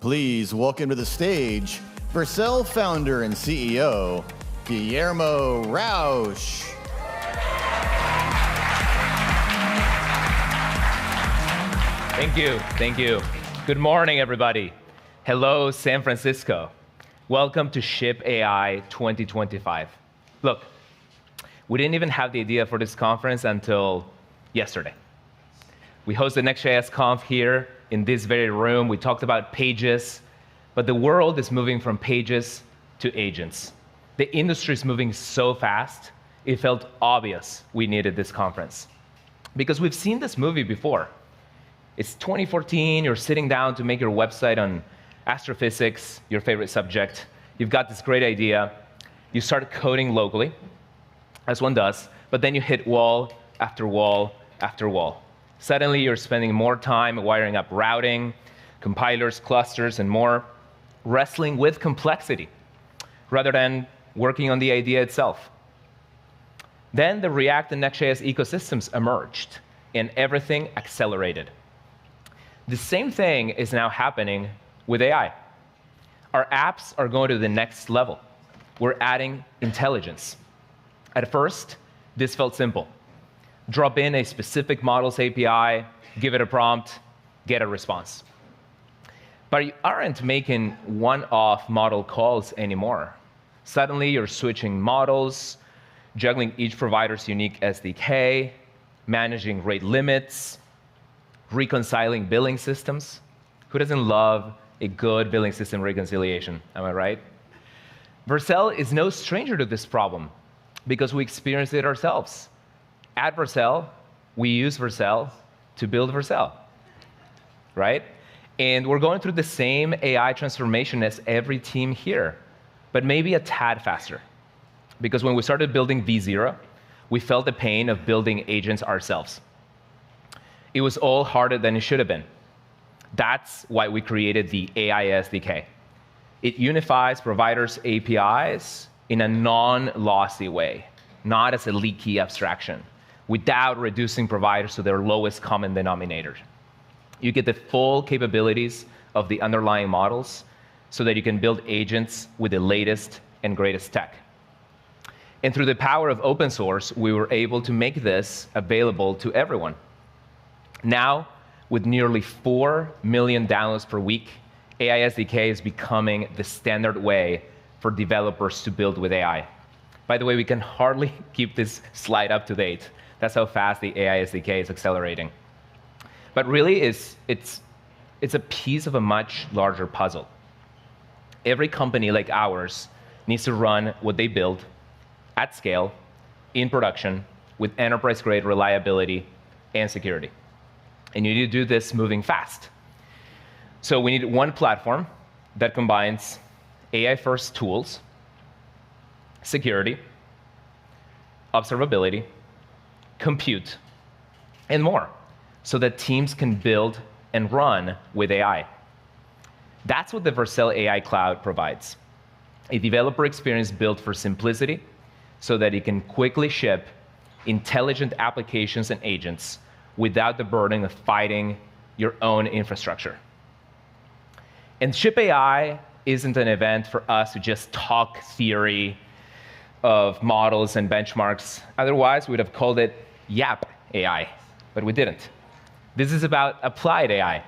Please welcome to the stage Vercel founder and CEO, Guillermo Rausch. Thank you. Good morning, everybody. Hello, San Francisco. Welcome to Ship AI 2025. Look, we didn't even have the idea for this conference until yesterday. We hosted Next.js Conf here in this very room. We talked about pages, but the world is moving from pages to agents. The industry is moving so fast, it felt obvious we needed this conference. Because we've seen this movie before. It's 2014, you're sitting down to make your website on astrophysics, your favorite subject. You've got this great idea. You start coding locally, as one does, but then you hit wall after wall after wall. Suddenly, you're spending more time wiring up routing, compilers, clusters, and more, wrestling with complexity, rather than working on the idea itself. Then the React and Next.js ecosystems emerged, and everything accelerated. The same thing is now happening with AI. Our apps are going to the next level. We're adding intelligence. At first, this felt simple. Drop in a specific models API, give it a prompt, get a response. But you aren't making one-off model calls anymore. Suddenly, you're switching models, juggling each provider's unique SDK, managing rate limits, reconciling billing systems. Who doesn't love a good billing system reconciliation? Am I right? Vercel is no stranger to this problem. because we experienced it ourselves. At Vercel, we use Vercel to build Vercel, right? And we're going through the same AI transformation as every team here, but maybe a tad faster. Because when we started building V0, we felt the pain of building agents ourselves. It was all harder than it should have been. That's why we created the AI SDK. It unifies providers' APIs in a non-lossy way, not as a leaky abstraction, without reducing providers to their lowest common denominator. You get the full capabilities of the underlying models so that you can build agents with the latest and greatest tech. And through the power of open source, we were able to make this available to everyone. Now, with nearly 4 million downloads per week, AI SDK is becoming the standard way for developers to build with AI. By the way, we can hardly keep this slide up to date. That's how fast the AI SDK is accelerating. But really, it's a piece of a much larger puzzle. Every company like ours needs to run what they build at scale, in production, with enterprise-grade reliability and security. And you need to do this moving fast. So we need one platform that combines AI-first tools, security, observability, compute, and more, so that teams can build and run with AI. That's what the Vercel AI Cloud provides. A developer experience built for simplicity, so that it can quickly ship intelligent applications and agents without the burden of fighting your own infrastructure. And Ship AI isn't an event for us to just talk theory of models and benchmarks. Otherwise, we would have called it Yap AI, but we didn't. This is about applied AI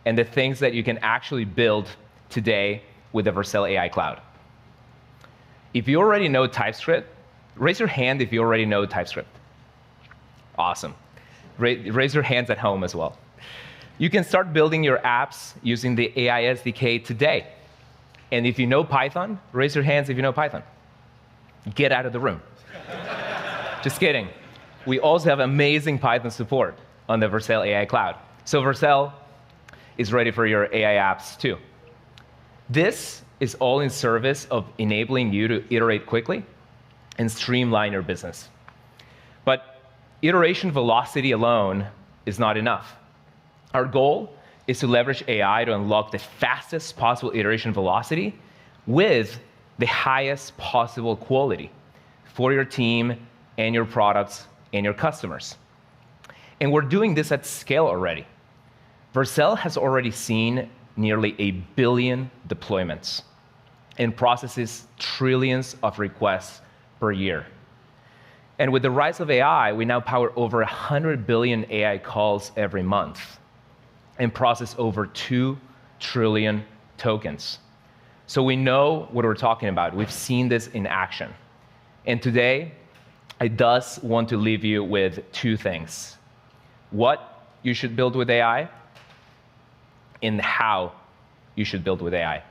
and the things that you can actually build today with the Vercel AI Cloud. If you already know TypeScript, raise your hand if you already know TypeScript. Awesome. Raise your hands at home as well. You can start building your apps using the AI SDK today. And if you know Python, raise your hands if you know Python. Get out of the room. Just kidding. We also have amazing Python support on the Vercel AI Cloud. So Vercel is ready for your AI apps too. This is all in service of enabling you to iterate quickly and streamline your business. But iteration velocity alone is not enough. Our goal is to leverage AI to unlock the fastest possible iteration velocity with the highest possible quality for your team and your products and your customers. And we're doing this at scale already. Vercel has already seen nearly 1 billion deployments and processes trillions of requests per year. And with the rise of AI, we now power over 100 billion AI calls every month and process over 2 trillion tokens. So we know what we're talking about. We've seen this in action. And today, I just want to leave you with 2 things: what you should build with AI and how you should build with AI.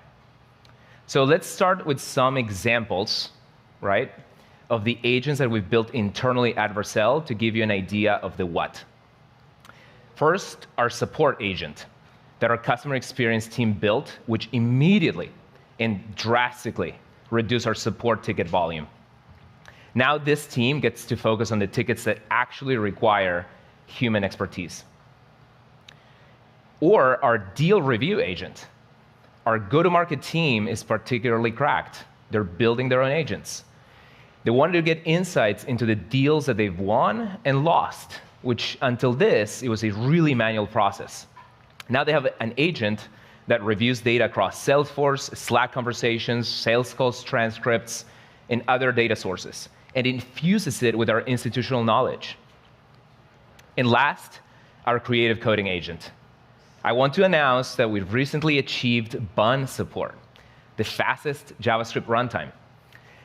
So let's start with some examples, right, of the agents that we've built internally at Vercel to give you an idea of the what. First, our support agent that our customer experience team built, which immediately and drastically reduced our support ticket volume. Now this team gets to focus on the tickets that actually require human expertise. Or our deal review agent. Our go-to-market team is particularly cracked. They're building their own agents. They wanted to get insights into the deals that they've won and lost, which until this, it was a really manual process. Now they have an agent that reviews data across Salesforce, Slack conversations, sales calls, transcripts, and other data sources, and infuses it with our institutional knowledge. And last, our creative coding agent. I want to announce that we've recently achieved Bun support, the fastest JavaScript runtime.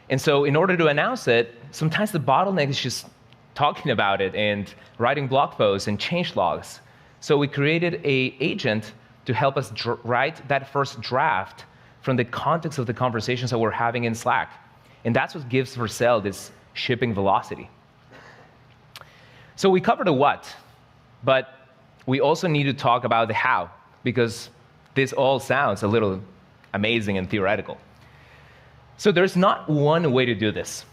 And so in order to announce it, sometimes the bottleneck is just talking about it and writing blog posts and change logs. So we created an agent to help us write that first draft from the context of the conversations that we're having in Slack. And that's what gives Vercel this shipping velocity. So we covered the what, but we also need to talk about the how, because this all sounds a little amazing and theoretical. So there's not one way to do this.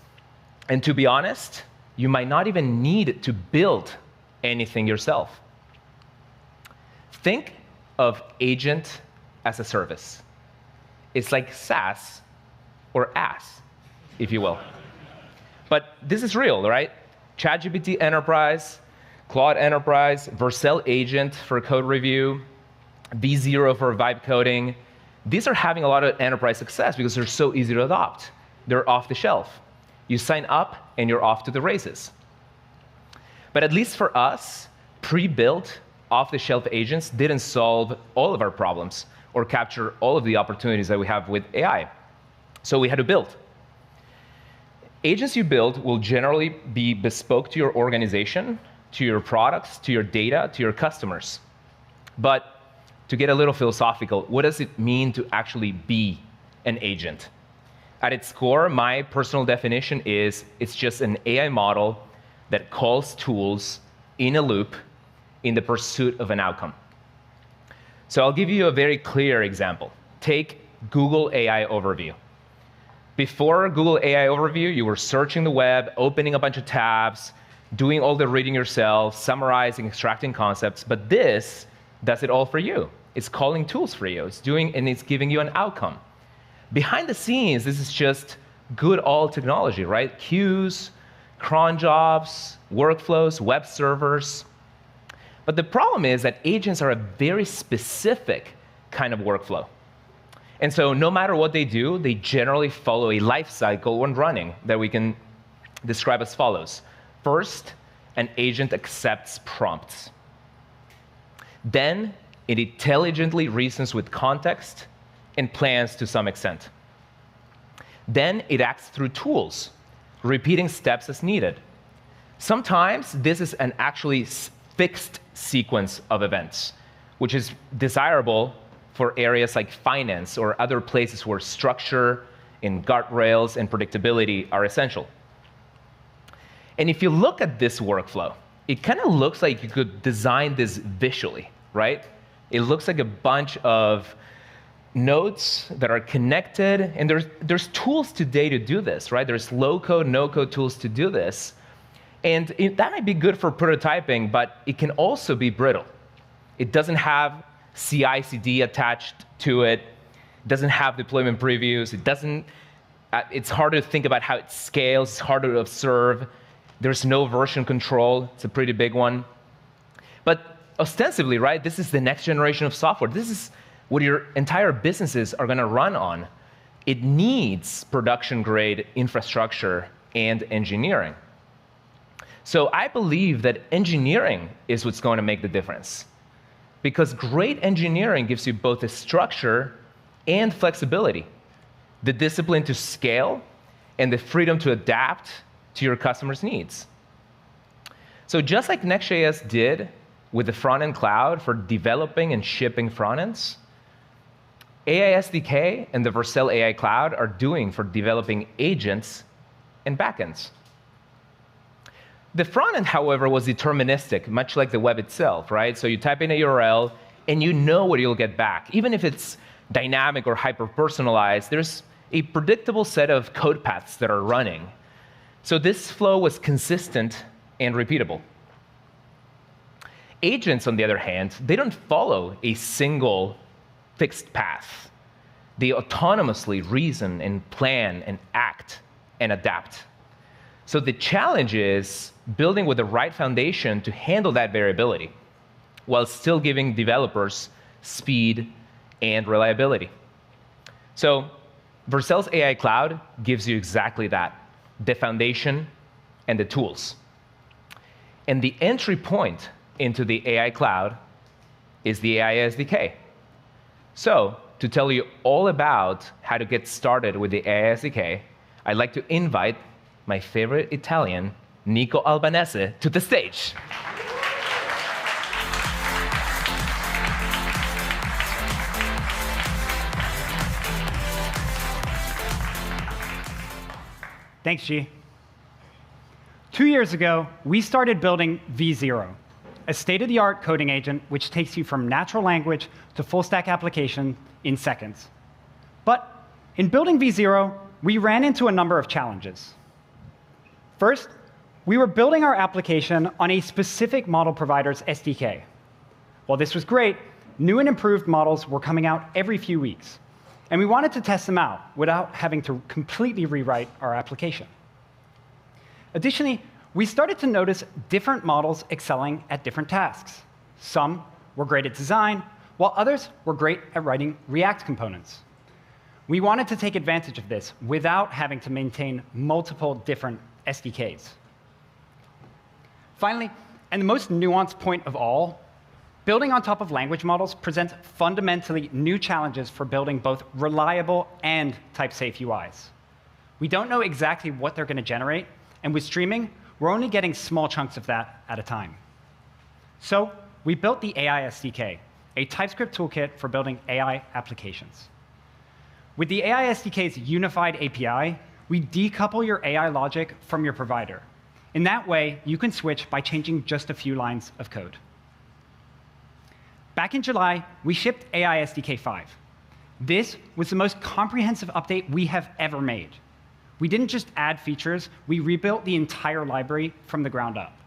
And to be honest, you might not even need to build anything yourself. Think of agent as a service. It's like SaaS or AS, if you will. But this is real, right? ChatGPT Enterprise, Claude Enterprise, Vercel Agent for code review, V0 for vibe coding. These are having a lot of enterprise success because they're so easy to adopt. They're off the shelf. You sign up and you're off to the races. But at least for us, pre-built, off-the-shelf agents didn't solve all of our problems or capture all of the opportunities that we have with AI. So we had to build. Agents you build will generally be bespoke to your organization, to your products, to your data, to your customers. But to get a little philosophical, what does it mean to actually be an agent? At its core, my personal definition is it's just an AI model that calls tools in a loop in the pursuit of an outcome. So I'll give you a very clear example. Take Google AI Overview. Before Google AI Overview, you were searching the web, opening a bunch of tabs, doing all the reading yourself, summarizing, extracting concepts, but this does it all for you. It's calling tools for you. It's doing, and it's giving you an outcome. Behind the scenes, this is just good old technology, right? Queues, cron jobs, workflows, web servers. But the problem is that agents are a very specific kind of workflow. And so no matter what they do, they generally follow a life cycle when running that we can describe as follows. First, an agent accepts prompts. Then it intelligently reasons with context and plans to some extent. Then it acts through tools, repeating steps as needed. Sometimes this is an actually fixed sequence of events, which is desirable for areas like finance or other places where structure and guardrails and predictability are essential. And if you look at this workflow, it kind of looks like you could design this visually, right? It looks like a bunch of nodes that are connected, and there's tools today to do this, right? There's low-code, no-code tools to do this. And that might be good for prototyping, but it can also be brittle. It doesn't have CI/CD attached to it. It doesn't have deployment previews. It's hard to think about how it scales. It's harder to observe. There's no version control. It's a pretty big one. But ostensibly, right, this is the next generation of software. This is what your entire businesses are going to run on. It needs production-grade infrastructure and engineering. So I believe that engineering is what's going to make the difference. Because great engineering gives you both the structure and flexibility, the discipline to scale, and the freedom to adapt to your customers' needs. So just like Next.js did with the front-end cloud for developing and shipping front-ends, AI SDK and the Vercel AI Cloud are doing for developing agents and backends. The front end, however, was deterministic, much like the web itself, right? So you type in a URL, and you know what you'll get back. Even if it's dynamic or hyper-personalized, there's a predictable set of code paths that are running. So this flow was consistent and repeatable. Agents, on the other hand, they don't follow a single fixed path. They autonomously reason and plan and act and adapt. So the challenge is building with the right foundation to handle that variability while still giving developers speed and reliability. So Vercel's AI Cloud gives you exactly that, the foundation and the tools. And the entry point into the AI Cloud is the AI SDK. So to tell you all about how to get started with the AI SDK, I'd like to invite my favorite Italian, Nico Albanese, to the stage. Thanks, G. 2 years ago, we started building V0, a state-of-the-art coding agent which takes you from natural language to full-stack application in seconds. But in building V0, we ran into a number of challenges. First, we were building our application on a specific model provider's SDK. While this was great, new and improved models were coming out every few weeks, and we wanted to test them out without having to completely rewrite our application. Additionally, we started to notice different models excelling at different tasks. Some were great at design, while others were great at writing React components. We wanted to take advantage of this without having to maintain multiple different SDKs. Finally, and the most nuanced point of all, building on top of language models presents fundamentally new challenges for building both reliable and type-safe UIs. We don't know exactly what they're going to generate, and with streaming, we're only getting small chunks of that at a time. So we built the AI SDK, a TypeScript toolkit for building AI applications. With the AI SDK's unified API, we decouple your AI logic from your provider. In that way, you can switch by changing just a few lines of code. Back in July, we shipped AI SDK 5. This was the most comprehensive update we have ever made. We didn't just add features, we rebuilt the entire library from the ground up.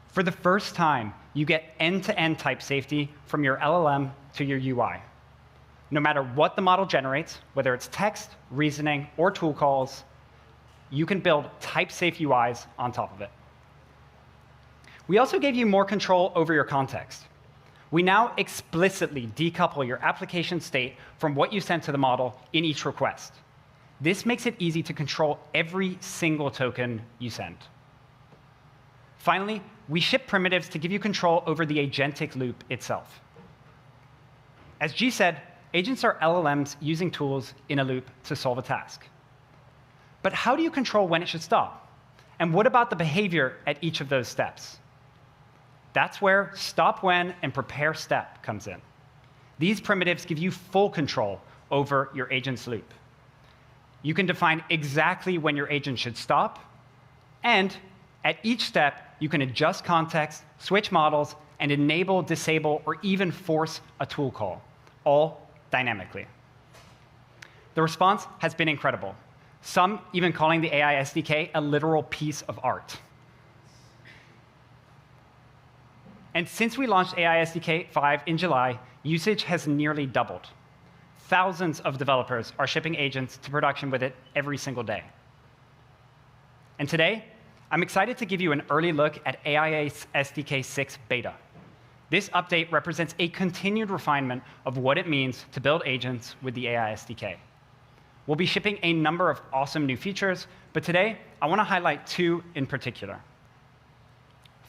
For the first time, you get end-to-end type safety from your LLM to your UI. No matter what the model generates, whether it's text, reasoning, or tool calls, you can build type-safe UIs on top of it. We also gave you more control over your context. We now explicitly decouple your application state from what you send to the model in each request. This makes it easy to control every single token you send. Finally, we ship primitives to give you control over the agentic loop itself. As G said, agents are LLMs using tools in a loop to solve a task. But how do you control when it should stop? And what about the behavior at each of those steps? That's where stop when and prepare step comes in. These primitives give you full control over your agent's loop. You can define exactly when your agent should stop, and at each step, you can adjust context, switch models, and enable, disable, or even force a tool call, all dynamically. The response has been incredible. Some even calling the AI SDK a literal piece of art. And since we launched AI SDK 5 in July, usage has nearly doubled. Thousands of developers are shipping agents to production with it every single day. And today, I'm excited to give you an early look at AI SDK 6 beta. This update represents a continued refinement of what it means to build agents with the AI SDK. We'll be shipping a number of awesome new features, but today, I want to highlight two in particular.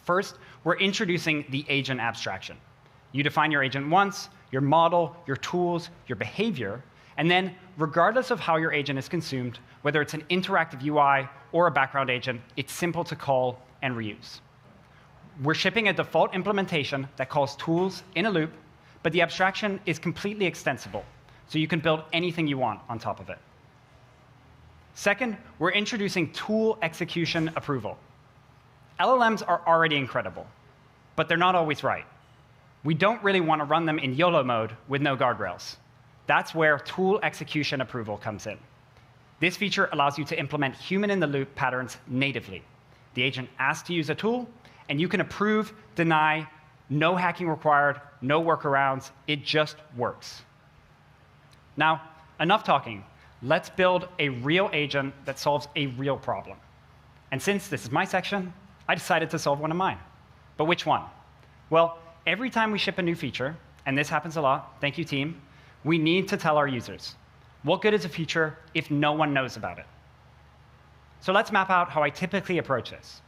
First, we're introducing the agent abstraction. You define your agent once, your model, your tools, your behavior, and then, regardless of how your agent is consumed, whether it's an interactive UI or a background agent, it's simple to call and reuse. We're shipping a default implementation that calls tools in a loop, but the abstraction is completely extensible, so you can build anything you want on top of it. Second, we're introducing tool execution approval. LLMs are already incredible, but they're not always right. We don't really want to run them in YOLO mode with no guardrails. That's where tool execution approval comes in. This feature allows you to implement human-in-the-loop patterns natively. The agent asks to use a tool, and you can approve, deny, no hacking required, no workarounds. It just works. Now, enough talking. Let's build a real agent that solves a real problem. And since this is my section, I decided to solve one of mine. But which one? Well, every time we ship a new feature, and this happens a lot, thank you, team, we need to tell our users, what good is a feature if no one knows about it? So let's map out how I typically approach this.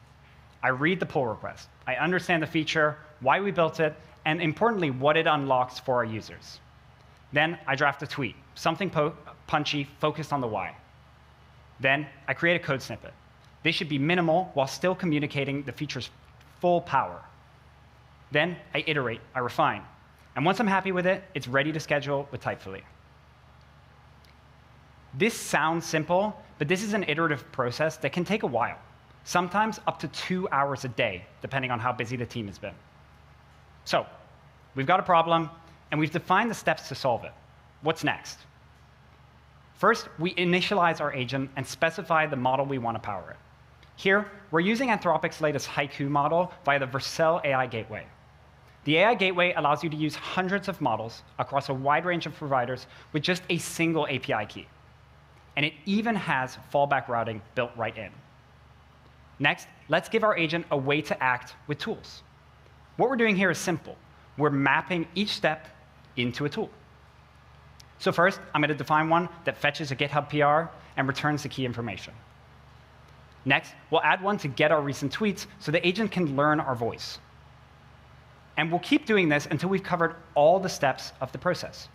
I read the pull request. I understand the feature, why we built it, and importantly, what it unlocks for our users. Then I draft a tweet, something punchy, focused on the why. Then I create a code snippet. This should be minimal while still communicating the feature's full power. Then I iterate, I refine. And once I'm happy with it, it's ready to schedule with Typefully. This sounds simple, but this is an iterative process that can take a while. sometimes up to 2 hours a day, depending on how busy the team has been. So we've got a problem, and we've defined the steps to solve it. What's next? First, we initialize our agent and specify the model we want to power it. Here, we're using Anthropic's latest Haiku model via the Vercel AI Gateway. The AI Gateway allows you to use hundreds of models across a wide range of providers with just a single API key. And it even has fallback routing built right in. Next, let's give our agent a way to act with tools. What we're doing here is simple. We're mapping each step into a tool. So first, I'm going to define one that fetches a GitHub PR and returns the key information. Next, we'll add one to get our recent tweets so the agent can learn our voice. And we'll keep doing this until we've covered all the steps of the process.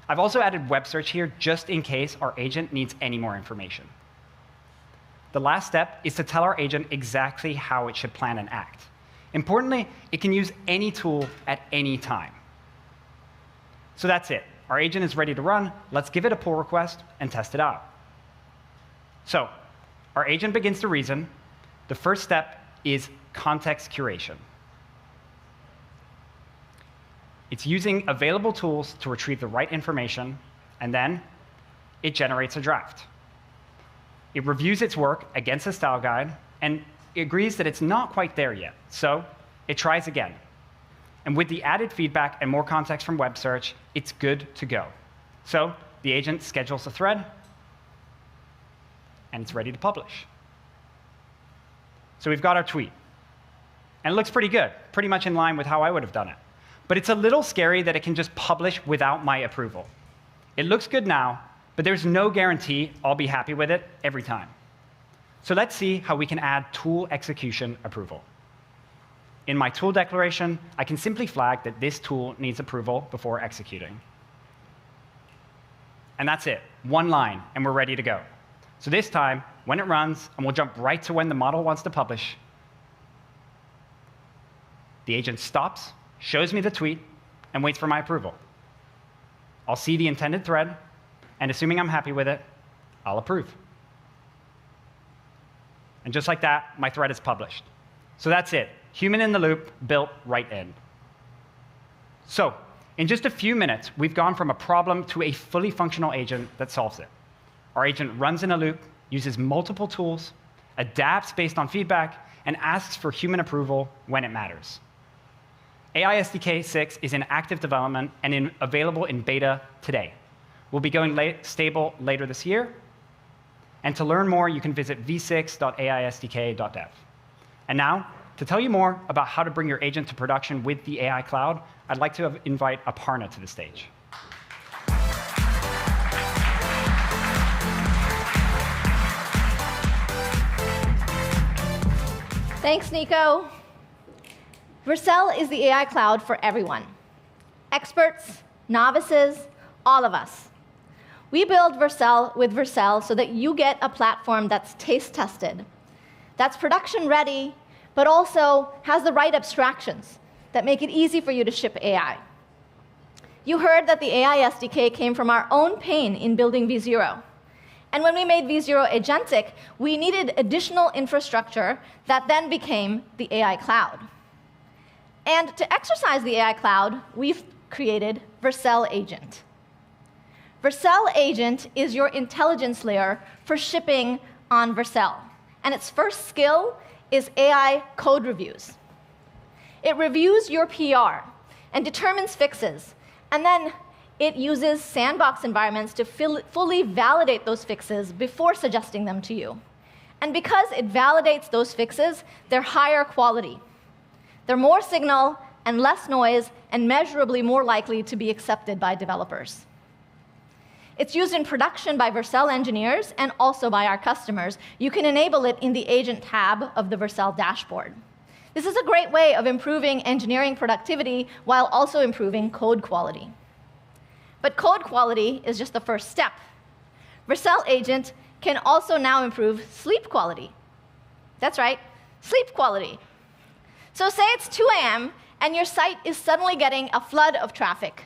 I've also added web search here just in case our agent needs any more information. The last step is to tell our agent exactly how it should plan and act. Importantly, it can use any tool at any time. So that's it. Our agent is ready to run. Let's give it a pull request and test it out. So our agent begins to reason. The first step is context curation. It's using available tools to retrieve the right information, and then it generates a draft. It reviews its work against the style guide, and it agrees that it's not quite there yet. So it tries again. And with the added feedback and more context from web search, it's good to go. So the agent schedules a thread, and it's ready to publish. So we've got our tweet. And it looks pretty good, pretty much in line with how I would have done it. But it's a little scary that it can just publish without my approval. It looks good now, but there's no guarantee I'll be happy with it every time. So let's see how we can add tool execution approval. In my tool declaration, I can simply flag that this tool needs approval before executing. And that's it, one line, and we're ready to go. So this time, when it runs, and we'll jump right to when the model wants to publish, the agent stops, shows me the tweet, and waits for my approval. I'll see the intended thread, and assuming I'm happy with it, I'll approve. And just like that, my thread is published. So that's it. Human in the loop, built right in. So in just a few minutes, we've gone from a problem to a fully functional agent that solves it. Our agent runs in a loop, uses multiple tools, adapts based on feedback, and asks for human approval when it matters. AI SDK 6 is in active development and available in beta today. We'll be going stable later this year. And to learn more, you can visit v6.aisdk.dev. And now, to tell you more about how to bring your agent to production with the AI Cloud, I'd like to invite Aparna to the stage. Thanks, Nico. Vercel is the AI cloud for everyone. Experts, novices, all of us. We build Vercel with Vercel so that you get a platform that's taste-tested, that's production-ready, but also has the right abstractions that make it easy for you to ship AI. You heard that the AI SDK came from our own pain in building v0. And when we made v0 agentic, we needed additional infrastructure that then became the AI cloud. And to exercise the AI cloud, we've created Vercel Agent. Vercel Agent is your intelligence layer for shipping on Vercel. And its first skill is AI code reviews. It reviews your PR and determines fixes. And then it uses sandbox environments to fully validate those fixes before suggesting them to you. And because it validates those fixes, they're higher quality. They're more signal and less noise and measurably more likely to be accepted by developers. It's used in production by Vercel engineers and also by our customers. You can enable it in the Agent tab of the Vercel dashboard. This is a great way of improving engineering productivity while also improving code quality. But code quality is just the first step. Vercel Agent can also now improve sleep quality. That's right, sleep quality. So say it's 2 a.m. and your site is suddenly getting a flood of traffic.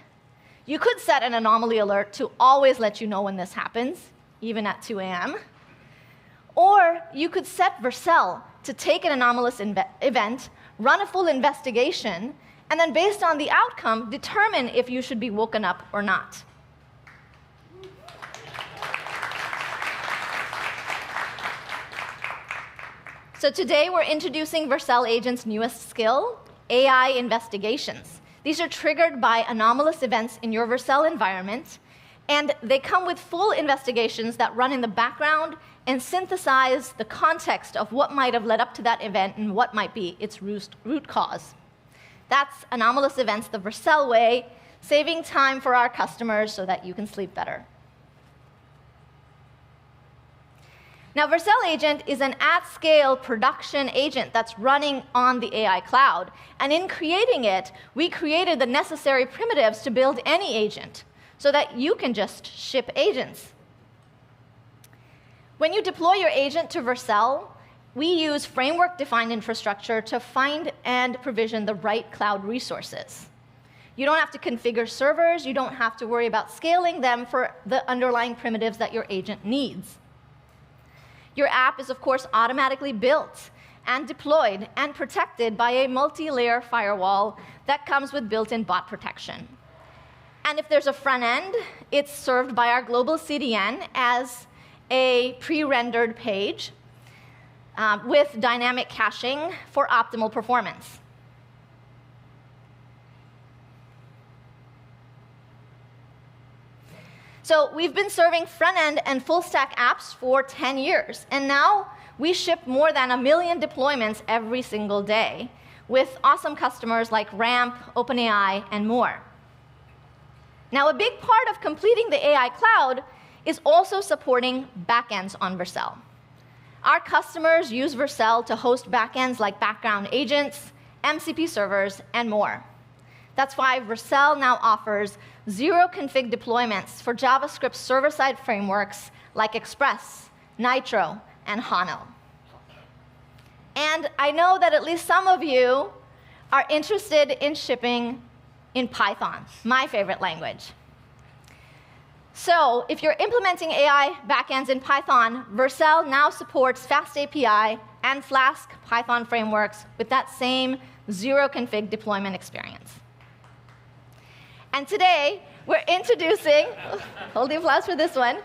You could set an anomaly alert to always let you know when this happens, even at 2 a.m. Or you could set Vercel to take an anomalous event, run a full investigation, and then based on the outcome, determine if you should be woken up or not. So today we're introducing Vercel Agent's newest skill, AI investigations. These are triggered by anomalous events in your Vercel environment, and they come with full investigations that run in the background and synthesize the context of what might have led up to that event and what might be its root cause. That's anomalous events the Vercel way, saving time for our customers so that you can sleep better. Now, Vercel Agent is an at-scale production agent that's running on the AI cloud. And in creating it, we created the necessary primitives to build any agent so that you can just ship agents. When you deploy your agent to Vercel, we use framework-defined infrastructure to find and provision the right cloud resources. You don't have to configure servers. You don't have to worry about scaling them for the underlying primitives that your agent needs. Your app is, of course, automatically built and deployed and protected by a multi-layer firewall that comes with built-in bot protection. And if there's a front end, it's served by our global CDN as a pre-rendered page with dynamic caching for optimal performance. So we've been serving front-end and full-stack apps for 10 years, and now we ship more than 1 million deployments every single day with awesome customers like Ramp, OpenAI, and more. Now, a big part of completing the AI cloud is also supporting backends on Vercel. Our customers use Vercel to host backends like background agents, MCP servers, and more. That's why Vercel now offers zero-config deployments for JavaScript server-side frameworks like Express, Nitro, and Hano. And I know that at least some of you are interested in shipping in Python, my favorite language. So if you're implementing AI backends in Python, Vercel now supports FastAPI and Flask Python frameworks with that same zero-config deployment experience. And today, we're introducing, hold the applause for this one.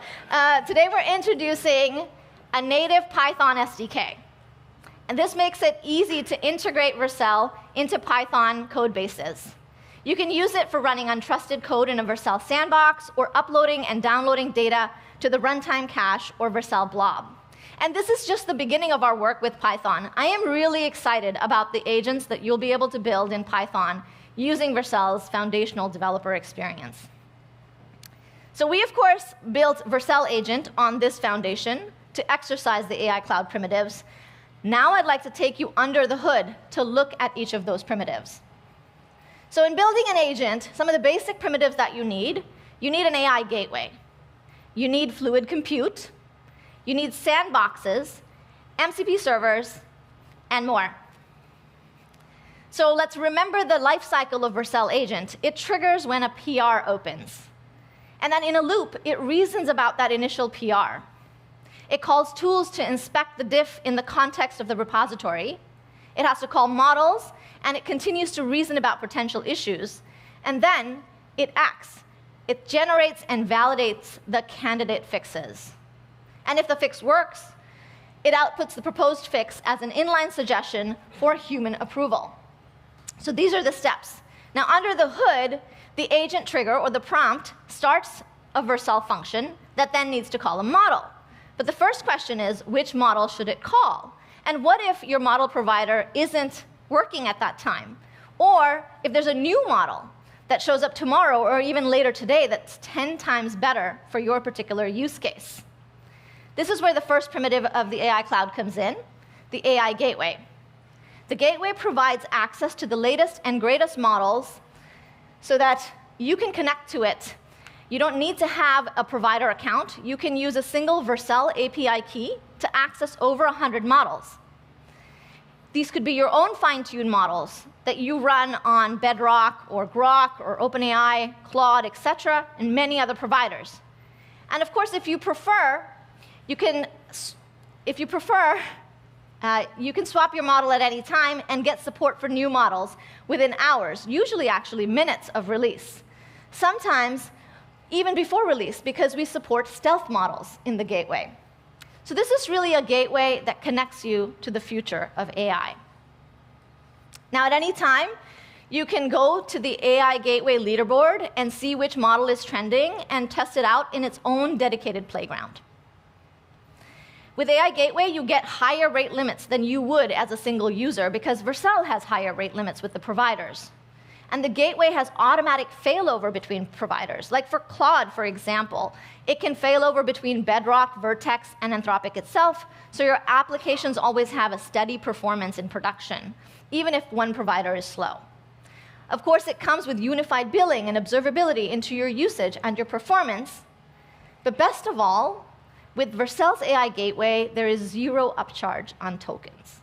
Today, we're introducing a native Python SDK. And this makes it easy to integrate Vercel into Python code bases. You can use it for running untrusted code in a Vercel sandbox or uploading and downloading data to the runtime cache or Vercel blob. And this is just the beginning of our work with Python. I am really excited about the agents that you'll be able to build in Python using Vercel's foundational developer experience. So we, of course, built Vercel Agent on this foundation to exercise the AI cloud primitives. Now I'd like to take you under the hood to look at each of those primitives. So in building an agent, some of the basic primitives that you need an AI gateway. You need fluid compute. You need sandboxes, MCP servers, and more. So let's remember the life cycle of Vercel Agent. It triggers when a PR opens. And then in a loop, it reasons about that initial PR. It calls tools to inspect the diff in the context of the repository. It has to call models, and it continues to reason about potential issues. And then it acts. It generates and validates the candidate fixes. And if the fix works, it outputs the proposed fix as an inline suggestion for human approval. So these are the steps. Now, under the hood, the agent trigger, or the prompt, starts a Vercel function that then needs to call a model. But the first question is, which model should it call? And what if your model provider isn't working at that time? Or if there's a new model that shows up tomorrow or even later today that's 10 times better for your particular use case? This is where the first primitive of the AI cloud comes in, the AI gateway. The gateway provides access to the latest and greatest models so that you can connect to it. You don't need to have a provider account. You can use a single Vercel API key to access over 100 models. These could be your own fine-tuned models that you run on Bedrock or Grok or OpenAI, Claude, etc., and many other providers. And of course, if you prefer, You can swap your model at any time and get support for new models within hours, usually actually minutes of release. Sometimes even before release, because we support stealth models in the gateway. So this is really a gateway that connects you to the future of AI. Now, at any time, you can go to the AI Gateway leaderboard and see which model is trending and test it out in its own dedicated playground. With AI Gateway, you get higher rate limits than you would as a single user because Vercel has higher rate limits with the providers. And the gateway has automatic failover between providers. Like for Claude, for example, it can failover between Bedrock, Vertex, and Anthropic itself, so your applications always have a steady performance in production, even if one provider is slow. Of course, it comes with unified billing and observability into your usage and your performance. But best of all, with Vercel's AI Gateway, there is zero upcharge on tokens.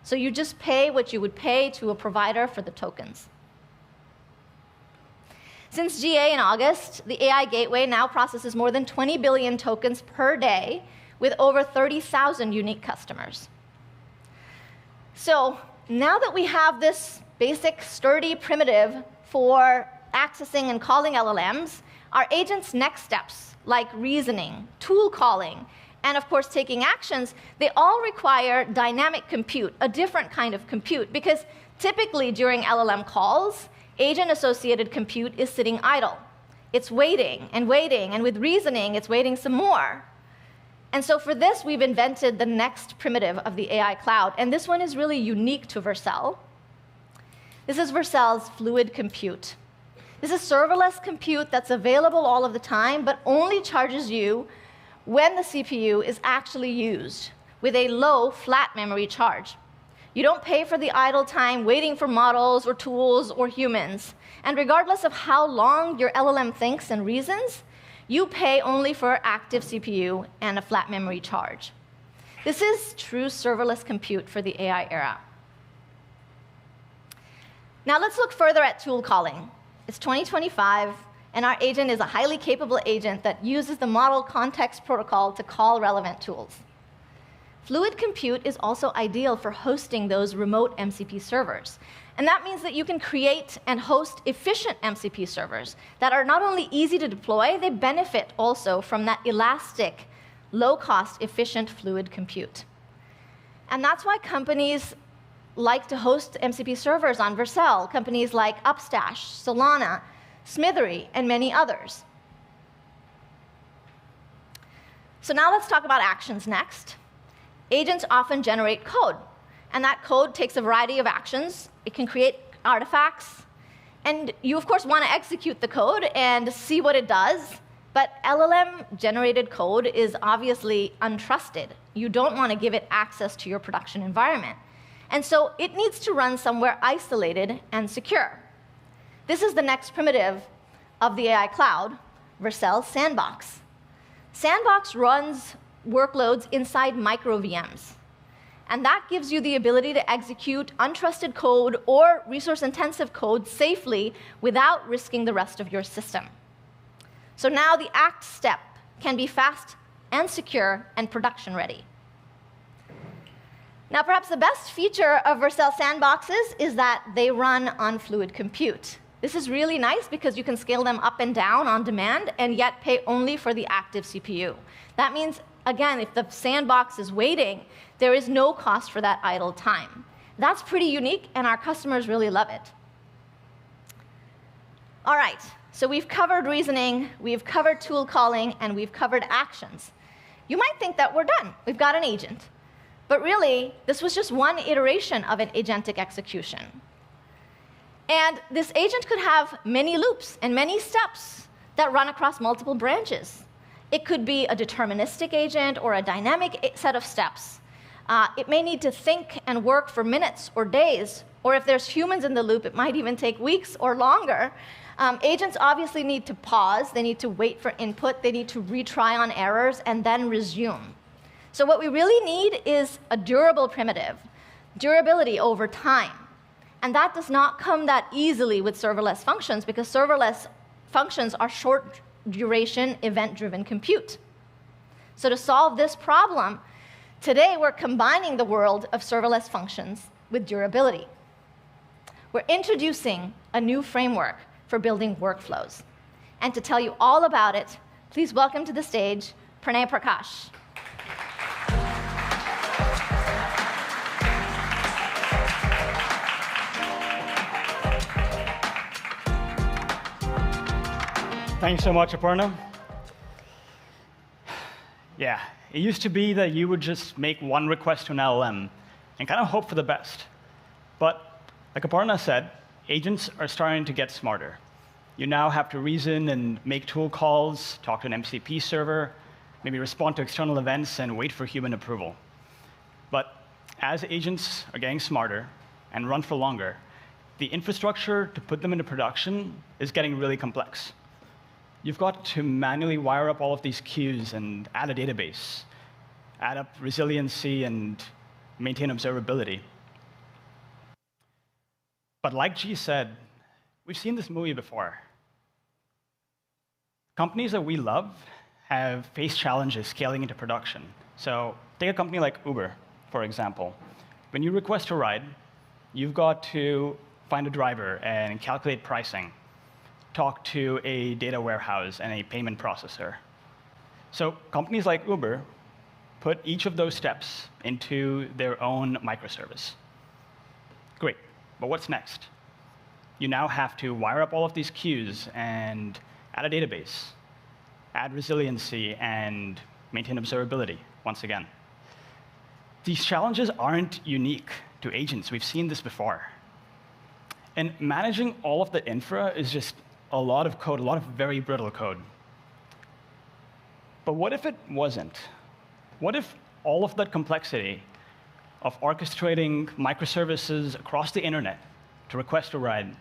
So you just pay what you would pay to a provider for the tokens. Since GA in August, the AI Gateway now processes more than 20 billion tokens per day with over 30,000 unique customers. So now that we have this basic, sturdy primitive for accessing and calling LLMs, our agents' next steps, like reasoning, tool calling, and of course taking actions, they all require dynamic compute, a different kind of compute, because typically during LLM calls, agent-associated compute is sitting idle. It's waiting, and with reasoning, it's waiting some more. And so for this, we've invented the next primitive of the AI cloud, and this one is really unique to Vercel. This is Vercel's fluid compute. This is serverless compute that's available all of the time, but only charges you when the CPU is actually used, with a low flat memory charge. You don't pay for the idle time waiting for models or tools or humans. And regardless of how long your LLM thinks and reasons, you pay only for active CPU and a flat memory charge. This is true serverless compute for the AI era. Now let's look further at tool calling. It's 2025, and our agent is a highly capable agent that uses the Model Context Protocol to call relevant tools. Fluid compute is also ideal for hosting those remote MCP servers. And that means that you can create and host efficient MCP servers that are not only easy to deploy, they benefit also from that elastic, low-cost, efficient fluid compute. And that's why companies like to host MCP servers on Vercel, companies like Upstash, Solana, Smithery, and many others. So now let's talk about actions next. Agents often generate code, and that code takes a variety of actions. It can create artifacts, and you, of course, want to execute the code and see what it does, but LLM-generated code is obviously untrusted. You don't want to give it access to your production environment, and so it needs to run somewhere isolated and secure. This is the next primitive of the AI cloud, Vercel Sandbox. Sandbox runs workloads inside micro VMs. And that gives you the ability to execute untrusted code or resource-intensive code safely without risking the rest of your system. So now the act step can be fast and secure and production ready. Now, perhaps the best feature of Vercel Sandboxes is that they run on fluid compute. This is really nice because you can scale them up and down on demand and yet pay only for the active CPU. That means, again, if the sandbox is waiting, there is no cost for that idle time. That's pretty unique, and our customers really love it. All right, so we've covered reasoning, we've covered tool calling, and we've covered actions. You might think that we're done. We've got an agent. But really, this was just one iteration of an agentic execution. And this agent could have many loops and many steps that run across multiple branches. It could be a deterministic agent or a dynamic set of steps. It may need to think and work for minutes or days, or if there's humans in the loop, it might even take weeks or longer. Agents obviously need to pause. They need to wait for input. They need to retry on errors and then resume. So what we really need is a durable primitive, durability over time. And that does not come that easily with serverless functions, because serverless functions are short-duration, event-driven compute. So to solve this problem, Today, we're combining the world of serverless functions with durability. We're introducing a new framework for building workflows. And to tell you all about it, please welcome to the stage Pranay Prakash. Thanks so much, Aparna. Yeah, it used to be that you would just make one request to an LLM and kind of hope for the best. But like Aparna said, agents are starting to get smarter. You now have to reason and make tool calls, talk to an MCP server, maybe respond to external events and wait for human approval. But as agents are getting smarter and run for longer, the infrastructure to put them into production is getting really complex. You've got to manually wire up all of these queues and add a database, add up resiliency, and maintain observability. But like G said, we've seen this movie before. Companies that we love have faced challenges scaling into production. So take a company like Uber, for example. When you request a ride, you've got to find a driver and calculate pricing, talk to a data warehouse and a payment processor. So companies like Uber put each of those steps into their own microservice. Great, but what's next? You now have to wire up all of these queues and add a database, add resiliency, and maintain observability once again. These challenges aren't unique to agents. We've seen this before. And managing all of the infra is just a lot of code, a lot of very brittle code. But what if it wasn't? What if all of that complexity of orchestrating microservices across the internet to request a ride,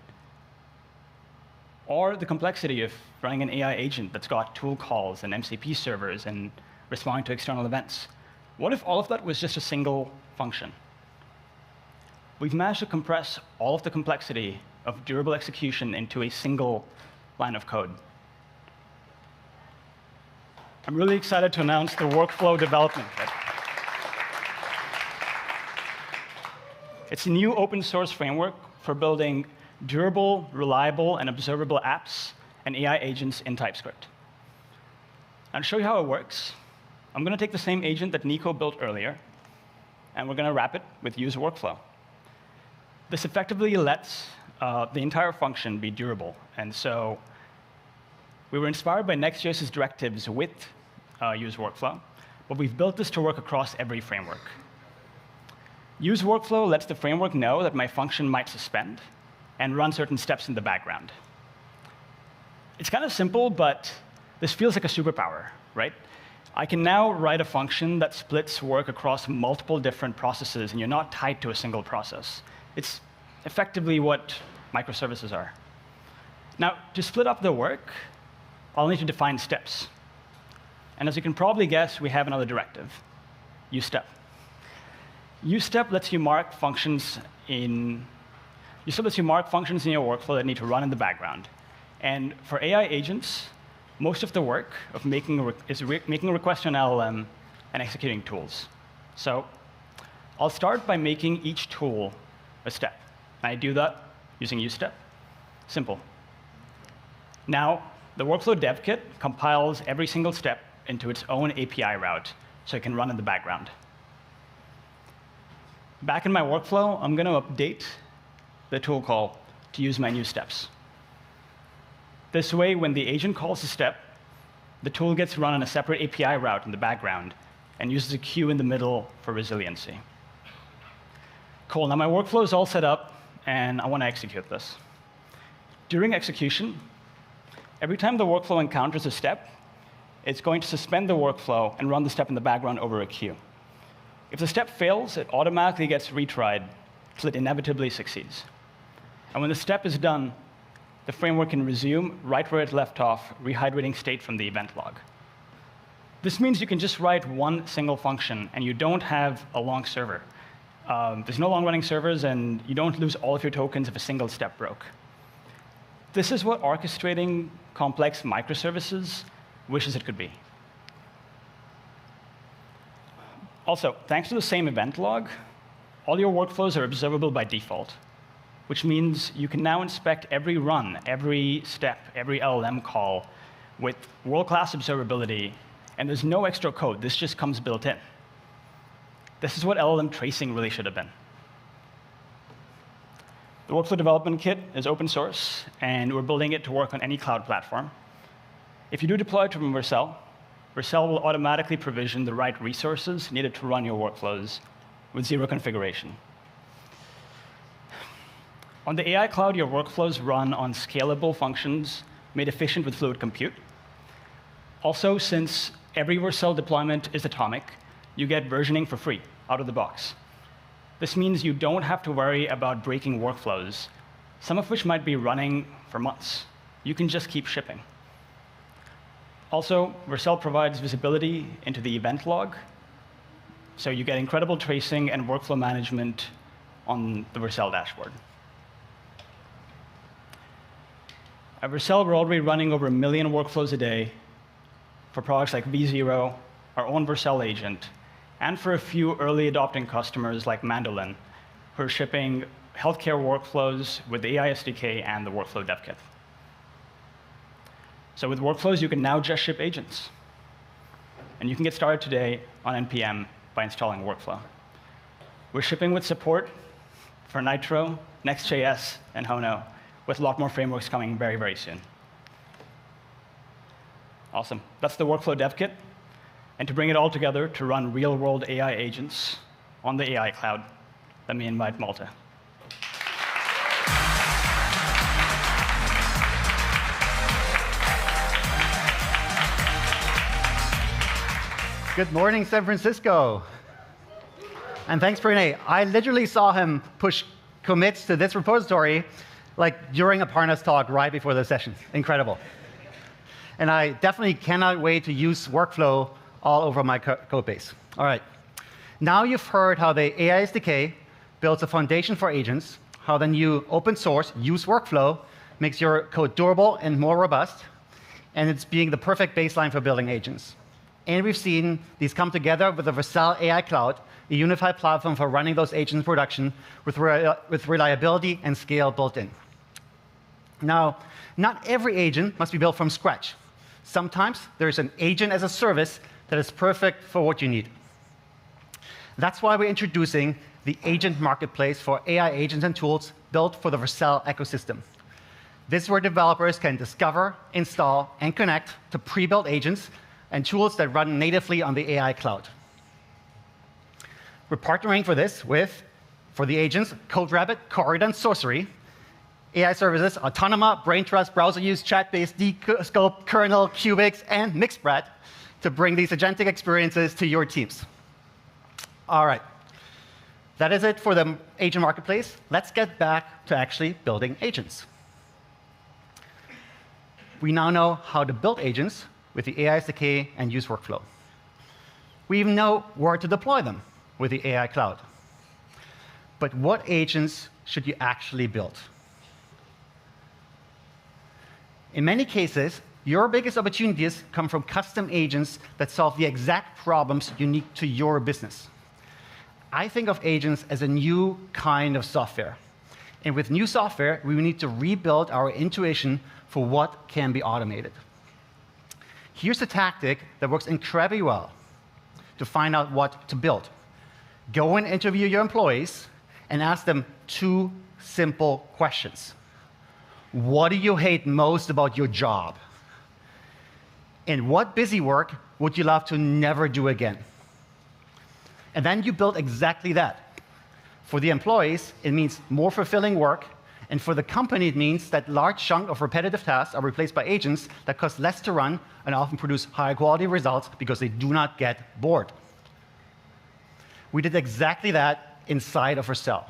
or the complexity of running an AI agent that's got tool calls and MCP servers and responding to external events, what if all of that was just a single function? We've managed to compress all of the complexity of durable execution into a single line of code. I'm really excited to announce the Workflow Development Kit. It's a new open source framework for building durable, reliable, and observable apps and AI agents in TypeScript. I'll show you how it works. I'm going to take the same agent that Nico built earlier, and we're going to wrap it with use workflow. This effectively lets the entire function be durable. And so we were inspired by Next.js's directives with use workflow, but we've built this to work across every framework. Use workflow lets the framework know that my function might suspend and run certain steps in the background. It's kind of simple, but this feels like a superpower, right? I can now write a function that splits work across multiple different processes, and you're not tied to a single process. It's effectively what microservices are. Now, to split up the work, I'll need to define steps. And as you can probably guess, we have another directive, useStep. useStep lets you mark functions in your workflow that need to run in the background. And for AI agents, most of the work of making a request to an LLM and executing tools. So I'll start by making each tool a step. And I do that using useStep. Simple. Now, the workflow dev kit compiles every single step into its own API route so it can run in the background. Back in my workflow, I'm going to update the tool call to use my new steps. This way, when the agent calls a step, the tool gets run on a separate API route in the background and uses a queue in the middle for resiliency. Cool, now my workflow is all set up, and I want to execute this. During execution, every time the workflow encounters a step, it's going to suspend the workflow and run the step in the background over a queue. If the step fails, it automatically gets retried till it inevitably succeeds. And when the step is done, the framework can resume right where it left off, rehydrating state from the event log. This means you can just write one single function, and you don't have a long server. There's no long-running servers, and you don't lose all of your tokens if a single step broke. This is what orchestrating complex microservices wishes it could be. Also, thanks to the same event log, all your workflows are observable by default, which means you can now inspect every run, every step, every LLM call with world-class observability, and there's no extra code. This just comes built in. This is what LLM tracing really should have been. The workflow development kit is open source, and we're building it to work on any cloud platform. If you do deploy it from Vercel, Vercel will automatically provision the right resources needed to run your workflows with zero configuration. On the AI cloud, your workflows run on scalable functions made efficient with fluid compute. Also, since every Vercel deployment is atomic, you get versioning for free out of the box. This means you don't have to worry about breaking workflows, some of which might be running for months. You can just keep shipping. Also, Vercel provides visibility into the event log, so you get incredible tracing and workflow management on the Vercel dashboard. At Vercel, we're already running over 1 million workflows a day for products like V0, our own Vercel agent, and for a few early adopting customers like Mandolin, who are shipping healthcare workflows with the AI SDK and the workflow dev kit. So with workflows, you can now just ship agents. And you can get started today on NPM by installing workflow. We're shipping with support for Nitro, Next.js, and Hono, with a lot more frameworks coming very, very soon. Awesome. That's the workflow dev kit. And to bring it all together to run real-world AI agents on the AI cloud, let me invite Malte. Good morning, San Francisco. And thanks, Pranay. I literally saw him push commits to this repository like during Aparna's talk right before the session. Incredible. And I definitely cannot wait to use workflow all over my code base. All right. Now you've heard how the AI SDK builds a foundation for agents, how the new open source use workflow makes your code durable and more robust, and it's being the perfect baseline for building agents. And we've seen these come together with the Vercel AI Cloud, a unified platform for running those agents in production with reliability and scale built in. Now, not every agent must be built from scratch. Sometimes there's an agent as a service that is perfect for what you need. That's why we're introducing the Agent Marketplace for AI agents and tools built for the Vercel ecosystem. This is where developers can discover, install, and connect to pre-built agents and tools that run natively on the AI cloud. We're partnering for this with, for the agents, CodeRabbit, Chord, and Sorcery, AI services, Autonoma, Braintrust, Browser Use, Chat-based, Dscope, Kernel, Cubix, and Mixbrat to bring these agentic experiences to your teams. All right. That is it for the Agent Marketplace. Let's get back to actually building agents. We now know how to build agents with the AI SDK and use workflow. We even know where to deploy them with the AI cloud. But what agents should you actually build? In many cases, your biggest opportunities come from custom agents that solve the exact problems unique to your business. I think of agents as a new kind of software. And with new software, we need to rebuild our intuition for what can be automated. Here's a tactic that works incredibly well to find out what to build. Go and interview your employees and ask them 2 simple questions. What do you hate most about your job? And what busy work would you love to never do again? And then you build exactly that. For the employees, it means more fulfilling work. And for the company, it means that large chunk of repetitive tasks are replaced by agents that cost less to run and often produce higher quality results because they do not get bored. We did exactly that inside of Vercel.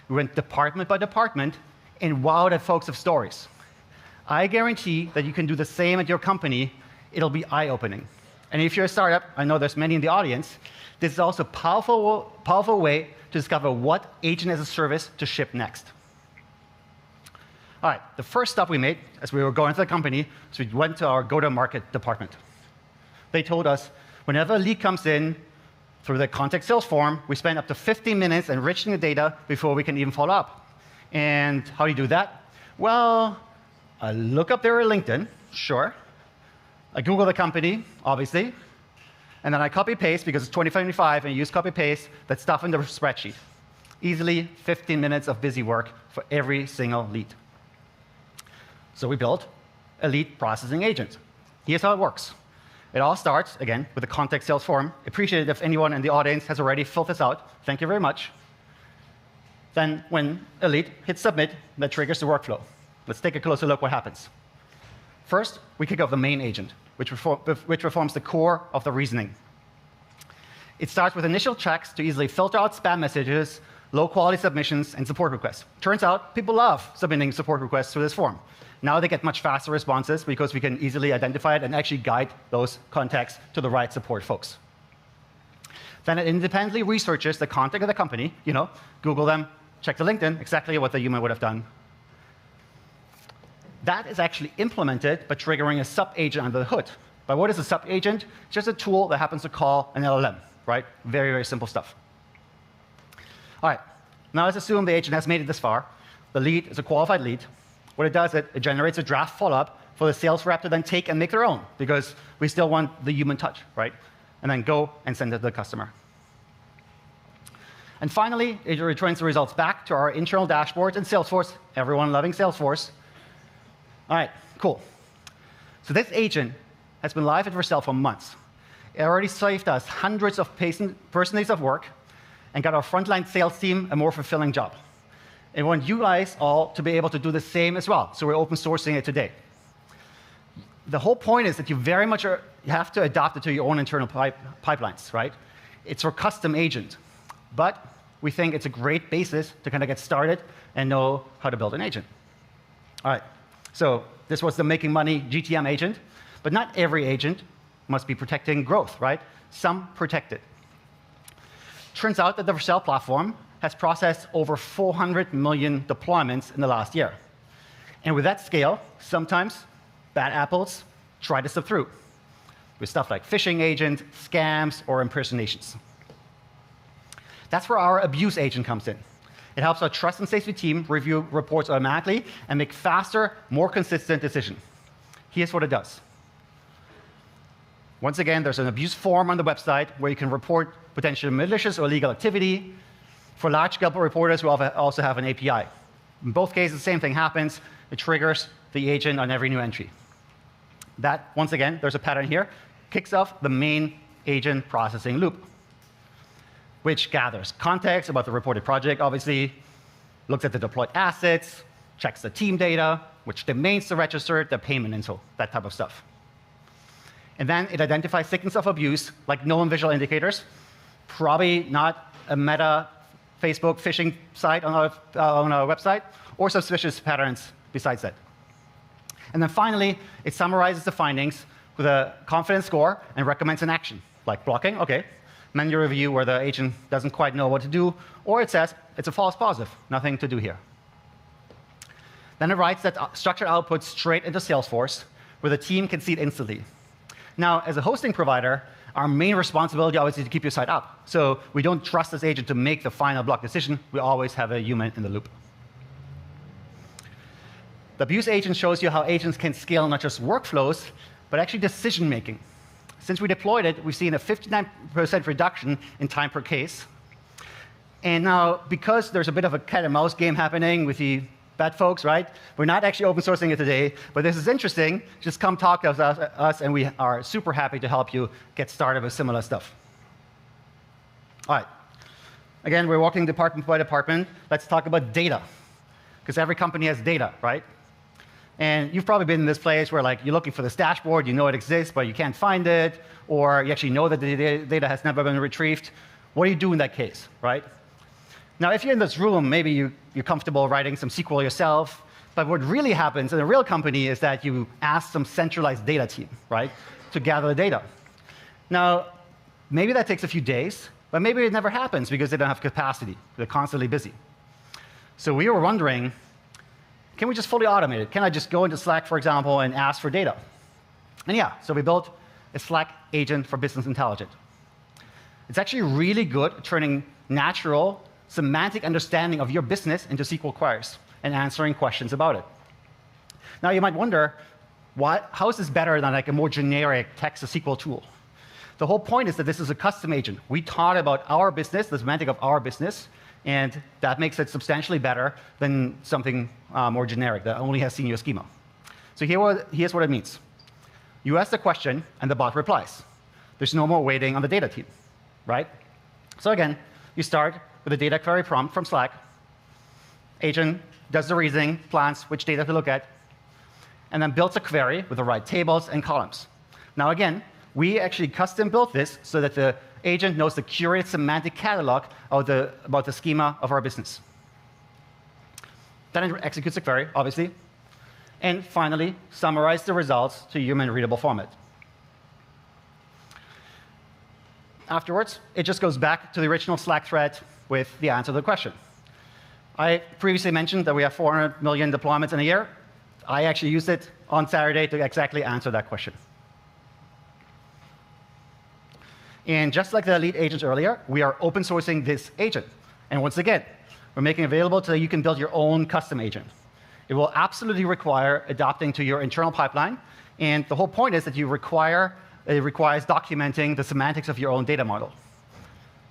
We went department by department and wowed at folks of stories. I guarantee that you can do the same at your company. It'll be eye-opening. And if you're a startup, I know there's many in the audience, this is also a powerful way to discover what agent as a service to ship next. All right, the first stop we made as we were going to the company is we went to our go-to-market department. They told us, whenever a lead comes in Through the contact sales form, we spend up to 15 minutes enriching the data before we can even follow up. And how do you do that? Well, I look up their LinkedIn, sure. I Google the company, obviously. And then I copy-paste, because it's 2025, and I use copy-paste that stuff in the spreadsheet. Easily 15 minutes of busy work for every single lead. So we built a lead processing agent. Here's how it works. It all starts, again, with the contact sales form. Appreciate it if anyone in the audience has already filled this out. Thank you very much. Then when a lead hits submit, that triggers the workflow. Let's take a closer look what happens. First, we kick off the main agent, which performs the core of the reasoning. It starts with initial checks to easily filter out spam messages, low-quality submissions, and support requests. Turns out people love submitting support requests through this form. Now they get much faster responses because we can easily identify it and actually guide those contacts to the right support folks. Then it independently researches the contact of the company, Google them, check the LinkedIn, exactly what the human would have done. That is actually implemented by triggering a sub-agent under the hood. But what is a sub-agent? It's just a tool that happens to call an LLM, right? Very, very simple stuff. All right, now let's assume the agent has made it this far. The lead is a qualified lead. What it does, it generates a draft follow-up for the sales rep to then take and make their own, because we still want the human touch, right? And then go and send it to the customer. And finally, it returns the results back to our internal dashboards in Salesforce. Everyone loving Salesforce. All right, cool. So this agent has been live at Vercel for months. It already saved us hundreds of person days of work and got our frontline sales team a more fulfilling job. And we want you guys all to be able to do the same as well. So we're open sourcing it today. The whole point is that you very much have to adapt it to your own internal pipelines, right? It's our custom agent. But we think it's a great basis to kind of get started and know how to build an agent. All right, so this was the making money GTM agent. But not every agent must be protecting growth, right? Some protect it. Turns out that the Vercel platform has processed over 400 million deployments in the last year. And with that scale, sometimes bad apples try to slip through with stuff like phishing agents, scams, or impersonations. That's where our abuse agent comes in. It helps our trust and safety team review reports automatically and make faster, more consistent decisions. Here's what it does. Once again, there's an abuse form on the website where you can report potential malicious or illegal activity. For large-scale reporters, we also have an API. In both cases, the same thing happens. It triggers the agent on every new entry. That, once again, there's a pattern here, kicks off the main agent processing loop, which gathers context about the reported project, obviously, looks at the deployed assets, checks the team data, which domains to register, the payment info, that type of stuff. And then it identifies signals of abuse, like known visual indicators, probably not a Meta Facebook phishing site on our website, or suspicious patterns besides that. And then finally, it summarizes the findings with a confidence score and recommends an action, like blocking, OK, manual review where the agent doesn't quite know what to do, or it says it's a false positive, nothing to do here. Then it writes that structured output straight into Salesforce, where the team can see it instantly. Now, as a hosting provider, our main responsibility obviously is to keep your site up. So we don't trust this agent to make the final block decision. We always have a human in the loop. The abuse agent shows you how agents can scale not just workflows, but actually decision-making. Since we deployed it, we've seen a 59% reduction in time per case. And now, because there's a bit of a cat-and-mouse game happening with the bad folks, right? We're not actually open sourcing it today, but this is interesting. Just come talk to us, and we are super happy to help you get started with similar stuff. All right. Again, we're walking department by department. Let's talk about data, because every company has data, right? And you've probably been in this place where you're looking for this dashboard, you know it exists, but you can't find it, or you actually know that the data has never been retrieved. What do you do in that case, right? Now, if you're in this room, maybe you're comfortable writing some SQL yourself, but what really happens in a real company is that you ask some centralized data team, right, to gather the data. Now, maybe that takes a few days, but maybe it never happens because they don't have capacity. They're constantly busy. So we were wondering, can we just fully automate it? Can I just go into Slack, for example, and ask for data? And yeah, so we built a Slack agent for business intelligence. It's actually really good at turning natural, semantic understanding of your business into SQL queries and answering questions about it. Now, you might wonder, how is this better than like a more generic text to SQL tool? The whole point is that this is a custom agent. We taught about our business, the semantic of our business, and that makes it substantially better than something more generic that only has seen your schema. So here's what it means. You ask the question, and the bot replies. There's no more waiting on the data team, right? So again, you start with a data query prompt from Slack. Agent does the reasoning, plans which data to look at, and then builds a query with the right tables and columns. Now again, we actually custom built this so that the agent knows the curated semantic catalog about the schema of our business. Then it executes the query, obviously, and finally summarize the results to human-readable format. Afterwards, it just goes back to the original Slack thread with the answer to the question. I previously mentioned that we have 400 million deployments in a year. I actually used it on Saturday to exactly answer that question. And just like the lead agents earlier, we are open sourcing this agent. And once again, we're making it available so that you can build your own custom agent. It will absolutely require adapting to your internal pipeline. And the whole point is that it requires documenting the semantics of your own data model.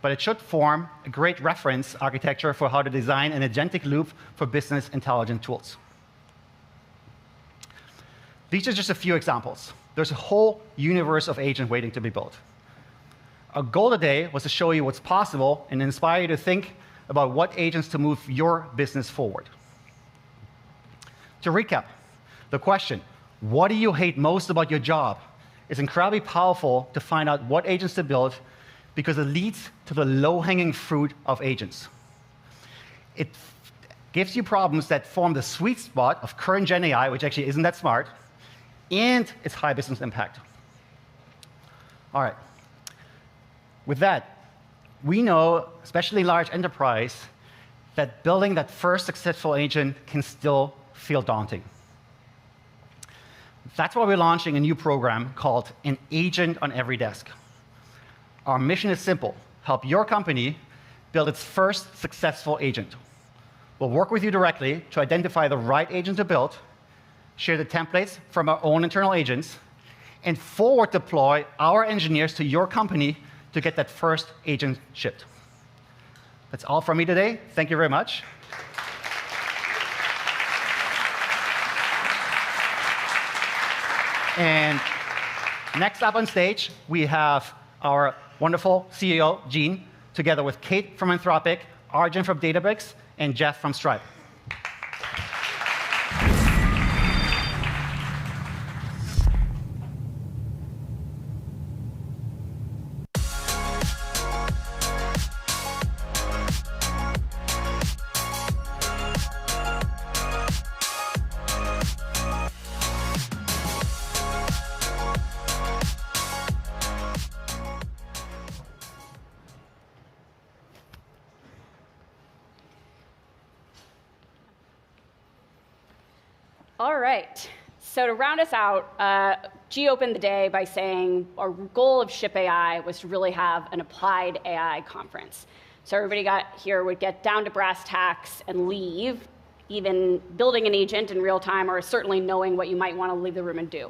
But it should form a great reference architecture for how to design an agentic loop for business intelligence tools. These are just a few examples. There's a whole universe of agents waiting to be built. Our goal today was to show you what's possible and inspire you to think about what agents to move your business forward. To recap, the question, what do you hate most about your job, is incredibly powerful to find out what agents to build because it leads to the low-hanging fruit of agents. It gives you problems that form the sweet spot of current Gen AI, which actually isn't that smart, and its high business impact. All right. With that, we know, especially large enterprise, that building that first successful agent can still feel daunting. That's why we're launching a new program called An Agent on Every Desk. Our mission is simple: help your company build its first successful agent. We'll work with you directly to identify the right agent to build, share the templates from our own internal agents, and forward deploy our engineers to your company to get that first agent shipped. That's all from me today. Thank you very much. And next up on stage, we have our wonderful CEO, Gene, together with Kate from Anthropic, Arjun from Databricks, and Jeff from Stripe. All right. So to round us out, G opened the day by saying our goal of Ship AI was to really have an applied AI conference. So everybody got here would get down to brass tacks and leave, even building an agent in real time or certainly knowing what you might want to leave the room and do.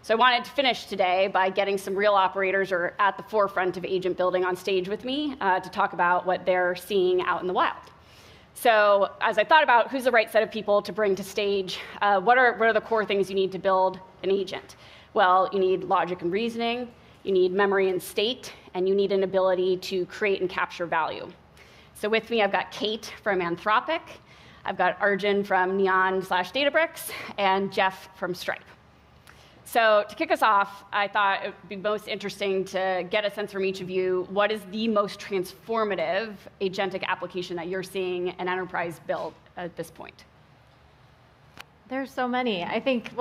So I wanted to finish today by getting some real operators or at the forefront of agent building on stage with me to talk about what they're seeing out in the wild. So as I thought about who's the right set of people to bring to stage, what are the core things you need to build an agent? Well, you need logic and reasoning, you need memory and state, and you need an ability to create and capture value. So with me, I've got Kate from Anthropic, I've got Arjun from Neon/Databricks, and Jeff from Stripe. So to kick us off, I thought it would be most interesting to get a sense from each of you, what is the most transformative agentic application that you're seeing an enterprise build at this point? There's so many. I think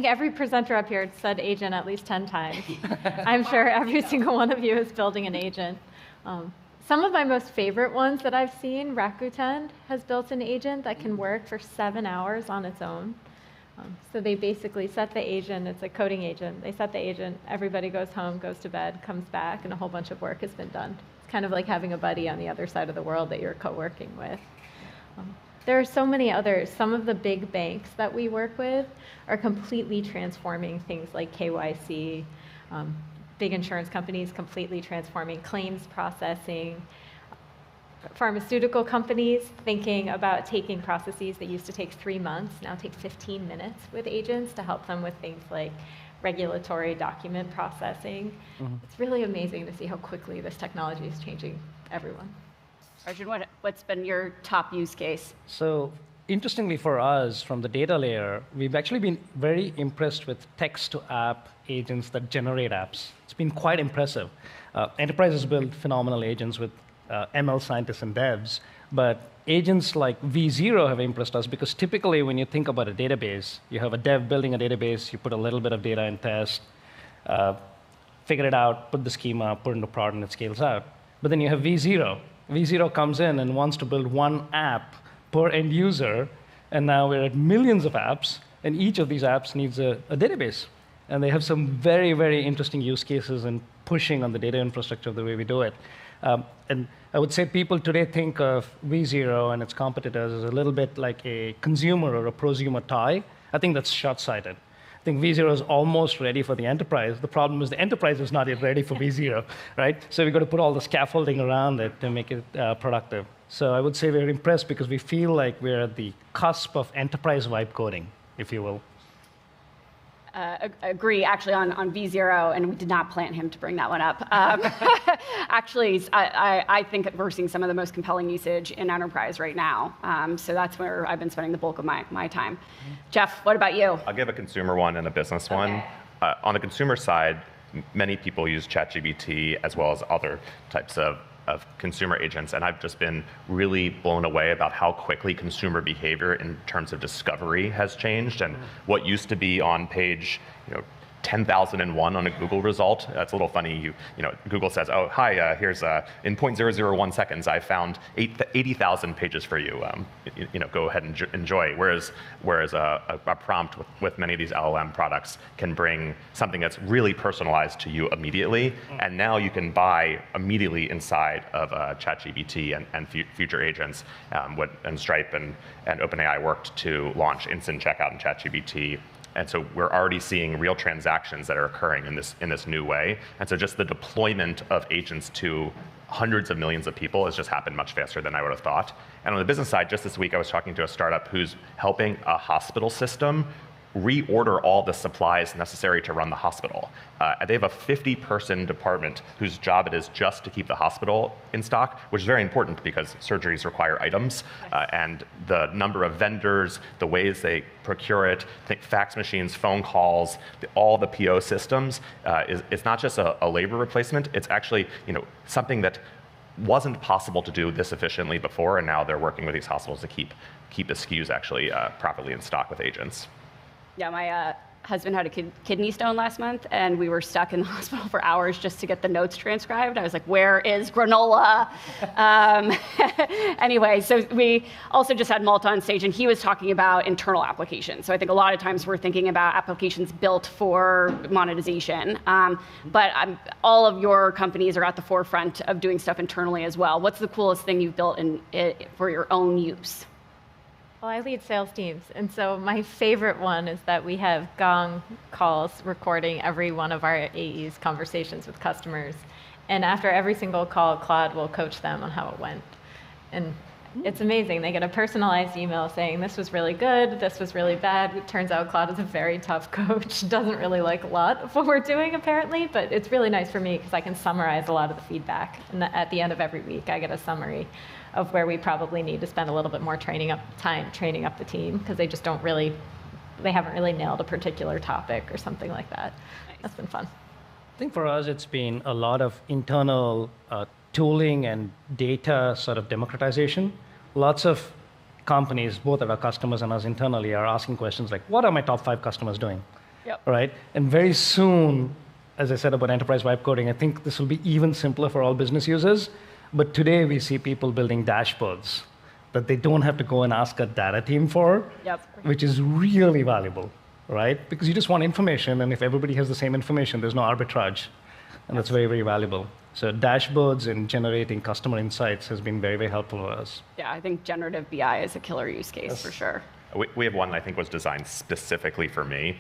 every presenter up here said agent at least 10 times. I'm sure every single one of you is building an agent. Some of my most favorite ones that I've seen, Rakuten has built an agent that can work for 7 hours on its own. So they basically set the agent, it's a coding agent, they set the agent, everybody goes home, goes to bed, comes back, and a whole bunch of work has been done. It's kind of like having a buddy on the other side of the world that you're co-working with. There are so many others. Some of the big banks that we work with are completely transforming things like KYC, big insurance companies completely transforming claims processing, pharmaceutical companies thinking about taking processes that used to take 3 months, now take 15 minutes with agents to help them with things like regulatory document processing. It's really amazing to see how quickly this technology is changing everyone. Arjun, what's been your top use case? So interestingly for us, from the data layer, we've actually been very impressed with text-to-app agents that generate apps. It's been quite impressive. Enterprises build phenomenal agents with ML scientists and devs, but agents like V0 have impressed us because typically when you think about a database, you have a dev building a database, you put a little bit of data in test, figure it out, put the schema, put it into prod, and it scales out. But then you have V0. V0 comes in and wants to build one app per end user, and now we're at millions of apps, and each of these apps needs a database. And they have some very, very interesting use cases in pushing on the data infrastructure the way we do it. And I would say people today think of V0 and its competitors as a little bit like a consumer or a prosumer tie. I think that's short-sighted. I think V0 is almost ready for the enterprise. The problem is the enterprise is not yet ready for V0, right? So we've got to put all the scaffolding around it to make it productive. So I would say we're impressed because we feel like we're at the cusp of enterprise vibe coding, if you will. Agree, actually, on V0, and we did not plan him to bring that one up. Actually, I think we're seeing some of the most compelling usage in enterprise right now. So that's where I've been spending the bulk of my time. Jeff, what about you? I'll give a consumer one and a business one. On the consumer side, many people use ChatGPT as well as other types of consumer agents, and I've just been really blown away about how quickly consumer behavior in terms of discovery has changed. And what used to be on page 10,001 on a Google result. That's a little funny. Google says, "Oh, hi. Here's in 0.001 seconds, I found 80,000 pages for you. Go ahead and enjoy." Whereas a prompt with many of these LLM products can bring something that's really personalized to you immediately, and now you can buy immediately inside of ChatGPT and future agents. And Stripe and OpenAI worked to launch instant checkout in ChatGPT. And so we're already seeing real transactions that are occurring in this new way. And so just the deployment of agents to hundreds of millions of people has just happened much faster than I would have thought. And on the business side, just this week, I was talking to a startup who's helping a hospital system reorder all the supplies necessary to run the hospital. They have a 50-person department whose job it is just to keep the hospital in stock, which is very important because surgeries require items, and the number of vendors, the ways they procure it, think fax machines, phone calls, all the PO systems, it's not just a labor replacement, it's actually something that wasn't possible to do this efficiently before, and now they're working with these hospitals to keep the SKUs actually properly in stock with agents. Yeah, my husband had a kidney stone last month, and we were stuck in the hospital for hours just to get the notes transcribed. I was like, where is granola? Anyway, so we also just had Malta on stage, and he was talking about internal applications. So I think a lot of times we're thinking about applications built for monetization. But all of your companies are at the forefront of doing stuff internally as well. What's the coolest thing you've built for your own use? Well, I lead sales teams, and so my favorite one is that we have Gong calls recording every one of our AE's conversations with customers. And after every single call, Claude will coach them on how it went. And it's amazing. They get a personalized email saying, this was really good, this was really bad. It turns out Claude is a very tough coach, doesn't really like a lot of what we're doing, apparently, but it's really nice for me because I can summarize a lot of the feedback. And at the end of every week, I get a summary of where we probably need to spend a little bit more training up the team, because they haven't really nailed a particular topic or something like that. That's been fun. I think for us, it's been a lot of internal tooling and data sort of democratization. Lots of companies, both at our customers and us internally, are asking questions like, what are my top 5 customers doing? Yep. Right? And very soon, as I said about enterprise vibe coding, I think this will be even simpler for all business users. But today we see people building dashboards that they don't have to go and ask a data team for, which is really valuable, right? Because you just want information, and if everybody has the same information, there's no arbitrage, and that's very, very valuable. So dashboards and generating customer insights has been very, very helpful for us. Yeah, I think generative BI is a killer use case for sure. We have one that I think was designed specifically for me,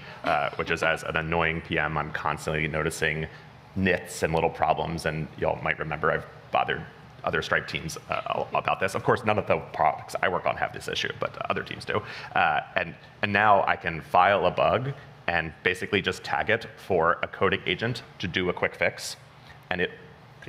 which is as an annoying PM, I'm constantly noticing nits and little problems, and y'all might remember I've bothered other Stripe teams about this. Of course, none of the products I work on have this issue, but other teams do. And now I can file a bug and basically just tag it for a coding agent to do a quick fix, and it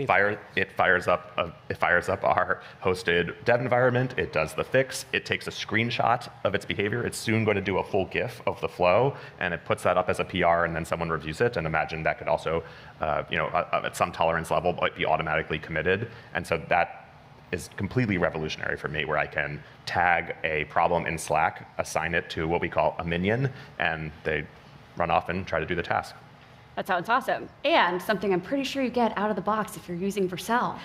fires up our hosted dev environment. It does the fix. It takes a screenshot of its behavior. It's soon going to do a full GIF of the flow, and it puts that up as a PR, and then someone reviews it. And imagine that could also, at some tolerance level, be automatically committed. And so that is completely revolutionary for me, where I can tag a problem in Slack, assign it to what we call a minion, and they run off and try to do the task. That sounds awesome. And something I'm pretty sure you get out of the box if you're using Vercel.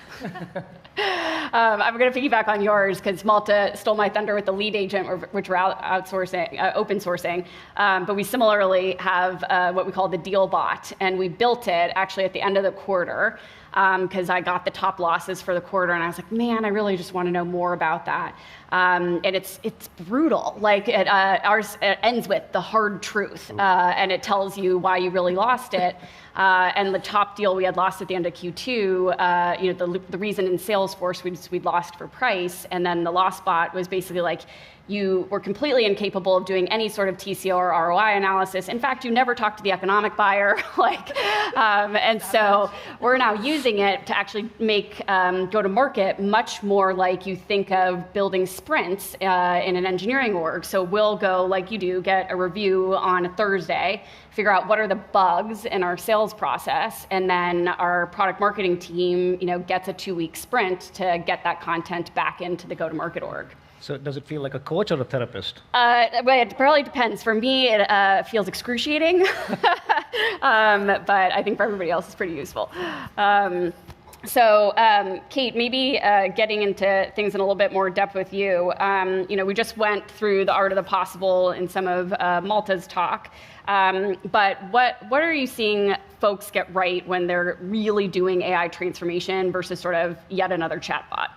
I'm going to piggyback on yours because Malta stole my thunder with the lead agent, which we're outsourcing, open sourcing. But we similarly have what we call the deal bot. And we built it actually at the end of the quarter because I got the top losses for the quarter. And I was like, man, I really just want to know more about that. And it's brutal. Like ours ends with the hard truth, and it tells you why you really lost it. And the top deal we had lost at the end of Q2, the reason in Salesforce we'd lost for price, and then the loss bot was basically like, you were completely incapable of doing any sort of TCO or ROI analysis. In fact, you never talked to the economic buyer. And so we're now using it to actually make go-to-market much more like you think of building sprints in an engineering org. So we'll go, like you do, get a review on a Thursday, figure out what are the bugs in our sales process, and then our product marketing team gets a 2-week sprint to get that content back into the go-to-market org. So does it feel like a coach or a therapist? It probably depends. For me, it feels excruciating, but I think for everybody else, it's pretty useful. Kate, maybe getting into things in a little bit more depth with you. We just went through the art of the possible in some of Malta's talk. But what are you seeing folks get right when they're really doing AI transformation versus sort of yet another chatbot?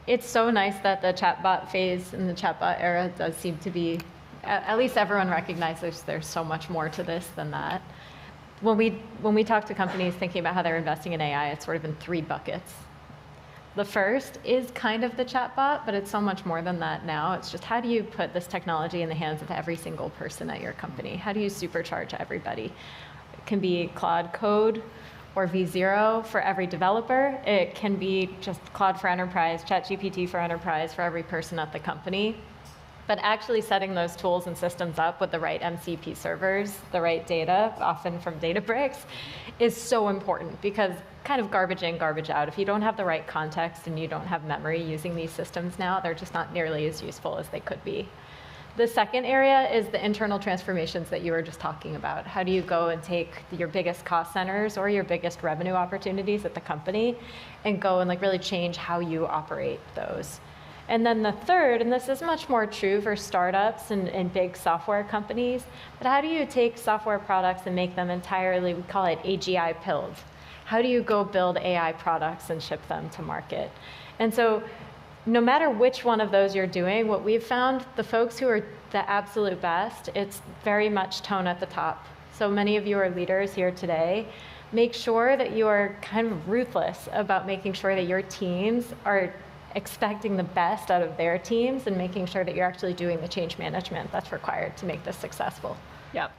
It's so nice that the chatbot phase in the chatbot era does seem to be, at least everyone recognizes there's so much more to this than that. When we talk to companies thinking about how they're investing in AI, it's sort of in 3 buckets. The first is kind of the chatbot, but it's so much more than that now. It's just how do you put this technology in the hands of every single person at your company? How do you supercharge everybody? It can be Claude Code or V0 for every developer. It can be just Claude for Enterprise, ChatGPT for Enterprise for every person at the company. But actually setting those tools and systems up with the right MCP servers, the right data, often from Databricks, is so important because kind of garbage in, garbage out. If you don't have the right context and you don't have memory using these systems now, they're just not nearly as useful as they could be. The second area is the internal transformations that you were just talking about. How do you go and take your biggest cost centers or your biggest revenue opportunities at the company and go and really change how you operate those? And then the third, and this is much more true for startups and big software companies, but how do you take software products and make them entirely, we call it AGI pilled? How do you go build AI products and ship them to market? And so no matter which one of those you're doing, what we've found, the folks who are the absolute best, it's very much tone at the top. So many of you are leaders here today. Make sure that you are kind of ruthless about making sure that your teams are expecting the best out of their teams and making sure that you're actually doing the change management that's required to make this successful. Yep.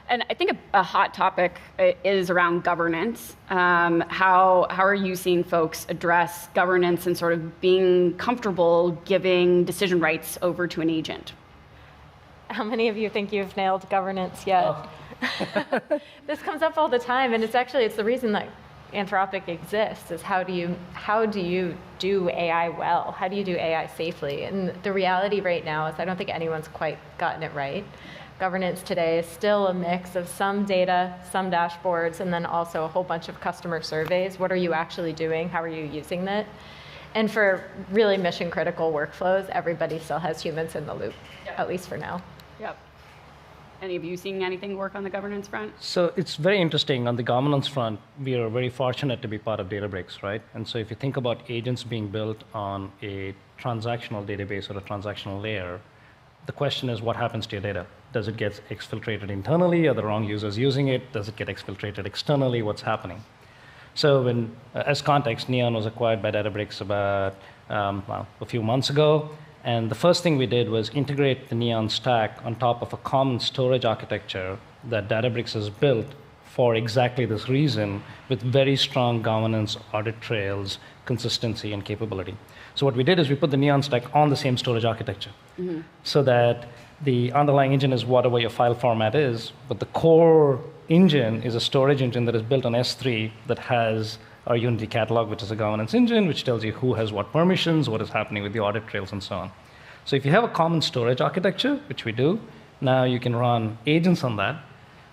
And I think a hot topic is around governance. How are you seeing folks address governance and sort of being comfortable giving decision rights over to an agent? How many of you think you've nailed governance yet? Oh. This comes up all the time, and it's the reason that Anthropic exists, is how do you do AI well? How do you do AI safely? And the reality right now is I don't think anyone's quite gotten it right. Governance today is still a mix of some data, some dashboards, and then also a whole bunch of customer surveys. What are you actually doing? How are you using it? And for really mission-critical workflows, everybody still has humans in the loop, at least for now. Yep. Any of you seeing anything work on the governance front? So it's very interesting. On the governance front, we are very fortunate to be part of Databricks, right? And so if you think about agents being built on a transactional database or a transactional layer, the question is, what happens to your data? Does it get exfiltrated internally? Are the wrong users using it? Does it get exfiltrated externally? What's happening? So when, as context, Neon was acquired by Databricks about a few months ago. And the first thing we did was integrate the Neon stack on top of a common storage architecture that Databricks has built for exactly this reason, with very strong governance, audit trails, consistency, and capability. So what we did is we put the Neon stack on the same storage architecture, so that the underlying engine is whatever your file format is, but the core engine is a storage engine that is built on S3 that has our Unity catalog, which is a governance engine, which tells you who has what permissions, what is happening with the audit trails, and so on. So if you have a common storage architecture, which we do, now you can run agents on that,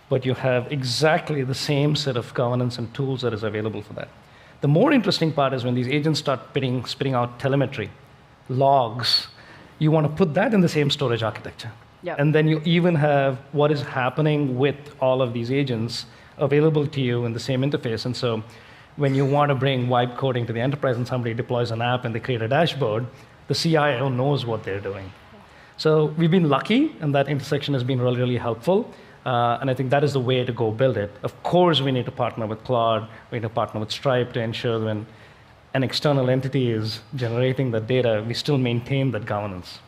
but you have exactly the same set of governance and tools that is available for that. The more interesting part is when these agents start spitting out telemetry, logs. You want to put that in the same storage architecture. Yep. And then you even have what is happening with all of these agents available to you in the same interface. And so when you want to bring vibe coding to the enterprise and somebody deploys an app and they create a dashboard, the CIO knows what they're doing. So we've been lucky, and that intersection has been really, really helpful. And I think that is the way to go build it. Of course, we need to partner with Claude. We need to partner with Stripe to ensure when an external entity is generating the data, we still maintain that governance.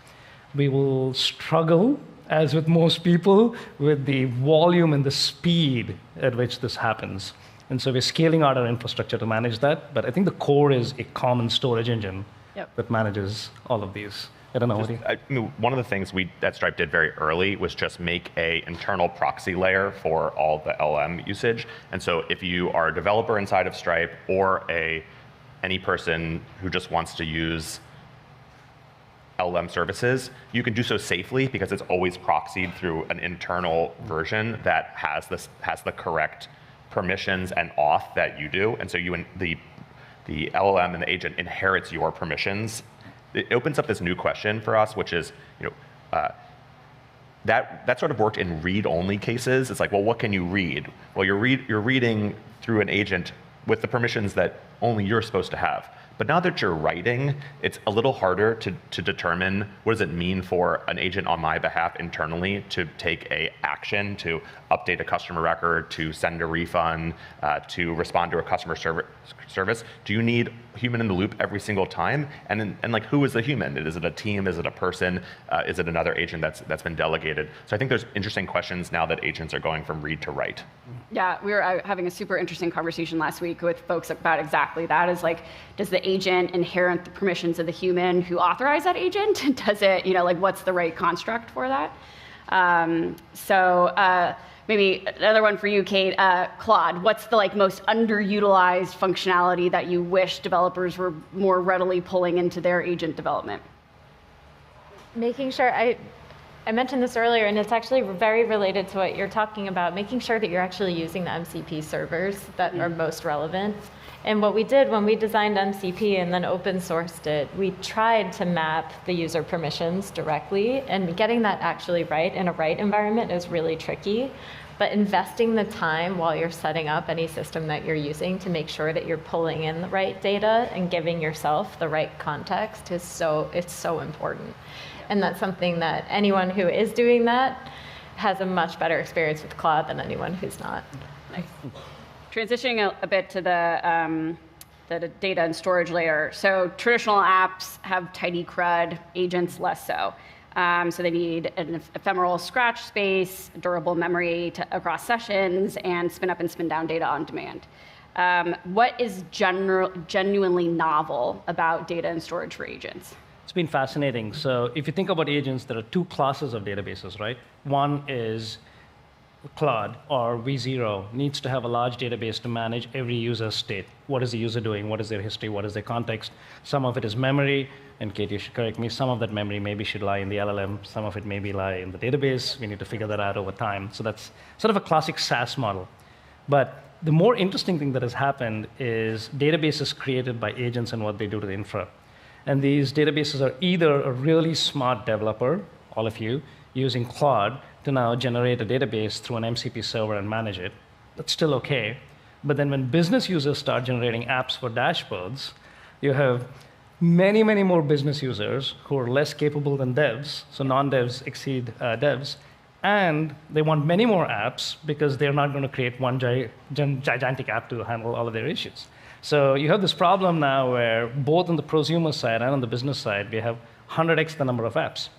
We will struggle, as with most people, with the volume and the speed at which this happens. And so we're scaling out our infrastructure to manage that. But I think the core is a common storage engine that manages all of these. I don't know. One of the things we at Stripe did very early was just make an internal proxy layer for all the LM usage. And so if you are a developer inside of Stripe or any person who just wants to use LM services, you can do so safely because it's always proxied through an internal version that has the correct permissions and auth that you do. And so the LLM and the agent inherits your permissions. It opens up this new question for us, which is, that sort of worked in read-only cases. It's like, well, what can you read? Well, you're reading through an agent with the permissions that only you're supposed to have. But now that you're writing, it's a little harder to determine what does it mean for an agent on my behalf internally to take an action, to update a customer record, to send a refund, to respond to a customer service. Do you need human in the loop every single time? And like, who is the human? Is it a team? Is it a person? Is it another agent that's been delegated? So I think there's interesting questions now that agents are going from read to write. Yeah, we were having a super interesting conversation last week with folks about exactly that. Is like, does the agent inherit the permissions of the human who authorized that agent? Does it, like, what's the right construct for that? Maybe another one for you, Kate. Claude, what's the most underutilized functionality that you wish developers were more readily pulling into their agent development? Making sure, I mentioned this earlier, and it's actually very related to what you're talking about, making sure that you're actually using the MCP servers that are most relevant. And what we did when we designed MCP and then open sourced it, we tried to map the user permissions directly, and getting that actually right in a right environment is really tricky. But investing the time while you're setting up any system that you're using to make sure that you're pulling in the right data and giving yourself the right context is so important. And that's something that anyone who is doing that has a much better experience with Claude than anyone who's not. Nice. Transitioning a bit to the data and storage layer. So traditional apps have tidy CRUD, agents less so. So they need an ephemeral scratch space, durable memory across sessions, and spin up and spin down data on demand. What is genuinely novel about data and storage for agents? It's been fascinating. So if you think about agents, there are two classes of databases, right? One is Claude or V0 needs to have a large database to manage every user's state. What is the user doing? What is their history? What is their context? Some of it is memory, and Kate, you should correct me. Some of that memory maybe should lie in the LLM. Some of it maybe lie in the database. We need to figure that out over time. So that's sort of a classic SaaS model. But the more interesting thing that has happened is databases created by agents and what they do to the infra. And these databases are either a really smart developer, all of you, using Claude to now generate a database through an MCP server and manage it. That's still OK. But then when business users start generating apps for dashboards, you have many, many more business users who are less capable than devs, so non-devs exceed devs, and they want many more apps because they're not going to create one gigantic app to handle all of their issues. So you have this problem now where both on the prosumer side and on the business side, we have 100x the number of apps.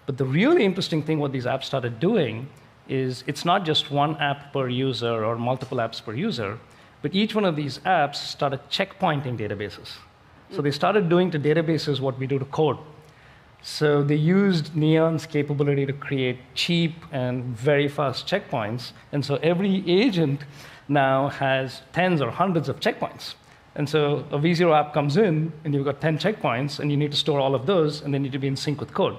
But the really interesting thing what these apps started doing is it's not just one app per user or multiple apps per user, but each one of these apps started checkpointing databases. So they started doing to databases what we do to code. So they used Neon's capability to create cheap and very fast checkpoints. And so every agent now has tens or hundreds of checkpoints. And so a V0 app comes in, and you've got 10 checkpoints, and you need to store all of those, and they need to be in sync with code.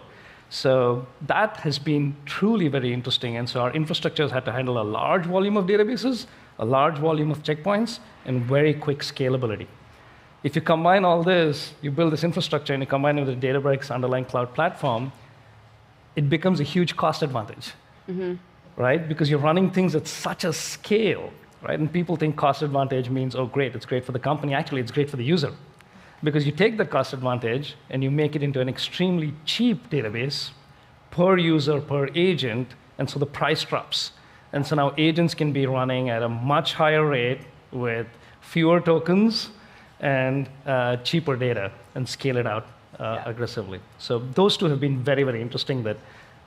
So that has been truly very interesting. And so our infrastructures had to handle a large volume of databases, a large volume of checkpoints, and very quick scalability. If you combine all this, you build this infrastructure, and you combine it with the Databricks underlying cloud platform, it becomes a huge cost advantage, right? Because you're running things at such a scale, right? And people think cost advantage means, oh, great, it's great for the company. Actually, it's great for the user. Because you take that cost advantage, and you make it into an extremely cheap database per user, per agent, and so the price drops. And so now agents can be running at a much higher rate with fewer tokens, and cheaper data, and scale it out aggressively. So those two have been very, very interesting, that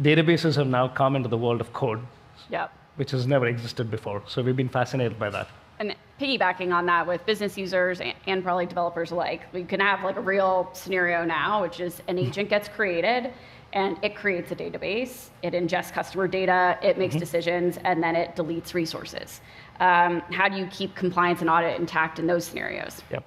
databases have now come into the world of code, which has never existed before. So we've been fascinated by that. And piggybacking on that with business users and probably developers alike, we can have like a real scenario now, which is an agent gets created, and it creates a database, it ingests customer data, it makes decisions, and then it deletes resources. How do you keep compliance and audit intact in those scenarios? Yep.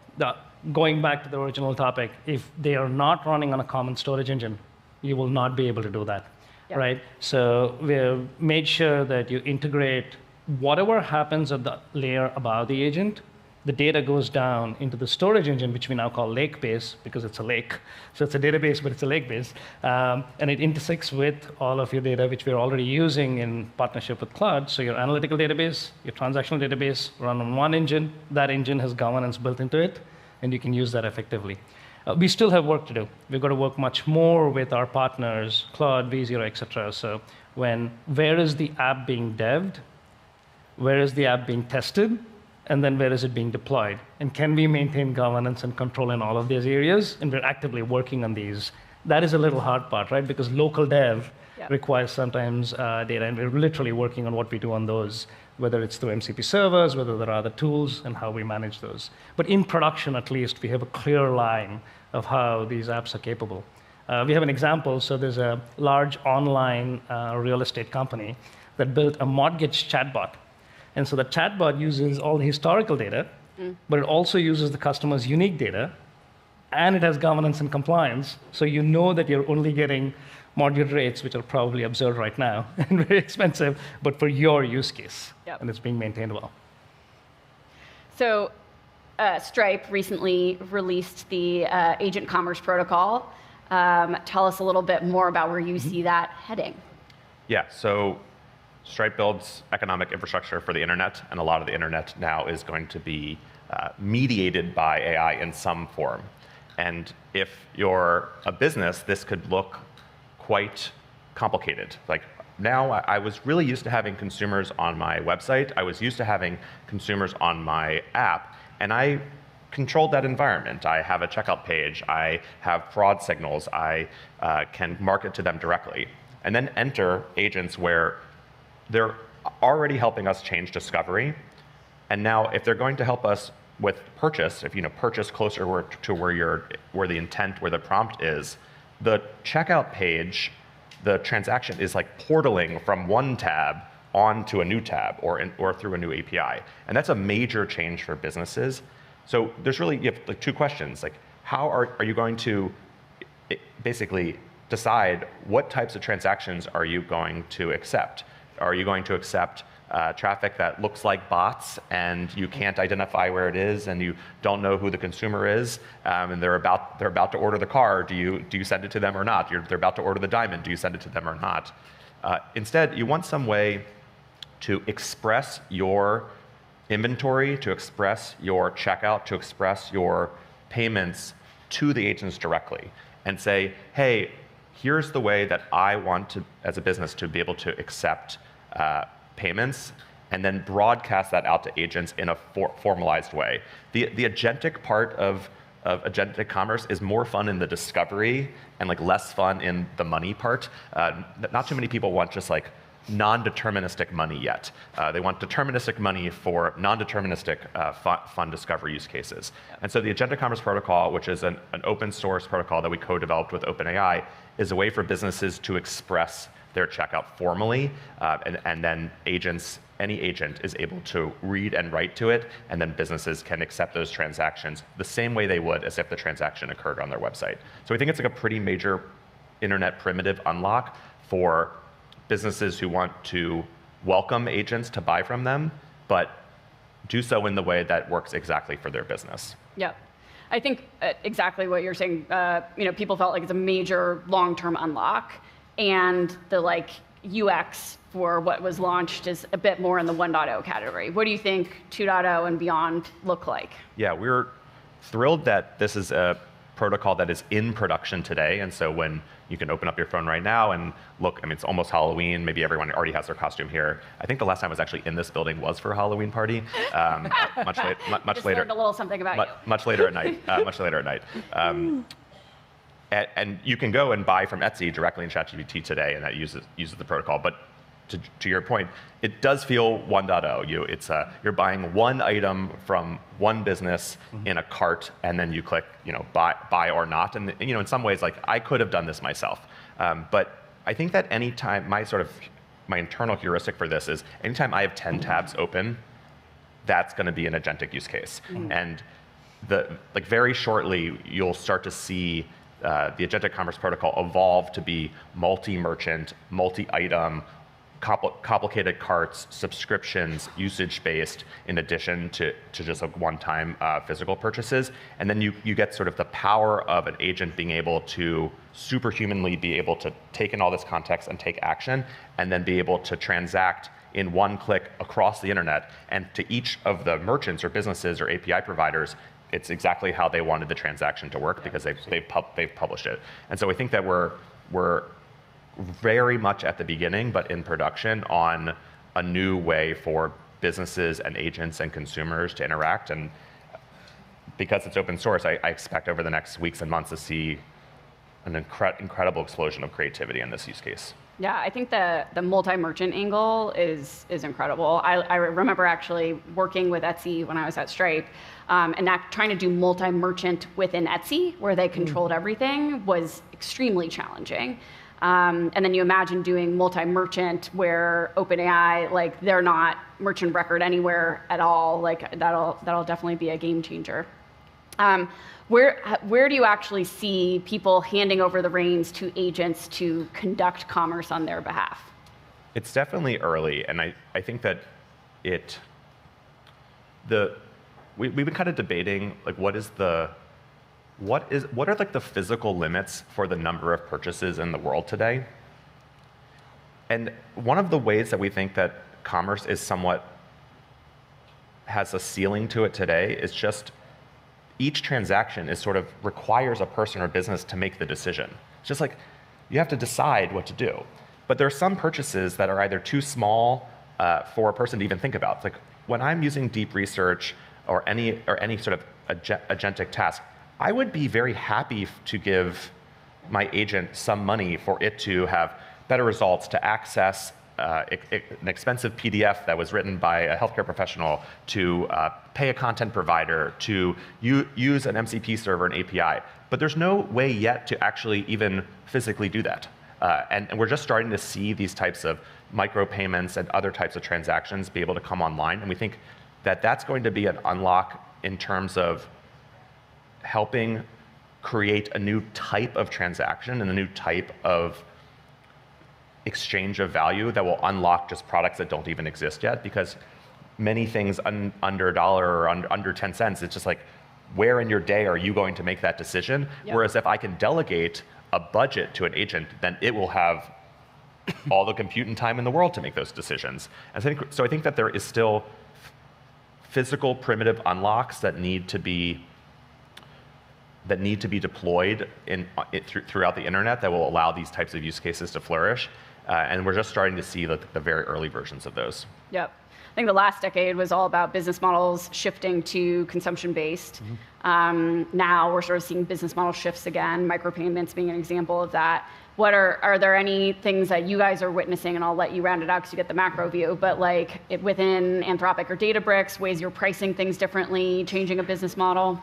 Going back to the original topic, if they are not running on a common storage engine, you will not be able to do that, right? So we've made sure that you integrate whatever happens at the layer above the agent. The data goes down into the storage engine, which we now call lake-based, because it's a lake. So it's a database, but it's a lake-based. And it intersects with all of your data, which we're already using in partnership with Cloud. So your analytical database, your transactional database run on one engine. That engine has governance built into it, and you can use that effectively. We still have work to do. We've got to work much more with our partners, Cloud, V0, et cetera. So where is the app being devved? Where is the app being tested? And then where is it being deployed? And can we maintain governance and control in all of these areas? And we're actively working on these. That is a little hard part, right? Because local dev requires sometimes data, and we're literally working on what we do on those, whether it's through MCP servers, whether there are other tools, and how we manage those. But in production, at least, we have a clear line of how these apps are capable. We have an example. So there's a large online real estate company that built a mortgage chatbot. And so the chatbot uses all the historical data, but it also uses the customer's unique data, and it has governance and compliance. So you know that you're only getting mortgage rates, which are probably absurd right now and very expensive, but for your use case. And it's being maintained well. So Stripe recently released the Agent Commerce Protocol. Tell us a little bit more about where you see that heading. Yeah, so Stripe builds economic infrastructure for the internet, and a lot of the internet now is going to be mediated by AI in some form. And if you're a business, this could look quite complicated. Like now, I was really used to having consumers on my website. I was used to having consumers on my app, and I controlled that environment. I have a checkout page. I have fraud signals. I can market to them directly. And then enter agents where they're already helping us change discovery. And now if they're going to help us with purchase, if purchase closer to where the intent, where the prompt is, the checkout page, the transaction is like portaling from one tab onto a new tab or through a new API. And that's a major change for businesses. So there's really, you have like two questions. Like, how are you going to basically decide what types of transactions are you going to accept? Are you going to accept traffic that looks like bots, and you can't identify where it is, and you don't know who the consumer is, and they're about to order the car. Do you send it to them or not? They're about to order the diamond. Do you send it to them or not? Instead, you want some way to express your inventory, to express your checkout, to express your payments to the agents directly, and say, hey, here's the way that I want to, as a business, to be able to accept payments, and then broadcast that out to agents in a formalized way. The agentic part of agentic commerce is more fun in the discovery and like less fun in the money part. Not too many people want just like non-deterministic money yet. They want deterministic money for non-deterministic fun discovery use cases. And so the Agentic Commerce Protocol, which is an open source protocol that we co-developed with OpenAI, is a way for businesses to express their checkout formally, and then any agent is able to read and write to it, and then businesses can accept those transactions the same way they would as if the transaction occurred on their website. So we think it's like a pretty major internet primitive unlock for businesses who want to welcome agents to buy from them, but do so in the way that works exactly for their business. Yep. I think exactly what you're saying. People felt like it's a major long-term unlock, and the UX for what was launched is a bit more in the 1.0 category. What do you think 2.0 and beyond look like? Yeah, we're thrilled that this is a protocol that is in production today, and so when you can open up your phone right now and look, it's almost Halloween, maybe everyone already has their costume here. I think the last time I was actually in this building was for a Halloween party, much Just later. Learned a little something about you. Much later at night. And you can go and buy from Etsy directly in ChatGPT today, and that uses the protocol. But to your point, it does feel 1.0. You're buying one item from one business in a cart, and then you click buy or not. And in some ways, I could have done this myself. But I think that anytime my internal heuristic for this is anytime I have 10 tabs open, that's going to be an agentic use case. And very shortly, you'll start to see the Agentic Commerce Protocol evolve to be multi-merchant, multi-item, complicated carts, subscriptions, usage-based, in addition to just one-time physical purchases. And then you get sort of the power of an agent being able to superhumanly be able to take in all this context and take action, and then be able to transact in one click across the internet. And to each of the merchants or businesses or API providers, it's exactly how they wanted the transaction to work because they've published it. And so we think that we're very much at the beginning, but in production on a new way for businesses and agents and consumers to interact. And because it's open source, I expect over the next weeks and months to see an incredible explosion of creativity in this use case. Yeah, I think the multi-merchant angle is incredible. I remember actually working with Etsy when I was at Stripe, and trying to do multi-merchant within Etsy, where they controlled everything, was extremely challenging. And then you imagine doing multi-merchant where OpenAI, they're not merchant record anywhere at all. That'll definitely be a game changer. Where do you actually see people handing over the reins to agents to conduct commerce on their behalf? It's definitely early, and I think that we've been kind of debating what are the physical limits for the number of purchases in the world today. And one of the ways that we think that commerce is has a ceiling to it today is just each transaction requires a person or business to make the decision. It's just you have to decide what to do. But there are some purchases that are either too small for a person to even think about. It's when I'm using deep research or any sort of agentic task, I would be very happy to give my agent some money for it to have better results, to access an expensive PDF that was written by a healthcare professional, to pay a content provider, to use an MCP server and API. But there's no way yet to actually even physically do that. And we're just starting to see these types of micropayments and other types of transactions be able to come online. And we think that that's going to be an unlock in terms of helping create a new type of transaction and a new type of exchange of value that will unlock just products that don't even exist yet, because many things under $1 or under 10 cents, it's just like, where in your day are you going to make that decision? Yep. Whereas if I can delegate a budget to an agent, then it will have all the compute and time in the world to make those decisions. And so I think that there is still physical primitive unlocks that need to be deployed throughout the internet that will allow these types of use cases to flourish. And we're just starting to see the very early versions of those. Yep. I think the last decade was all about business models shifting to consumption-based. Now we're sort of seeing business model shifts again, micropayments being an example of that. Are there any things that you guys are witnessing, and I'll let you round it out because you get the macro view, but like within Anthropic or Databricks, ways you're pricing things differently, changing a business model?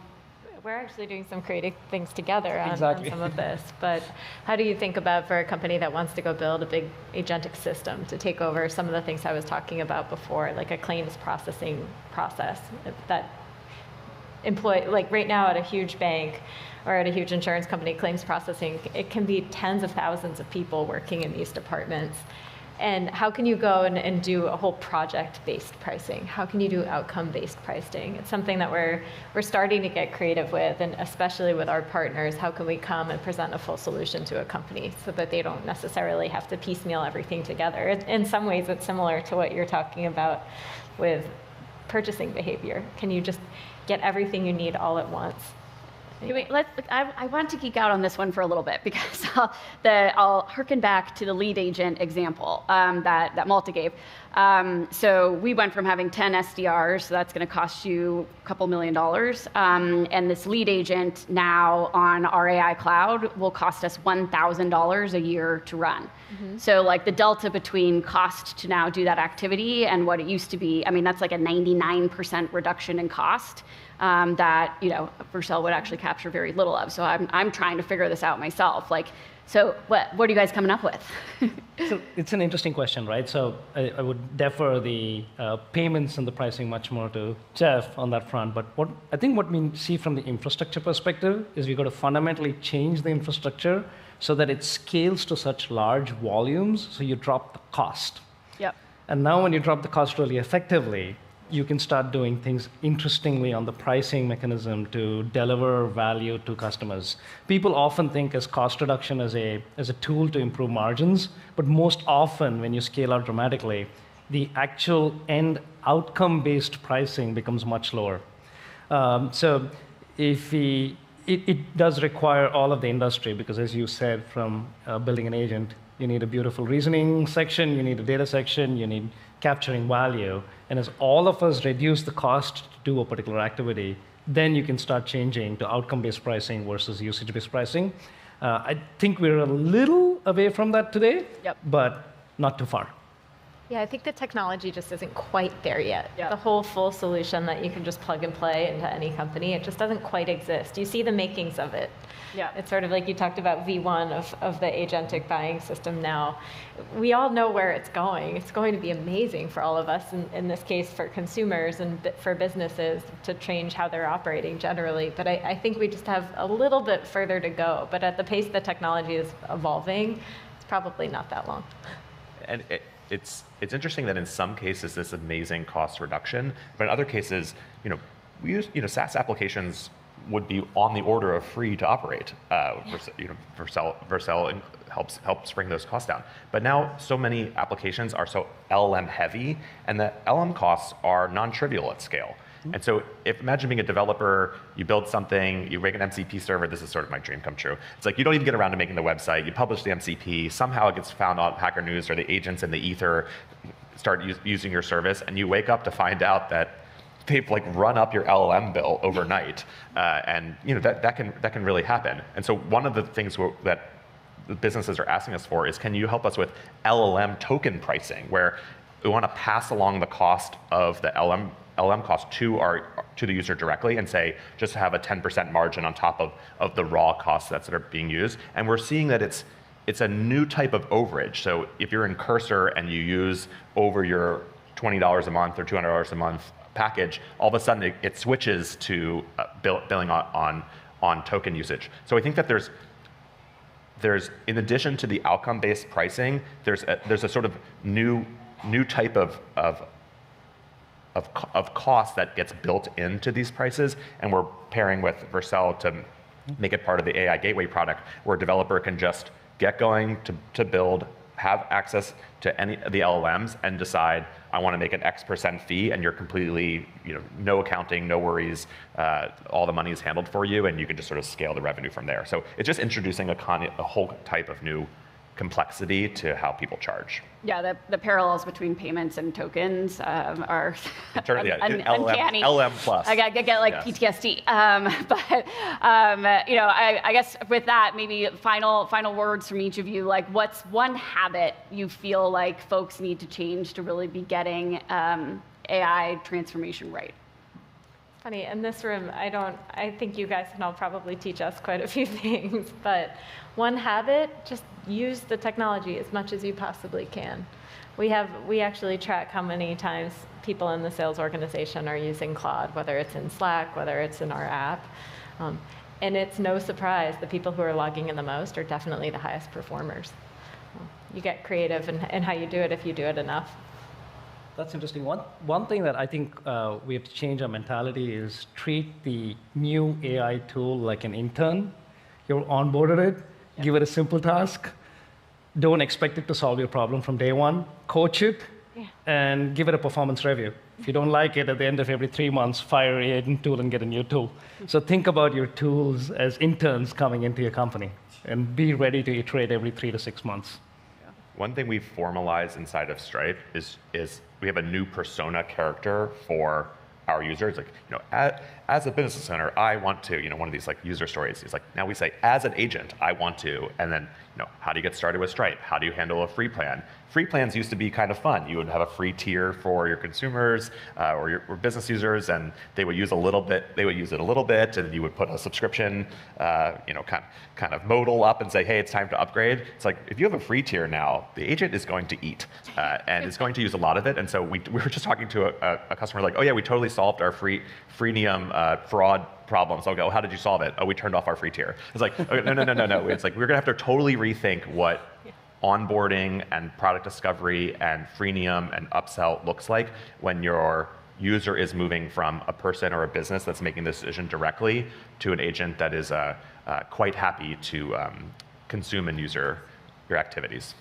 We're actually doing some creative things together on Exactly. some of this. But how do you think about, for a company that wants to go build a big agentic system to take over some of the things I was talking about before, like a claims processing process that employ, like right now at a huge bank or at a huge insurance company, claims processing, it can be tens of thousands of people working in these departments. And how can you go and do a whole project-based pricing? How can you do outcome-based pricing? It's something that we're starting to get creative with, and especially with our partners, how can we come and present a full solution to a company so that they don't necessarily have to piecemeal everything together? In some ways, it's similar to what you're talking about with purchasing behavior. Can you just get everything you need all at once? I want to geek out on this one for a little bit because I'll harken back to the lead agent example that Malta gave. So we went from having 10 SDRs, so that's going to cost you a couple $1 million. And this lead agent now on our AI cloud will cost us $1,000 a year to run. So like the delta between cost to now do that activity and what it used to be, I mean, that's like a 99% reduction in cost. That Vercel would actually capture very little of. So I'm trying to figure this out myself. So what are you guys coming up with? So it's an interesting question, right? So I would defer the payments and the pricing much more to Jeff on that front. But I think what we see from the infrastructure perspective is we've got to fundamentally change the infrastructure so that it scales to such large volumes, so you drop the cost. Yep. And now when you drop the cost really effectively, you can start doing things interestingly on the pricing mechanism to deliver value to customers. People often think as cost reduction as a tool to improve margins, but most often when you scale out dramatically, the actual end outcome-based pricing becomes much lower. So if it does require all of the industry, because as you said, from building an agent, you need a beautiful reasoning section, you need a data section, you need capturing value. And as all of us reduce the cost to do a particular activity, then you can start changing to outcome-based pricing versus usage-based pricing. I think we're a little away from that today, but not too far. Yeah, I think the technology just isn't quite there yet. Yeah. The whole full solution that you can just plug and play into any company, it just doesn't quite exist. You see the makings of it. Yeah. It's sort of like you talked about V1 of the agentic buying system now. We all know where it's going. It's going to be amazing for all of us, in this case for consumers and for businesses to change how they're operating generally. But I think we just have a little bit further to go. But at the pace the technology is evolving, it's probably not that long. And it's interesting that in some cases this amazing cost reduction, but in other cases, we use SaaS applications would be on the order of free to operate. Vercel helps bring those costs down. But now so many applications are so LLM heavy, and the LLM costs are non-trivial at scale. And so imagine being a developer, you build something, you make an MCP server, this is sort of my dream come true. It's like you don't even get around to making the website, you publish the MCP, somehow it gets found on Hacker News or the agents in the ether start using your service, and you wake up to find out that they've run up your LLM bill overnight. And that can really happen. And so one of the things that the businesses are asking us for is, can you help us with LLM token pricing, where we want to pass along the cost of the LLM cost to the user directly and say, just have a 10% margin on top of the raw costs that are being used. And we're seeing that it's a new type of overage. So if you're in Cursor and you use over your $20 a month or $200 a month package, all of a sudden it switches to billing on token usage. So I think that there's in addition to the outcome-based pricing, there's a sort of new type of cost that gets built into these prices, and we're pairing with Vercel to make it part of the AI Gateway product, where a developer can just get going to build, have access to any of the LLMs, and decide, I want to make an X% fee, and you're completely, no accounting, no worries, all the money is handled for you, and you can just sort of scale the revenue from there. So it's just introducing a whole type of new complexity to how people charge. Yeah, the parallels between payments and tokens are LLM uncanny. plus. I get like yes. PTSD. I guess with that, maybe final words from each of you. Like, what's one habit you feel like folks need to change to really be getting AI transformation right? Funny, in this room, I think you guys can all probably teach us quite a few things, but one habit, just use the technology as much as you possibly can. We actually track how many times people in the sales organization are using Claude, whether it's in Slack, whether it's in our app. And it's no surprise, the people who are logging in the most are definitely the highest performers. You get creative in how you do it if you do it enough. That's interesting. One thing that I think we have to change our mentality is treat the new AI tool like an intern. You're onboarded it, give it a simple task. Don't expect it to solve your problem from day one. Coach it, and give it a performance review. If you don't like it, at the end of every 3 months, fire your agent tool and get a new tool. So think about your tools as interns coming into your company, and be ready to iterate every 3 to 6 months. One thing we've formalized inside of Stripe is we have a new persona character for our users. Like, as a business owner, I want to, one of these like user stories is like, now we say, as an agent, I want to, and then, how do you get started with Stripe? How do you handle a free plan? Free plans used to be kind of fun. You would have a free tier for your consumers or your business users, and they would use a little bit. They would use it a little bit, and you would put a subscription, kind of modal up and say, hey, it's time to upgrade. It's like, if you have a free tier now, the agent is going to eat and is going to use a lot of it. And so we were just talking to a customer like, oh yeah, we totally solved our freemium fraud problems. I'll go, how did you solve it? Oh, we turned off our free tier. It's like, okay, no. It's like, we're gonna have to totally rethink what onboarding and product discovery and freemium and upsell looks like when your user is moving from a person or a business that's making the decision directly to an agent that is quite happy to consume and use your activities.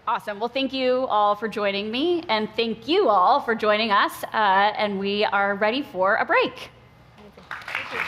Awesome. Well, thank you all for joining me, and thank you all for joining us. And we are ready for a break. Thank you.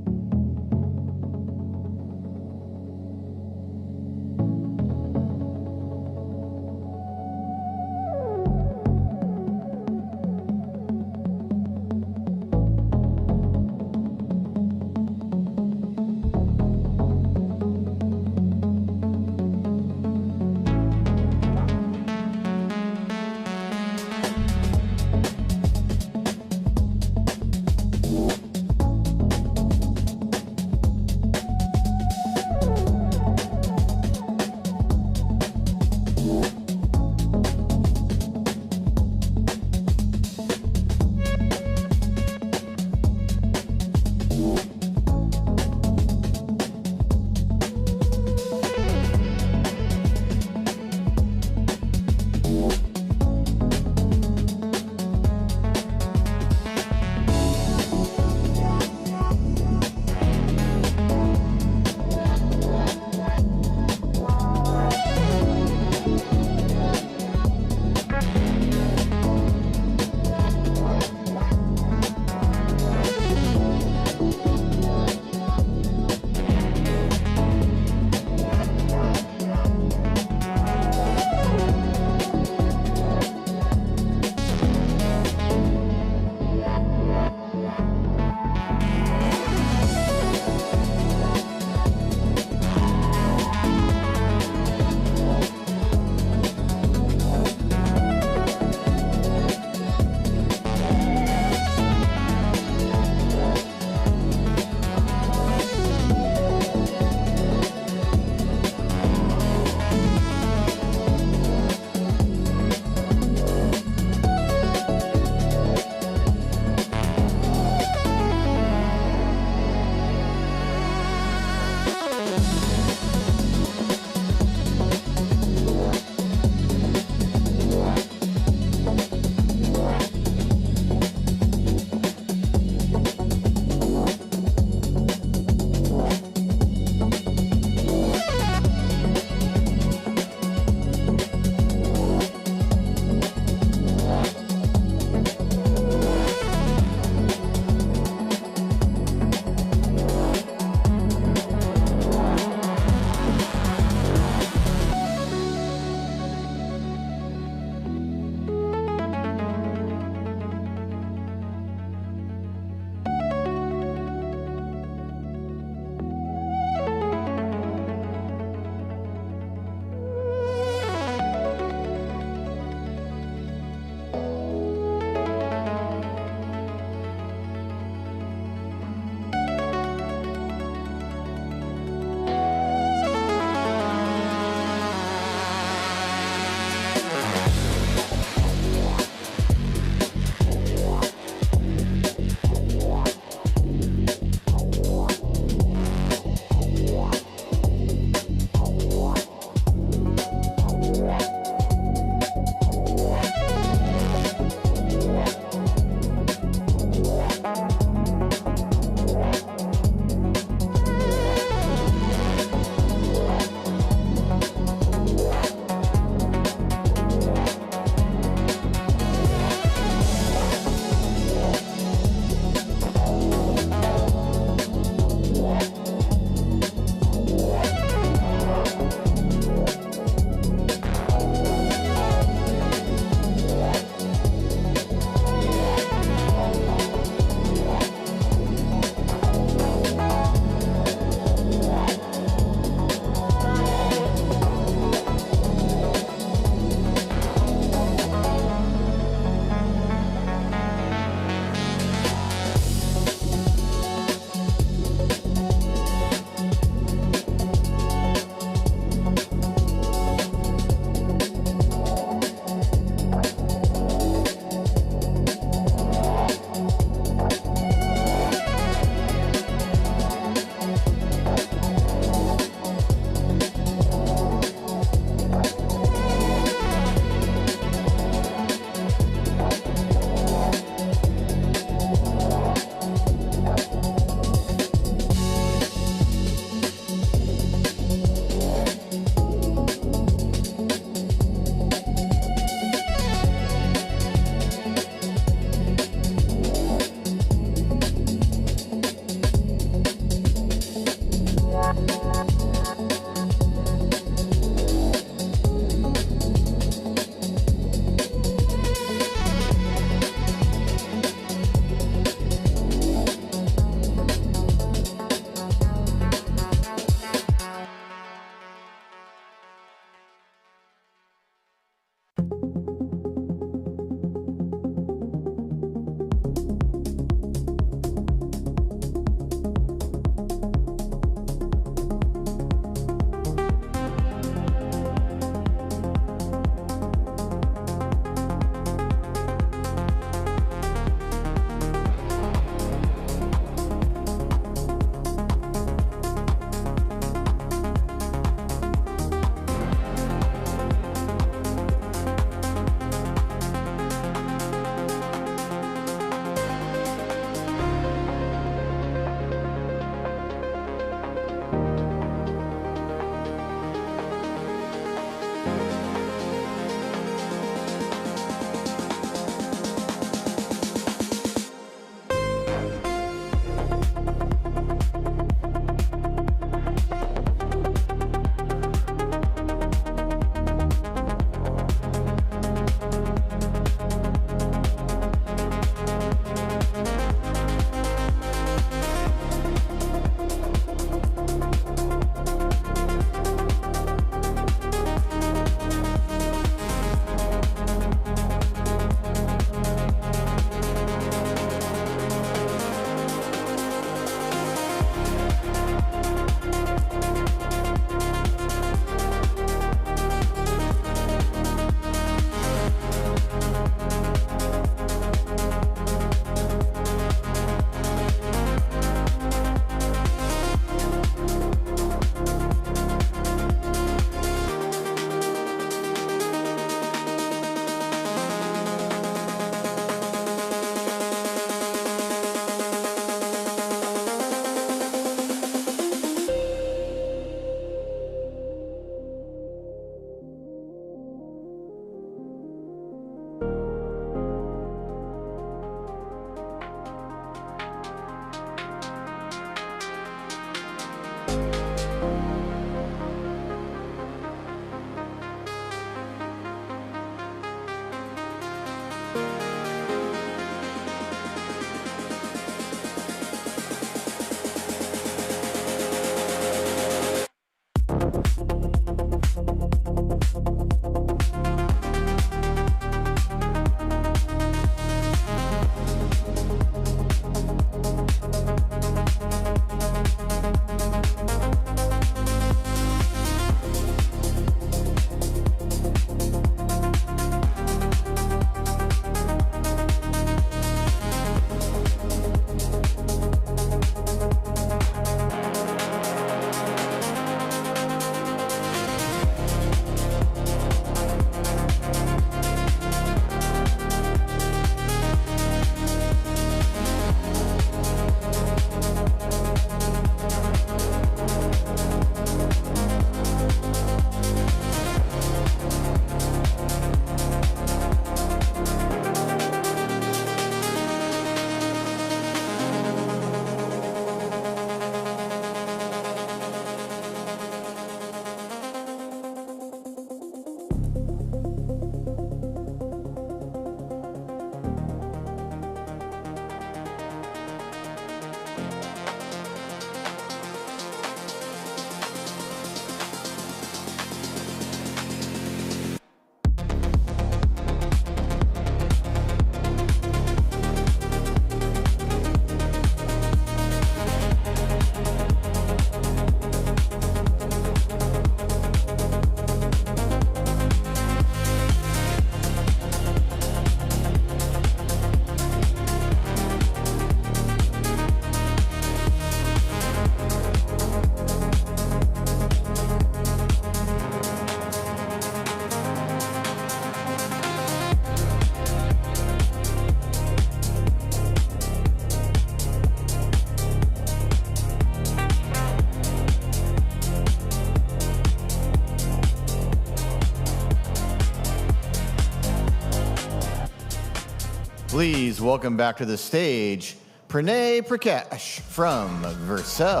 Please welcome back to the stage Pranay Prakash from Vercel.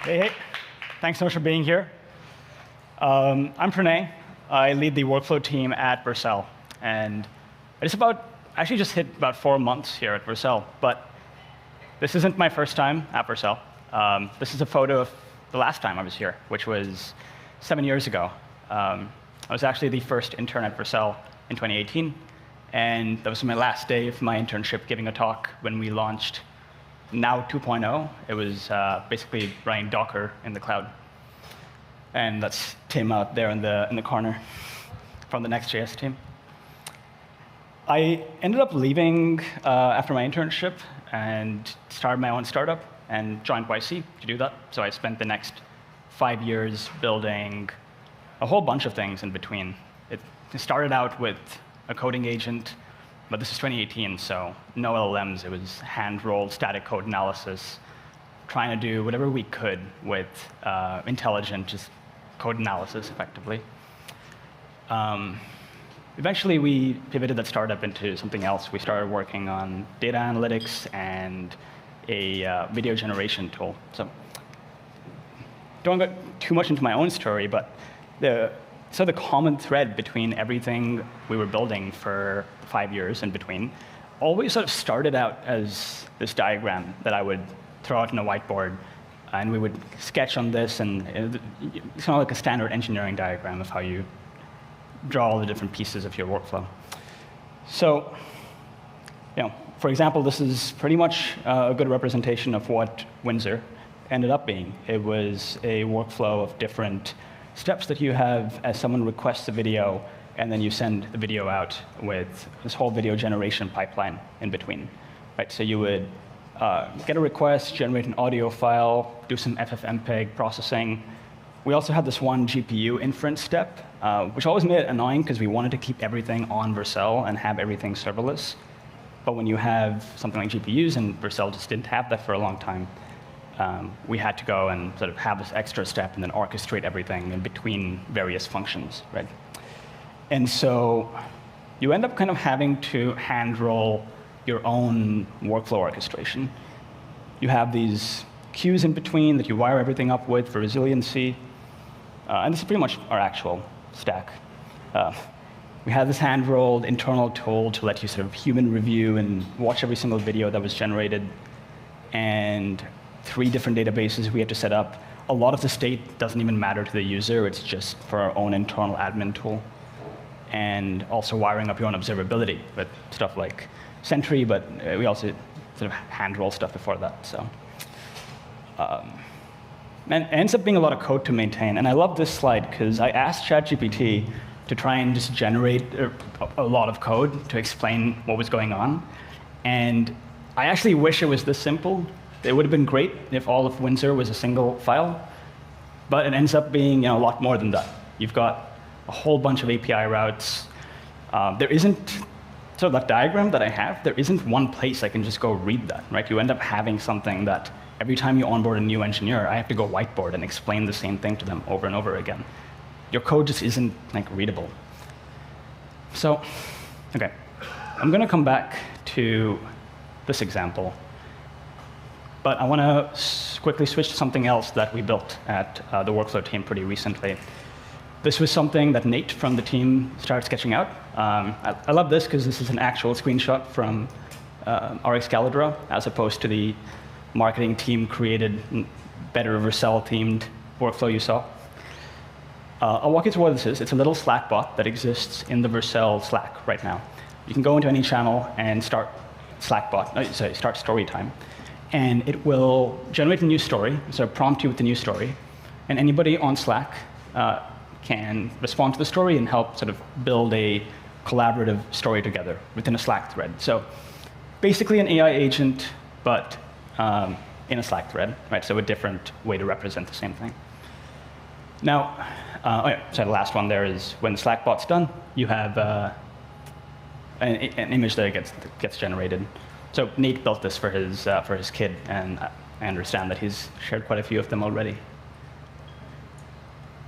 Hey. Thanks so much for being here. I'm Pranay. I lead the workflow team at Vercel. And it's actually just hit about 4 months here at Vercel. But this isn't my first time at Vercel. This is a photo of the last time I was here, which was 7 years ago. I was actually the first intern at Vercel in 2018. And that was my last day of my internship giving a talk when we launched Now 2.0. It was basically running Docker in the cloud. And that's Tim out there in the corner from the Next.js team. I ended up leaving after my internship and started my own startup and joined YC to do that. So I spent the next 5 years building a whole bunch of things in between. It started out with a coding agent, but this is 2018, so no LLMs. It was hand-rolled static code analysis, trying to do whatever we could with intelligent just code analysis, effectively. Eventually, we pivoted that startup into something else. We started working on data analytics and a video generation tool. So don't go too much into my own story, but the common thread between everything we were building for 5 years in between always sort of started out as this diagram that I would throw out on a whiteboard, and we would sketch on this, and it's kind of like a standard engineering diagram of how you draw all the different pieces of your workflow. So, for example, this is pretty much a good representation of what Windsor ended up being. It was a workflow of different steps that you have as someone requests a video, and then you send the video out with this whole video generation pipeline in between. Right? So you would get a request, generate an audio file, do some FFmpeg processing. We also had this one GPU inference step, which always made it annoying because we wanted to keep everything on Vercel and have everything serverless. But when you have something like GPUs, and Vercel just didn't have that for a long time, we had to go and sort of have this extra step and then orchestrate everything in between various functions, right? And so you end up kind of having to hand-roll your own workflow orchestration. You have these queues in between that you wire everything up with for resiliency. And this is pretty much our actual stack. We had this hand-rolled internal tool to let you sort of human review and watch every single video that was generated. And 3 different databases we had to set up. A lot of the state doesn't even matter to the user. It's just for our own internal admin tool. And also wiring up your own observability with stuff like Sentry, but we also sort of hand-roll stuff before that. So, and it ends up being a lot of code to maintain. And I love this slide because I asked ChatGPT to try and just generate a lot of code to explain what was going on. And I actually wish it was this simple. It would have been great if all of Windsor was a single file, but it ends up being a lot more than that. You've got a whole bunch of API routes. There isn't, so that diagram that I have, there isn't one place I can just go read that, right? You end up having something that every time you onboard a new engineer, I have to go whiteboard and explain the same thing to them over and over again. Your code just isn't readable. So, okay, I'm going to come back to this example. But I want to quickly switch to something else that we built at the workflow team pretty recently. This was something that Nate from the team started sketching out. I love this because this is an actual screenshot from our Excalibur, as opposed to the marketing team created, better Vercel-themed workflow you saw. I'll walk you through what this is. It's a little Slack bot that exists in the Vercel Slack right now. You can go into any channel and start start story time. And it will generate a new story, so prompt you with the new story. And anybody on Slack can respond to the story and help sort of build a collaborative story together within a Slack thread. So basically an AI agent, but in a Slack thread, right? So a different way to represent the same thing. Now, so the last one there is when the Slack bot's done, you have an image that gets generated. So Nate built this for his kid, and I understand that he's shared quite a few of them already.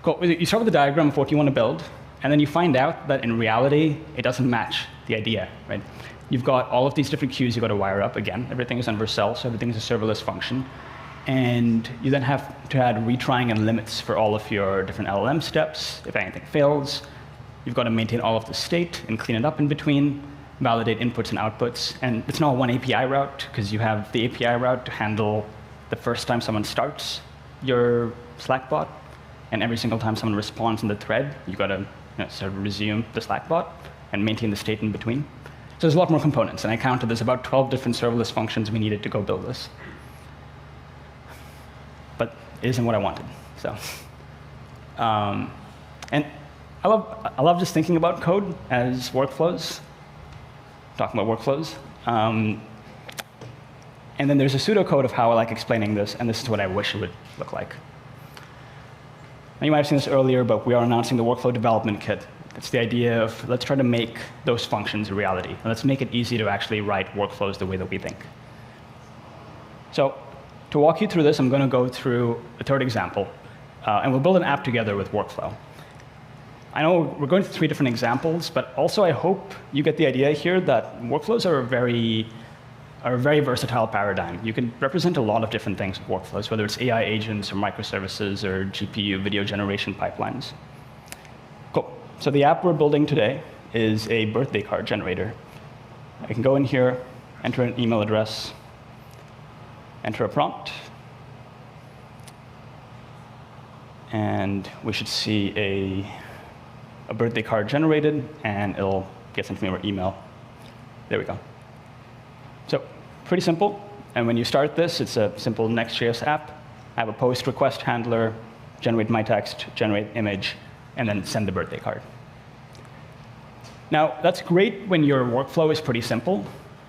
Cool. You start with a diagram of what you want to build, and then you find out that in reality, it doesn't match the idea, right? You've got all of these different queues you've got to wire up. Again, everything is on Vercel, so everything is a serverless function. And you then have to add retrying and limits for all of your different LLM steps. If anything fails, you've got to maintain all of the state and clean it up in between, validate inputs and outputs. And it's not one API route, because you have the API route to handle the first time someone starts your Slack bot, and every single time someone responds in the thread, you've got to sort of resume the Slack bot and maintain the state in between. So there's a lot more components, and I counted there's about 12 different serverless functions we needed to go build this. But it isn't what I wanted. So, and I love just thinking about code as workflows, talking about workflows. And then there's a pseudocode of how I like explaining this, and this is what I wish it would look like. Now, you might have seen this earlier, but we are announcing the workflow development kit. It's the idea of let's try to make those functions a reality, and let's make it easy to actually write workflows the way that we think. So to walk you through this, I'm going to go through a third example, and we'll build an app together with workflow. I know we're going through 3 different examples, but also I hope you get the idea here that workflows are a very versatile paradigm. You can represent a lot of different things with workflows, whether it's AI agents or microservices or GPU video generation pipelines. Cool. So the app we're building today is a birthday card generator. I can go in here, enter an email address, enter a prompt, and we should see a birthday card generated, and it'll get sent to me over email. There we go. So pretty simple. And when you start this, it's a simple Next.js app. I have a post request handler, generate my text, generate image, and then send the birthday card. Now, that's great when your workflow is pretty simple,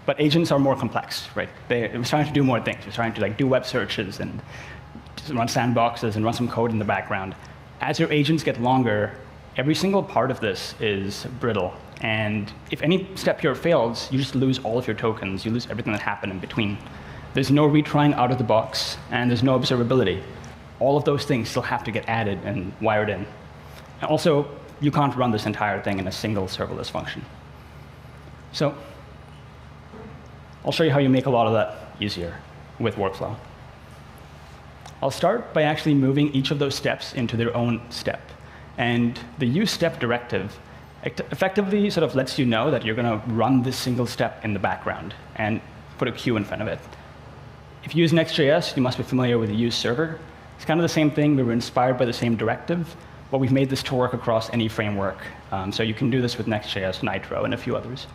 but agents are more complex, right? We're trying to do more things. We're trying to do web searches and run sandboxes and run some code in the background. As your agents get longer, every single part of this is brittle. And if any step here fails, you just lose all of your tokens. You lose everything that happened in between. There's no retrying out of the box, and there's no observability. All of those things still have to get added and wired in. And also, you can't run this entire thing in a single serverless function. So I'll show you how you make a lot of that easier with workflow. I'll start by actually moving each of those steps into their own step. And the useStep directive effectively sort of lets you know that you're going to run this single step in the background and put a queue in front of it. If you use Next.js, you must be familiar with the use server. It's kind of the same thing. We were inspired by the same directive, but we've made this to work across any framework. So you can do this with Next.js, Nitro, and a few others.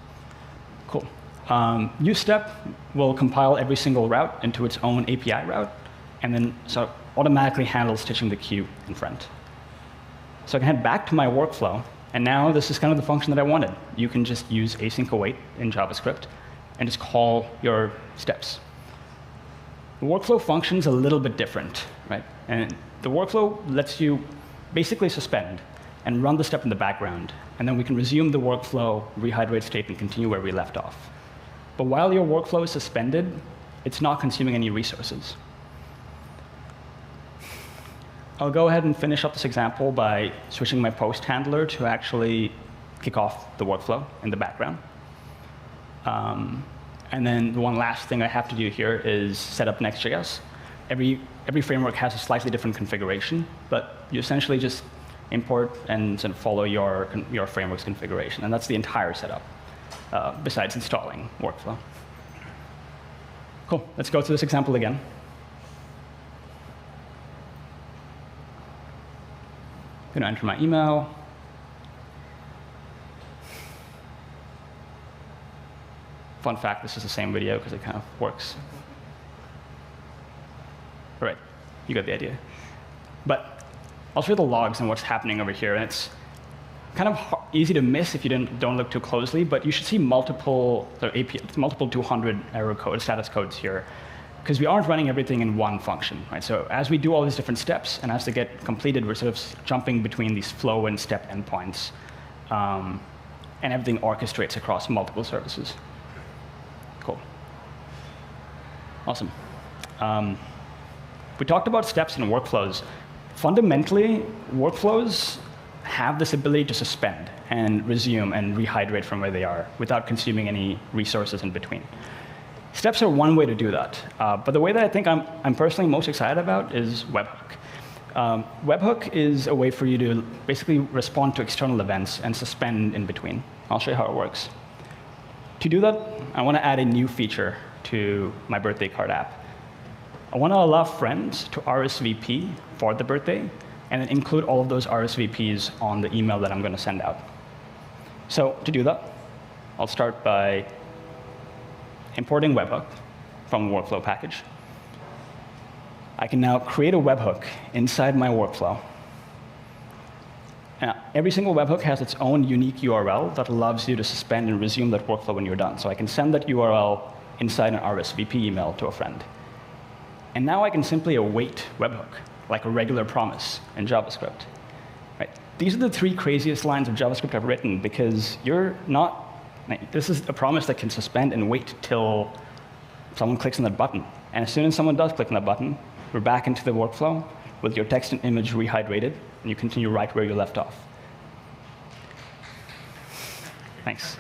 Cool. useStep will compile every single route into its own API route, and then so automatically handle stitching the queue in front. So I can head back to my workflow, and now this is kind of the function that I wanted. You can just use async await in JavaScript and just call your steps. The workflow function's a little bit different, right? And the workflow lets you basically suspend and run the step in the background, and then we can resume the workflow, rehydrate state, and continue where we left off. But while your workflow is suspended, it's not consuming any resources. I'll go ahead and finish up this example by switching my post handler to actually kick off the workflow in the background. And then the one last thing I have to do here is set up Next.js. Every framework has a slightly different configuration, but you essentially just import and sort of follow your framework's configuration, and that's the entire setup, besides installing workflow. Cool. Let's go through this example again. I'm going to enter my email. Fun fact, this is the same video because it kind of works. All right, you got the idea. But I'll show you the logs and what's happening over here. And it's kind of easy to miss if you don't look too closely, but you should see multiple 200 error code, status codes here, because we aren't running everything in one function, right? So as we do all these different steps, and as they get completed, we're sort of jumping between these flow and step endpoints, and everything orchestrates across multiple services. Cool. Awesome. We talked about steps and workflows. Fundamentally, workflows have this ability to suspend and resume and rehydrate from where they are without consuming any resources in between. Steps are one way to do that. But the way that I think I'm personally most excited about is webhook. Webhook is a way for you to basically respond to external events and suspend in between. I'll show you how it works. To do that, I want to add a new feature to my birthday card app. I want to allow friends to RSVP for the birthday and then include all of those RSVPs on the email that I'm going to send out. So to do that, I'll start by importing webhook from the workflow package. I can now create a webhook inside my workflow. Now, every single webhook has its own unique URL that allows you to suspend and resume that workflow when you're done. So I can send that URL inside an RSVP email to a friend. And now I can simply await webhook, like a regular promise in JavaScript. Right? These are the 3 craziest lines of JavaScript I've written because this is a promise that can suspend and wait till someone clicks on that button. And as soon as someone does click on that button, we're back into the workflow with your text and image rehydrated, and you continue right where you left off. Thanks.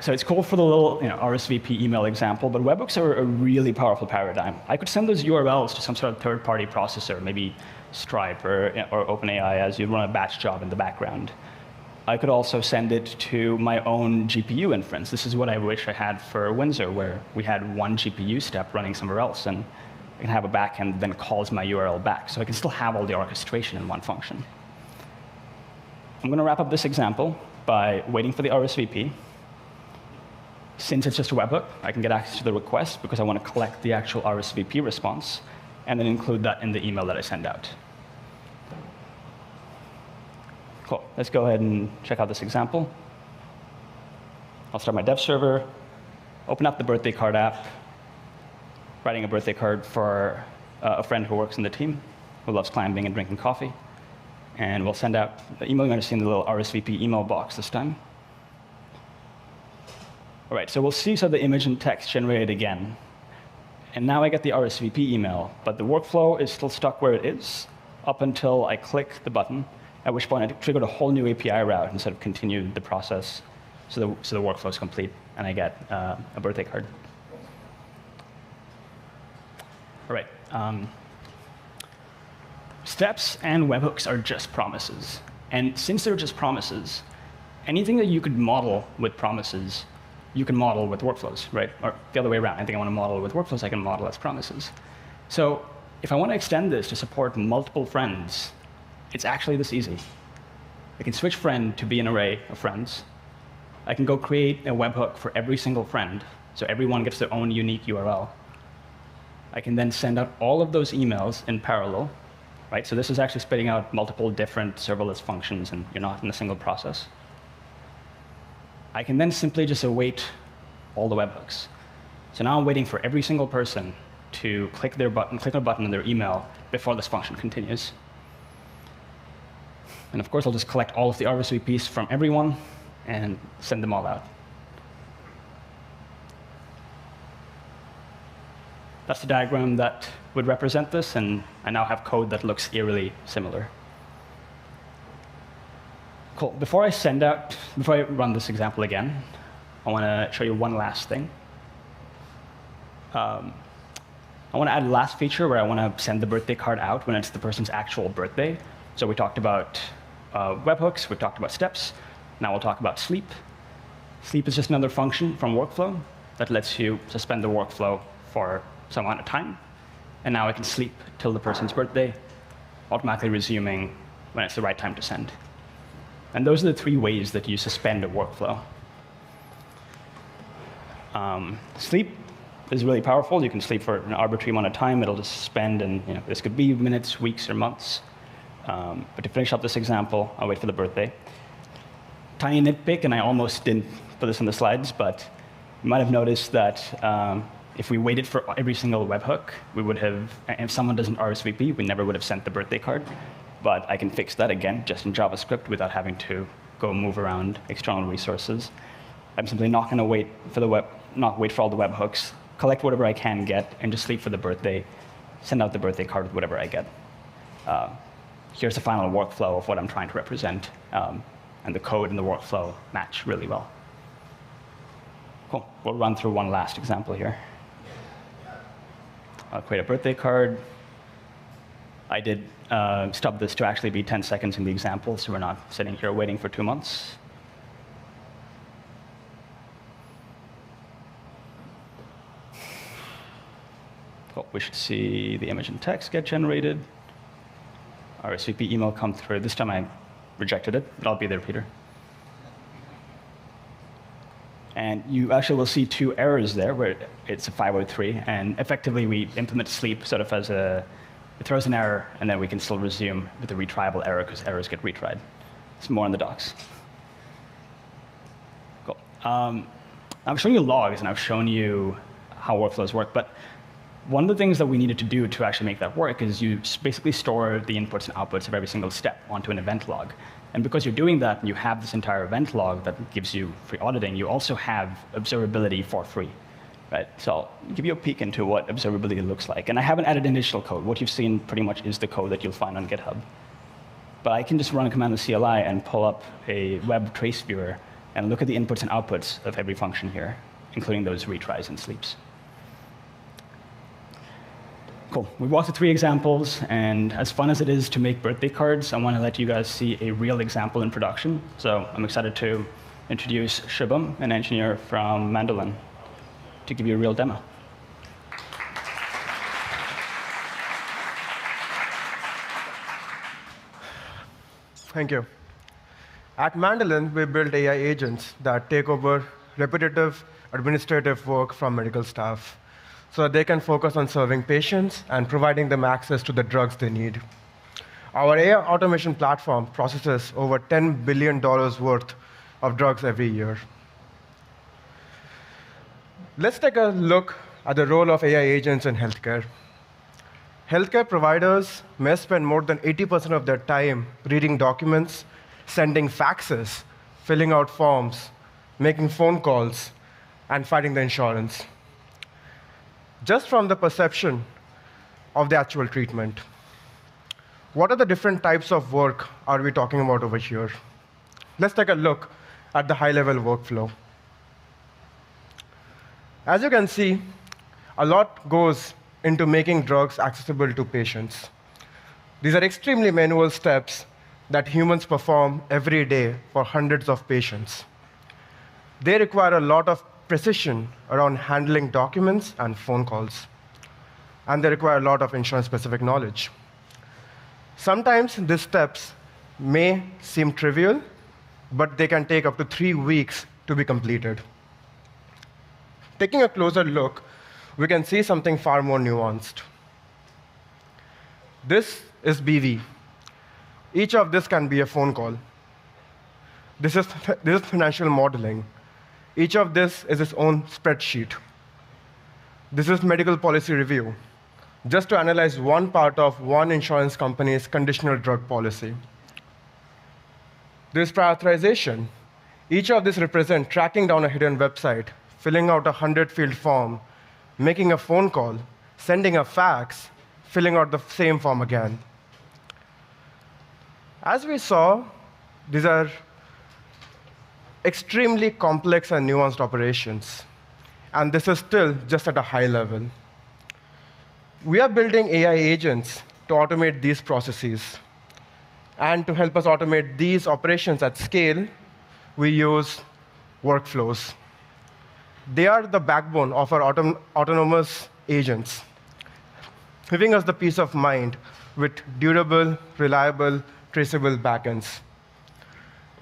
So it's cool for the little RSVP email example, but webhooks are a really powerful paradigm. I could send those URLs to some sort of third-party processor, maybe Stripe or OpenAI, as you run a batch job in the background. I could also send it to my own GPU inference. This is what I wish I had for Windsor, where we had one GPU step running somewhere else, and I can have a backend that then calls my URL back. So I can still have all the orchestration in one function. I'm going to wrap up this example by waiting for the RSVP. Since it's just a webhook, I can get access to the request because I want to collect the actual RSVP response and then include that in the email that I send out. Cool. Let's go ahead and check out this example. I'll start my dev server, open up the birthday card app, writing a birthday card for a friend who works in the team, who loves climbing and drinking coffee. And we'll send out the email. You're going to see in the little RSVP email box this time. All right, so we'll see the image and text generated again. And now I get the RSVP email, but the workflow is still stuck where it is up until I click the button, at which point I triggered a whole new API route instead of continued the process so the workflow is complete, and I get a birthday card. All right. Steps and webhooks are just promises. And since they're just promises, anything that you could model with promises, you can model with workflows, right? Or the other way around. Anything I want to model with workflows, I can model as promises. So if I want to extend this to support multiple friends, it's actually this easy. I can switch friend to be an array of friends. I can go create a webhook for every single friend, so everyone gets their own unique URL. I can then send out all of those emails in parallel, right? So this is actually spitting out multiple different serverless functions, and you're not in a single process. I can then simply just await all the webhooks. So now I'm waiting for every single person to click a button in their email before this function continues. And of course, I'll just collect all of the RSVPs from everyone and send them all out. That's the diagram that would represent this, and I now have code that looks eerily similar. Cool. Before I run this example again, I want to show you one last thing. I want to add a last feature where I want to send the birthday card out when it's the person's actual birthday. So we talked about webhooks, we've talked about steps. Now we'll talk about sleep. Sleep is just another function from workflow that lets you suspend the workflow for some amount of time. And now I can sleep till the person's birthday, automatically resuming when it's the right time to send. And those are the 3 ways that you suspend a workflow. Sleep is really powerful. You can sleep for an arbitrary amount of time. It'll just suspend, and this could be minutes, weeks, or months. But to finish up this example, I'll wait for the birthday. Tiny nitpick, and I almost didn't put this in the slides, but you might have noticed that if we waited for every single webhook, we would have, if someone doesn't RSVP, we never would have sent the birthday card. But I can fix that again, just in JavaScript, without having to go move around external resources. I'm simply not going to wait for all the webhooks, collect whatever I can get, and just sleep for the birthday, send out the birthday card with whatever I get. Here's the final workflow of what I'm trying to represent, and the code and the workflow match really well. Cool. We'll run through one last example here. I'll create a birthday card. I did stub this to actually be 10 seconds in the example, so we're not sitting here waiting for 2 months. Cool. We should see the image and text get generated. RSVP email come through. This time I rejected it, but I'll be there, Peter. And you actually will see 2 errors there, where it's a 503, and effectively we implement sleep sort of as it throws an error, and then we can still resume with a retriable error, because errors get retried. It's more in the docs. Cool. I've shown you logs, and I've shown you how workflows work, but one of the things that we needed to do to actually make that work is you basically store the inputs and outputs of every single step onto an event log. And because you're doing that, and you have this entire event log that gives you free auditing, you also have observability for free. Right? So I'll give you a peek into what observability looks like. And I haven't added initial code. What you've seen pretty much is the code that you'll find on GitHub. But I can just run a command in the CLI and pull up a web trace viewer and look at the inputs and outputs of every function here, including those retries and sleeps. Cool. We walked through 3 examples, and as fun as it is to make birthday cards, I want to let you guys see a real example in production. So I'm excited to introduce Shubham, an engineer from Mandolin, to give you a real demo. Thank you. At Mandolin, we build AI agents that take over repetitive administrative work from medical staff, so that they can focus on serving patients and providing them access to the drugs they need. Our AI automation platform processes over $10 billion worth of drugs every year. Let's take a look at the role of AI agents in healthcare. Healthcare providers may spend more than 80% of their time reading documents, sending faxes, filling out forms, making phone calls, and fighting the insurance, just from the perception of the actual treatment. What are the different types of work are we talking about over here? Let's take a look at the high-level workflow. As you can see, a lot goes into making drugs accessible to patients. These are extremely manual steps that humans perform every day for hundreds of patients. They require a lot of precision around handling documents and phone calls. And they require a lot of insurance-specific knowledge. Sometimes these steps may seem trivial, but they can take up to 3 weeks to be completed. Taking a closer look, we can see something far more nuanced. This is BV. Each of this can be a phone call. This is financial modeling. Each of this is its own spreadsheet. This is medical policy review, just to analyze one part of one insurance company's conditional drug policy. This prioritization. Each of this represents tracking down a hidden website, filling out a 100-field form, making a phone call, sending a fax, filling out the same form again. As we saw, these are extremely complex and nuanced operations, and this is still just at a high level. We are building AI agents to automate these processes, and to help us automate these operations at scale, we use workflows. They are the backbone of our autonomous agents, giving us the peace of mind with durable, reliable, traceable backends.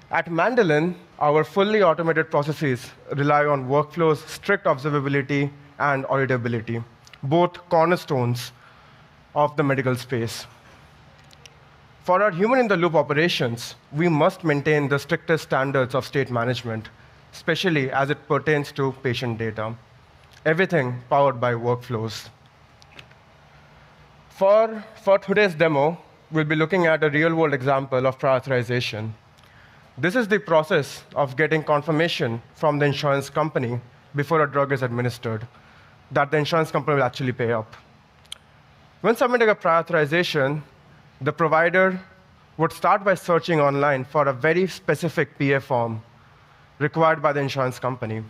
At Mandolin, our fully automated processes rely on workflows, strict observability, and auditability, both cornerstones of the medical space. For our human-in-the-loop operations, we must maintain the strictest standards of state management, especially as it pertains to patient data. Everything powered by workflows. For today's demo, we'll be looking at a real-world example of prioritization. This is the process of getting confirmation from the insurance company before a drug is administered. that the insurance company will actually pay up. When submitting a prior authorization, the provider would start by searching online for a very specific PA form required by the insurance company.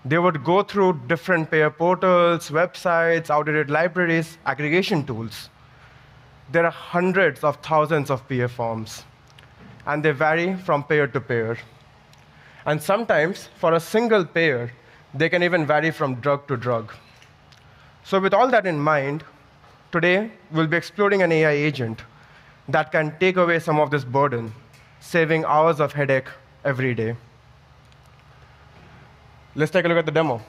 They would go through different payer portals, websites, outdated libraries, aggregation tools. There are hundreds of thousands of PA forms, and they vary from payer to payer. And sometimes, for a single payer, they can even vary from drug to drug. So with all that in mind, today we'll be exploring an AI agent that can take away some of this burden, saving hours of headache every day. Let's take a look at the demo.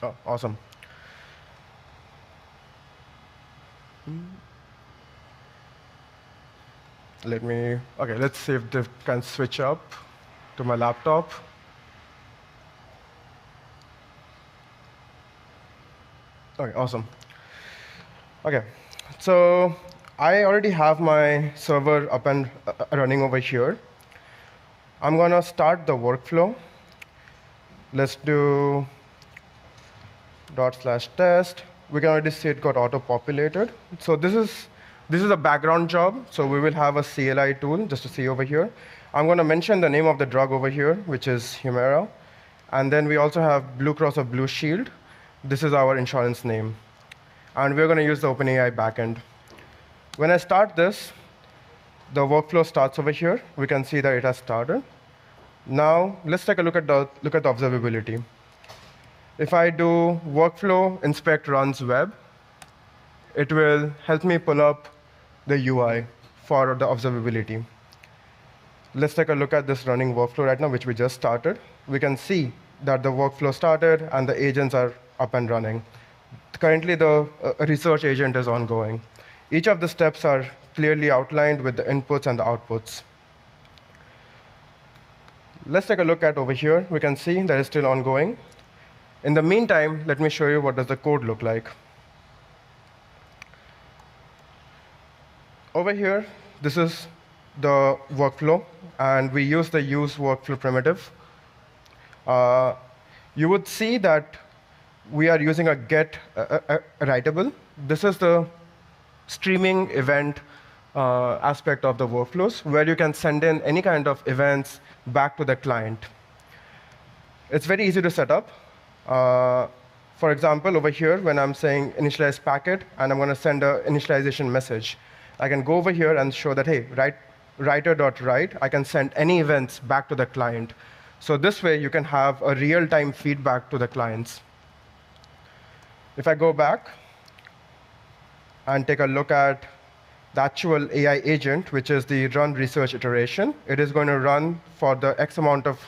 Oh, awesome. Let's see if they can switch up to my laptop. Okay, awesome. Okay, so I already have my server up and running over here. I'm going to start the workflow. Let's do /test. We can already see it got auto-populated. So this is a background job. So we will have a CLI tool just to see over here. I'm going to mention the name of the drug over here, which is Humira. And then we also have Blue Cross or Blue Shield. This is our insurance name. And we're going to use the OpenAI backend. When I start this, the workflow starts over here. We can see that it has started. Now, let's take a look at the observability. If I do workflow inspect runs web, it will help me pull up the UI for the observability. Let's take a look at this running workflow right now, which we just started. We can see that the workflow started and the agents are up and running. Currently, the research agent is ongoing. Each of the steps are clearly outlined with the inputs and the outputs. Let's take a look at over here. We can see that it's still ongoing. In the meantime, let me show you what does the code look like. Over here, this is the workflow, and we use the use workflow primitive. You would see that we are using a get writable. This is the streaming event aspect of the workflows, where you can send in any kind of events back to the client. It's very easy to set up. For example, over here, when I'm saying initialize packet, and I'm going to send an initialization message, I can go over here and show that, hey, writer.write, I can send any events back to the client. So this way, you can have a real-time feedback to the clients. If I go back and take a look at the actual AI agent, which is the run research iteration, it is going to run for the X amount of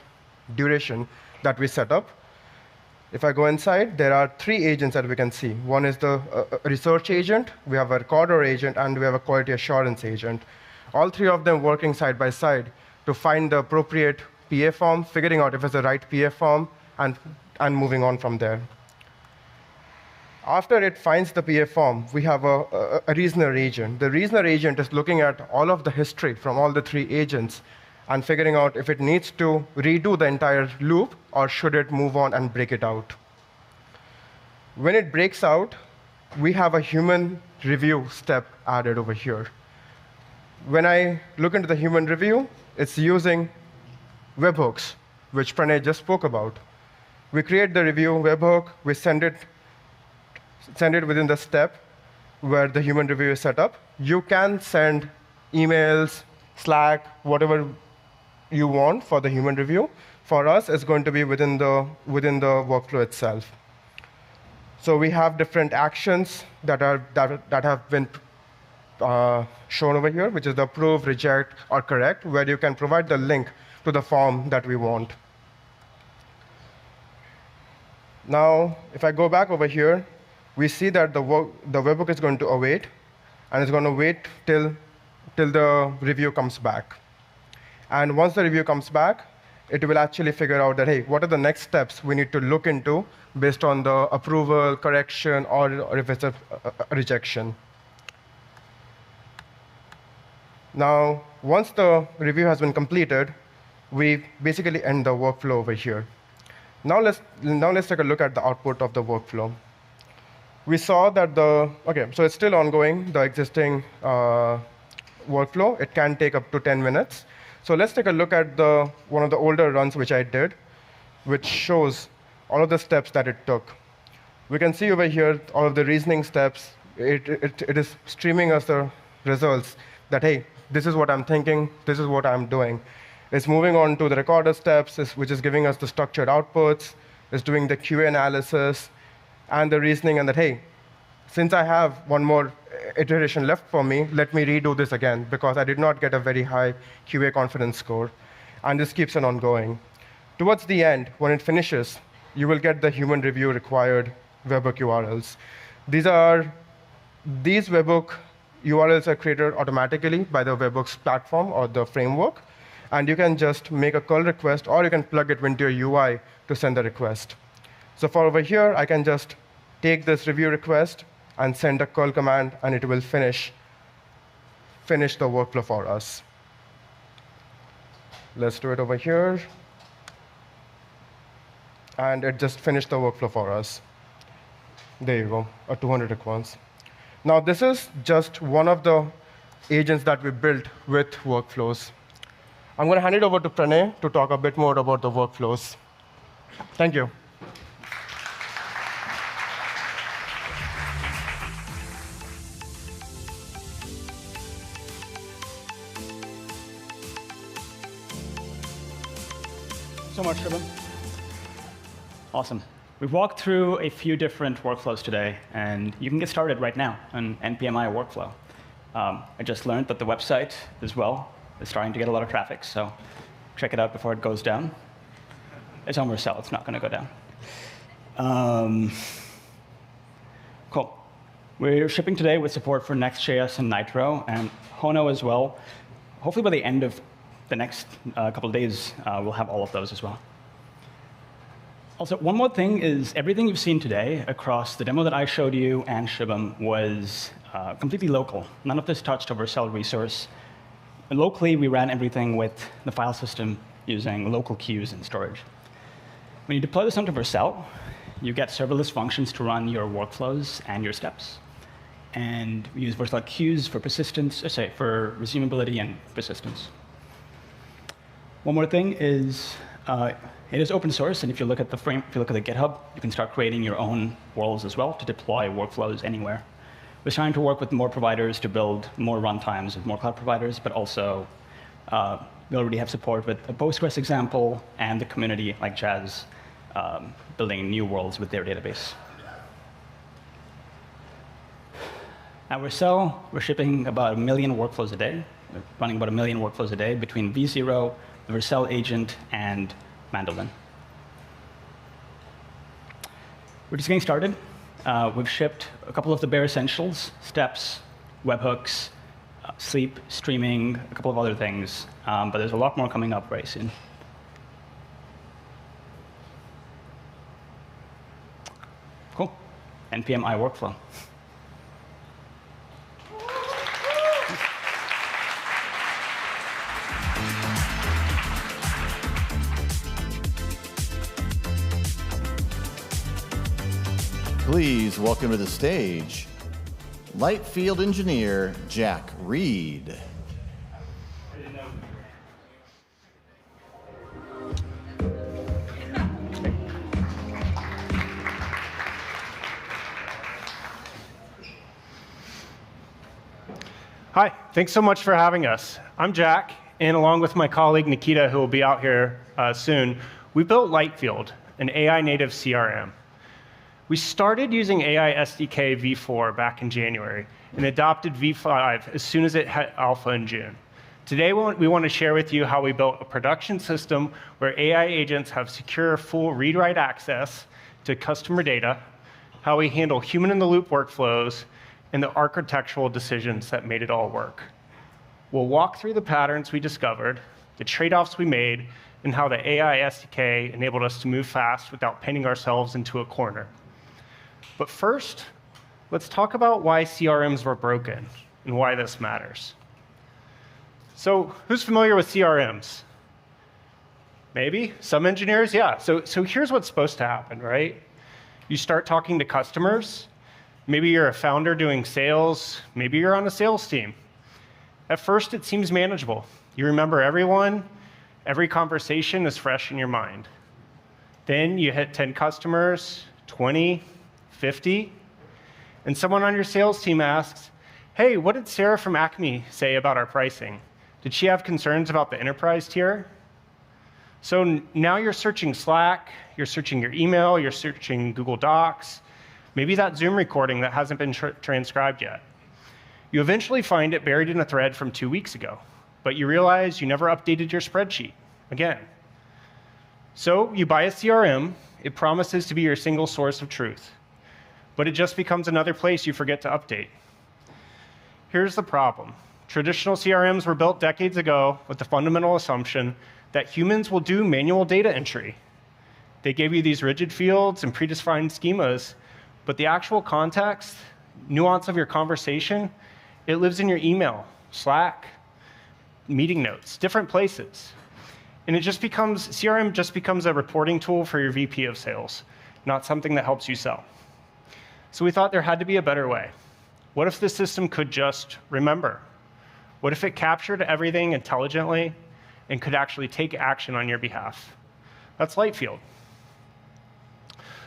duration that we set up. If I go inside, there are 3 agents that we can see. One is the research agent, we have a recorder agent, and we have a quality assurance agent. All 3 of them working side by side to find the appropriate PA form, figuring out if it's the right PA form, and moving on from there. After it finds the PA form, we have a reasoner agent. The reasoner agent is looking at all of the history from all the 3 agents and figuring out if it needs to redo the entire loop or should it move on and break it out. When it breaks out, we have a human review step added over here. When I look into the human review, it's using webhooks, which Pranay just spoke about. We create the review webhook, we send it within the step where the human review is set up. You can send emails, Slack, whatever you want for the human review. For us, it's going to be within the workflow itself. So we have different actions that have been shown over here, which is the approve, reject, or correct, where you can provide the link to the form that we want. Now, if I go back over here, we see that the webhook is going to await, and it's going to wait till the review comes back. And once the review comes back, it will actually figure out that, hey, what are the next steps we need to look into based on the approval, correction, or if it's a rejection. Now, once the review has been completed, we basically end the workflow over here. Now let's take a look at the output of the workflow. We saw that so it's still ongoing, the existing workflow. It can take up to 10 minutes. So let's take a look at one of the older runs which I did, which shows all of the steps that it took. We can see over here all of the reasoning steps. It is streaming us the results that, hey, this is what I'm thinking, this is what I'm doing. It's moving on to the recorder steps, which is giving us the structured outputs. It's doing the QA analysis and the reasoning, and that, hey, since I have one more iteration left for me, let me redo this again, because I did not get a very high QA confidence score. And this keeps on going. Towards the end, when it finishes, you will get the human review required webhook URLs. These webhook URLs are created automatically by the webhooks platform or the framework. And you can just make a curl request, or you can plug it into your UI to send the request. So for over here, I can just take this review request and send a curl command, and it will finish the workflow for us. Let's do it over here. And it just finished the workflow for us. There you go, a 200 requests. Now, this is just one of the agents that we built with workflows. I'm going to hand it over to Pranay to talk a bit more about the workflows. Thank you. So much, Shubham. Awesome. We've walked through a few different workflows today, and you can get started right now on NPMI workflow. I just learned that the website as well is starting to get a lot of traffic, so check it out before it goes down. It's on Vercel, it's not going to go down. Cool. We're shipping today with support for Next.js and Nitro, and Hono as well. Hopefully by the end of the next couple of days, we'll have all of those as well. Also, one more thing is everything you've seen today across the demo that I showed you and Shubham was completely local. None of this touched a Vercel resource. And locally, we ran everything with the file system using local queues and storage. When you deploy this onto Vercel, you get serverless functions to run your workflows and your steps. And we use Vercel queues for persistence, for resumability and persistence. One more thing is it is open source, and if you look at the GitHub, you can start creating your own worlds as well to deploy workflows anywhere. We're trying to work with more providers to build more runtimes with more cloud providers, but also we already have support with a Postgres example and the community like Jazz building new worlds with their database. At Vercel, we're shipping about 1 million workflows a day. We're running about 1 million workflows a day between v0, the Vercel agent, and Mandolin. We're just getting started. We've shipped a couple of the bare essentials, steps, webhooks, sleep, streaming, a couple of other things, but there's a lot more coming up very soon. Cool. NPMI workflow. Please welcome to the stage Light Field Engineer Jack Reed. Hi, thanks so much for having us. I'm Jack, and along with my colleague Nikita, who will be out here soon, we built Lightfield, an AI-native CRM. We started using AI SDK v4 back in January and adopted v5 as soon as it hit alpha in June. Today, we want to share with you how we built a production system where AI agents have secure, full read-write access to customer data, how we handle human-in-the-loop workflows, and the architectural decisions that made it all work. We'll walk through the patterns we discovered, the trade-offs we made, and how the AI SDK enabled us to move fast without painting ourselves into a corner. But first, let's talk about why CRMs were broken and why this matters. So who's familiar with CRMs? Maybe. Some engineers, yeah. So here's what's supposed to happen, right? You start talking to customers. Maybe you're a founder doing sales. Maybe you're on a sales team. At first, it seems manageable. You remember everyone. Every conversation is fresh in your mind. Then you hit 10 customers, 20, 50, and someone on your sales team asks, hey, what did Sarah from Acme say about our pricing? Did she have concerns about the enterprise tier? So now you're searching Slack, you're searching your email, you're searching Google Docs, maybe that Zoom recording that hasn't been transcribed yet. You eventually find it buried in a thread from 2 weeks ago, but you realize you never updated your spreadsheet again. So you buy a CRM, it promises to be your single source of truth, but it just becomes another place you forget to update. Here's the problem. Traditional CRMs were built decades ago with the fundamental assumption that humans will do manual data entry. They gave you these rigid fields and predefined schemas, but the actual context, nuance of your conversation, it lives in your email, Slack, meeting notes, different places. And CRM just becomes a reporting tool for your VP of sales, not something that helps you sell. So we thought there had to be a better way. What if the system could just remember? What if it captured everything intelligently and could actually take action on your behalf? That's Lightfield.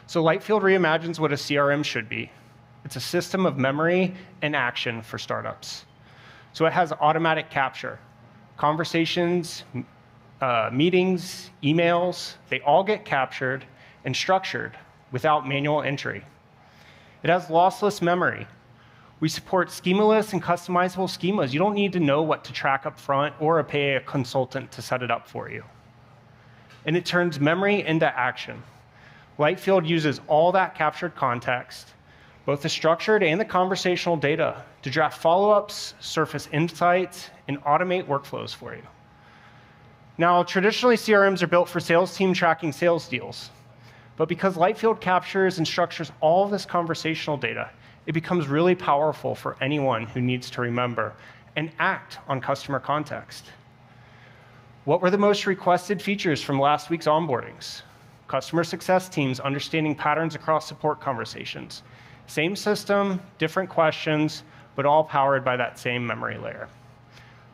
So Lightfield reimagines what a CRM should be. It's a system of memory and action for startups. So it has automatic capture. Conversations, meetings, emails, they all get captured and structured without manual entry. It has lossless memory. We support schemaless and customizable schemas. You don't need to know what to track up front or pay a consultant to set it up for you. And it turns memory into action. Lightfield uses all that captured context, both the structured and the conversational data, to draft follow-ups, surface insights, and automate workflows for you. Now, traditionally, CRMs are built for sales team tracking sales deals. But because Lightfield captures and structures all of this conversational data, it becomes really powerful for anyone who needs to remember and act on customer context. What were the most requested features from last week's onboardings? Customer success teams understanding patterns across support conversations. Same system, different questions, but all powered by that same memory layer.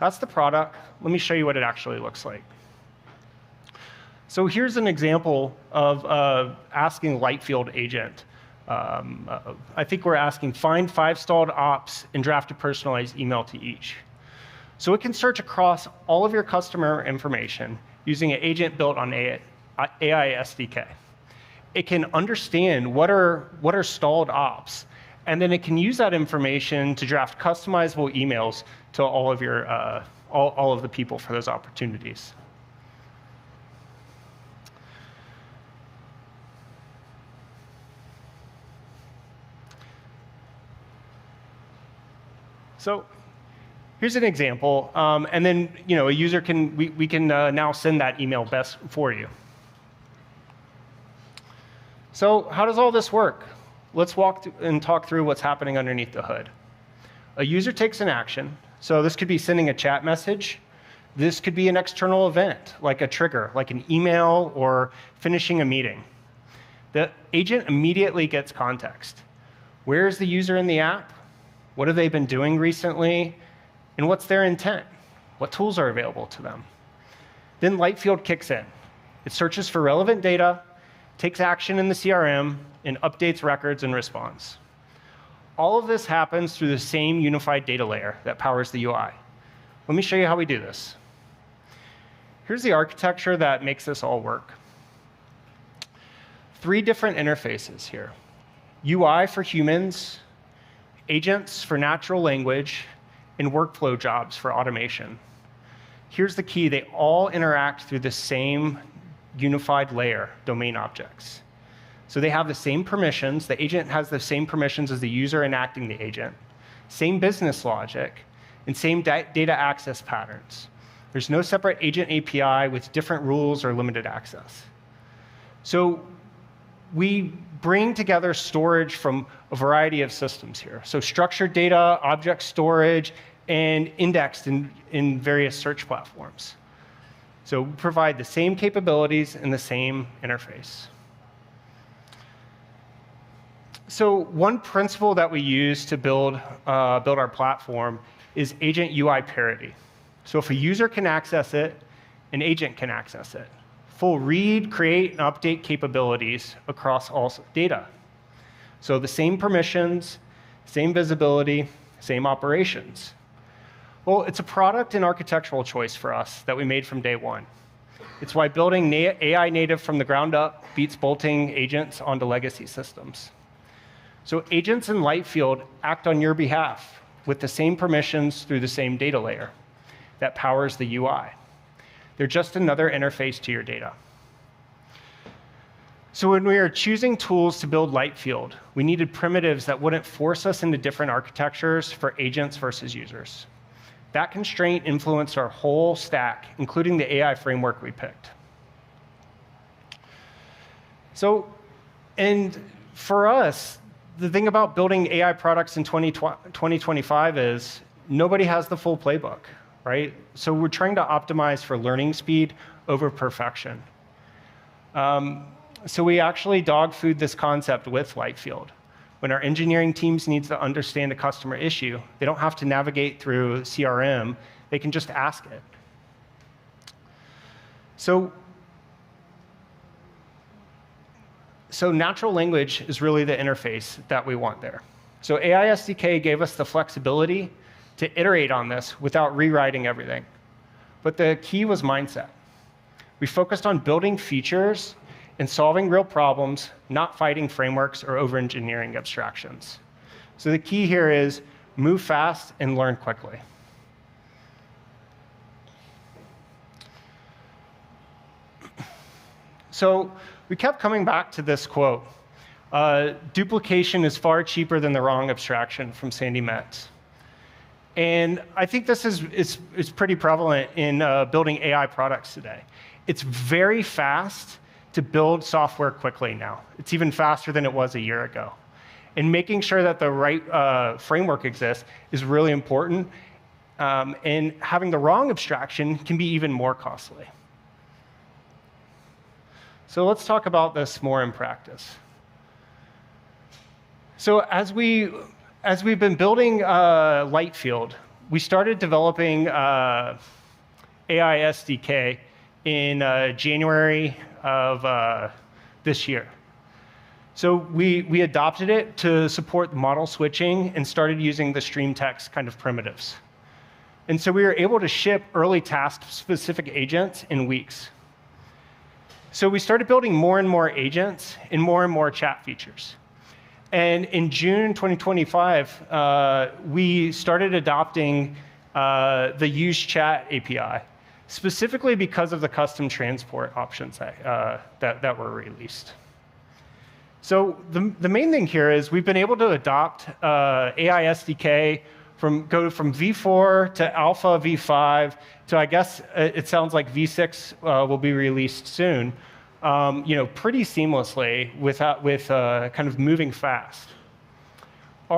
That's the product. Let me show you what it actually looks like. So here's an example of asking Lightfield agent. I think we're asking, find 5 stalled ops and draft a personalized email to each. So it can search across all of your customer information using an agent built on AI SDK. It can understand what are stalled ops, and then it can use that information to draft customizable emails to all of your all of the people for those opportunities. So here's an example, and then a user can we can now send that email best for you. So how does all this work? Let's walk and talk through what's happening underneath the hood. A user takes an action. So this could be sending a chat message. This could be an external event, like a trigger, like an email or finishing a meeting. The agent immediately gets context. Where is the user in the app? What have they been doing recently? And what's their intent? What tools are available to them? Then Lightfield kicks in. It searches for relevant data, takes action in the CRM, and updates records in response. All of this happens through the same unified data layer that powers the UI. Let me show you how we do this. Here's the architecture that makes this all work. 3 different interfaces here. UI for humans, agents for natural language, and workflow jobs for automation. Here's the key. They all interact through the same unified layer, domain objects. So they have the same permissions. The agent has the same permissions as the user enacting the agent, same business logic, and same data access patterns. There's no separate agent API with different rules or limited access. So we bring together storage from a variety of systems here. So structured data, object storage, and indexed in various search platforms. So we provide the same capabilities in the same interface. So one principle that we use to build our platform is agent UI parity. So if a user can access it, an agent can access it. Full read, create, and update capabilities across all data. So the same permissions, same visibility, same operations. Well, it's a product and architectural choice for us that we made from day one. It's why building AI native from the ground up beats bolting agents onto legacy systems. So agents in Lightfield act on your behalf with the same permissions through the same data layer that powers the UI. They're just another interface to your data. So when we were choosing tools to build Lightfield, we needed primitives that wouldn't force us into different architectures for agents versus users. That constraint influenced our whole stack, including the AI framework we picked. So, and for us, the thing about building AI products in 2025 is nobody has the full playbook, right? So we're trying to optimize for learning speed over perfection. So we actually dog food this concept with Lightfield. When our engineering teams need to understand a customer issue, they don't have to navigate through CRM. They can just ask it. So natural language is really the interface that we want there. So AI SDK gave us the flexibility to iterate on this without rewriting everything. But the key was mindset. We focused on building features and solving real problems, not fighting frameworks or over-engineering abstractions. So the key here is move fast and learn quickly. So we kept coming back to this quote. Duplication is far cheaper than the wrong abstraction from Sandy Metz. And I think this is pretty prevalent in building AI products today. It's very fast to build software quickly now. It's even faster than it was a year ago. And making sure that the right framework exists is really important. And having the wrong abstraction can be even more costly. So let's talk about this more in practice. So as we've been building Lightfield, we started developing AI SDK in January of this year. So we adopted it to support model switching and started using the stream text kind of primitives. And so we were able to ship early task-specific agents in weeks. So we started building more and more agents and more chat features. And in June 2025, we started adopting the Use Chat API, specifically because of the custom transport options that were released. So the main thing here is we've been able to adopt AI SDK go from V4 to Alpha V5 to, I guess it sounds like V6 will be released soon, pretty seamlessly with kind of moving fast. We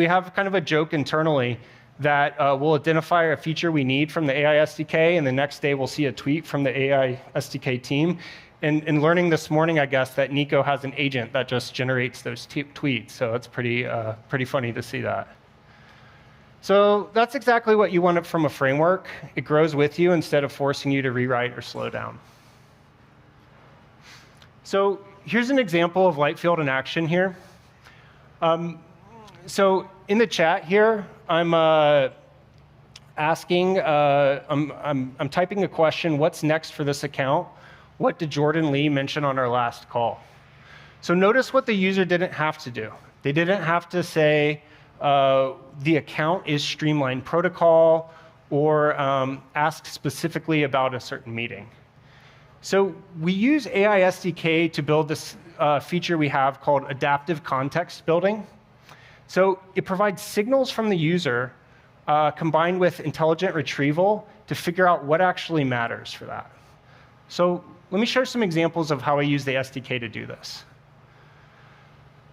have kind of a joke internally that we'll identify a feature we need from the AI SDK, and the next day we'll see a tweet from the AI SDK team. And learning this morning, I guess, that Nico has an agent that just generates those tweets. So it's pretty funny to see that. So that's exactly what you want from a framework. It grows with you instead of forcing you to rewrite or slow down. So here's an example of Lightfield in action here. So in the chat here, I'm asking, I'm typing a question, what's next for this account? What did Jordan Lee mention on our last call? So notice what the user didn't have to do. They didn't have to say the account is Streamline Protocol or ask specifically about a certain meeting. So we use AI SDK to build this feature we have called adaptive context building. So it provides signals from the user combined with intelligent retrieval to figure out what actually matters for that. So let me share some examples of how I use the SDK to do this.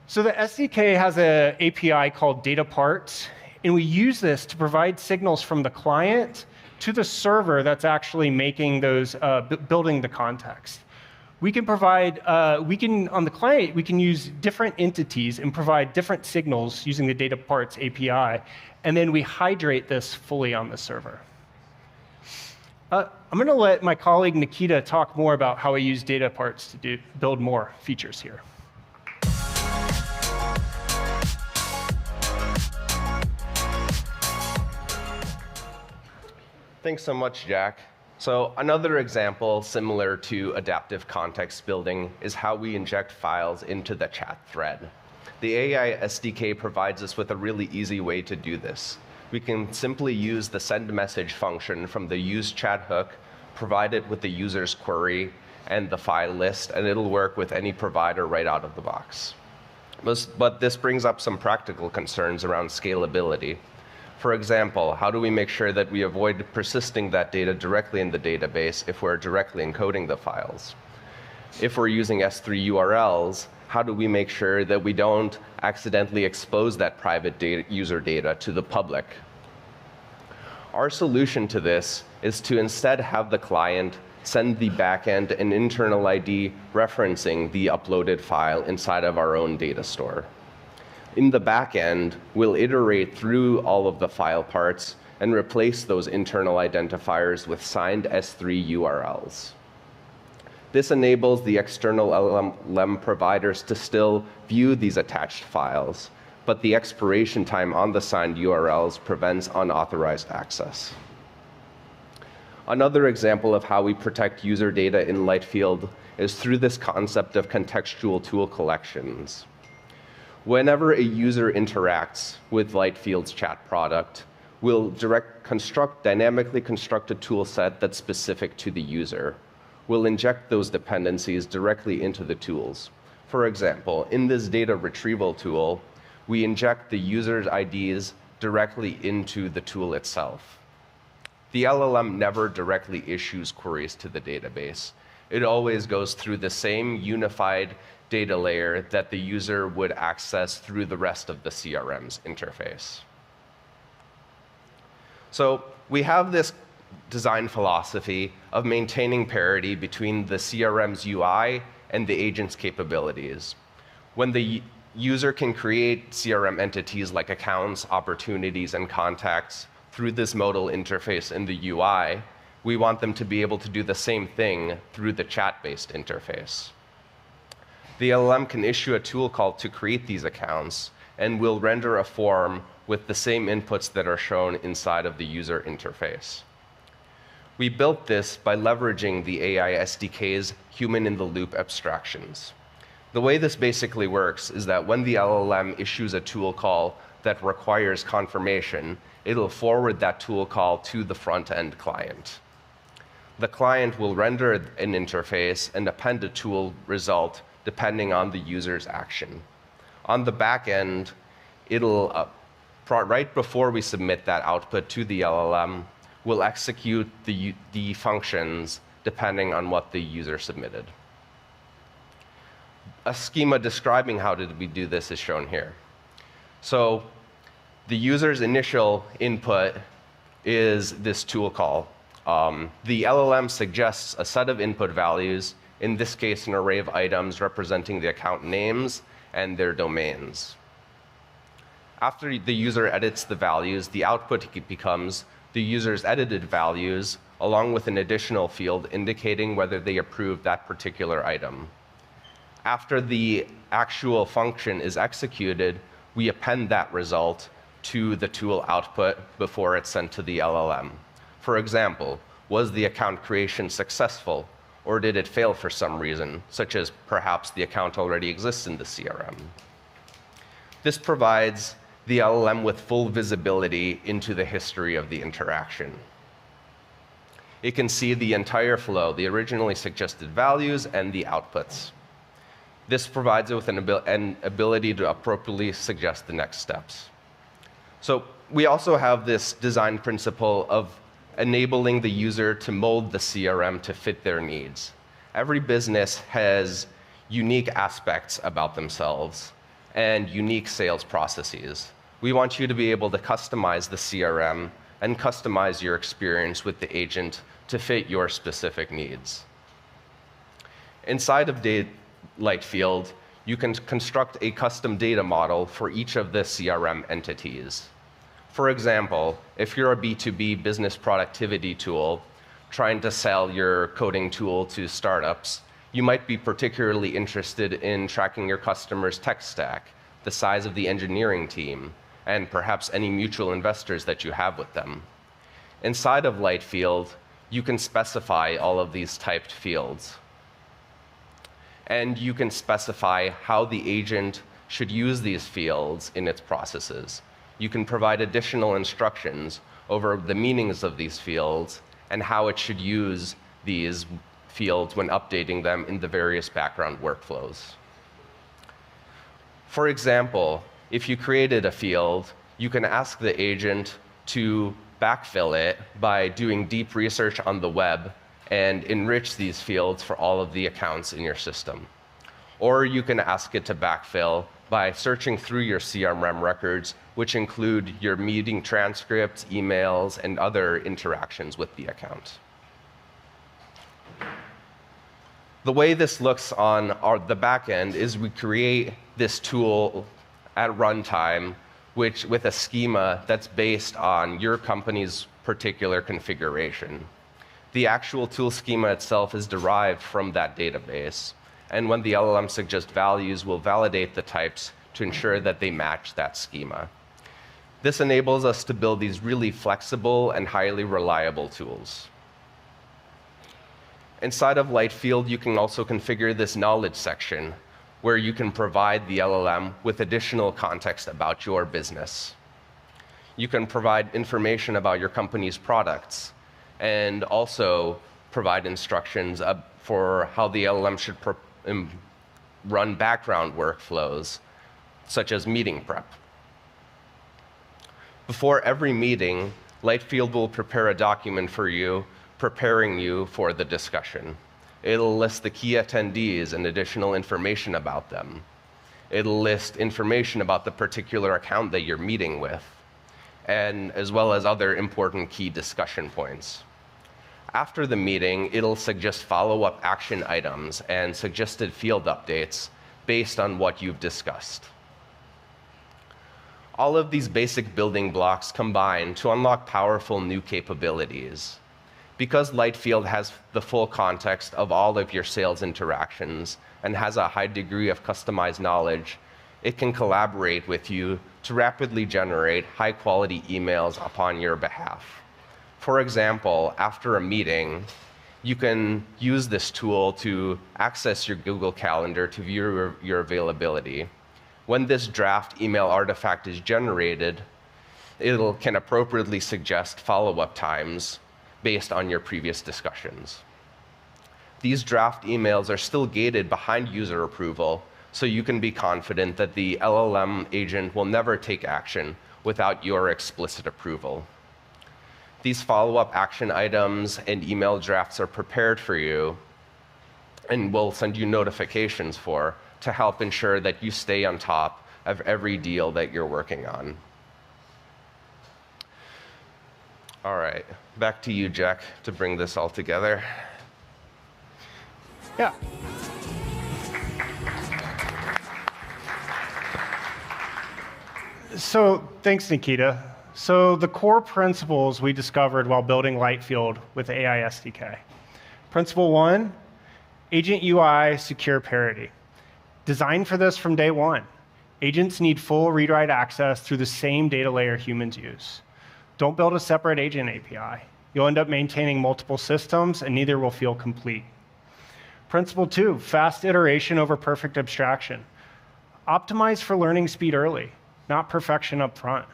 So the SDK has an API called data parts, and we use this to provide signals from the client to the server that's actually making those, building the context. We can provide, on the client, we can use different entities and provide different signals using the data parts API, and then we hydrate this fully on the server. I'm going to let my colleague Nikita talk more about how we use data parts to build more features here. Thanks so much, Jack. So another example similar to adaptive context building is how we inject files into the chat thread. The AI SDK provides us with a really easy way to do this. We can simply use the send message function from the use chat hook, provide it with the user's query and the file list, and it'll work with any provider right out of the box. But this brings up some practical concerns around scalability. For example, how do we make sure that we avoid persisting that data directly in the database if we're directly encoding the files? If we're using S3 URLs, how do we make sure that we don't accidentally expose that private user data to the public? Our solution to this is to instead have the client send the backend an internal ID referencing the uploaded file inside of our own data store. In the backend, we'll iterate through all of the file parts and replace those internal identifiers with signed S3 URLs. This enables the external LLM providers to still view these attached files, but the expiration time on the signed URLs prevents unauthorized access. Another example of how we protect user data in Lightfield is through this concept of contextual tool collections. Whenever a user interacts with Lightfield's chat product, we'll dynamically construct a tool set that's specific to the user. We'll inject those dependencies directly into the tools. For example, in this data retrieval tool, we inject the user's IDs directly into the tool itself. The LLM never directly issues queries to the database. It always goes through the same unified data layer that the user would access through the rest of the CRM's interface. So we have this design philosophy of maintaining parity between the CRM's UI and the agent's capabilities. When the user can create CRM entities like accounts, opportunities, and contacts through this modal interface in the UI, we want them to be able to do the same thing through the chat-based interface. The LLM can issue a tool call to create these accounts and will render a form with the same inputs that are shown inside of the user interface. We built this by leveraging the AI SDK's human-in-the-loop abstractions. The way this basically works is that when the LLM issues a tool call that requires confirmation, it'll forward that tool call to the front-end client. The client will render an interface and append a tool result depending on the user's action. On the back end, it'll, right before we submit that output to the LLM, we'll execute the functions depending on what the user submitted. A schema describing how we do this is shown here. So the user's initial input is this tool call. The LLM suggests a set of input values, in this case, an array of items representing the account names and their domains. After the user edits the values, the output becomes the user's edited values, along with an additional field indicating whether they approved that particular item. After the actual function is executed, we append that result to the tool output before it's sent to the LLM. For example, was the account creation successful, or did it fail for some reason, such as perhaps the account already exists in the CRM? This provides the LLM with full visibility into the history of the interaction. It can see the entire flow, the originally suggested values and the outputs. This provides it with an ability to appropriately suggest the next steps. So we also have this design principle of enabling the user to mold the CRM to fit their needs. Every business has unique aspects about themselves and unique sales processes. We want you to be able to customize the CRM and customize your experience with the agent to fit your specific needs. Inside of Lightfield, you can construct a custom data model for each of the CRM entities. For example, if you're a B2B business productivity tool trying to sell your coding tool to startups, you might be particularly interested in tracking your customers' tech stack, the size of the engineering team, and perhaps any mutual investors that you have with them. Inside of Lightfield, you can specify all of these typed fields. And you can specify how the agent should use these fields in its processes. You can provide additional instructions over the meanings of these fields and how it should use these fields when updating them in the various background workflows. For example, if you created a field, you can ask the agent to backfill it by doing deep research on the web and enrich these fields for all of the accounts in your system. Or you can ask it to backfill by searching through your CRM records, which include your meeting transcripts, emails, and other interactions with the account. The way this looks on the back end is we create this tool at runtime, with a schema that's based on your company's particular configuration. The actual tool schema itself is derived from that database, and when the LLM suggests values, we'll validate the types to ensure that they match that schema. This enables us to build these really flexible and highly reliable tools. Inside of Lightfield, you can also configure this knowledge section, where you can provide the LLM with additional context about your business. You can provide information about your company's products, and also provide instructions for how the LLM should run background workflows, such as meeting prep. Before every meeting, Lightfield will prepare a document for you, preparing you for the discussion. It'll list the key attendees and additional information about them. It'll list information about the particular account that you're meeting with, and as well as other important key discussion points. After the meeting, it'll suggest follow-up action items and suggested field updates based on what you've discussed. All of these basic building blocks combine to unlock powerful new capabilities. Because Lightfield has the full context of all of your sales interactions and has a high degree of customized knowledge, it can collaborate with you to rapidly generate high-quality emails upon your behalf. For example, after a meeting, you can use this tool to access your Google Calendar to view your availability. When this draft email artifact is generated, it can appropriately suggest follow-up times based on your previous discussions. These draft emails are still gated behind user approval, so you can be confident that the LLM agent will never take action without your explicit approval. These follow-up action items and email drafts are prepared for you and we'll send you notifications for to help ensure that you stay on top of every deal that you're working on. All right, back to you, Jack, to bring this all together. Yeah. So thanks, Nikita. So the core principles we discovered while building Lightfield with AI SDK. Principle 1, agent UI secure parity. Designed for this from day one. Agents need full read-write access through the same data layer humans use. Don't build a separate agent API. You'll end up maintaining multiple systems, and neither will feel complete. Principle 2, fast iteration over perfect abstraction. Optimize for learning speed early, not perfection up front.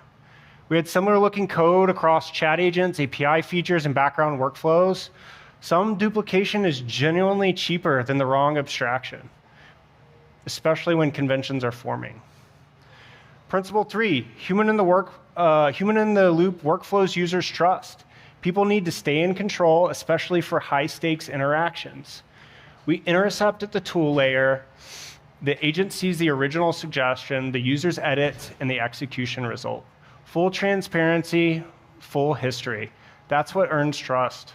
We had similar looking code across chat agents, API features, and background workflows. Some duplication is genuinely cheaper than the wrong abstraction, especially when conventions are forming. Principle 3, human in the loop workflows users trust. People need to stay in control, especially for high stakes interactions. We intercept at the tool layer. The agent sees the original suggestion, the user's edits, and the execution result. Full transparency, full history. That's what earns trust.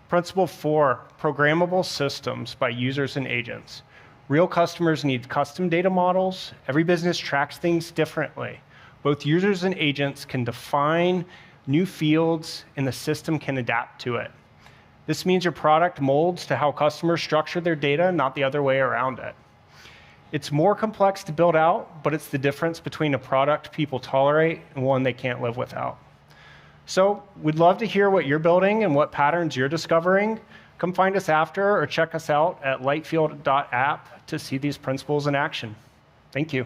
Principle 4, programmable systems by users and agents. Real customers need custom data models. Every business tracks things differently. Both users and agents can define new fields, and the system can adapt to it. This means your product molds to how customers structure their data, not the other way around it. It's more complex to build out, but it's the difference between a product people tolerate and one they can't live without. So we'd love to hear what you're building and what patterns you're discovering. Come find us after or check us out at lightfield.app to see these principles in action. Thank you.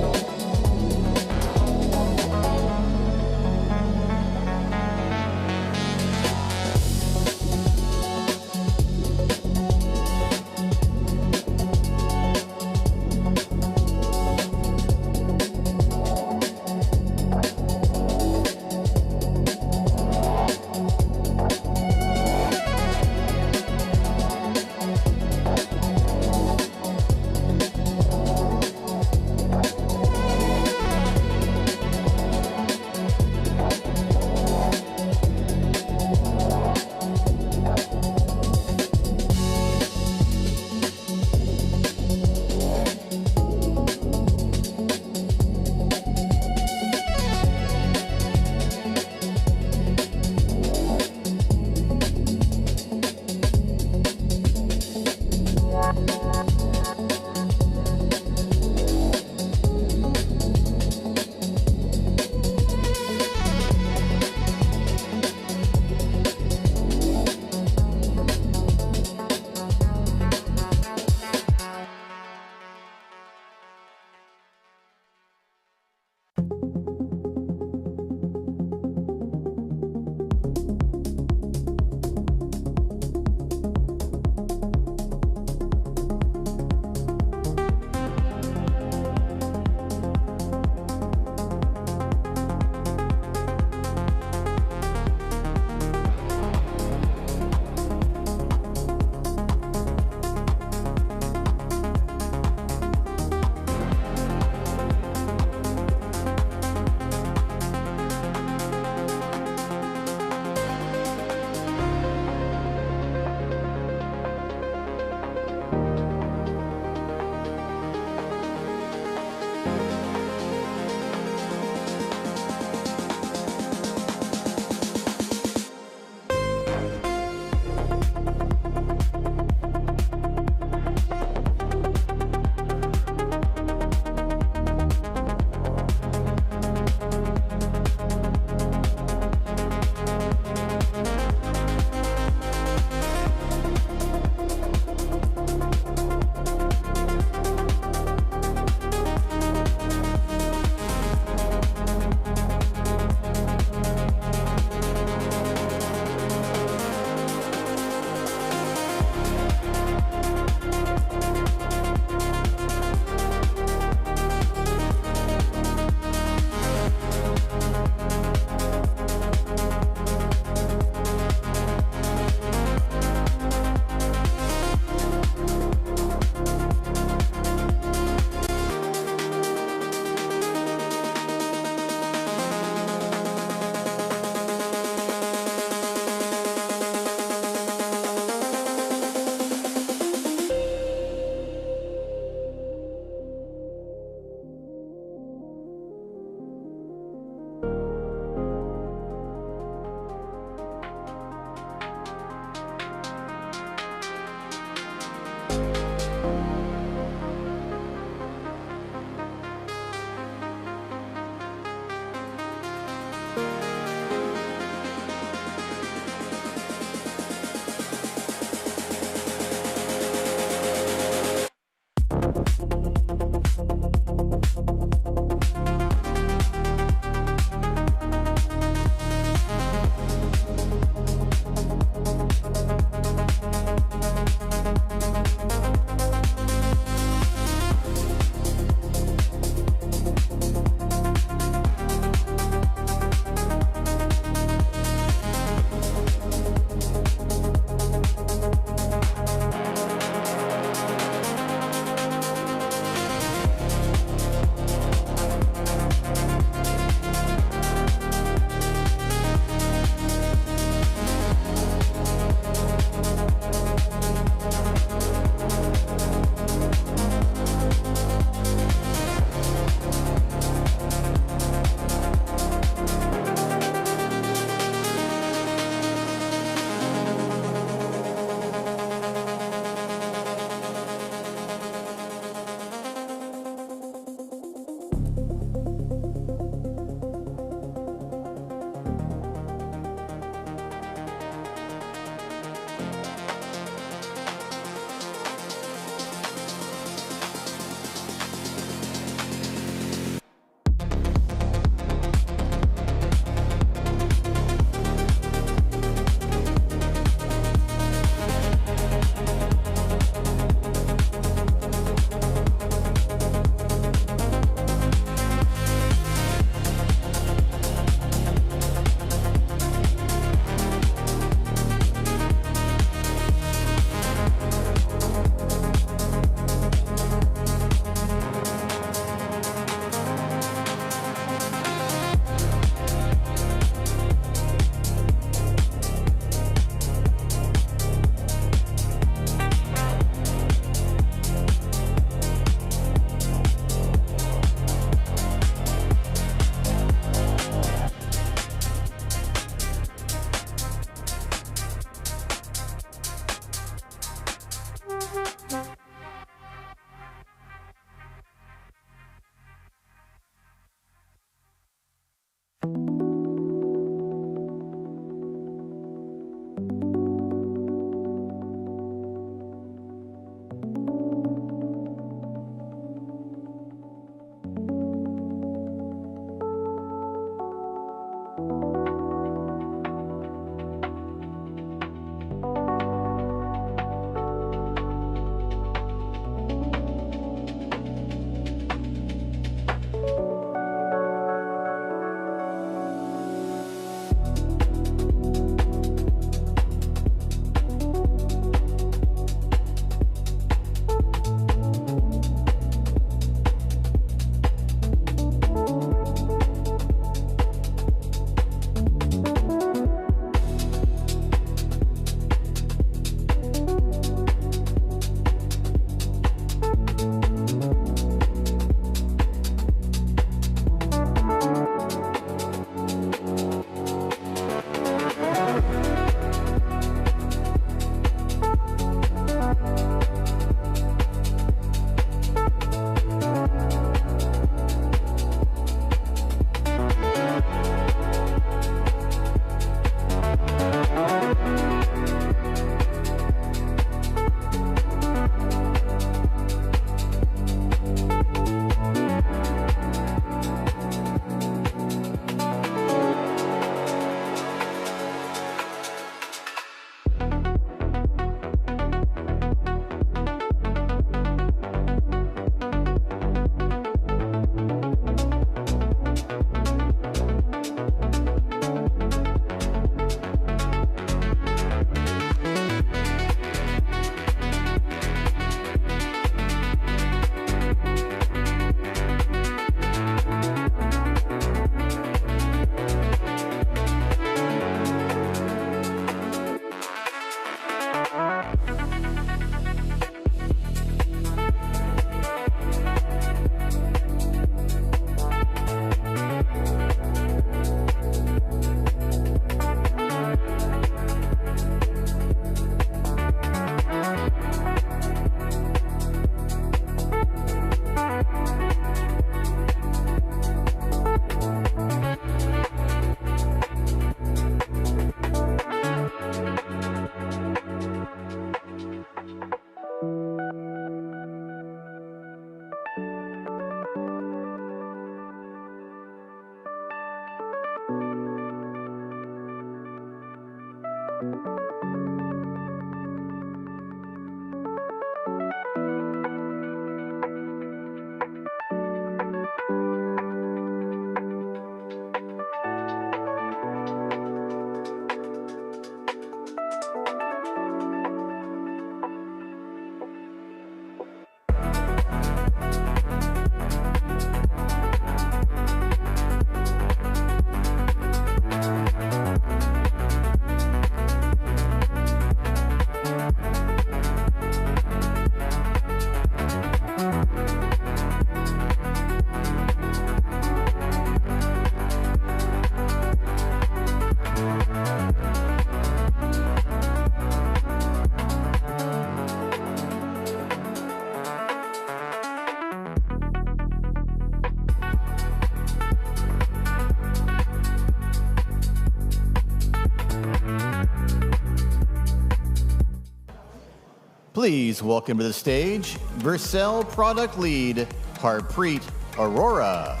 Please welcome to the stage Vercel product lead Harpreet Arora.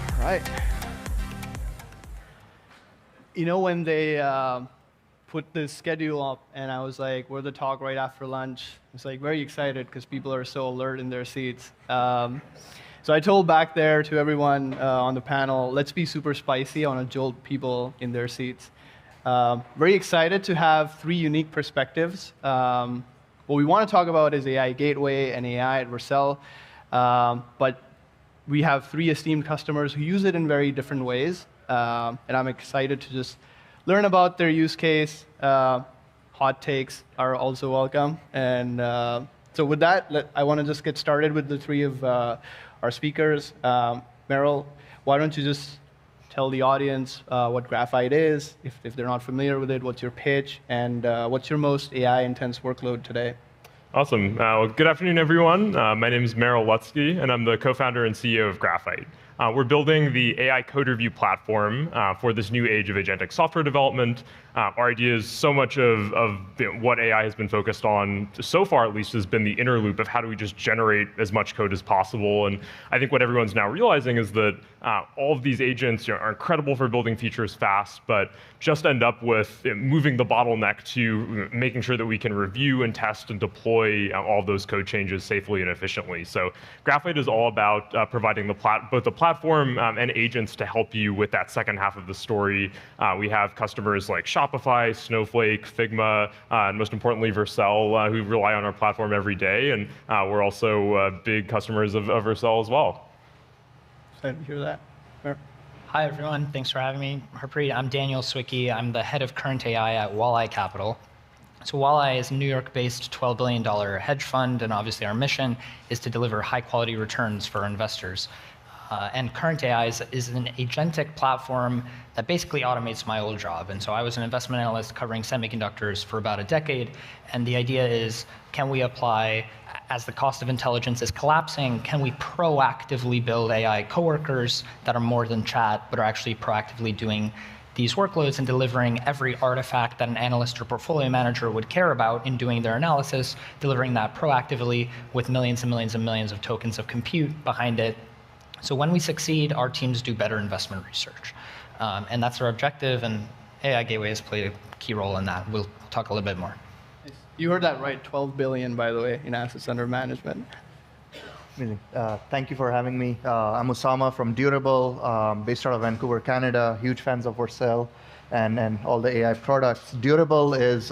All right. You know, when they put this schedule up and I was like, we're the talk right after lunch, I was like very excited because people are so alert in their seats. So I told back there to everyone on the panel, let's be super spicy. I want to jolt people in their seats. Very excited to have three unique perspectives. What we want to talk about is AI Gateway and AI at Vercel, but we have three esteemed customers who use it in very different ways, and I'm excited to just learn about their use case. Hot takes are also welcome. And so with that, I want to just get started with the three of our speakers. Meryl, why don't you just tell the audience what Graphite is, if they're not familiar with it, what's your pitch, and what's your most AI-intense workload today? Awesome. Well, good afternoon, everyone. My name is Meryl Lutsky, and I'm the co-founder and CEO of Graphite. We're building the AI code review platform for this new age of agentic software development. Our idea is so much of what AI has been focused on, so far at least, has been the inner loop of how do we just generate as much code as possible. And I think what everyone's now realizing is that all of these agents are incredible for building features fast, but just end up with moving the bottleneck to making sure that we can review and test and deploy all those code changes safely and efficiently. So Graphite is all about providing both the platform and agents to help you with that second half of the story. We have customers like Shopify, Snowflake, Figma, and most importantly, Vercel, who rely on our platform every day. And we're also big customers of Vercel as well. Excited to hear that. Hi, everyone. Thanks for having me. Harpreet, I'm Daniel Swicky. I'm the head of current AI at Walleye Capital. So Walleye is a New York-based $12 billion hedge fund, and obviously our mission is to deliver high-quality returns for our investors. And Current AI is an agentic platform that basically automates my old job. And so I was an investment analyst covering semiconductors for about a decade. And the idea is, can we apply, as the cost of intelligence is collapsing, can we proactively build AI coworkers that are more than chat, but are actually proactively doing these workloads and delivering every artifact that an analyst or portfolio manager would care about in doing their analysis, delivering that proactively with millions and millions and millions of tokens of compute behind it. So when we succeed, our teams do better investment research. And that's our objective, and AI Gateway has played a key role in that. We'll talk a little bit more. You heard that right, 12 billion, by the way, in assets under management. Amazing. Thank you for having me. I'm Osama from Durable, based out of Vancouver, Canada. Huge fans of Vercel and all the AI products. Durable is,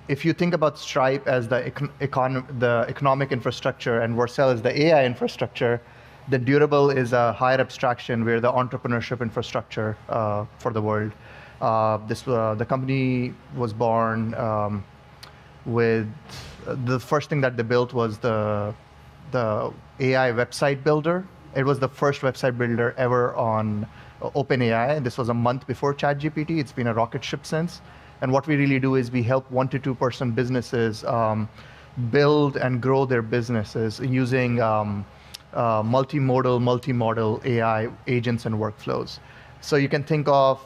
if you think about Stripe as the economic infrastructure and Vercel is the AI infrastructure, then Durable is a higher abstraction. We're the entrepreneurship infrastructure for the world. The company was born with the first thing that they built was the AI website builder. It was the first website builder ever on OpenAI. This was a month before ChatGPT. It's been a rocket ship since. And what we really do is we help 1 to 2 person businesses build and grow their businesses using multimodal AI agents and workflows. So you can think of,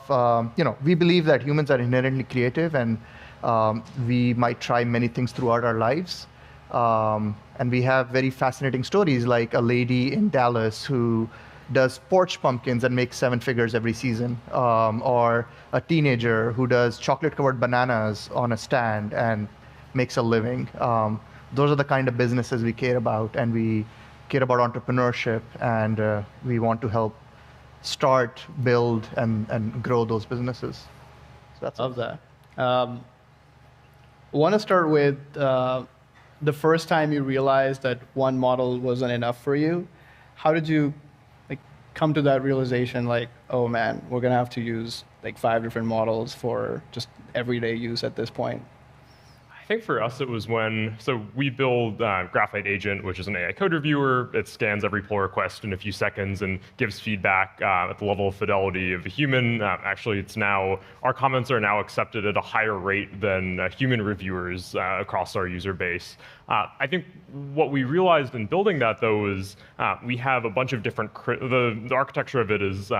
we believe that humans are inherently creative, and we might try many things throughout our lives. And we have very fascinating stories, like a lady in Dallas who does porch pumpkins and makes 7 figures every season, or a teenager who does chocolate-covered bananas on a stand and makes a living. Those are the kind of businesses we care about, and we care about entrepreneurship, and we want to help start, build, and grow those businesses. So that's Love that. I want to start with the first time you realized that one model wasn't enough for you. How did you come to that realization, like, oh man, we're going to have to use 5 different models for just everyday use at this point? I think for us it was so we build Graphite Agent, which is an AI code reviewer. It scans every pull request in a few seconds and gives feedback at the level of fidelity of a human. Actually, our comments are now accepted at a higher rate than human reviewers across our user base. I think what we realized in building that, though, is we have a bunch of different, the architecture of it is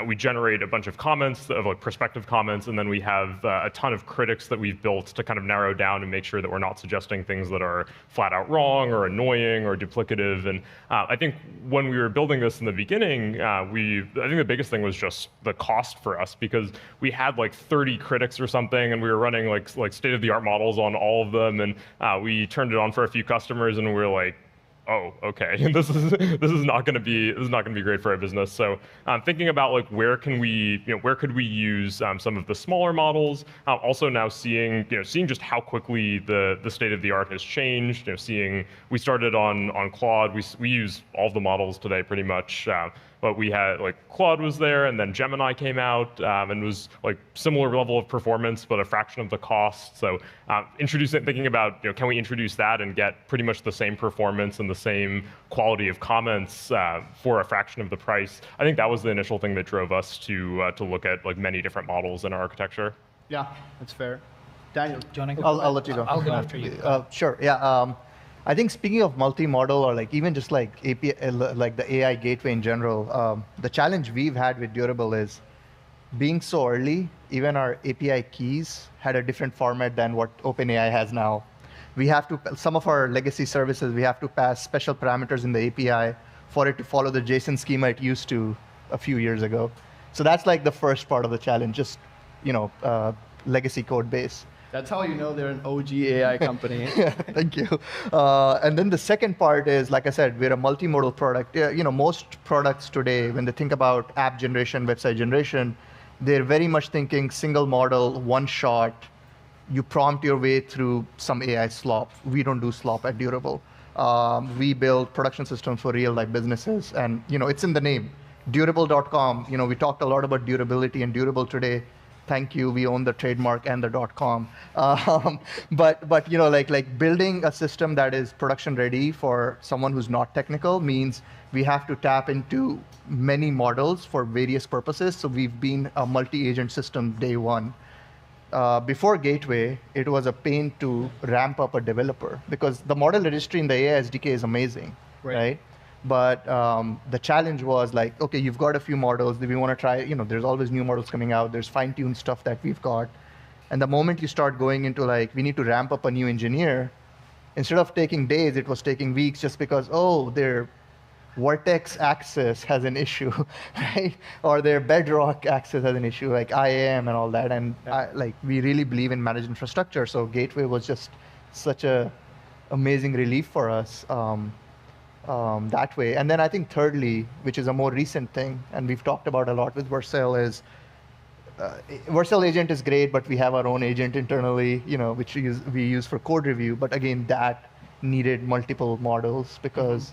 we generate a bunch of comments, of like prospective comments, and then we have a ton of critics that we've built to kind of narrow down and make sure that we're not suggesting things that are flat out wrong or annoying or duplicative. And I think when we were building this in the beginning, I think the biggest thing was just the cost for us, because we had like 30 critics or something, and we were running like state-of-the-art models on all of them, and we turned it on for a few customers, and we were like, oh, okay, this is not going to be great for our business. So thinking about like where could we use some of the smaller models. Also now seeing just how quickly the state of the art has changed. We started on Claude. We use all of the models today pretty much. But we had Claude was there, and then Gemini came out and was like similar level of performance, but a fraction of the cost. So thinking about can we introduce that and get pretty much the same performance and the same quality of comments for a fraction of the price. I think that was the initial thing that drove us to look at like many different models in our architecture. Yeah, that's fair. Daniel, do you want to go? I'll let you go. I'll go after you. Sure. Yeah. I think speaking of multi-model or like even just like API, like the AI gateway in general, the challenge we've had with Durable is being so early. Even our API keys had a different format than what OpenAI has now. We have to some of our legacy services we have to pass special parameters in the API for it to follow the JSON schema it used to a few years ago. So that's like the first part of the challenge, just legacy code base. That's how you know they're an OG AI company. Thank you. And then the second part is, like I said, we're a multimodal product. Most products today, when they think about app generation, website generation, they're very much thinking single model, one shot. You prompt your way through some AI slop. We don't do slop at Durable. We build production systems for real life businesses, and it's in the name. Durable.com. We talked a lot about durability and Durable today. Thank you. We own the trademark and the .com. But like building a system that is production ready for someone who's not technical means we have to tap into many models for various purposes. So we've been a multi-agent system day one. Before Gateway, it was a pain to ramp up a developer because the model registry in the AI SDK is amazing, right? But the challenge was like, okay, you've got a few models that we want to try. There's always new models coming out. There's fine-tuned stuff that we've got. And the moment you start going into like, we need to ramp up a new engineer, instead of taking days, it was taking weeks just because, their Vertex access has an issue, right? Or their Bedrock access has an issue, like IAM and all that. And we really believe in managed infrastructure. So Gateway was just such a amazing relief for us. That way. And then I think thirdly, which is a more recent thing, and we've talked about a lot with Vercel, is Vercel agent is great, but we have our own agent internally, which we use for code review. But again, that needed multiple models because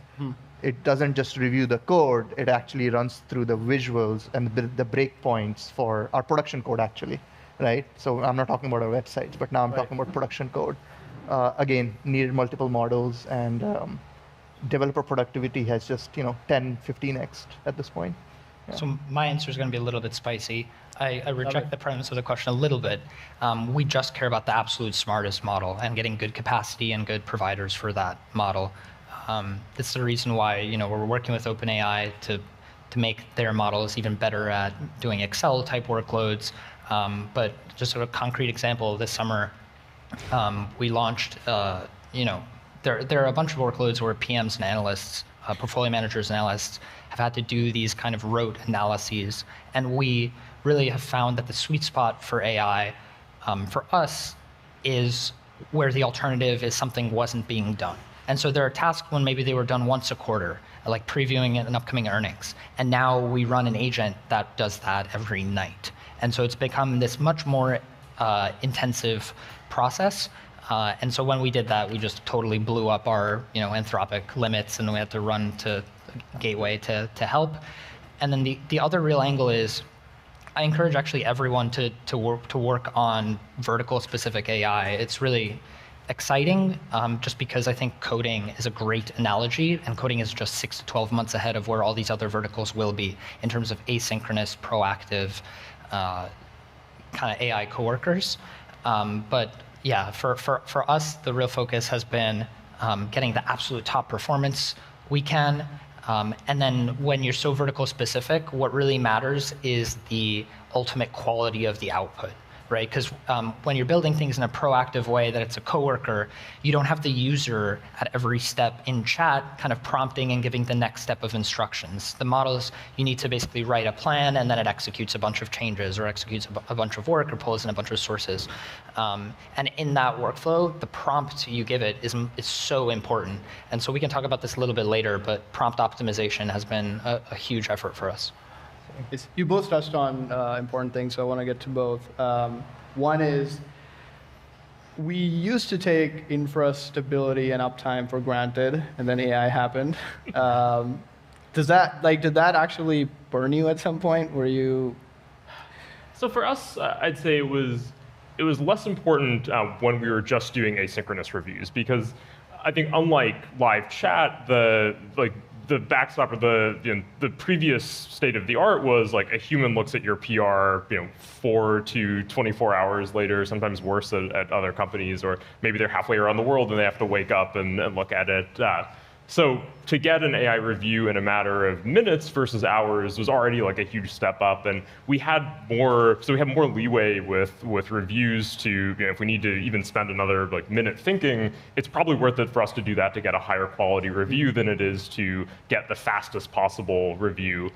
it doesn't just review the code, it actually runs through the visuals and the breakpoints for our production code actually, right? So I'm not talking about our websites, but now I'm talking about production code. Again, needed multiple models, and developer productivity has just 10, 15x at this point. Yeah. So my answer is going to be a little bit spicy. I reject the premise of the question a little bit. We just care about the absolute smartest model and getting good capacity and good providers for that model. That's the reason why we're working with OpenAI to make their models even better at doing Excel type workloads. But just sort of concrete example, this summer we launched there are a bunch of workloads where PMs and analysts, portfolio managers and analysts, have had to do these kind of rote analyses. And we really have found that the sweet spot for AI, for us, is where the alternative is something wasn't being done. And so there are tasks when maybe they were done once a quarter, like previewing an upcoming earnings. And now we run an agent that does that every night. And so it's become this much more intensive process. And so when we did that, we just totally blew up our Anthropic limits, and we had to run to Gateway to help. And then the other real angle is I encourage actually everyone to work on vertical specific AI. It's really exciting just because I think coding is a great analogy, and coding is just 6 to 12 months ahead of where all these other verticals will be in terms of asynchronous, proactive kind of AI coworkers. But yeah, for us, the real focus has been getting the absolute top performance we can. And then when you're so vertical specific, what really matters is the ultimate quality of the output, right? Because when you're building things in a proactive way that it's a coworker, you don't have the user at every step in chat kind of prompting and giving the next step of instructions. The models, you need to basically write a plan and then it executes a bunch of changes or executes a bunch of work or pulls in a bunch of sources. And in that workflow, the prompt you give it is so important. And so we can talk about this a little bit later, but prompt optimization has been a huge effort for us. You both touched on important things, so I want to get to both. One is, we used to take infra stability and uptime for granted, and then AI happened. Did that actually burn you at some point? Were you? So for us, I'd say it was less important when we were just doing asynchronous reviews, because I think unlike live chat, the backstop or the previous state of the art was like a human looks at your PR 4 to 24 hours later, sometimes worse at other companies, or maybe they're halfway around the world and they have to wake up and look at it. So to get an AI review in a matter of minutes versus hours was already like a huge step up, and we had more leeway with reviews to, if we need to even spend another minute thinking, it's probably worth it for us to do that to get a higher quality review than it is to get the fastest possible review.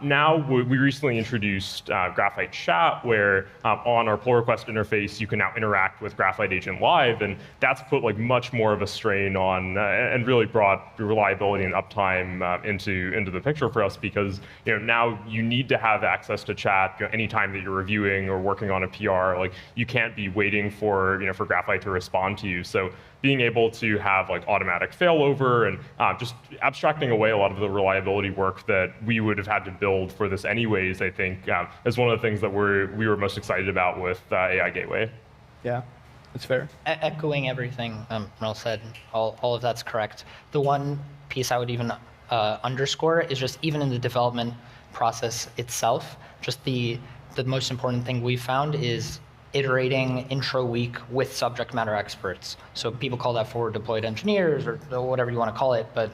Now we recently introduced Graphite Chat, where on our pull request interface you can now interact with Graphite Agent live, and that's put much more of a strain on and really brought reliability and uptime into the picture for us, because now you need to have access to chat anytime that you're reviewing or working on a PR. You can't be waiting for for Graphite to respond to you. So being able to have automatic failover and just abstracting away a lot of the reliability work that we would have had to build for this anyways, I think is one of the things that we were most excited about with AI Gateway. Yeah, that's fair. Echoing everything Mel said, all of that's correct. The one piece I would even underscore is just even in the development process itself, just the most important thing we found is iterating intro week with subject matter experts. So people call that forward deployed engineers or whatever you want to call it, but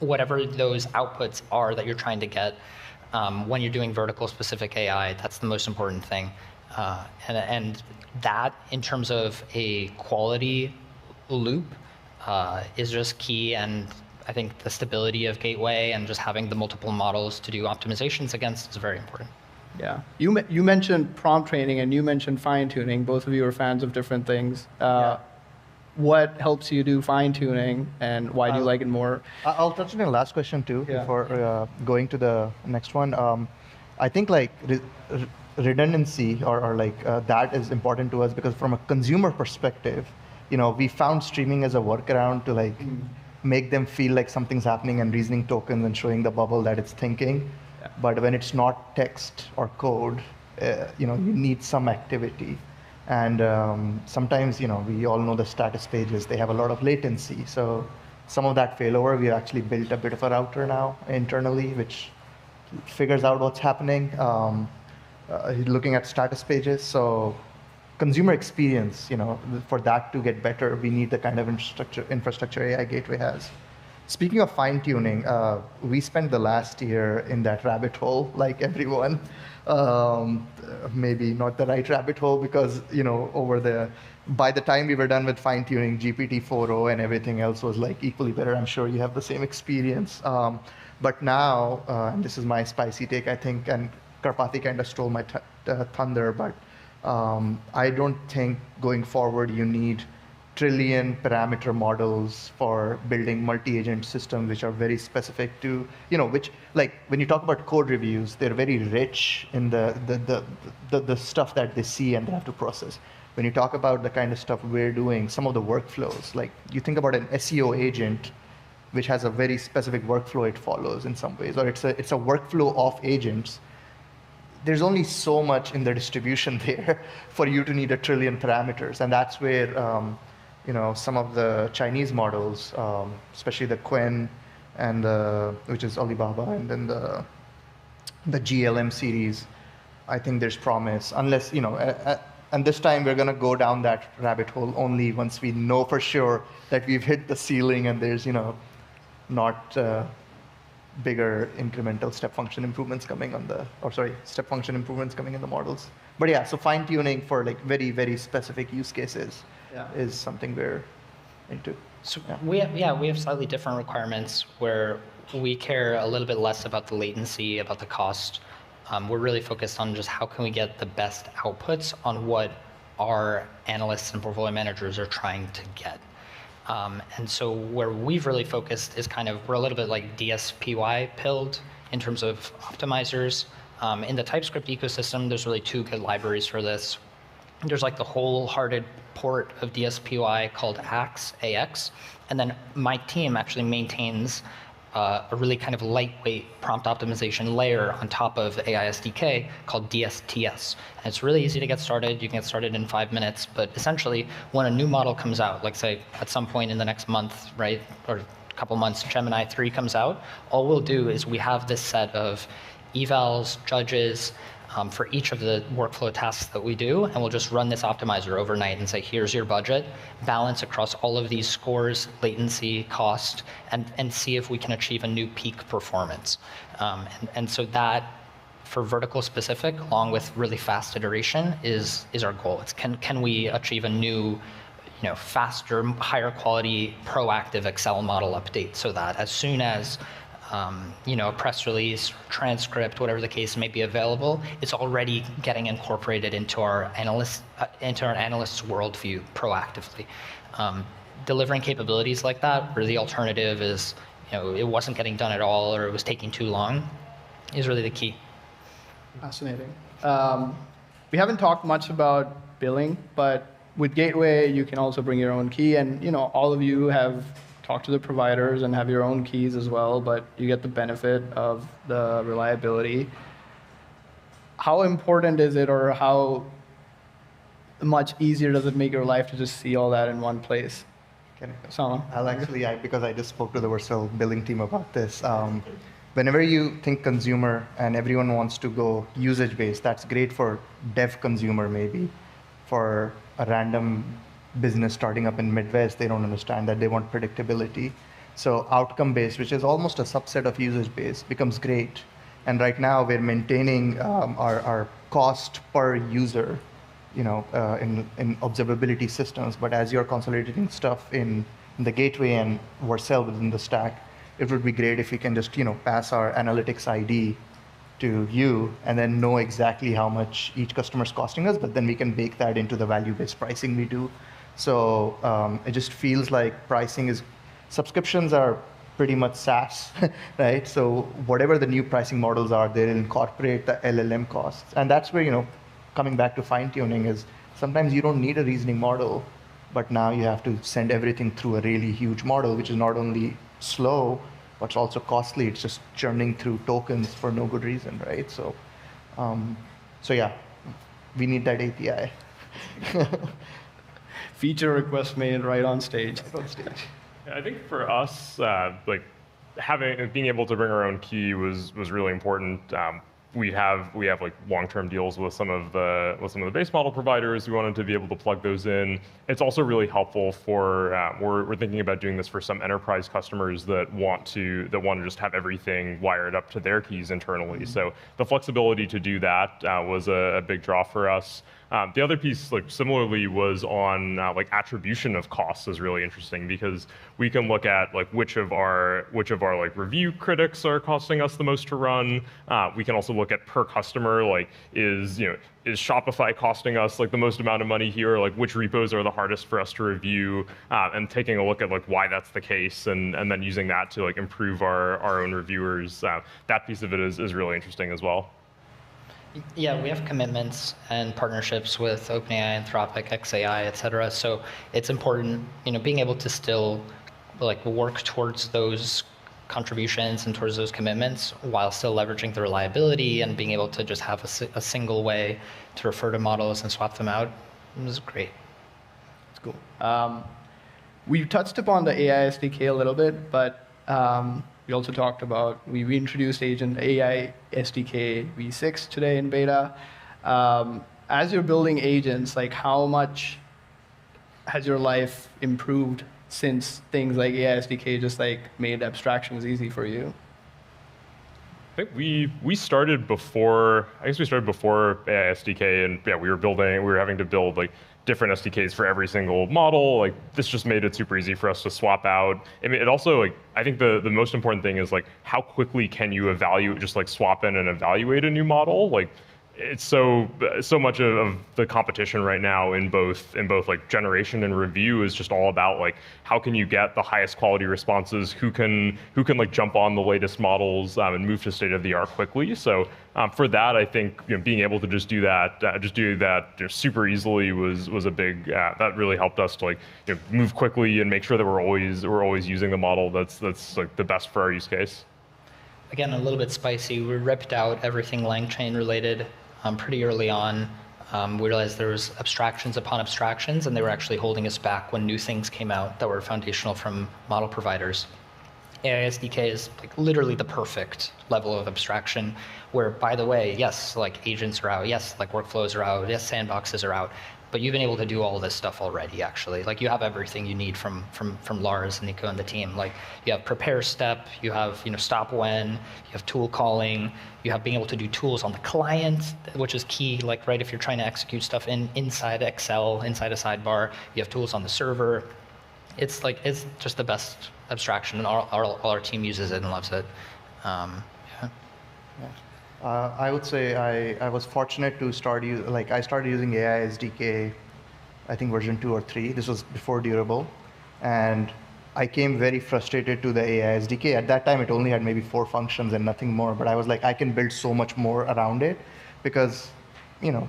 whatever those outputs are that you're trying to get when you're doing vertical specific AI, that's the most important thing. And that, in terms of a quality loop, is just key. And I think the stability of Gateway and just having the multiple models to do optimizations against is very important. Yeah, you mentioned prompt training and you mentioned fine tuning. Both of you are fans of different things. What helps you do fine tuning, and why do you like it more? I'll touch on the last question too before going to the next one. I think redundancy or that is important to us, because from a consumer perspective, we found streaming as a workaround to make them feel like something's happening and reasoning tokens and showing the bubble that it's thinking. But when it's not text or code, you need some activity. And sometimes, we all know the status pages, they have a lot of latency. So some of that failover, we actually built a bit of a router now internally, which figures out what's happening, looking at status pages. So consumer experience, for that to get better, we need the kind of infrastructure AI Gateway has. Speaking of fine-tuning, we spent the last year in that rabbit hole, like everyone. Maybe not the right rabbit hole, because by the time we were done with fine-tuning, GPT-4o and everything else was equally better. I'm sure you have the same experience. But now, and this is my spicy take, I think, and Karpathy kind of stole my thunder, but I don't think going forward you need trillion parameter models for building multi-agent systems, which are very specific to, which, when you talk about code reviews, they're very rich in the stuff that they see and they have to process. When you talk about the kind of stuff we're doing, some of the workflows, you think about an SEO agent, which has a very specific workflow it follows in some ways, or it's a workflow of agents. there's only so much in the distribution there for you to need 1 trillion parameters. And that's where some of the Chinese models, especially the Quen and which is Alibaba, and then the GLM series, I think there's promise. Unless, and this time we're going to go down that rabbit hole only once we know for sure that we've hit the ceiling and there's, not bigger incremental step function improvements coming step function improvements coming in the models. But yeah, so fine tuning for like very, very specific use cases is something we're into. So we have slightly different requirements where we care a little bit less about the latency, about the cost. We're really focused on just how can we get the best outputs on what our analysts and portfolio managers are trying to get. And so where we've really focused is we're a little bit like DSPY pilled in terms of optimizers. In the TypeScript ecosystem, there's really 2 good libraries for this. There's like the wholehearted port of DSPY called AX, and then my team actually maintains a really kind of lightweight prompt optimization layer on top of AI SDK called DSTS. And it's really easy to get started. You can get started in 5 minutes. But essentially, when a new model comes out, like say at some point in the next month, right, or a couple months, Gemini 3 comes out, all we'll do is we have this set of evals, judges, for each of the workflow tasks that we do, and we'll just run this optimizer overnight and say, here's your budget, balance across all of these scores, latency, cost, and see if we can achieve a new peak performance. And so that, for vertical specific, along with really fast iteration, is our goal. It's can we achieve a new, faster, higher quality, proactive Excel model update so that as soon as a press release, transcript, whatever the case may be available, it's already getting incorporated into our analysts' worldview proactively. Delivering capabilities like that, where the alternative is, it wasn't getting done at all or it was taking too long, is really the key. Fascinating. We haven't talked much about billing, but with Gateway, you can also bring your own key, and all of you have talk to the providers and have your own keys as well, but you get the benefit of the reliability. How important is it, or how much easier does it make your life to just see all that in one place? I'll actually, because I just spoke to the Vercel billing team about this. Whenever you think consumer and everyone wants to go usage-based, that's great for dev consumer maybe. For a random business starting up in Midwest, they don't understand that. They want predictability. So outcome-based, which is almost a subset of usage-based, becomes great. And right now, we're maintaining our cost per user, in observability systems. But as you're consolidating stuff in the gateway and Vercel within the stack, it would be great if we can just pass our analytics ID to you and then know exactly how much each customer is costing us. But then we can bake that into the value-based pricing we do. So it just feels like subscriptions are pretty much SaaS, right? So whatever the new pricing models are, they'll incorporate the LLM costs. And that's where, coming back to fine tuning is sometimes you don't need a reasoning model, but now you have to send everything through a really huge model, which is not only slow, but it's also costly. It's just churning through tokens for no good reason, right? So, yeah, we need that API. Feature request made right on stage. I think for us, being able to bring our own key was really important. We have like long-term deals with some of the base model providers. We wanted to be able to plug those in. It's also really helpful for we're thinking about doing this for some enterprise customers that want to just have everything wired up to their keys internally. Mm-hmm. So the flexibility to do that was a big draw for us. The other piece, similarly, was on attribution of costs is really interesting because we can look at which of our review critics are costing us the most to run. We can also look at per customer, is Shopify costing us the most amount of money here? Which repos are the hardest for us to review? And taking a look at why that's the case, and then using that to improve our own reviewers. That piece of it is really interesting as well. Yeah, we have commitments and partnerships with OpenAI, Anthropic, xAI, et cetera. So it's important, being able to still work towards those contributions and towards those commitments while still leveraging the reliability and being able to just have a single way to refer to models and swap them out. It was great. That's cool. We touched upon the AI SDK a little bit, but we also talked about, we introduced Agent AI SDK v6 today in beta. As you're building agents, like how much has your life improved since things like AI SDK just like made abstractions easy for you? I think we started before. I guess we started before AI SDK, and yeah, we were having to build like different SDKs for every single model. Like this just made it super easy for us to swap out. I mean, it also like I think the most important thing is like how quickly can you evaluate, just like swap in and evaluate a new model. Like it's so much of the competition right now in both like generation and review is just all about like how can you get the highest quality responses, who can like jump on the latest models and move to state of the art quickly. So for that, I think being able to just do that super easily was a big that really helped us to like move quickly and make sure that we're always using the model that's like the best for our use case. Again, a little bit spicy. We ripped out everything LangChain related pretty early on. We realized there was abstractions upon abstractions, and they were actually holding us back when new things came out that were foundational from model providers. AI SDK is like literally the perfect level of abstraction where, by the way, yes, like agents are out, yes, like workflows are out, yes, sandboxes are out, but you've been able to do all this stuff already, actually. Like you have everything you need from Lars, Nico, and the team. Like you have prepare step, you have stop when, you have tool calling, you have being able to do tools on the client, which is key. Like right, if you're trying to execute stuff inside Excel, inside a sidebar, you have tools on the server. It's just the best abstraction, and all our team uses it and loves it. I would say I was fortunate to I started using AI SDK, I think version 2 or 3. This was before Durable, and I came very frustrated to the AI SDK. At that time, it only had maybe 4 functions and nothing more. But I was like, I can build so much more around it, because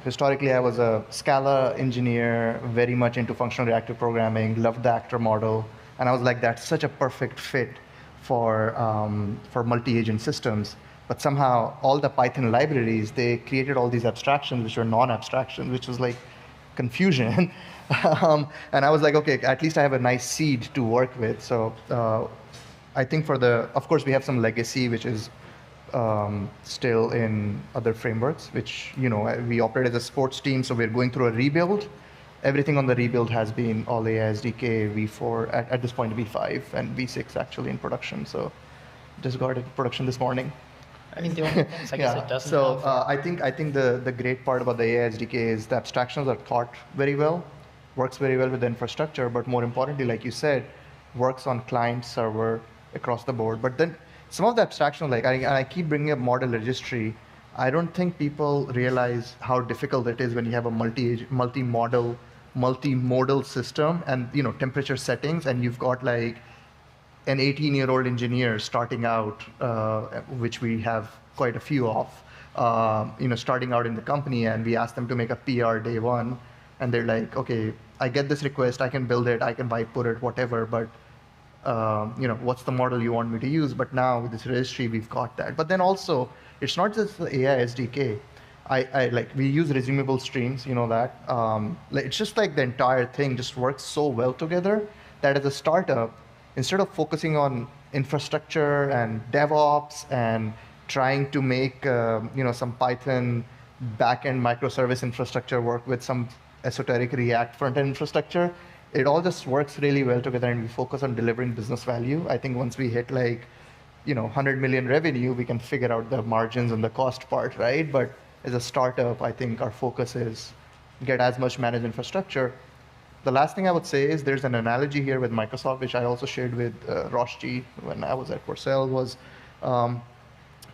historically I was a Scala engineer, very much into functional reactive programming, loved the actor model, and I was like, that's such a perfect fit for multi-agent systems. But somehow all the Python libraries, they created all these abstractions which were non-abstractions, which was like confusion. And I was like, okay, at least I have a nice seed to work with. So I think of course we have some legacy, which is still in other frameworks, which we operate as a sports team, so we're going through a rebuild. Everything on the rebuild has been all AI SDK, V4, at this point V5, and V6 actually in production. So just got it production this morning. I mean, the only things I guess it doesn't have. I think the great part about the AI SDK is the abstractions are thought very well, works very well with the infrastructure, but more importantly, like you said, works on client, server, across the board. But then some of the abstractions, like I keep bringing up model registry, I don't think people realize how difficult it is when you have a multi-model, multimodal system and temperature settings, and you've got like an 18-year-old engineer starting out, which we have quite a few of, starting out in the company, and we ask them to make a PR day one, and they're like, okay, I get this request, I can build it, I can put it, whatever, but what's the model you want me to use? But now with this registry, we've got that. But then also, it's not just the AI SDK. We use resumable streams, that. It's just like the entire thing just works so well together that as a startup, instead of focusing on infrastructure and DevOps and trying to make some Python backend microservice infrastructure work with some esoteric React front-end infrastructure, it all just works really well together, and we focus on delivering business value. I think once we hit 100 million revenue, we can figure out the margins and the cost part, right? But as a startup, I think our focus is get as much managed infrastructure. The last thing I would say is there's an analogy here with Microsoft, which I also shared with Roshji when I was at Vercel, was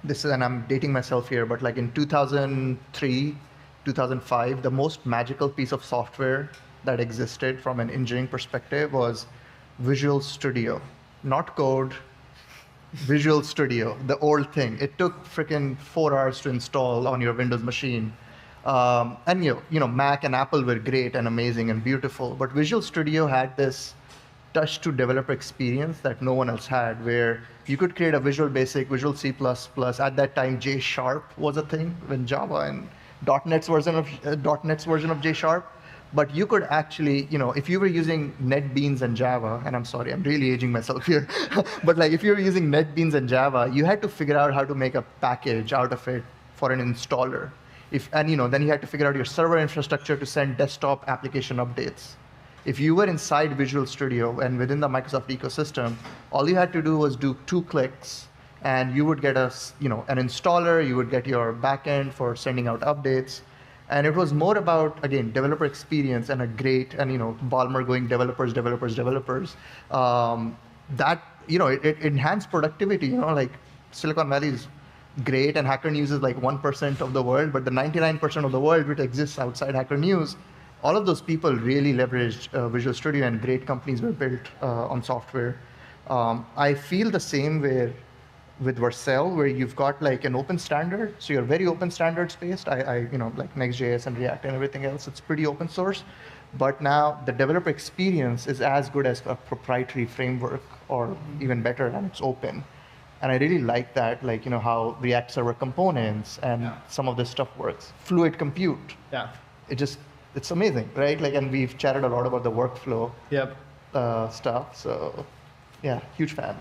this is, and I'm dating myself here, but like in 2003, 2005, the most magical piece of software that existed from an engineering perspective was Visual Studio. Not code, Visual Studio, the old thing. It took freaking 4 hours to install on your Windows machine. And Mac and Apple were great and amazing and beautiful, but Visual Studio had this touch to developer experience that no one else had, where you could create a Visual Basic, Visual C++. At that time, J# was a thing when Java and .NET's version of J#. But you could actually, if you were using NetBeans and Java, and I'm sorry, I'm really aging myself here, but like if you were using NetBeans and Java, you had to figure out how to make a package out of it for an installer. Then you had to figure out your server infrastructure to send desktop application updates. If you were inside Visual Studio and within the Microsoft ecosystem, all you had to do was do 2 clicks, and you would get an installer, you would get your backend for sending out updates. And it was more about, again, developer experience and a great, and Ballmer going developers. It enhanced productivity. Like Silicon Valley is great, and Hacker News is like 1% of the world, but the 99% of the world which exists outside Hacker News, all of those people really leveraged Visual Studio, and great companies were built on software. I feel the same way with Vercel, where you've got like an open standard, so you're very open standards based. Like Next.js and React and everything else, it's pretty open source. But now the developer experience is as good as a proprietary framework, or even better, and it's open. And I really like that, like how React Server Components and some of this stuff works. Fluid Compute. Yeah. It's amazing, right? Like, and we've chatted a lot about the workflow stuff. So, yeah, huge fan.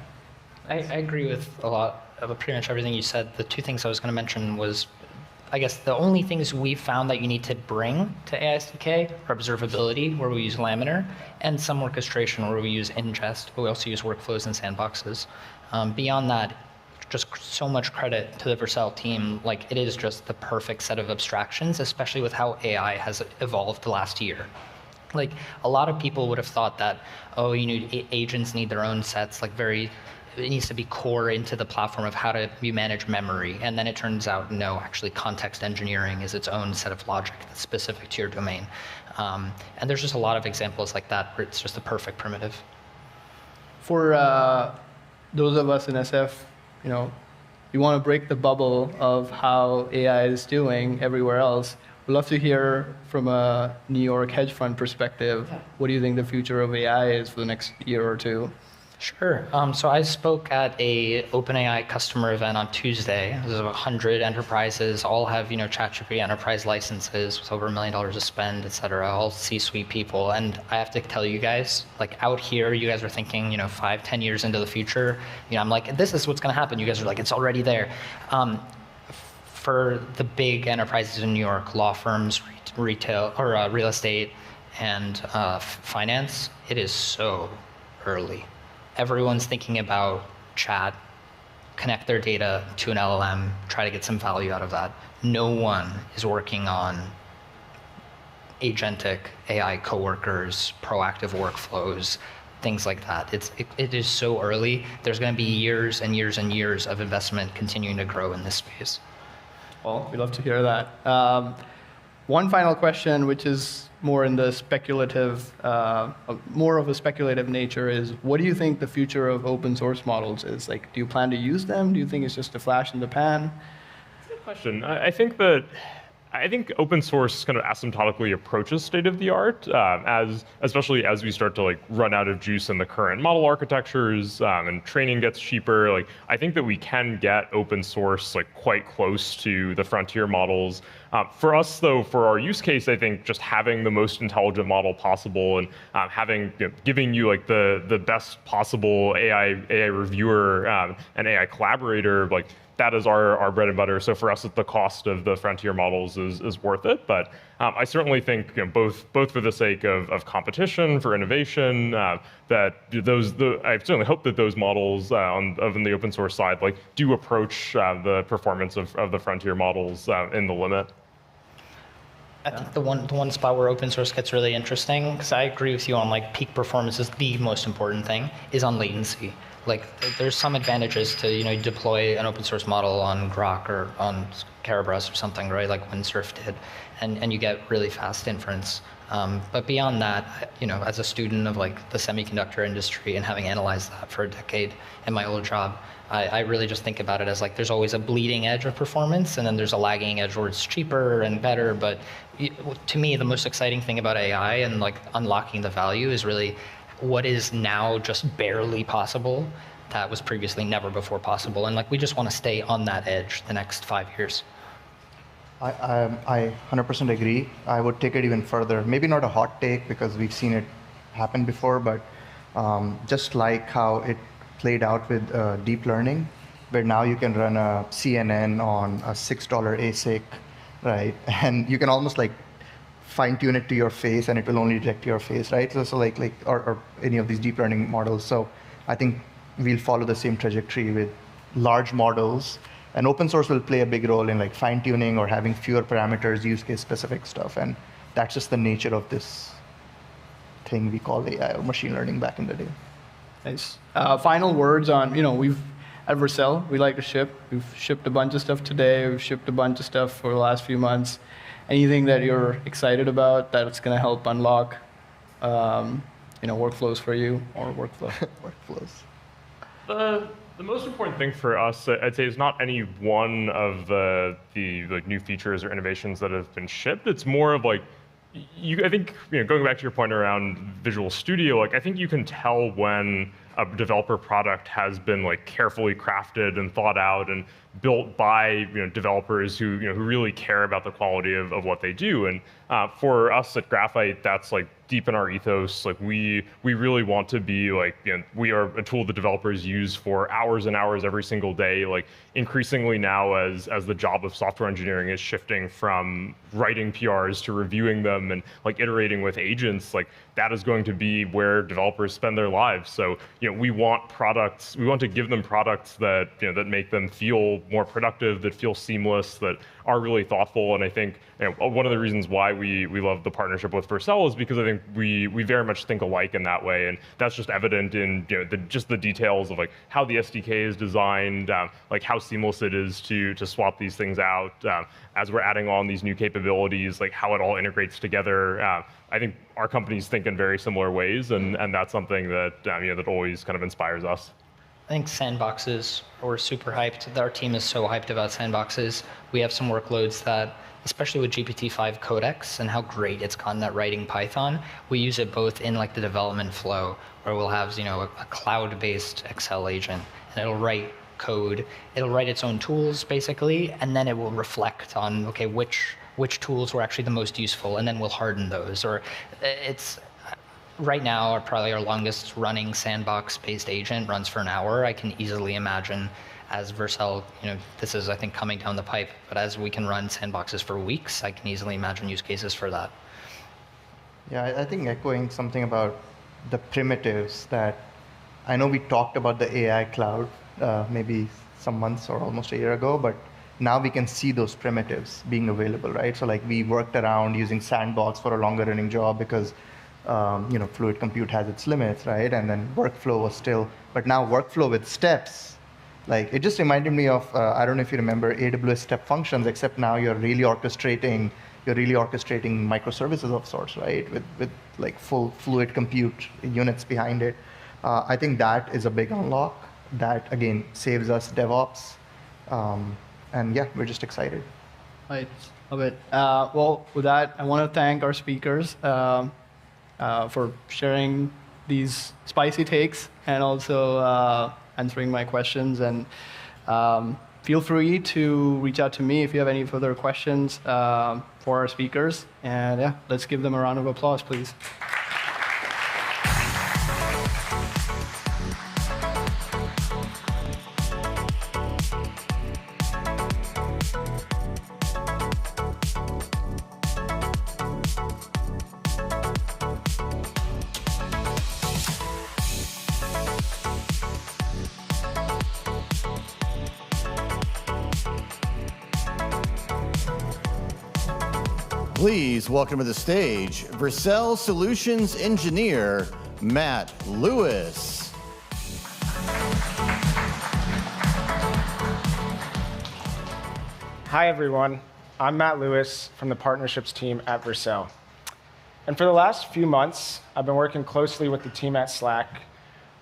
I agree with a lot of pretty much everything you said. The 2 things I was going to mention was, I guess, the only things we found that you need to bring to AI SDK are observability, where we use Laminar, and some orchestration, where we use ingest, but we also use workflows and sandboxes. Beyond that, just so much credit to the Vercel team. Like, it is just the perfect set of abstractions, especially with how AI has evolved the last year. Like, a lot of people would have thought that, agents need their own sets, it needs to be core into the platform of how you manage memory. And then it turns out, no, actually context engineering is its own set of logic that's specific to your domain. And there's just a lot of examples like that where it's just the perfect primitive. For those of us in SF, we want to break the bubble of how AI is doing everywhere else. We'd love to hear from a New York hedge fund perspective, what do you think the future of AI is for the next year or 2? Sure. So I spoke at a OpenAI customer event on Tuesday. There's 100 enterprises, all have ChatGPT enterprise licenses with over $1 million to spend, et cetera, all C-suite people. And I have to tell you guys, like out here, you guys are thinking 5, 10 years into the future. I'm like, this is what's going to happen. You guys are like, it's already there. For the big enterprises in New York, law firms, retail or real estate, and finance, it is so early. Everyone's thinking about chat, connect their data to an LLM, try to get some value out of that. No one is working on agentic AI coworkers, proactive workflows, things like that. It is so early. There's going to be years and years and years of investment continuing to grow in this space. Well, we'd love to hear that. One final question, which is more in the speculative, more of a speculative nature, is what do you think the future of open source models is? Like, do you plan to use them? Do you think it's just a flash in the pan? That's a good question. I think open source kind of asymptotically approaches state of the art, especially as we start to run out of juice in the current model architectures and training gets cheaper. I think that we can get open source quite close to the frontier models. For us, though, for our use case, I think just having the most intelligent model possible and giving you the best possible AI reviewer and AI collaborator, that is our bread and butter. So for us, the cost of the frontier models is worth it. But I certainly think both for the sake of competition, for innovation, I certainly hope that those models on the open source side do approach the performance of the frontier models in the limit. I think the one spot where open source gets really interesting, because I agree with you on peak performance is the most important thing, is on latency. There's some advantages to deploy an open source model on Grok or on Kerberos or something, right? Like when Surf did, and you get really fast inference. But beyond that, as a student of the semiconductor industry and having analyzed that for a decade in my old job, I really just think about it as there's always a bleeding edge of performance, and then there's a lagging edge where it's cheaper and better. But to me, the most exciting thing about AI and unlocking the value is really what is now just barely possible that was previously never before possible. And like we just want to stay on that edge the next 5 years. I 100% agree. I would take it even further. Maybe not a hot take because we've seen it happen before, but just like how it played out with deep learning, where now you can run a CNN on a $6 ASIC, right? And you can almost like fine-tune it to your face, and it will only detect your face, right? So like or any of these deep learning models. So I think we'll follow the same trajectory with large models, and open source will play a big role in like fine-tuning or having fewer parameters, use case specific stuff, and that's just the nature of this thing we call AI or machine learning back in the day. Nice. Final words on, we've at Vercel, we like to ship. We've shipped a bunch of stuff today. We've shipped a bunch of stuff for the last few months. Anything that you're excited about that it's going to help unlock, workflows for you or workflows? The most important thing for us, I'd say, is not any one of the like new features or innovations that have been shipped. It's more of like, I think, going back to your point around Visual Studio, like I think you can tell when a developer product has been like carefully crafted and thought out and built by developers who really care about the quality of what they do. And for us at Graphite, that's like deep in our ethos. Like we really want to be like, we are a tool that developers use for hours and hours every single day. Like increasingly now, as the job of software engineering is shifting from writing PRs to reviewing them and like iterating with agents, like that is going to be where developers spend their lives. So we want to give them products that that make them feel more productive, that feel seamless, that are really thoughtful. And I think one of the reasons why we love the partnership with Vercel is because I think we very much think alike in that way, and that's just evident in just the details of like how the SDK is designed, like how seamless it is to swap these things out as we're adding on these new capabilities, like how it all integrates together. I think our companies think in very similar ways, and that's something that that always kind of inspires us. I think sandboxes, we're super hyped. Our team is so hyped about sandboxes. We have some workloads that, especially with GPT-5 Codex and how great it's gotten at writing Python, we use it both in like the development flow, where we'll have a cloud-based Excel agent, and it'll write code. It'll write its own tools, basically, and then it will reflect on, okay, which tools were actually the most useful, and then we'll harden those. Or it's right now, probably our longest running sandbox-based agent runs for an hour. I can easily imagine as Vercel, this is, I think, coming down the pipe, but as we can run sandboxes for weeks, I can easily imagine use cases for that. Yeah, I think echoing something about the primitives that I know we talked about the AI cloud maybe some months or almost a year ago, but now we can see those primitives being available, right? So like we worked around using Sandbox for a longer running job because fluid compute has its limits, right? And then workflow was still, but now workflow with steps, like it just reminded me of, I don't know if you remember AWS step functions, except now you're really orchestrating microservices of sorts, right? With like full fluid compute units behind it. I think that is a big unlock that, again, saves us DevOps. And yeah, we're just excited. Right, love it. Well, with that, I want to thank our speakers for sharing these spicy takes and also answering my questions. And feel free to reach out to me if you have any further questions for our speakers. And yeah, let's give them a round of applause, please. Please welcome to the stage Vercel Solutions Engineer, Matt Lewis. Hi, everyone. I'm Matt Lewis from the partnerships team at Vercel. And for the last few months, I've been working closely with the team at Slack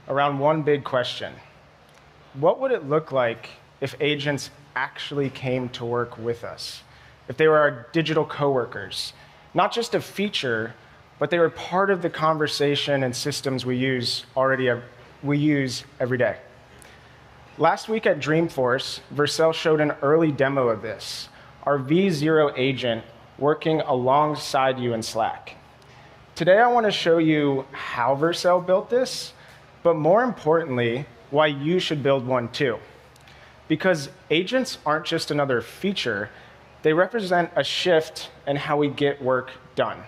around one big question. What would it look like if agents actually came to work with us? If they were our digital coworkers, not just a feature, but they were part of the conversation and systems we use every day. Last week at Dreamforce, Vercel showed an early demo of this, our V0 agent working alongside you in Slack. Today, I want to show you how Vercel built this, but more importantly, why you should build one too. Because agents aren't just another feature, they represent a shift in how we get work done.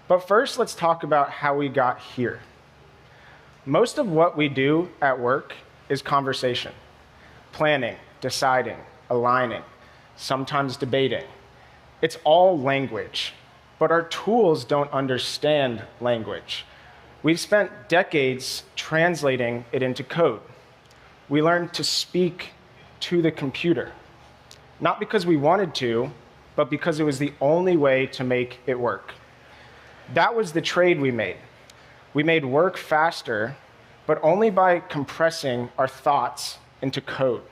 But first, let's talk about how we got here. Most of what we do at work is conversation, planning, deciding, aligning, sometimes debating. It's all language, but our tools don't understand language. We've spent decades translating it into code. We learned to speak to the computer, not because we wanted to, but because it was the only way to make it work. That was the trade we made. We made work faster, but only by compressing our thoughts into code.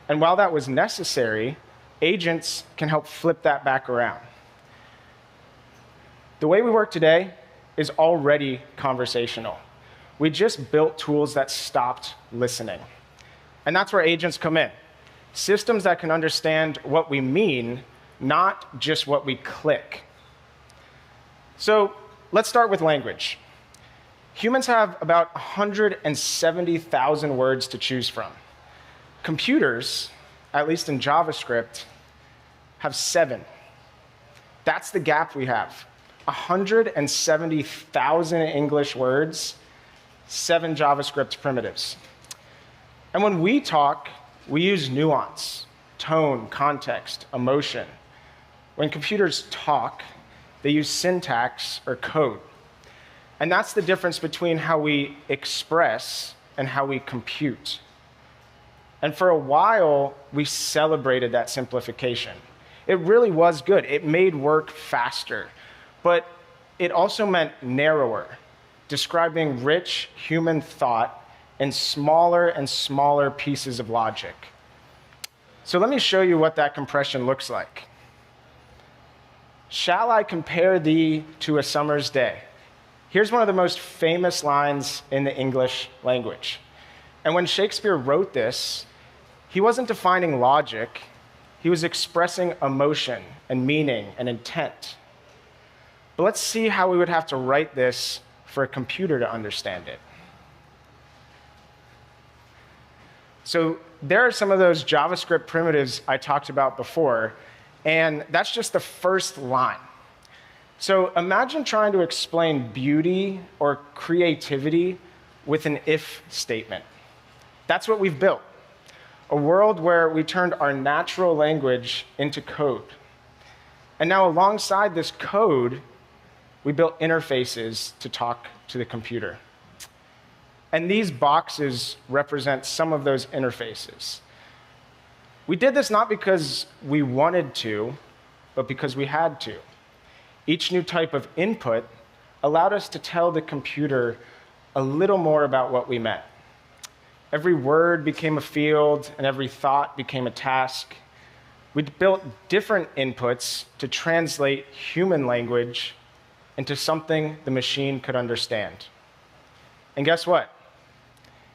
And while that was necessary, agents can help flip that back around. The way we work today is already conversational. We just built tools that stopped listening. And that's where agents come in. Systems that can understand what we mean, not just what we click. So let's start with language. Humans have about 170,000 words to choose from. Computers, at least in JavaScript, have 7. That's the gap we have. 170,000 English words, 7 JavaScript primitives. And when we talk, we use nuance, tone, context, emotion. When computers talk, they use syntax or code. And that's the difference between how we express and how we compute. And for a while, we celebrated that simplification. It really was good. It made work faster. But it also meant narrower, describing rich human thought in smaller and smaller pieces of logic. So let me show you what that compression looks like. Shall I compare thee to a summer's day? Here's one of the most famous lines in the English language. And when Shakespeare wrote this, he wasn't defining logic, he was expressing emotion and meaning and intent. But let's see how we would have to write this for a computer to understand it. So there are some of those JavaScript primitives I talked about before, and that's just the first line. So imagine trying to explain beauty or creativity with an if statement. That's what we've built, a world where we turned our natural language into code. And now alongside this code, we built interfaces to talk to the computer. And these boxes represent some of those interfaces. We did this not because we wanted to, but because we had to. Each new type of input allowed us to tell the computer a little more about what we meant. Every word became a field, and every thought became a task. We built different inputs to translate human language into something the machine could understand. And guess what?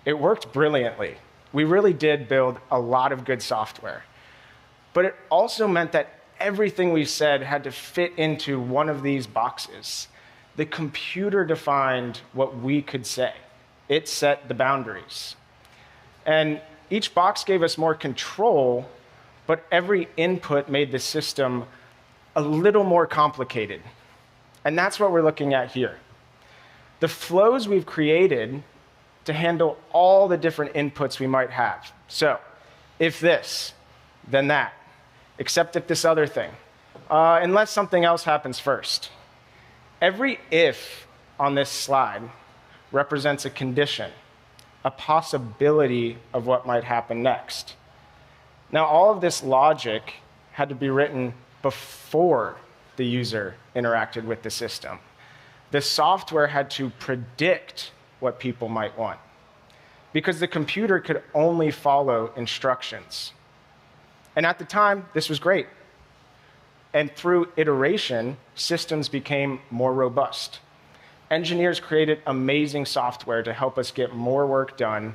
It worked brilliantly. We really did build a lot of good software. But it also meant that everything we said had to fit into one of these boxes. The computer defined what we could say. It set the boundaries. And each box gave us more control, but every input made the system a little more complicated. And that's what we're looking at here. The flows we've created to handle all the different inputs we might have. So, if this, then that, except if this other thing, unless something else happens first. Every if on this slide represents a condition, a possibility of what might happen next. Now, all of this logic had to be written before the user interacted with the system. The software had to predict what people might want, because the computer could only follow instructions. And at the time, this was great. And through iteration, systems became more robust. Engineers created amazing software to help us get more work done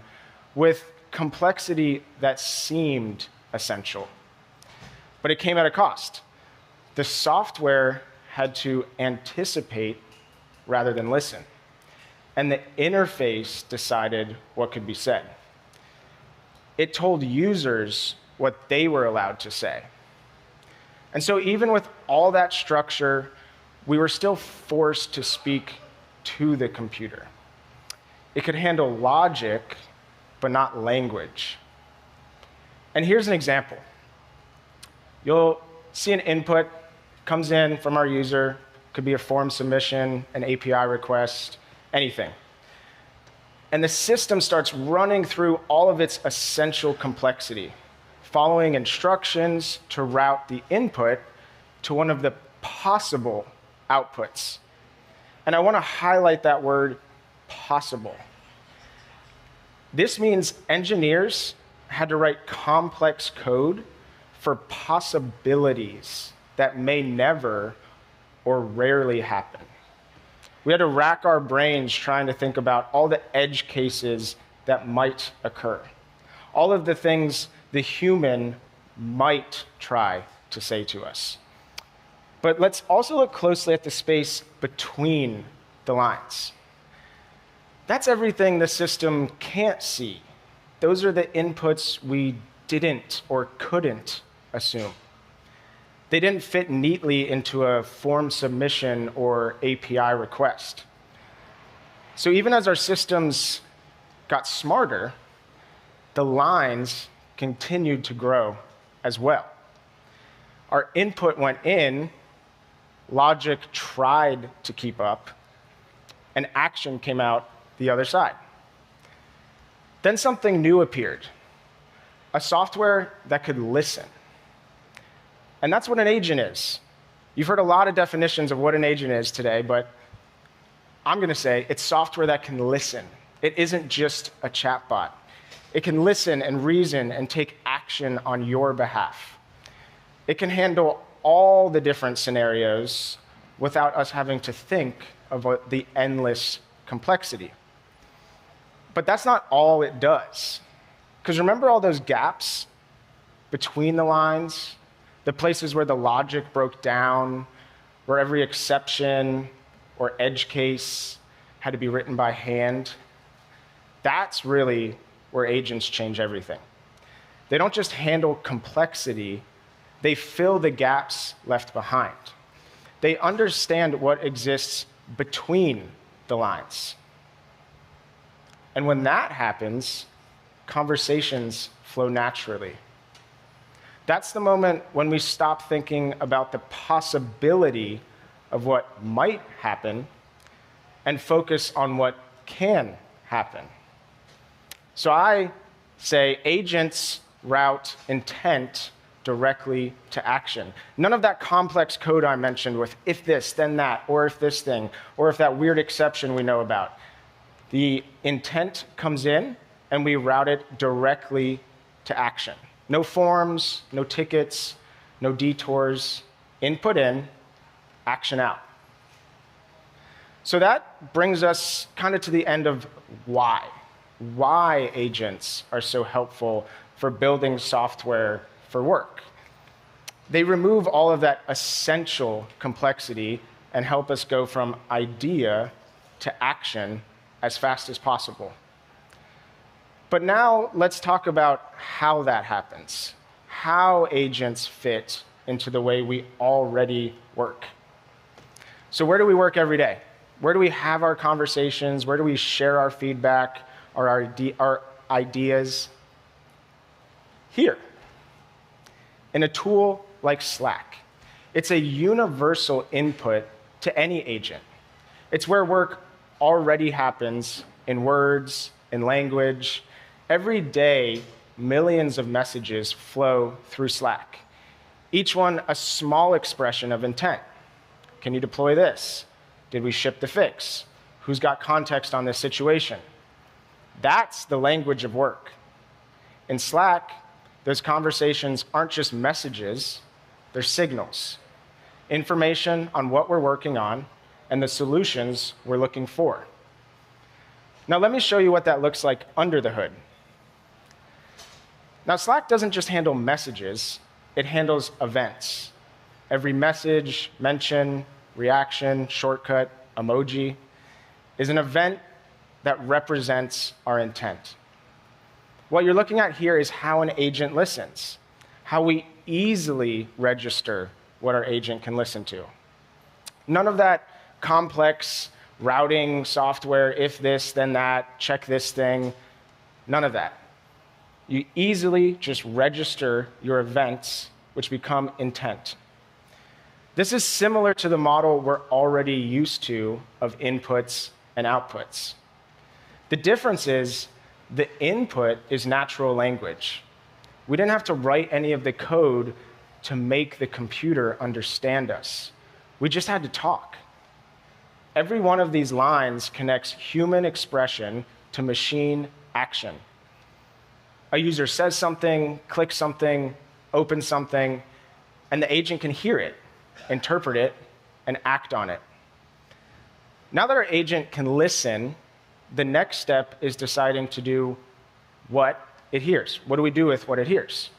with complexity that seemed essential. But it came at a cost. The software had to anticipate rather than listen. And the interface decided what could be said. It told users what they were allowed to say. And so even with all that structure, we were still forced to speak to the computer. It could handle logic, but not language. And here's an example. You'll see an input comes in from our user, could be a form submission, an API request, anything. And the system starts running through all of its essential complexity, following instructions to route the input to one of the possible outputs. And I want to highlight that word, possible. This means engineers had to write complex code for possibilities that may never or rarely happen. We had to rack our brains trying to think about all the edge cases that might occur, all of the things the human might try to say to us. But let's also look closely at the space between the lines. That's everything the system can't see. Those are the inputs we didn't or couldn't assume. They didn't fit neatly into a form submission or API request. So even as our systems got smarter, the lines continued to grow as well. Our input went in, logic tried to keep up, and action came out the other side. Then something new appeared, a software that could listen. And that's what an agent is. You've heard a lot of definitions of what an agent is today, but I'm going to say it's software that can listen. It isn't just a chatbot. It can listen and reason and take action on your behalf. It can handle all the different scenarios without us having to think of the endless complexity. But that's not all it does. Because remember all those gaps between the lines? The places where the logic broke down, where every exception or edge case had to be written by hand? That's really where agents change everything. They don't just handle complexity, they fill the gaps left behind. They understand what exists between the lines. And when that happens, conversations flow naturally. That's the moment when we stop thinking about the possibility of what might happen and focus on what can happen. So I say agents route intent directly to action. None of that complex code I mentioned with if this, then that, or if this thing, or if that weird exception we know about. The intent comes in, and we route it directly to action. No forms, no tickets, no detours. Input in, action out. So that brings us kind of to the end of why. Why agents are so helpful for building software for work. They remove all of that essential complexity and help us go from idea to action as fast as possible. But now let's talk about how that happens, how agents fit into the way we already work. So where do we work every day? Where do we have our conversations? Where do we share our feedback, our ideas? Here, in a tool like Slack. It's a universal input to any agent. It's where work already happens in words, in language. Every day, millions of messages flow through Slack, each one a small expression of intent. Can you deploy this? Did we ship the fix? Who's got context on this situation? That's the language of work. In Slack, those conversations aren't just messages, they're signals. information on what we're working on, and the solutions we're looking for. Now, let me show you what that looks like under the hood. Now, Slack doesn't just handle messages, it handles events. Every message, mention, reaction, shortcut, emoji is an event that represents our intent. What you're looking at here is how an agent listens, how we easily register what our agent can listen to. None of that complex routing software, if this, then that, check this thing, none of that. You easily just register your events, which become intent. This is similar to the model we're already used to of inputs and outputs. The difference is the input is natural language. We didn't have to write any of the code to make the computer understand us. We just had to talk. Every one of these lines connects human expression to machine action. A user says something, clicks something, opens something, and the agent can hear it, interpret it, and act on it. Now that our agent can listen, the next step is deciding to do what it hears. What do we do with what it hears?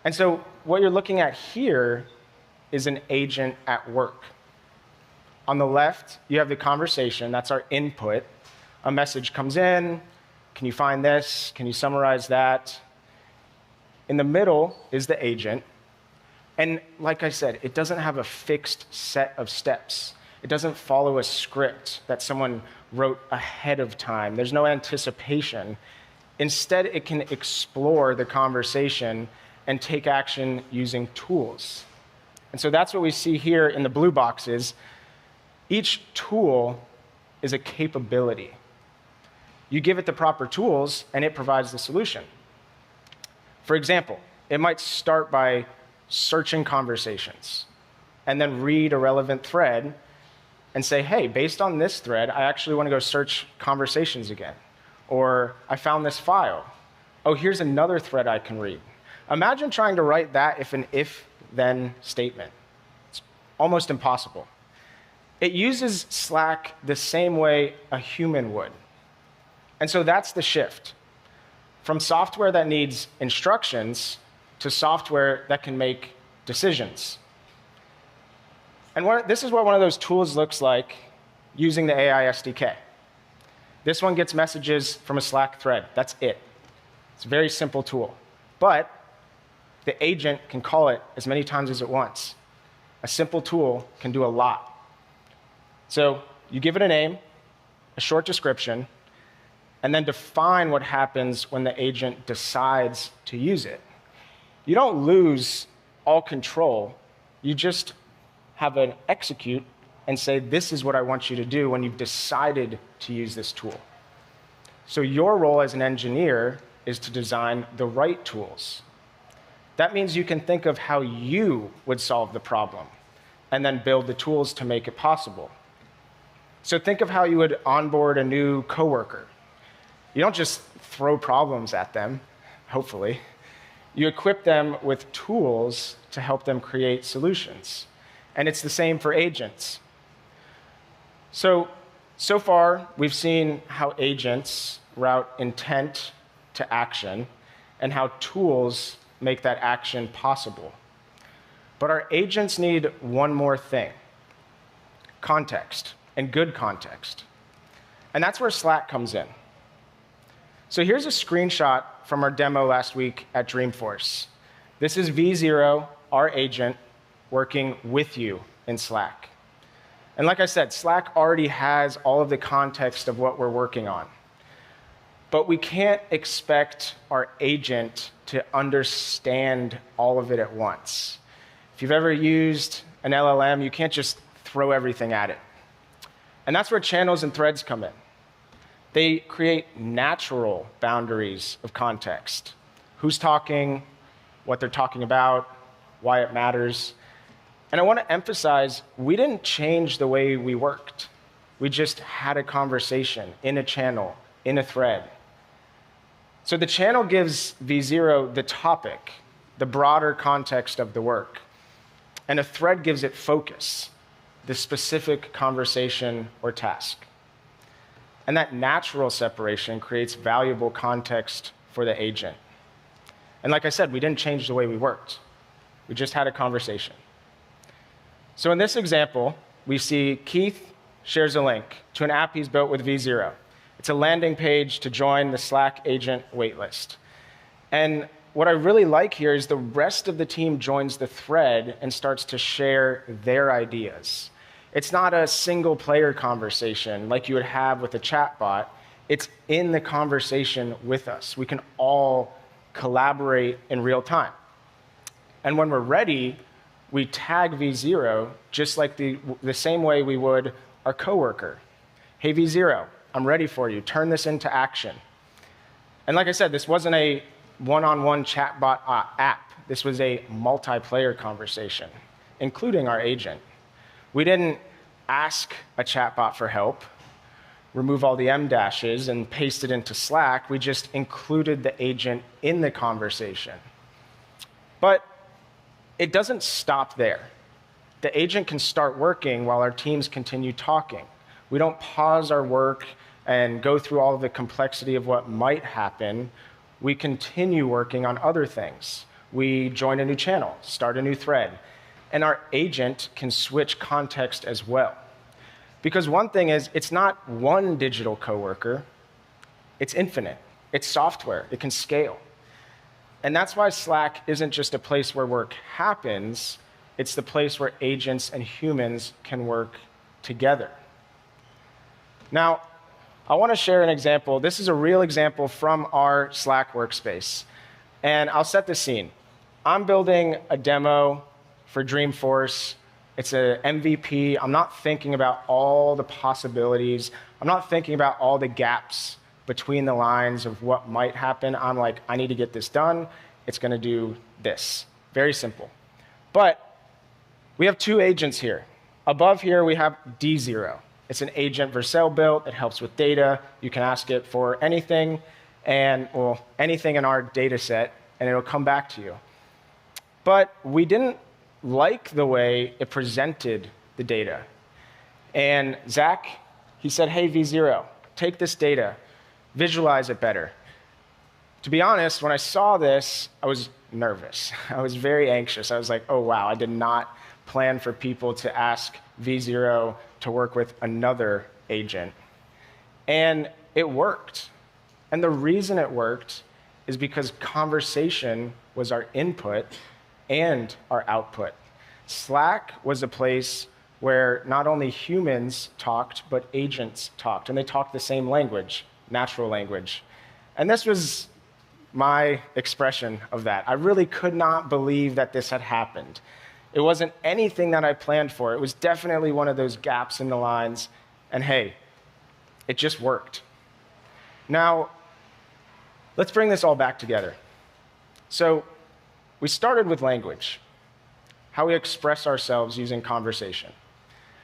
And so what you're looking at here is an agent at work. On the left, you have the conversation. That's our input. A message comes in. Can you find this? Can you summarize that? In the middle is the agent. And like I said, it doesn't have a fixed set of steps. It doesn't follow a script that someone wrote ahead of time. There's no anticipation. Instead, it can explore the conversation and take action using tools. And so that's what we see here in the blue boxes. Each tool is a capability. You give it the proper tools, and it provides the solution. For example, it might start by searching conversations and then read a relevant thread and say, hey, based on this thread, I actually want to go search conversations again. Or I found this file. Oh, here's another thread I can read. Imagine trying to write that if an if-then statement. It's almost impossible. It uses Slack the same way a human would. And so that's the shift. From software that needs instructions to software that can make decisions. And this is what one of those tools looks like using the AI SDK. This one gets messages from a Slack thread. That's it. It's a very simple tool. But the agent can call it as many times as it wants. A simple tool can do a lot. So you give it a name, a short description, and then define what happens when the agent decides to use it. You don't lose all control. You just have an execute and say, this is what I want you to do when you've decided to use this tool. So your role as an engineer is to design the right tools. That means you can think of how you would solve the problem and then build the tools to make it possible. So think of how you would onboard a new coworker. You don't just throw problems at them, hopefully. You equip them with tools to help them create solutions. And it's the same for agents. So far, we've seen how agents route intent to action and how tools make that action possible. But our agents need one more thing: context, and good context. And that's where Slack comes in. So here's a screenshot from our demo last week at Dreamforce. This is V0, our agent, working with you in Slack. And like I said, Slack already has all of the context of what we're working on. But we can't expect our agent to understand all of it at once. If you've ever used an LLM, you can't just throw everything at it. And that's where channels and threads come in. They create natural boundaries of context. Who's talking, what they're talking about, why it matters. And I want to emphasize, we didn't change the way we worked. We just had a conversation in a channel, in a thread. So the channel gives V0 the topic, the broader context of the work. and a thread gives it focus, the specific conversation or task. And that natural separation creates valuable context for the agent. And like I said, we didn't change the way we worked. We just had a conversation. So in this example, we see Keith shares a link to an app he's built with V0. It's a landing page to join the Slack agent waitlist. And what I really like here is the rest of the team joins the thread and starts to share their ideas. It's not a single player conversation like you would have with a chatbot. It's in the conversation with us. We can all collaborate in real time. And when we're ready, we tag V0 just like the same way we would our coworker. Hey, V0, I'm ready for you. Turn this into action. And like I said, this wasn't a one-on-one chatbot app. This was a multiplayer conversation, including our agent. We didn't ask a chatbot for help, remove all the M dashes, and paste it into Slack. We just included the agent in the conversation. But it doesn't stop there. The agent can start working while our teams continue talking. We don't pause our work and go through all of the complexity of what might happen. We continue working on other things. We join a new channel, start a new thread, and our agent can switch context as well. Because one thing is, it's not one digital coworker, it's infinite. It's software, it can scale. And that's why Slack isn't just a place where work happens, it's the place where agents and humans can work together. Now, I want to share an example. This is a real example from our Slack workspace. And I'll set the scene. I'm building a demo for Dreamforce. It's an MVP. I'm not thinking about all the possibilities. I'm not thinking about all the gaps between the lines of what might happen. I'm like, I need to get this done. It's going to do this. Very simple. But we have two agents here. Above here, we have D0. It's an agent Vercel built. It helps with data. You can ask it for anything, anything in our data set, and it'll come back to you. But we didn't like the way it presented the data. And Zach, he said, hey, V0, take this data, visualize it better. To be honest, when I saw this, I was nervous. I was very anxious. I was like, oh, wow, I did not plan for people to ask V0 to work with another agent. And it worked. And the reason it worked is because conversation was our input and our output. Slack was a place where not only humans talked, but agents talked. And they talked the same language, natural language. And this was my expression of that. I really could not believe that this had happened. It wasn't anything that I planned for. It was definitely one of those gaps in the lines. And hey, it just worked. Now, let's bring this all back together. So we started with language, how we express ourselves using conversation,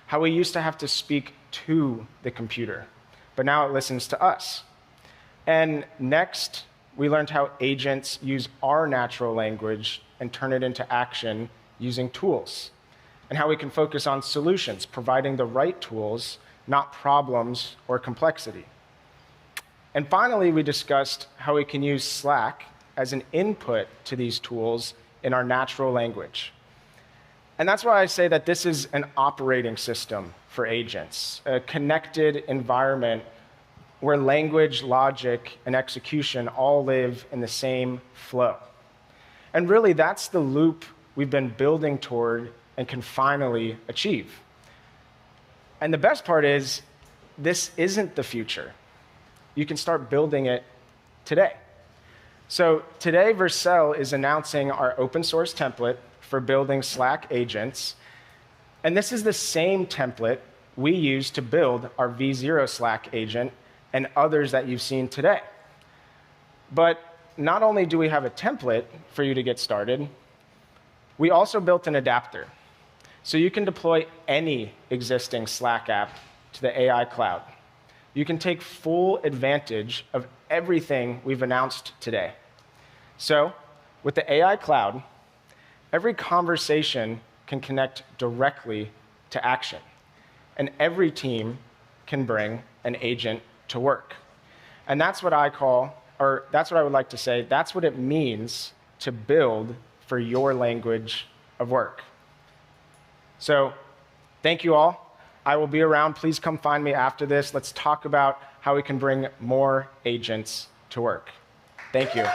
how we used to have to speak to the computer, but now it listens to us. And next, we learned how agents use our natural language and turn it into action using tools, and how we can focus on solutions, providing the right tools, not problems or complexity. And finally, we discussed how we can use Slack as an input to these tools in our natural language. And that's why I say that this is an operating system for agents, a connected environment where language, logic, and execution all live in the same flow. And really, that's the loop we've been building toward and can finally achieve. And the best part is, this isn't the future. You can start building it today. So today, Vercel is announcing our open source template for building Slack agents. And this is the same template we use to build our V0 Slack agent and others that you've seen today. But not only do we have a template for you to get started, we also built an adapter. So you can deploy any existing Slack app to the AI cloud. You can take full advantage of everything we've announced today. So with the AI cloud, every conversation can connect directly to action. And every team can bring an agent to work. And that's what I call, or that's what I would like to say, that's what it means to build for your language of work. So thank you all. I will be around. Please come find me after this. Let's talk about how we can bring more agents to work. Thank you.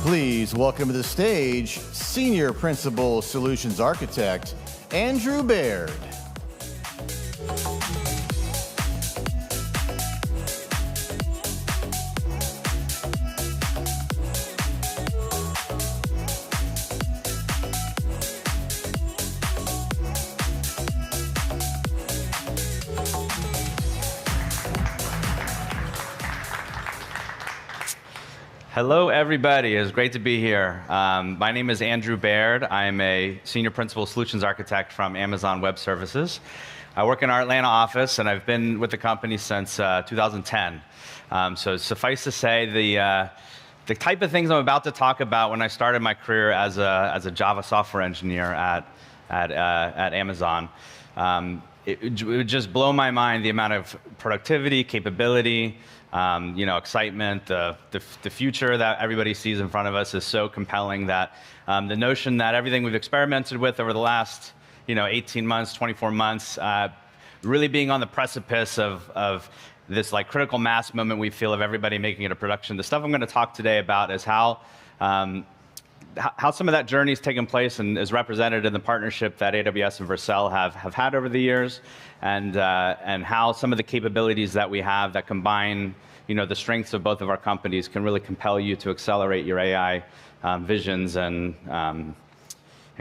Please welcome to the stage Senior Principal Solutions Architect, Andrew Baird. Hello, everybody. It's great to be here. My name is Andrew Baird. I'm a Senior Principal Solutions Architect from Amazon Web Services. I work in our Atlanta office, and I've been with the company since 2010. So suffice to say, the type of things I'm about to talk about when I started my career as a Java software engineer at Amazon, it would just blow my mind, the amount of productivity, capability, excitement. The future that everybody sees in front of us is so compelling that the notion that everything we've experimented with over the last 18 months, 24 months, really being on the precipice of this critical mass moment we feel of everybody making it a production. The stuff I'm going to talk today about is how some of that journey has taken place and is represented in the partnership that AWS and Vercel have had over the years, and how some of the capabilities that we have that combine the strengths of both of our companies can really compel you to accelerate your AI visions and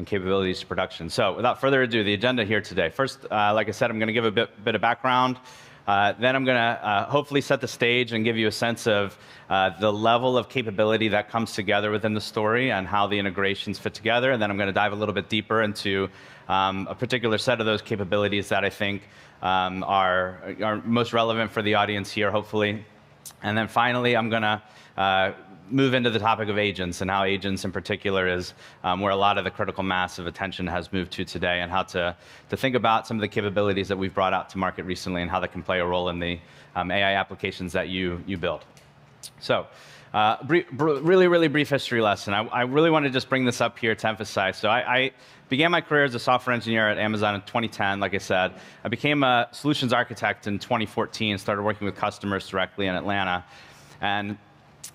capabilities to production. So without further ado, the agenda here today. First, like I said, I'm going to give a bit of background. Then I'm going to hopefully set the stage and give you a sense of the level of capability that comes together within the story and how the integrations fit together. And then I'm going to dive a little bit deeper into a particular set of those capabilities that I think are most relevant for the audience here, hopefully. And then finally, I'm going to move into the topic of agents and how agents in particular is where a lot of the critical mass of attention has moved to today, and how to think about some of the capabilities that we've brought out to market recently and how they can play a role in the AI applications that you build. So really brief history lesson. I really want to just bring this up here to emphasize. So I began my career as a software engineer at Amazon in 2010, like I said. I became a solutions architect in 2014, started working with customers directly in Atlanta. And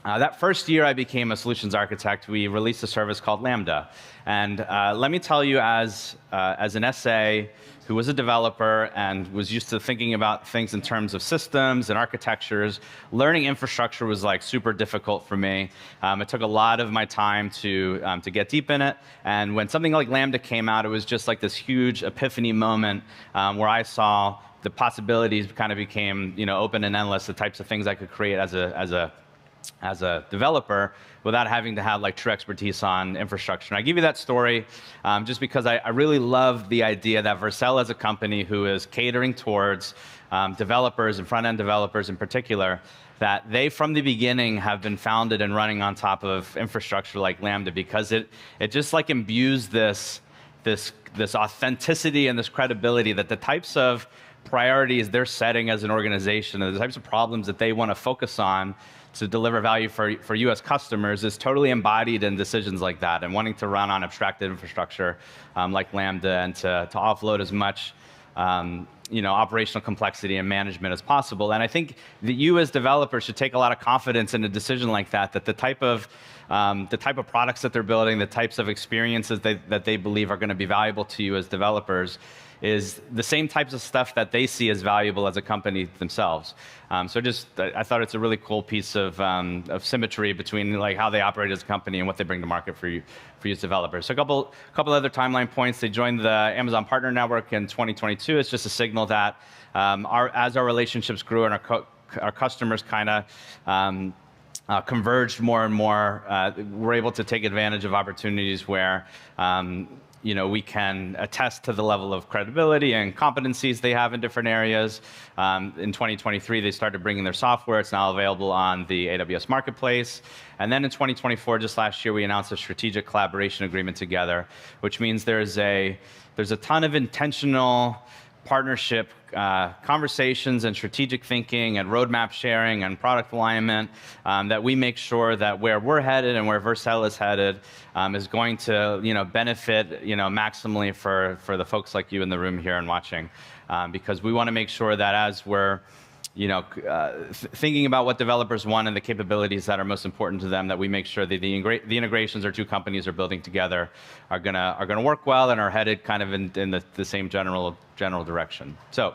that first year I became a solutions architect, we released a service called Lambda. And let me tell you, as an SA who was a developer and was used to thinking about things in terms of systems and architectures, learning infrastructure was super difficult for me. It took a lot of my time to get deep in it. And when something like Lambda came out, it was just like this huge epiphany moment where I saw the possibilities kind of became open and endless, the types of things I could create as a developer without having to have true expertise on infrastructure. And I give you that story just because I really love the idea that Vercel as a company who is catering towards developers and front-end developers in particular, that they from the beginning have been founded and running on top of infrastructure like Lambda, because it just imbues this authenticity and this credibility that the types of priorities they're setting as an organization and the types of problems that they want to focus on to deliver value for you as customers is totally embodied in decisions like that, and wanting to run on abstracted infrastructure like Lambda, and to offload as much operational complexity and management as possible. And I think that you as developers should take a lot of confidence in a decision like that, that the type of products that they're building, the types of experiences that they believe are going to be valuable to you as developers is the same types of stuff that they see as valuable as a company themselves. So I thought it's a really cool piece of symmetry between how they operate as a company and what they bring to market for you as developers. So a couple other timeline points. They joined the Amazon Partner Network in 2022. It's just a signal that as our relationships grew and our customers kind of converged more and more, we're able to take advantage of opportunities where we can attest to the level of credibility and competencies they have in different areas. In 2023, they started bringing their software. It's now available on the AWS Marketplace. And then in 2024, just last year, we announced a strategic collaboration agreement together, which means there's a ton of intentional partnership conversations and strategic thinking and roadmap sharing and product alignment that we make sure that where we're headed and where Vercel is headed is going to benefit maximally for the folks like you in the room here and watching, because we want to make sure that as we're thinking about what developers want and the capabilities that are most important to them, that we make sure that the integrations our two companies are building together are gonna work well and are headed kind of in the same general direction. So,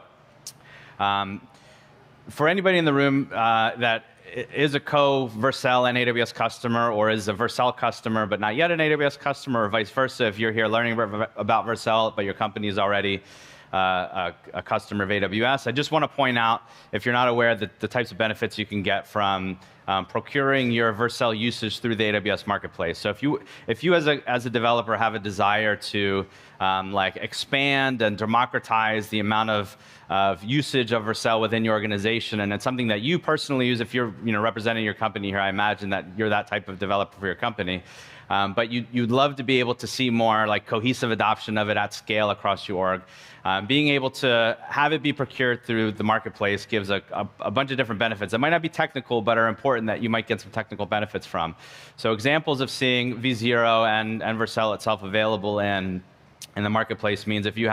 for anybody in the room that is a Vercel and AWS customer, or is a Vercel customer but not yet an AWS customer, or vice versa, if you're here learning about Vercel but your company is already a customer of AWS. I just want to point out, if you're not aware, that the types of benefits you can get from procuring your Vercel usage through the AWS Marketplace. So if you as a developer have a desire to expand and democratize the amount of usage of Vercel within your organization, and it's something that you personally use, if you're representing your company here, I imagine that you're that type of developer for your company. But you'd love to be able to see more cohesive adoption of it at scale across your org. Being able to have it be procured through the marketplace gives a bunch of different benefits that might not be technical, but are important that you might get some technical benefits from. So examples of seeing V0 and Vercel itself available in the marketplace means if your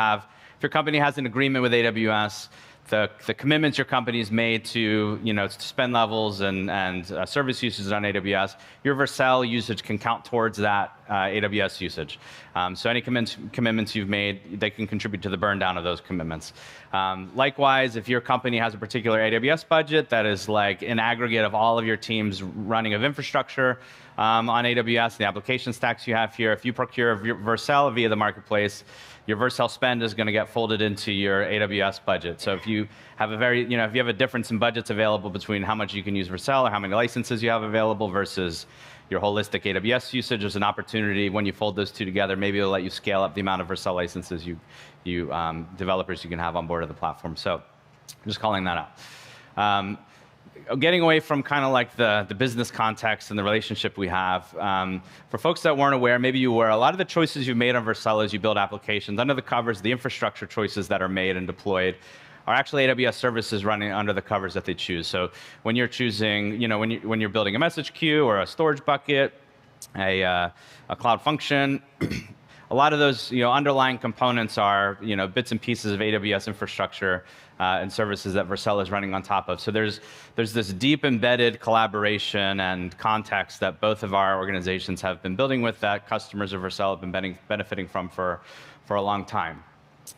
company has an agreement with AWS, the commitments your company's made to spend levels and service usage on AWS, your Vercel usage can count towards that AWS usage. So any commitments you've made, they can contribute to the burn down of those commitments. Likewise, if your company has a particular AWS budget that is an aggregate of all of your teams running of infrastructure on AWS, the application stacks you have here, if you procure Vercel via the marketplace, your Vercel spend is going to get folded into your AWS budget. So if you have if you have a difference in budgets available between how much you can use Vercel or how many licenses you have available versus your holistic AWS usage, there's an opportunity when you fold those two together, maybe it'll let you scale up the amount of Vercel licenses developers you can have on board of the platform. So I'm just calling that out. Getting away from kind of the business context and the relationship we have, for folks that weren't aware, maybe you were, a lot of the choices you've made on Vercel as you build applications, under the covers, the infrastructure choices that are made and deployed are actually AWS services running under the covers that they choose. So when you're choosing, when you're building a message queue or a storage bucket, a cloud function, a lot of those underlying components are bits and pieces of AWS infrastructure and services that Vercel is running on top of. So there's this deep embedded collaboration and context that both of our organizations have been building with, that customers of Vercel have been benefiting from for a long time.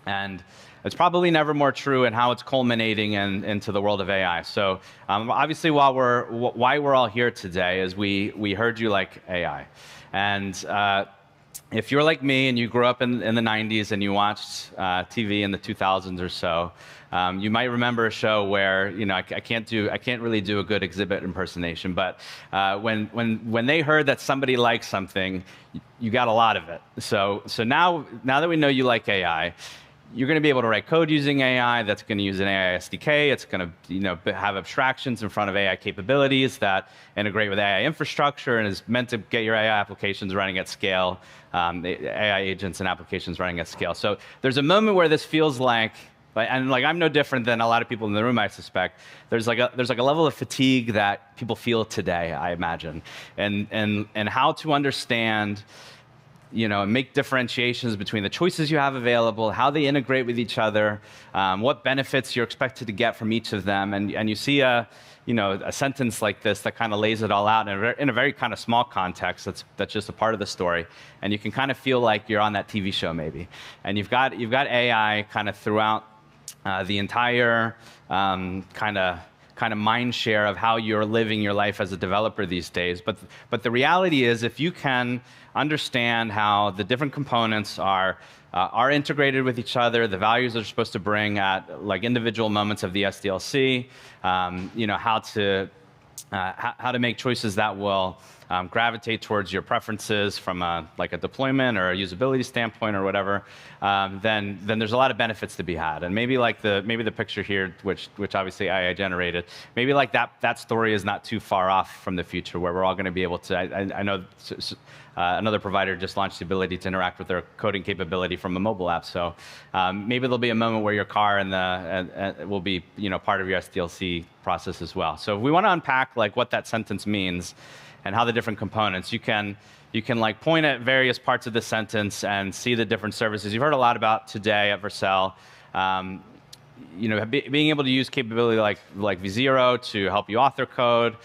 And it's probably never more true in how it's culminating into the world of AI. So obviously, why we're all here today is we heard you like AI. And if you're like me and you grew up in the 90s and you watched TV in the 2000s or so, you might remember a show where I can't really do a good exhibit impersonation, but when they heard that somebody liked something, you got a lot of it. So now that we know you like AI, you're going to be able to write code using AI. That's going to use an AI SDK. It's going to have abstractions in front of AI capabilities that integrate with AI infrastructure and is meant to get your AI applications running at scale, AI agents and applications running at scale. So there's a moment where this feels like I'm no different than a lot of people in the room, I suspect. There's like a level of fatigue that people feel today, I imagine, and how to understand, make differentiations between the choices you have available, how they integrate with each other, what benefits you're expected to get from each of them, and you see a sentence like this that kind of lays it all out in a very kind of small context that's just a part of the story, and you can kind of feel like you're on that TV show maybe, and you've got AI kind of throughout the entire kind of mind share of how you're living your life as a developer these days. But the reality is, if you can understand how the different components are integrated with each other, the values they're supposed to bring at individual moments of the SDLC, how to make choices that will gravitate towards your preferences from like a deployment or a usability standpoint or whatever, then there's a lot of benefits to be had. And maybe like maybe the picture here, which obviously AI generated, maybe like that story is not too far off from the future, where we're all going to be able to. I know another provider just launched the ability to interact with their coding capability from a mobile app. So maybe there'll be a moment where your car will be part of your SDLC process as well. So if we want to unpack like what that sentence means and how the different components, you can like point at various parts of the sentence and see the different services. You've heard a lot about today at Vercel. Being able to use capability like V0 to help you author code,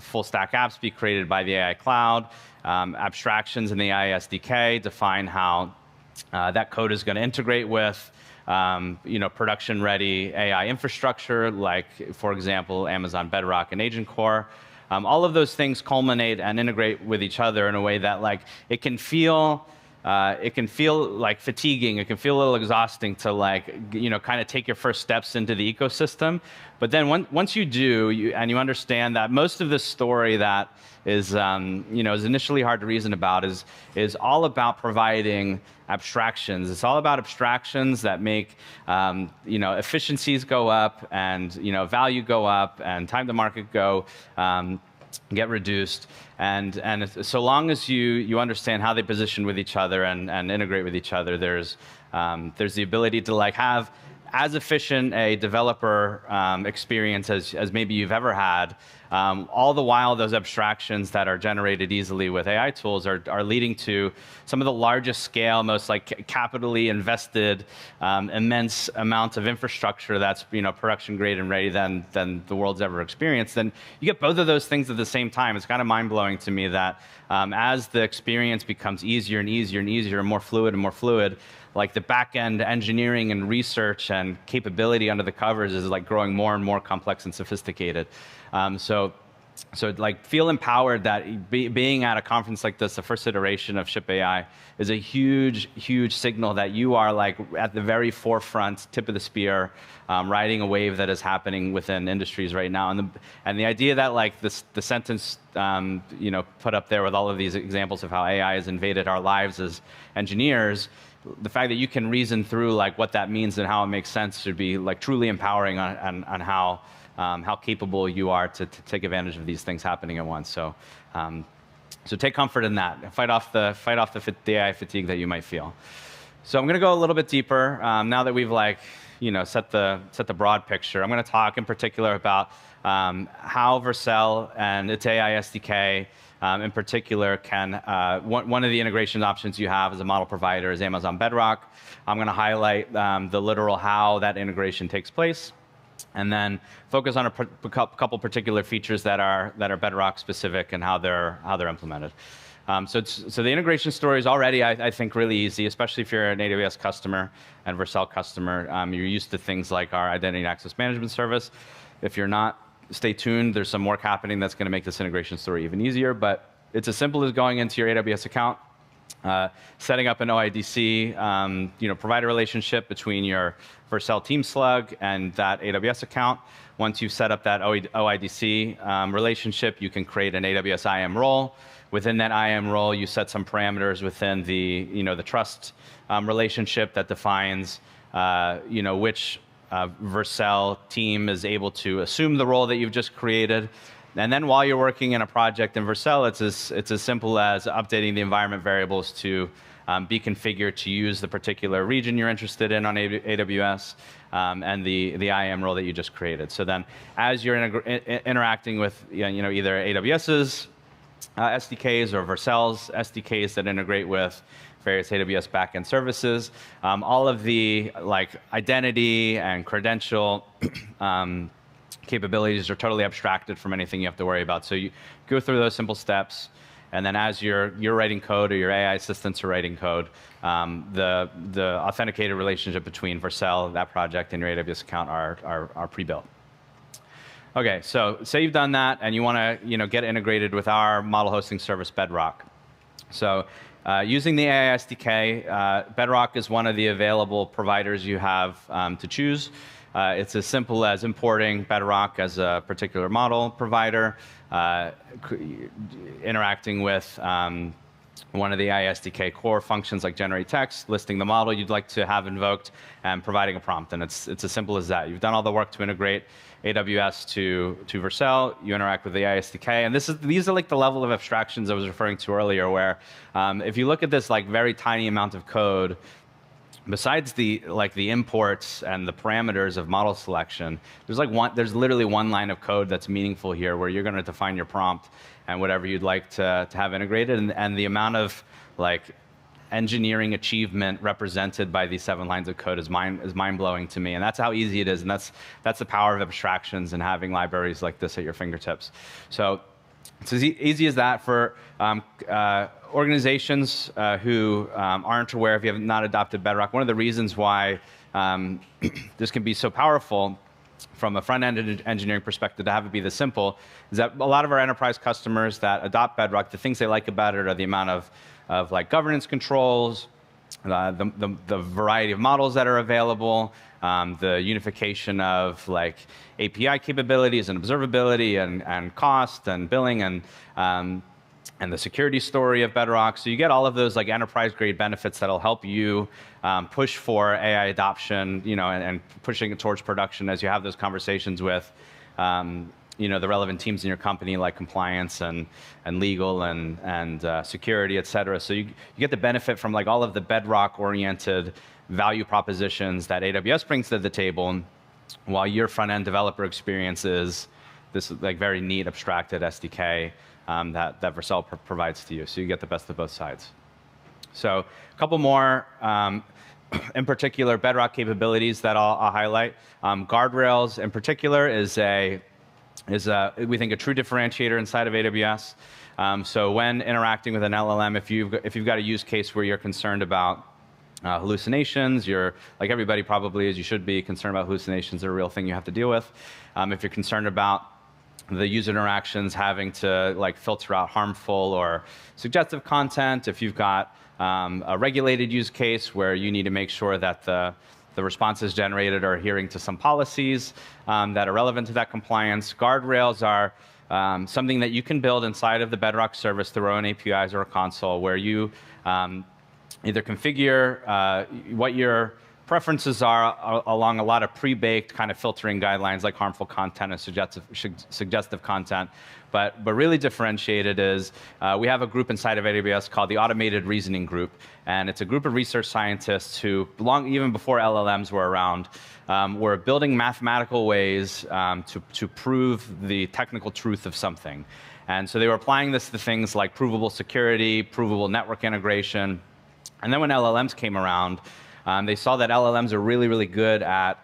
full stack apps be created by the AI cloud, abstractions in the AI SDK define how that code is going to integrate with production-ready AI infrastructure, like, for example, Amazon Bedrock and Agent Core. All of those things culminate and integrate with each other in a way that like it can feel like fatiguing. It can feel a little exhausting to kind of take your first steps into the ecosystem. But then once you do, and you understand that most of this story that is initially hard to reason about is all about providing abstractions. It's all about abstractions that make efficiencies go up and value go up and time to market get reduced, and so long as you understand how they position with each other and integrate with each other, there's the ability to like have as efficient a developer experience as maybe you've ever had. All the while, those abstractions that are generated easily with AI tools are leading to some of the largest scale, most like capitally invested, immense amounts of infrastructure that's production grade and ready than the world's ever experienced. And you get both of those things at the same time. It's kind of mind blowing to me that as the experience becomes easier and easier and easier and more fluid, like the back-end engineering and research and capability under the covers is like growing more and more complex and sophisticated. So like feel empowered that being at a conference like this, the first iteration of Ship AI, is a huge, huge signal that you are like at the very forefront, tip of the spear, riding a wave that is happening within industries right now. And the idea that like the sentence put up there with all of these examples of how AI has invaded our lives as engineers, the fact that you can reason through like what that means and how it makes sense should be like truly empowering on how capable you are to take advantage of these things happening at once. So take comfort in that. Fight off the AI fatigue that you might feel. So I'm going to go a little bit deeper now that we've set the broad picture. I'm going to talk in particular about how Vercel and its AI SDK in particular can, one of the integration options you have as a model provider is Amazon Bedrock. I'm going to highlight the literal how that integration takes place, and then focus on a couple particular features that are Bedrock specific and how they're implemented. So the integration story is already, I think, really easy, especially if you're an AWS customer and Vercel customer. You're used to things like our identity and access management service. If you're not, stay tuned. There's some work happening that's going to make this integration story even easier. But it's as simple as going into your AWS account, setting up an OIDC provider relationship between your Vercel Team Slug and that AWS account. Once you've set up that OIDC relationship, you can create an AWS IAM role. Within that IAM role, you set some parameters within the trust relationship that defines which Vercel team is able to assume the role that you've just created. And then while you're working in a project in Vercel, it's as simple as updating the environment variables to be configured to use the particular region you're interested in on AWS and the IAM role that you just created. So then as you're interacting with either AWS's SDKs or Vercel's SDKs that integrate with various AWS backend services, all of the identity and credential capabilities are totally abstracted from anything you have to worry about. So you go through those simple steps, and then as you're writing code or your AI assistants are writing code, the authenticated relationship between Vercel, that project, and your AWS account are pre-built. Okay, so say you've done that and you want to get integrated with our model hosting service Bedrock. So using the AI SDK, Bedrock is one of the available providers you have to choose. It's as simple as importing Bedrock as a particular model provider, interacting with one of the AI SDK core functions like generate text, listing the model you'd like to have invoked, and providing a prompt. And it's as simple as that. You've done all the work to integrate AWS to Vercel. You interact with the AI SDK. And these are like the level of abstractions I was referring to earlier, where if you look at this like very tiny amount of code, besides the imports and the parameters of model selection, there's literally one line of code that's meaningful here, where you're going to define your prompt and whatever you'd like to have integrated, and the amount of like engineering achievement represented by these 7 lines of code is mind-blowing to me. And that's how easy it is, and that's the power of abstractions and having libraries like this at your fingertips. So it's as easy as that for organizations who aren't aware, if you have not adopted Bedrock. One of the reasons why this can be so powerful from a front-end engineering perspective to have it be this simple is that a lot of our enterprise customers that adopt Bedrock, the things they like about it are the amount of like governance controls, the variety of models that are available, the unification of like API capabilities and observability and cost and billing and the security story of Bedrock. So you get all of those like enterprise-grade benefits that'll help you push for AI adoption, and pushing it towards production as you have those conversations with, the relevant teams in your company, like compliance and legal and security, et cetera. So you get the benefit from like all of the Bedrock-oriented value propositions that AWS brings to the table, while your front-end developer experience is this like very neat abstracted SDK that Vercel provides to you. So you get the best of both sides. So a couple more, in particular, Bedrock capabilities that I'll highlight. Guardrails, in particular, is we think a true differentiator inside of AWS. So when interacting with an LLM, if you've got a use case where you're concerned about hallucinations, you're like everybody probably is, you should be concerned about hallucinations. They're a real thing you have to deal with. If you're concerned about the user interactions having to like filter out harmful or suggestive content, if you've got a regulated use case where you need to make sure that the responses generated are adhering to some policies that are relevant to that compliance, guardrails are something that you can build inside of the Bedrock service through our own APIs or a console, where you either configure what your preferences are along a lot of pre-baked kind of filtering guidelines like harmful content and suggestive content. But really differentiated is we have a group inside of AWS called the Automated Reasoning Group. And it's a group of research scientists who, even before LLMs were around, were building mathematical ways to prove the technical truth of something. And so they were applying this to things like provable security, provable network integration. And then when LLMs came around, they saw that LLMs are really, really good at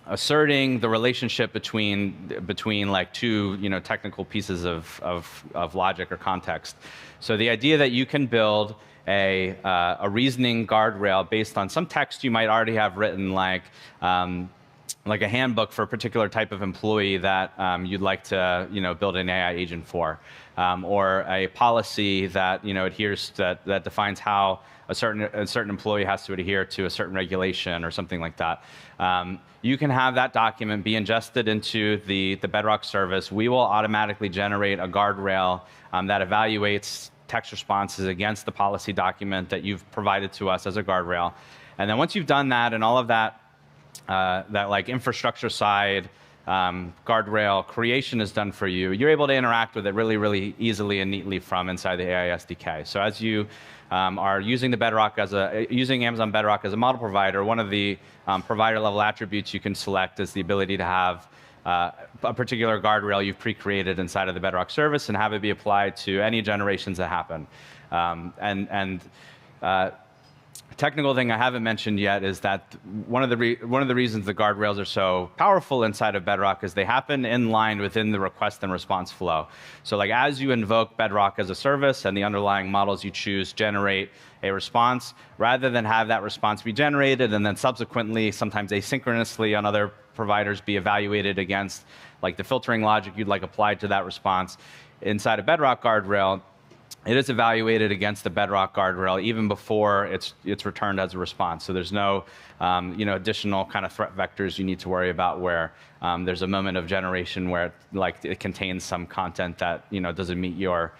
asserting the relationship between like two technical pieces of logic or context. So the idea that you can build a reasoning guardrail based on some text you might already have written, like a handbook for a particular type of employee that you'd like to build an AI agent for. Or a policy that that defines how a certain employee has to adhere to a certain regulation or something like that. You can have that document be ingested into the Bedrock service. We will automatically generate a guardrail that evaluates text responses against the policy document that you've provided to us as a guardrail. And then once you've done that and all of that like infrastructure side guardrail creation is done for you, you're able to interact with it really, really easily and neatly from inside the AI SDK. So as you are using using Amazon Bedrock as a model provider, one of the provider level attributes you can select is the ability to have a particular guardrail you've pre-created inside of the Bedrock service and have it be applied to any generations that happen. Technical thing I haven't mentioned yet is that one of the reasons the guardrails are so powerful inside of Bedrock is they happen in line within the request and response flow. So like as you invoke Bedrock as a service and the underlying models you choose generate a response, rather than have that response be generated and then subsequently, sometimes asynchronously on other providers, be evaluated against like the filtering logic you'd like applied to that response, inside a Bedrock guardrail, it is evaluated against the Bedrock guardrail even before it's returned as a response. So there's no additional kind of threat vectors you need to worry about where there's a moment of generation where it contains some content that doesn't meet your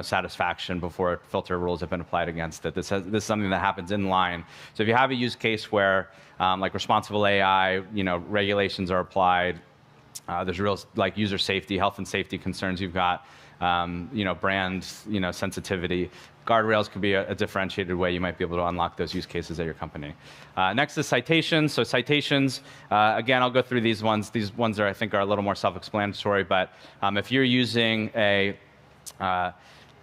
satisfaction before filter rules have been applied against it. This is something that happens in line. So if you have a use case where like responsible AI, regulations are applied, there's real user safety, health and safety concerns you've got, brand sensitivity. Guardrails could be a differentiated way you might be able to unlock those use cases at your company. Next is citations. So citations, again, I'll go through these ones. These ones I think are a little more self-explanatory, but if you're using a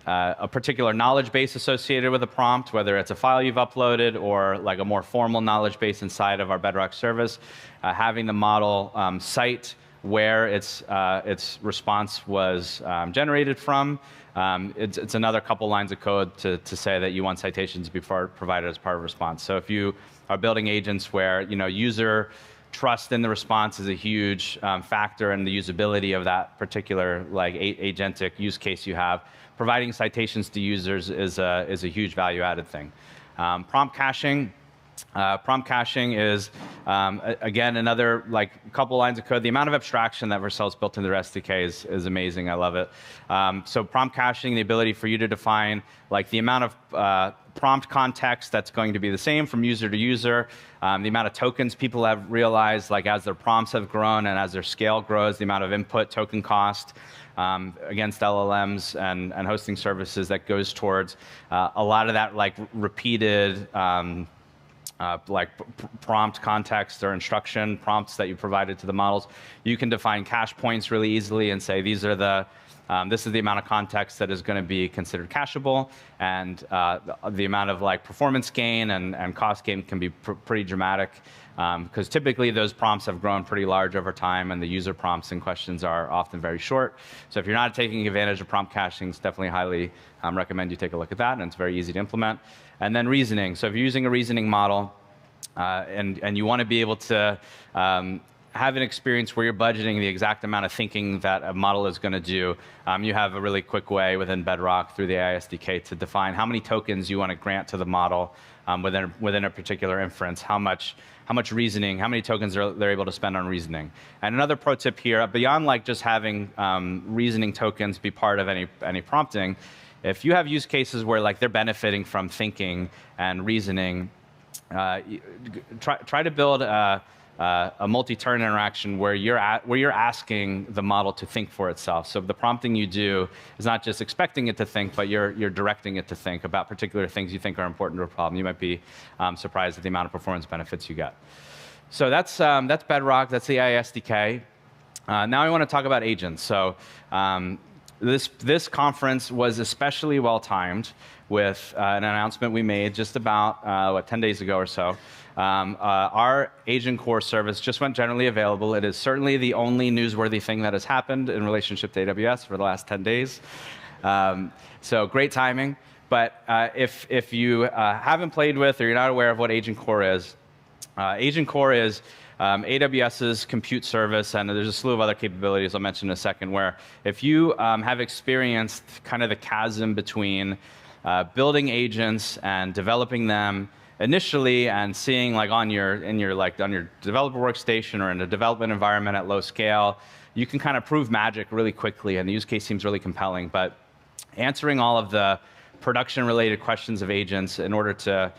particular knowledge base associated with a prompt, whether it's a file you've uploaded or like a more formal knowledge base inside of our Bedrock service, having the model cite where its response was generated from. It's another couple lines of code to say that you want citations to be provided as part of response. So if you are building agents where user trust in the response is a huge factor in the usability of that particular agentic use case you have, providing citations to users is a huge value-added thing. Prompt caching. Prompt caching is, again, another couple lines of code. The amount of abstraction that Vercel's built into their SDK is amazing. I love it. So prompt caching, the ability for you to define the amount of prompt context that's going to be the same from user to user, the amount of tokens people have realized, as their prompts have grown and as their scale grows, the amount of input token cost against LLMs and hosting services that goes towards a lot of that repeated prompt context or instruction prompts that you provided to the models. You can define cache points really easily and say this is the amount of context that is going to be considered cacheable, and the amount of performance gain and cost gain can be pretty dramatic, because typically those prompts have grown pretty large over time, and the user prompts and questions are often very short. So if you're not taking advantage of prompt caching, it's definitely highly recommend you take a look at that, and it's very easy to implement. And then reasoning. So if you're using a reasoning model, and you want to be able to have an experience where you're budgeting the exact amount of thinking that a model is going to do, you have a really quick way within Bedrock through the AI SDK to define how many tokens you want to grant to the model within a particular inference, how much reasoning, how many tokens they're able to spend on reasoning. And another pro tip here, beyond just having reasoning tokens be part of any prompting, if you have use cases where they're benefiting from thinking and reasoning, try to build a multi-turn interaction where you're asking the model to think for itself. So the prompting you do is not just expecting it to think, but you're directing it to think about particular things you think are important to a problem. You might be surprised at the amount of performance benefits you get. So that's Bedrock. That's the AI SDK. Now I want to talk about agents. So this conference was especially well timed with an announcement we made just about 10 days ago or so. Our Agent Core service just went generally available. It is certainly the only newsworthy thing that has happened in relationship to AWS for the last 10 days. So great timing. But if you haven't played with or you're not aware of what Agent Core is AWS's compute service, and there's a slew of other capabilities I'll mention in a second, where if you have experienced kind of the chasm between building agents and developing them initially and seeing on your developer workstation or in a development environment at low scale, you can kind of prove magic really quickly, and the use case seems really compelling. But answering all of the production-related questions of agents in order to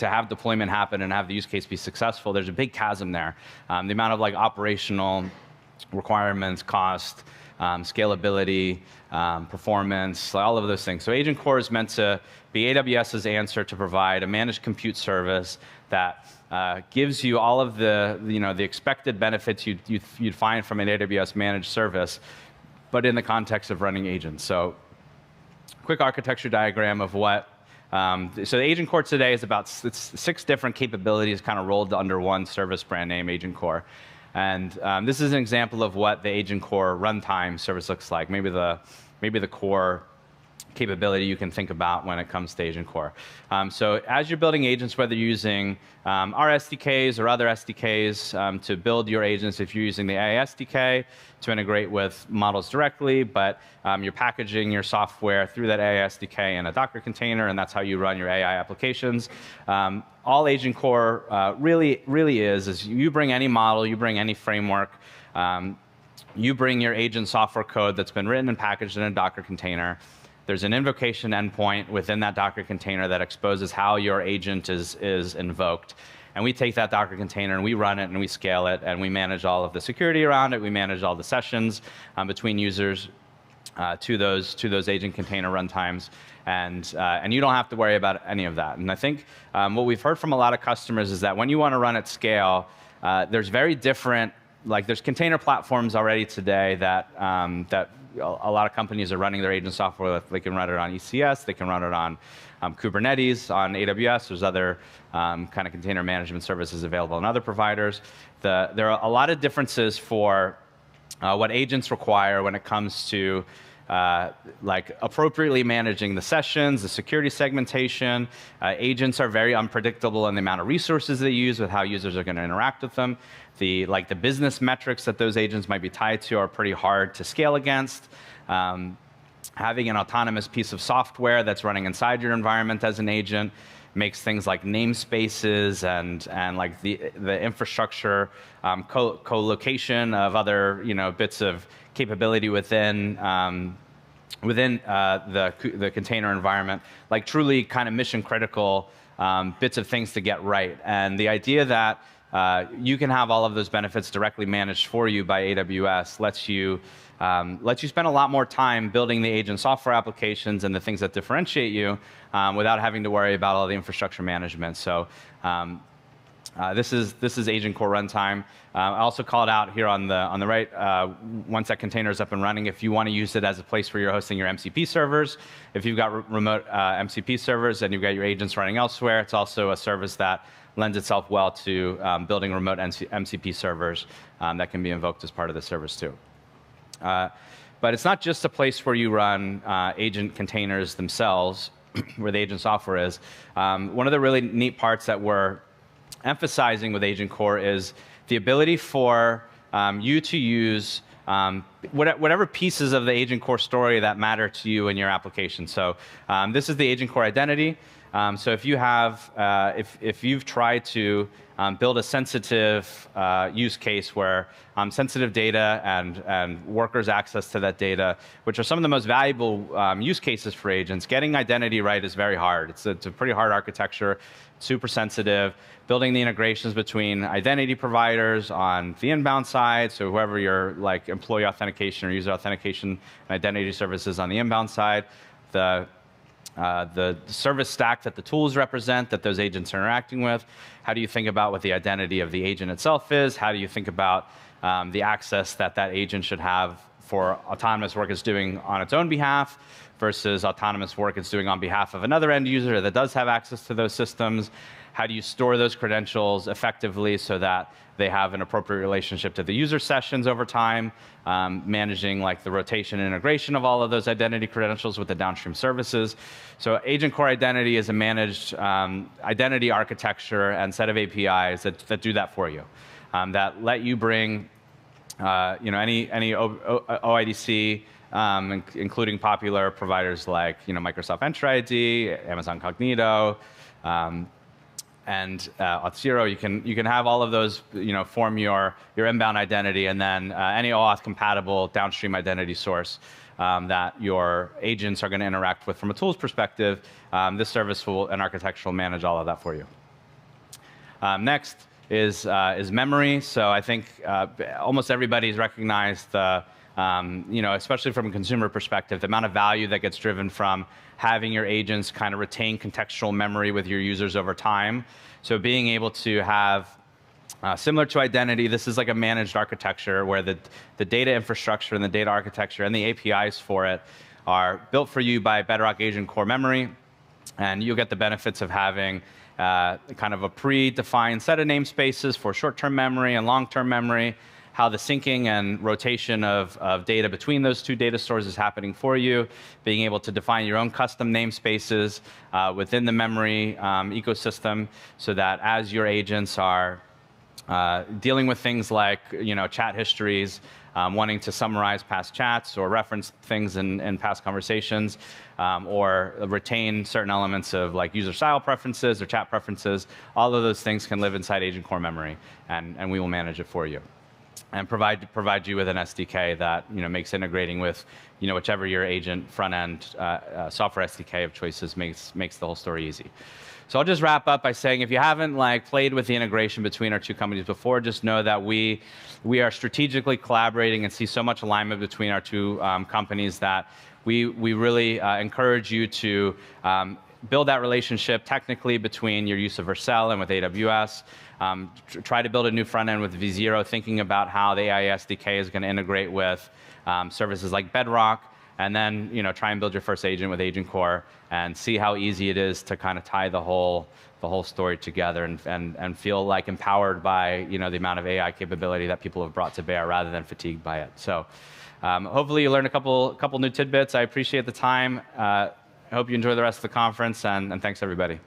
have deployment happen and have the use case be successful, there's a big chasm there. The amount of operational requirements, cost, scalability, performance, all of those things. So Agent Core is meant to be AWS's answer to provide a managed compute service that gives you all of the expected benefits you'd find from an AWS managed service, but in the context of running agents. So quick architecture diagram of what. So the Agent Core today is about 6 different capabilities kind of rolled under one service brand name, Agent Core. And this is an example of what the Agent Core runtime service looks like. Maybe the core capability you can think about when it comes to Agent Core. So as you're building agents, whether you're using our SDKs or other SDKs to build your agents, if you're using the AI SDK to integrate with models directly, but you're packaging your software through that AI SDK in a Docker container, and that's how you run your AI applications. All Agent Core really is you bring any model, you bring any framework, you bring your agent software code that's been written and packaged in a Docker container. There's an invocation endpoint within that Docker container that exposes how your agent is invoked. And we take that Docker container and we run it and we scale it and we manage all of the security around it. We manage all the sessions between users to those agent container runtimes. And you don't have to worry about any of that. And I think what we've heard from a lot of customers is that when you want to run at scale, there's very different, like there's container platforms already today that a lot of companies are running their agent software with. They can run it on ECS, they can run it on Kubernetes, on AWS. There's other kind of container management services available on other providers. There are a lot of differences for what agents require when it comes to like appropriately managing the sessions, the security segmentation. Agents are very unpredictable in the amount of resources they use with how users are going to interact with them. The business metrics that those agents might be tied to are pretty hard to scale against. Having an autonomous piece of software that's running inside your environment as an agent makes things like namespaces and like the infrastructure co-location of other bits of capability within the container environment, like truly kind of mission critical bits of things to get right. And the idea that you can have all of those benefits directly managed for you by AWS lets you spend a lot more time building the agent software applications and the things that differentiate you without having to worry about all the infrastructure management. So this is Agent Core Runtime. I also called out here on the right, once that container is up and running, if you want to use it as a place where you're hosting your MCP servers, if you've got remote MCP servers and you've got your agents running elsewhere, it's also a service that lends itself well to building remote MCP servers that can be invoked as part of the service too. But it's not just a place where you run agent containers themselves, where the agent software is. One of the really neat parts that we're emphasizing with Agent Core is the ability for you to use whatever pieces of the Agent Core story that matter to you in your application. So this is the Agent Core identity. So if you have, if you've tried to build a sensitive use case where sensitive data and workers' access to that data, which are some of the most valuable use cases for agents, getting identity right is very hard. It's a pretty hard architecture, super sensitive. Building the integrations between identity providers on the inbound side, so whoever your like employee authentication or user authentication and identity services on the inbound side, the service stack that the tools represent that those agents are interacting with. How do you think about what the identity of the agent itself is? How do you think about the access that agent should have for autonomous work it's doing on its own behalf versus autonomous work it's doing on behalf of another end user that does have access to those systems? How do you store those credentials effectively so that they have an appropriate relationship to the user sessions over time, managing like the rotation and integration of all of those identity credentials with the downstream services. So Agent Core Identity is a managed identity architecture and set of APIs that do that for you, that let you bring any OIDC, including popular providers like Microsoft Entra ID, Amazon Cognito, and Auth0. You can have all of those form your inbound identity, and then any OAuth compatible downstream identity source that your agents are going to interact with from a tools perspective. This service and architecture will manage all of that for you. Next is memory. So I think almost everybody's recognized especially from a consumer perspective, the amount of value that gets driven from having your agents kind of retain contextual memory with your users over time. So being able to have, similar to identity, this is like a managed architecture where the data infrastructure and the data architecture and the APIs for it are built for you by Bedrock Agent Core Memory. And you'll get the benefits of having kind of a predefined set of namespaces for short-term memory and long-term memory. how the syncing and rotation of data between those two data stores is happening for you, being able to define your own custom namespaces within the memory ecosystem so that as your agents are dealing with things like chat histories, wanting to summarize past chats or reference things in past conversations, or retain certain elements of like user style preferences or chat preferences, all of those things can live inside Agent Core memory, and we will manage it for you. And provide you with an SDK that makes integrating with whichever your agent front end software SDK of choices makes the whole story easy. So I'll just wrap up by saying, if you haven't played with the integration between our two companies before, just know that we are strategically collaborating and see so much alignment between our two companies that we really encourage you to build that relationship technically between your use of Vercel and with AWS. Try to build a new front end with V0, thinking about how the AI SDK is going to integrate with services like Bedrock, and then try and build your first agent with Agent Core and see how easy it is to kind of tie the whole story together and feel like empowered by the amount of AI capability that people have brought to bear rather than fatigued by it. So hopefully you learned a couple new tidbits. I appreciate the time. I hope you enjoy the rest of the conference, and thanks everybody.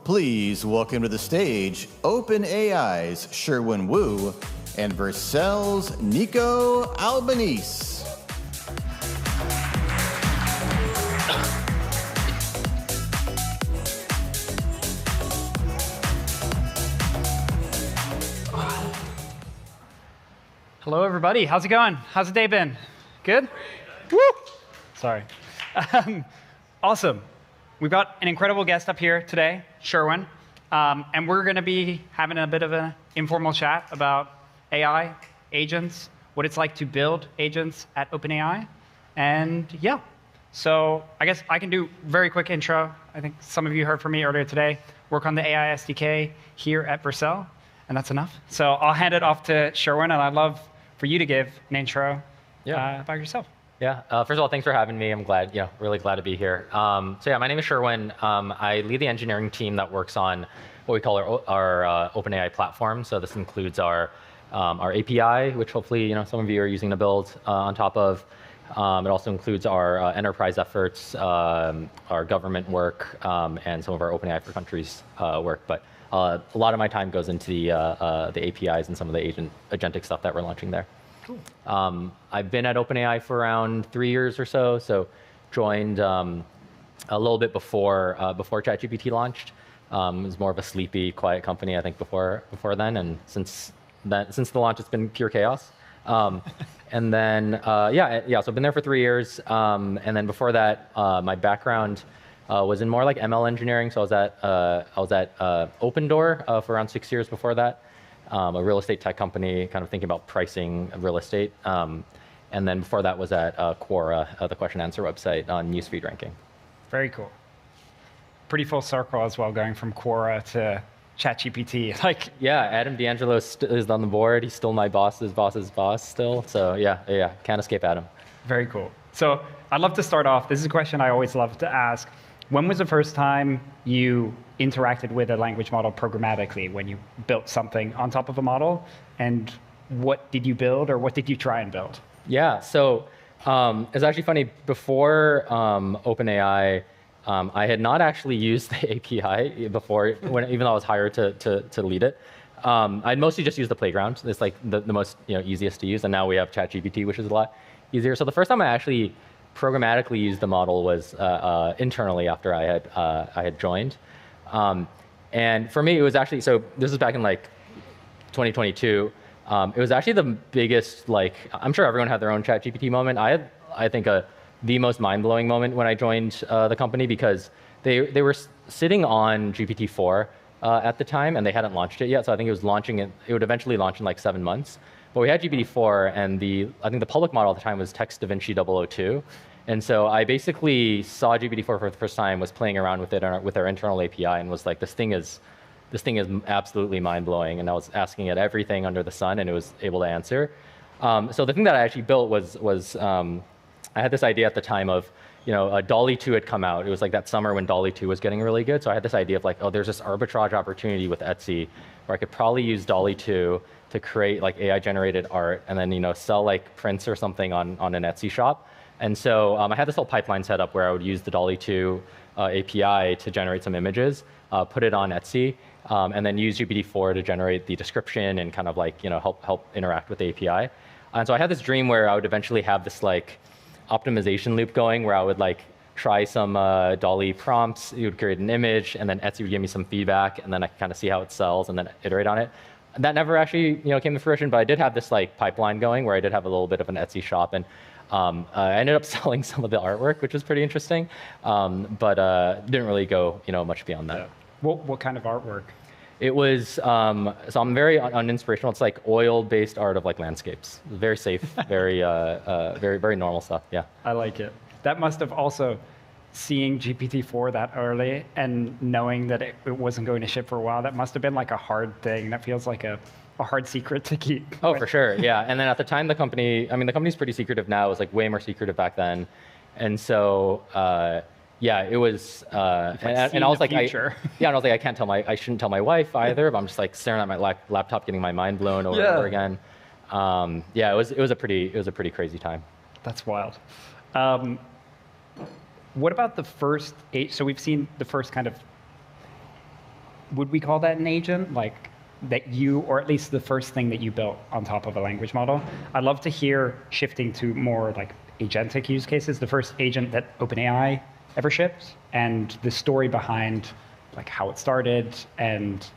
Please welcome to the stage OpenAI's Sherwin Wu and Vercel's Nico Albanese. Hello, everybody. How's it going? How's the day been? Good? Woo! Sorry. Awesome. We've got an incredible guest up here today, Sherwin, and we're going to be having a bit of an informal chat about AI, agents, what it's like to build agents at OpenAI, and yeah. So I guess I can do a very quick intro. I think some of you heard from me earlier today. Work on the AI SDK here at Vercel, and that's enough. So I'll hand it off to Sherwin, and I'd love for you to give an intro about yourself. Yeah. First of all, thanks for having me. I'm glad, really glad to be here. So yeah, my name is Sherwin. I lead the engineering team that works on what we call our OpenAI platform. So this includes our API, which hopefully some of you are using to build on top of. It also includes our enterprise efforts, our government work, and some of our OpenAI for countries work. But a lot of my time goes into the APIs and some of the agentic stuff that we're launching there. Cool. I've been at OpenAI for around 3 years or so. So joined a little bit before ChatGPT launched. It was more of a sleepy, quiet company, I think, before then. And since the launch, it's been pure chaos. And then so I've been there for 3 years. And then before that, my background was in more like ML engineering. So I was at Opendoor for around 6 years before that. A real estate tech company, kind of thinking about pricing of real estate. And then before that was at Quora, the question answer website on newsfeed ranking. Very cool. Pretty full circle as well, going from Quora to ChatGPT. Yeah, Adam D'Angelo is on the board. He's still my boss's boss still. So yeah, can't escape Adam. Very cool. So I'd love to start off. This is a question I always love to ask. When was the first time you interacted with a language model programmatically, when you built something on top of a model? And what did you build, or what did you try and build? Yeah, so it's actually funny. Before OpenAI, I had not actually used the API before, even though I was hired to lead it. I'd mostly just used the playground. It's like the most easiest to use. And now we have ChatGPT, which is a lot easier. So the first time I actually programmatically used the model was internally after I had joined. And for me, it was actually, so this is back in like 2022. It was actually the biggest, I'm sure everyone had their own ChatGPT moment. I had, I think, the most mind-blowing moment when I joined the company, because they were sitting on GPT-4 at the time, and they hadn't launched it yet. So I think it would eventually launch in like 7 months. But we had GPT-4, and I think the public model at the time was Text DaVinci 002. And so I basically saw GPT-4 for the first time, was playing around with it with our internal API, and was like, this thing is absolutely mind-blowing. And I was asking it everything under the sun, and it was able to answer. So the thing that I actually built was I had this idea at the time of, DALL-E 2 had come out. It was like that summer when DALL-E 2 was getting really good. So I had this idea of like, there's this arbitrage opportunity with Etsy where I could probably use DALL-E 2 to create like AI-generated art, and then sell like prints or something on an Etsy shop. And so I had this whole pipeline set up where I would use the DALL-E 2 API to generate some images, put it on Etsy, and then use GPT-4 to generate the description and kind of like help interact with the API. And so I had this dream where I would eventually have this like optimization loop going, where I would like try some DALL-E prompts. It would create an image, and then Etsy would give me some feedback, and then I could kind of see how it sells, and then iterate on it. That never actually came to fruition, but I did have this like pipeline going where I did have a little bit of an Etsy shop, and I ended up selling some of the artwork, which was pretty interesting, but didn't really go much beyond that. Yeah. What kind of artwork? It was, so I'm very uninspirational. It's like oil-based art of like landscapes. Very safe, very normal stuff, yeah. I like it. That must have also, seeing GPT-4 that early and knowing that it wasn't going to ship for a while, that must have been like a hard thing. That feels like a hard secret to keep. Oh, for sure, yeah. And then at the time, the company's pretty secretive now. It was like way more secretive back then. And so, yeah, it was, and I was like, I can't tell I shouldn't tell my wife either, but I'm just like staring at my laptop, getting my mind blown over and over again. Yeah, it was a pretty crazy time. That's wild. What about the first 8? So we've seen the first kind of would we call that an agent? Like that you, or at least the first thing that you built on top of a language model? I'd love to hear shifting to more like agentic use cases, the first agent that OpenAI ever shipped, and the story behind like how it started and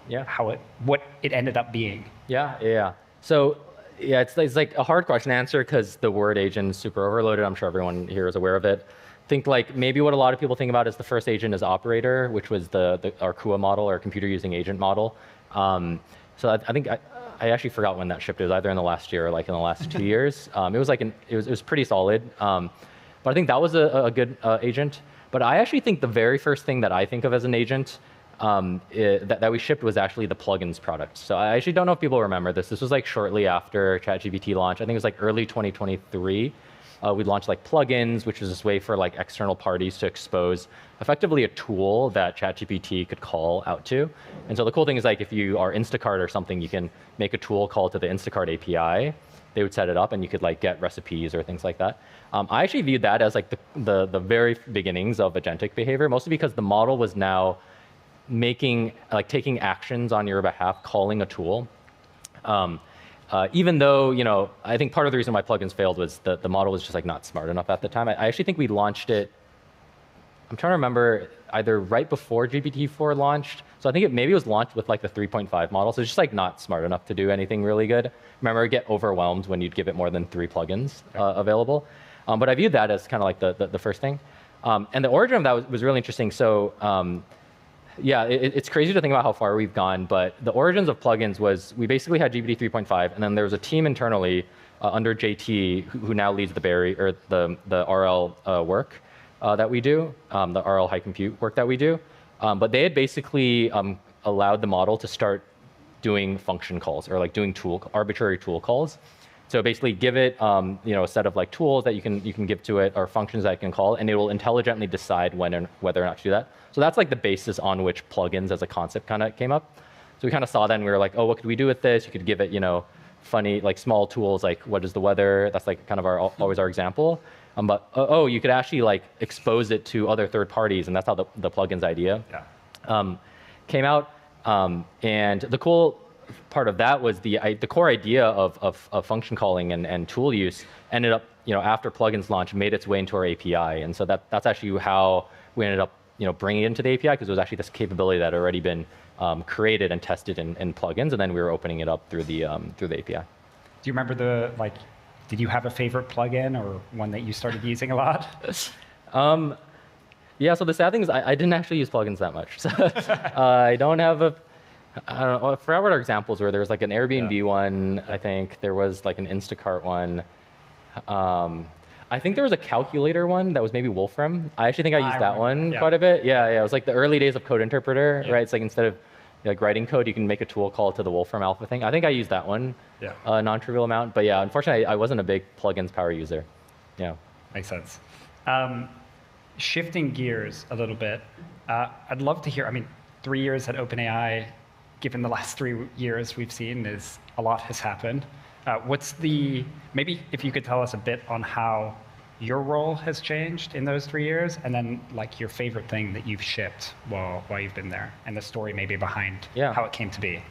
what it ended up being. Yeah. So yeah, it's like a hard question to answer because the word agent is super overloaded. I'm sure everyone here is aware of it. Think like maybe what a lot of people think about is the first agent is Operator, which was our CUA model, our computer using agent model. So I think I actually forgot when that shipped. It was either in the last year or like in the last 2 years. It was pretty solid. But I think that was a good agent. But I actually think the very first thing that I think of as an agent that we shipped was actually the plugins product. So I actually don't know if people remember this. This was like shortly after ChatGPT launched. I think it was like early 2023. We launched like plugins, which was this way for like external parties to expose effectively a tool that ChatGPT could call out to. And so the cool thing is like if you are Instacart or something, you can make a tool call to the Instacart API. They would set it up and you could like get recipes or things like that. I actually viewed that as like the very beginnings of agentic behavior, mostly because the model was now taking actions on your behalf, calling a tool. Even though, I think part of the reason why plugins failed was that the model was just like not smart enough at the time. I actually think we launched it, I'm trying to remember, either right before GPT-4 launched. So I think maybe it was launched with like the 3.5 model. So it's just like not smart enough to do anything really good. Remember, get overwhelmed when you'd give it more than 3 plugins available. But I viewed that as kind of like the first thing. And the origin of that was really interesting. So yeah, it's crazy to think about how far we've gone, but the origins of plugins was we basically had GPT 3.5, and then there was a team internally under JT who now leads the RL work that we do, the RL high compute work that we do. But they had basically allowed the model to start doing function calls or like doing arbitrary tool calls. So basically give it a set of like tools that you can give to it or functions that it can call, and it will intelligently decide whether or not to do that. So that's like the basis on which plugins as a concept kind of came up. So we kind of saw that and we were like, oh, what could we do with this? You could give it, funny, like small tools like what is the weather? That's like kind of always our example. But you could actually like expose it to other third parties, and that's how the plugins idea came out. And the cool part of that was the core idea of function calling and tool use ended up, after plugins launch, made its way into our API. And so that's actually how we ended up bringing it into the API, because it was actually this capability that had already been created and tested in plugins, and then we were opening it up through the API. Do you remember did you have a favorite plugin or one that you started using a lot? Yeah, so the sad thing is I didn't actually use plugins that much. So, I don't know, I forgot what our examples were. There was like an Airbnb one, I think. There was like an Instacart one. I think there was a calculator one that was maybe Wolfram. I actually think I used that one quite a bit. Yeah, it was like the early days of Code Interpreter, right? It's like instead of like writing code, you can make a tool call to the Wolfram Alpha thing. I think I used that one a non-trivial amount. But yeah, unfortunately, I wasn't a big plugins power user. Yeah. Makes sense. Shifting gears a little bit, I'd love to hear, 3 years at OpenAI, given the last 3 years we've seen, is a lot has happened. Maybe if you could tell us a bit on how your role has changed in those 3 years, and then like your favorite thing that you've shipped while you've been there, and the story maybe behind how it came to be.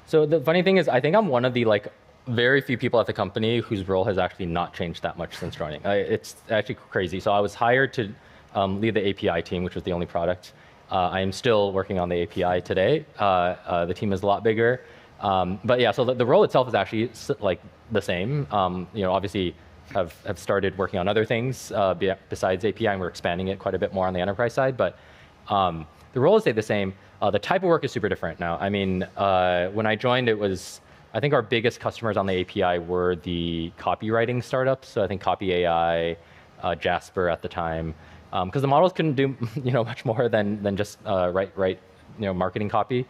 So the funny thing is, I think I'm one of the very few people at the company whose role has actually not changed that much since joining. It's actually crazy. So I was hired to lead the API team, which was the only product. I am still working on the API today. The team is a lot bigger. But yeah, so the role itself is actually like the same. Obviously have started working on other things besides API, and we're expanding it quite a bit more on the enterprise side. But the role is stayed the same. The type of work is super different now. When I joined, I think our biggest customers on the API were the copywriting startups. So I think Copy AI, Jasper at the time, because the models couldn't do much more than just write marketing copy.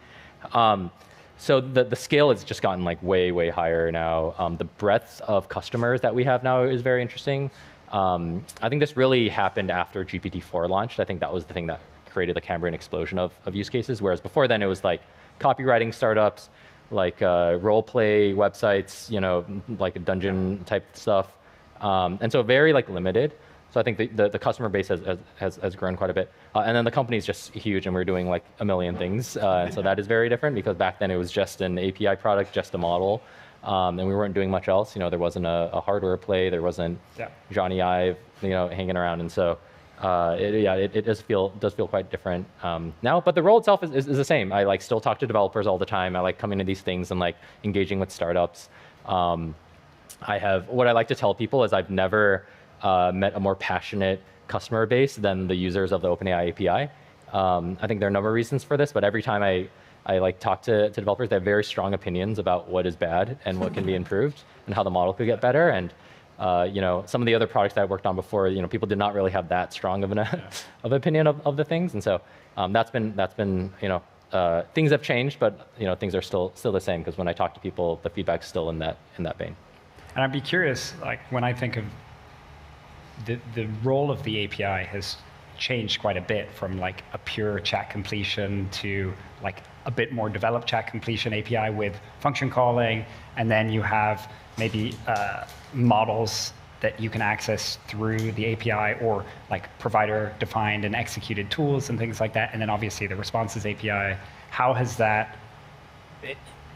So the scale has just gotten like way higher now. The breadth of customers that we have now is very interesting. I think this really happened after GPT-4 launched. I think that was the thing that created the Cambrian explosion of use cases. Whereas before then it was like copywriting startups, like role play websites, like a dungeon type stuff. And so very like limited. So I think the customer base has grown quite a bit. And then the company is just huge, and we're doing like a million things. And so that is very different, because back then it was just an API product, just a model, and we weren't doing much else. There wasn't a hardware play, there wasn't Johnny Ive, hanging around, and so it does feel quite different now. But the role itself is the same. I like still talk to developers all the time. I like coming to these things and like engaging with startups. What I like to tell people is I've never met a more passionate customer base than the users of the OpenAI API. I think there are a number of reasons for this, but every time I like talk to developers, they have very strong opinions about what is bad and what can be improved and how the model could get better. And some of the other products that I worked on before, people did not really have that strong of an of opinion of the things. And so that's been things have changed, but things are still the same, because when I talk to people, the feedback's still in that vein. And I'd be curious, like when I think of the role of the API has changed quite a bit from like a pure chat completion to like a bit more developed chat completion API with function calling, and then you have maybe models that you can access through the API, or like provider defined and executed tools and things like that, and then obviously the responses API. How has that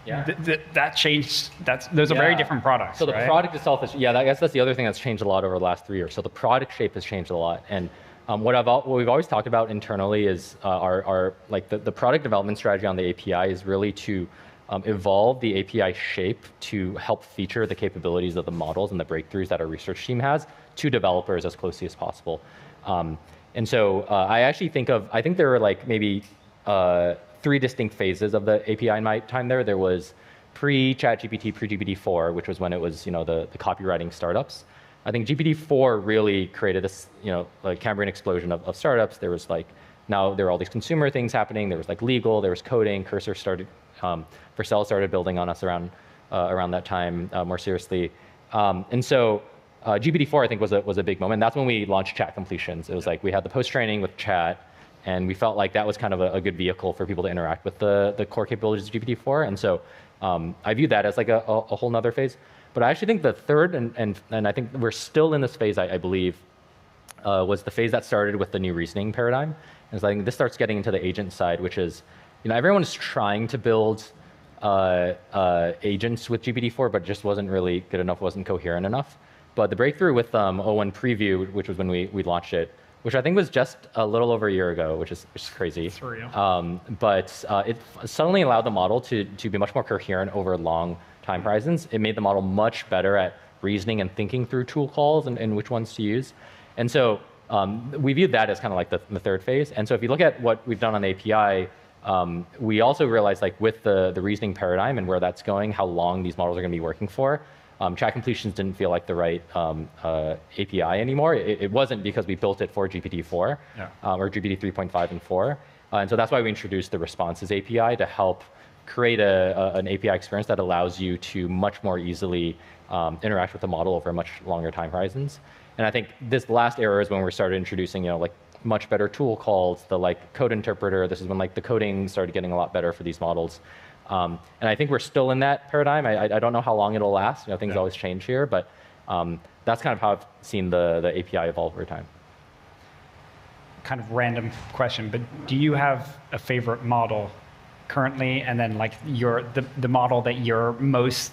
that changed? Those are very different products. So the product itself is, I guess that's the other thing that's changed a lot over the last 3 years. So the product shape has changed a lot. And what we've always talked about internally is our like the product development strategy on the API is really to evolve the API shape to help feature the capabilities of the models and the breakthroughs that our research team has to developers as closely as possible. And so I think there were like maybe 3 distinct phases of the API in my time there. There was pre-ChatGPT, pre-GPT-4, which was when it was the copywriting startups. I think GPT-4 really created this like Cambrian explosion of startups. There was like, now there were all these consumer things happening. There was like legal, there was coding. Cursor started, Vercel started building on us around that time more seriously. And so GPT-4 I think was a big moment. That's when we launched chat completions. It was like we had the post training with chat, and we felt like that was kind of a good vehicle for people to interact with the core capabilities of GPT-4. And so I view that as like a whole nother phase. But I actually think the third, and I think we're still in this phase, I believe, was the phase that started with the new reasoning paradigm. And so I think this starts getting into the agent side, which is, everyone's trying to build agents with GPT-4, but it just wasn't really good enough, wasn't coherent enough. But the breakthrough with O1 Preview, which was when we launched it, which I think was just a little over a year ago, which is crazy. Surreal. But it suddenly allowed the model to be much more coherent over long time horizons. It made the model much better at reasoning and thinking through tool calls and which ones to use. And so we viewed that as kind of like the third phase. And so if you look at what we've done on the API, we also realized like with the reasoning paradigm and where that's going, how long these models are going to be working for. Chat completions didn't feel like the right API anymore. It wasn't because we built it for GPT-4 or GPT 3.5 and 4. And so that's why we introduced the responses API to help create an API experience that allows you to much more easily interact with the model over much longer time horizons. And I think this last era is when we started introducing, like much better tool calls, the like code interpreter. This is when like the coding started getting a lot better for these models. And I think we're still in that paradigm. I don't know how long it'll last. Things always change here, but that's kind of how I've seen the API evolve over time. Kind of random question, but do you have a favorite model currently, and then like the model that you're most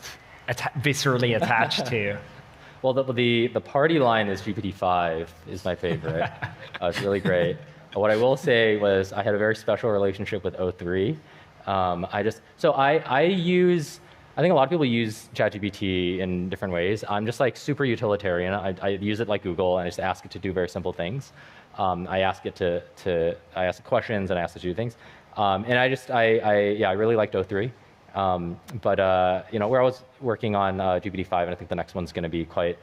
viscerally attached to? Well, the party line is GPT-5 is my favorite. It's really great. What I will say was I had a very special relationship with O3. I think a lot of people use ChatGPT in different ways. I'm just like super utilitarian. I use it like Google, and I just ask it to do very simple things. I ask it I ask it questions, and I ask it to do things. And I really liked O3. But we're always working on GPT-5, and I think the next one's going to be quite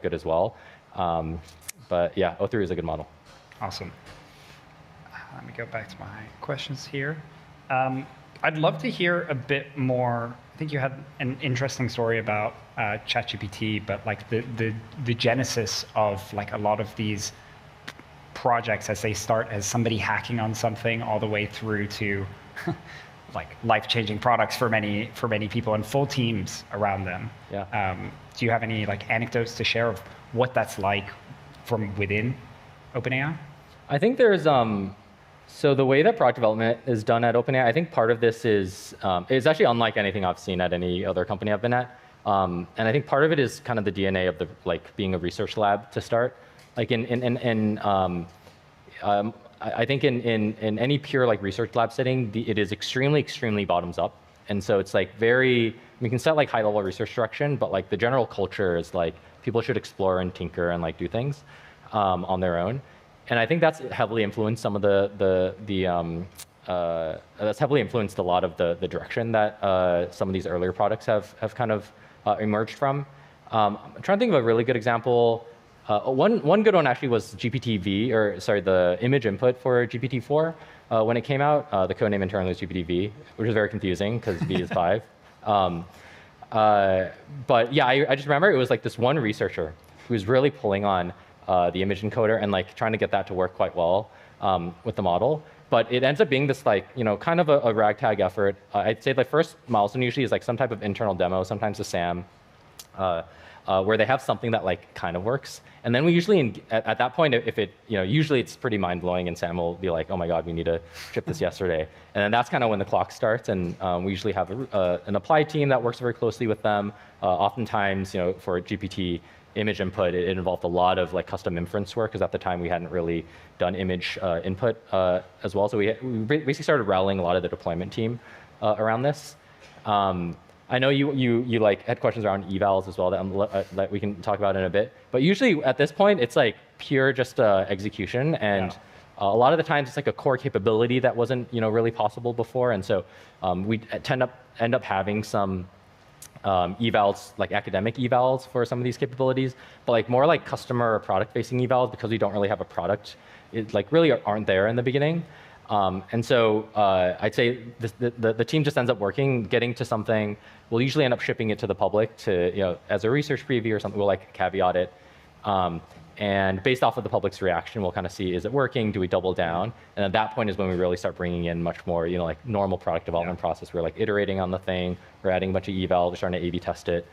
good as well. But yeah, O3 is a good model. Awesome. Let me go back to my questions here. I'd love to hear a bit more. I think you had an interesting story about ChatGPT, but like the genesis of like a lot of these projects as they start as somebody hacking on something all the way through to like life-changing products for many people and full teams around them. Yeah. Do you have any like anecdotes to share of what that's like from within OpenAI? I think there's so the way that product development is done at OpenAI, I think part of this is actually unlike anything I've seen at any other company I've been at, and I think part of it is kind of the DNA of the being a research lab to start. Like I think in any pure research lab setting, it is extremely bottoms up, and so it's we can set high level research direction, but the general culture is people should explore and tinker and do things on their own. And I think that's heavily influenced some of that's heavily influenced a lot of the direction that some of these earlier products have kind of emerged from. I'm trying to think of a really good example. One good one actually was GPT-V, or sorry, the image input for GPT-4. When it came out, the codename internally was GPT-V, which is very confusing because V is 5. But yeah, I just remember it was this one researcher who was really pulling on the image encoder and trying to get that to work quite well with the model. But it ends up being this kind of a ragtag effort. I'd say the first milestone usually is some type of internal demo, sometimes a SAM, where they have something that kind of works. And then we usually, at that point, if it, usually it's pretty mind blowing, and Sam will be like, oh my God, we need to ship this yesterday. And then that's kind of when the clock starts, and we usually have an apply team that works very closely with them. Oftentimes, for GPT image input, it involved a lot of custom inference work, because at the time we hadn't really done image input as well. So we basically started rallying a lot of the deployment team around this. I know you had questions around evals as well that we can talk about in a bit. But usually at this point, it's pure just execution, and a lot of the times it's a core capability that wasn't really possible before, and so we end up having some evals, academic evals for some of these capabilities, but more customer or product-facing evals, because we don't really have a product. It really aren't there in the beginning. And so I'd say the team just ends up getting to something. We'll usually end up shipping it to the public as a research preview or something. We'll caveat it. And based off of the public's reaction, we'll kind of see, is it working? Do we double down? And at that point is when we really start bringing in much more, normal product development process. We're iterating on the thing. We're adding a bunch of evals. We're starting to A/B test it.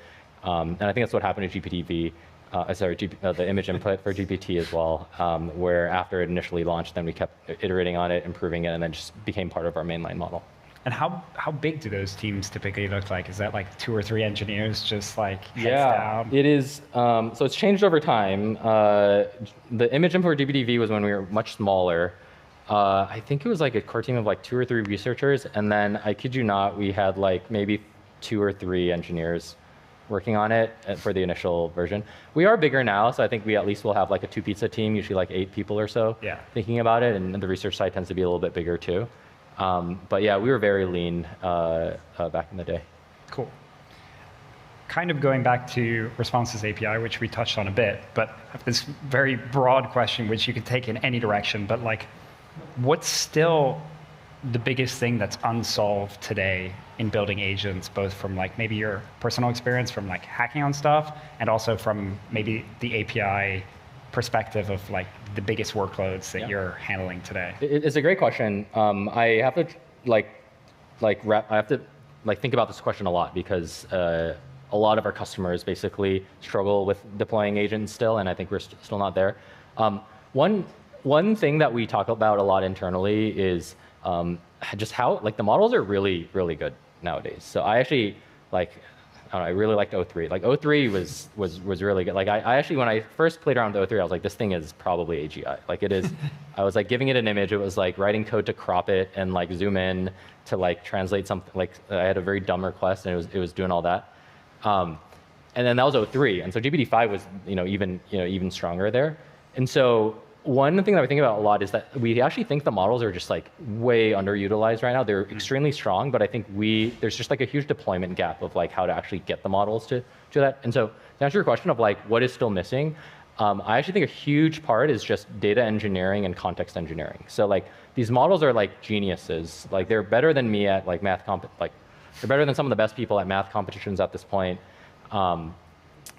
And I think that's what happened to GPT-V. The image input for GPT as well, where after it initially launched, then we kept iterating on it, improving it, and then just became part of our mainline model. And how big do those teams typically look like? Is that 2 or 3 engineers just heads down? It is. So it's changed over time. The image input for GPT-V was when we were much smaller. I think it was a core team of 2 or 3 researchers, and then I kid you not, we had maybe 2 or 3 engineers working on it for the initial version. We are bigger now, so I think we at least will have a 2-pizza team, usually 8 people or so, thinking about it, and the research side tends to be a little bit bigger too. But yeah, we were very lean back in the day. Cool. Kind of going back to Responses API, which we touched on a bit, but I have this very broad question, which you could take in any direction, but what's still the biggest thing that's unsolved today in building agents, both from maybe your personal experience from hacking on stuff, and also from maybe the API perspective of the biggest workloads that you're handling today? It's a great question. I have to think about this question a lot, because a lot of our customers basically struggle with deploying agents still, and I think we're still not there. One thing that we talk about a lot internally is just how the models are really good nowadays. So I actually I really liked O3. O3 was really good. I actually, when I first played around with O3, I was like, this thing is probably AGI. It is. I was giving it an image. It was writing code to crop it and zoom in to translate something. I had a very dumb request, and it was doing all that. And then that was O3, and so GPT-5 was even stronger there. And so one thing that we think about a lot is that we actually think the models are just way underutilized right now. They're extremely strong, but I think there's just a huge deployment gap of how to actually get the models to that. And so to answer your question of what is still missing, I actually think a huge part is just data engineering and context engineering. So these models are geniuses. They're better than me at math they're better than some of the best people at math competitions at this point.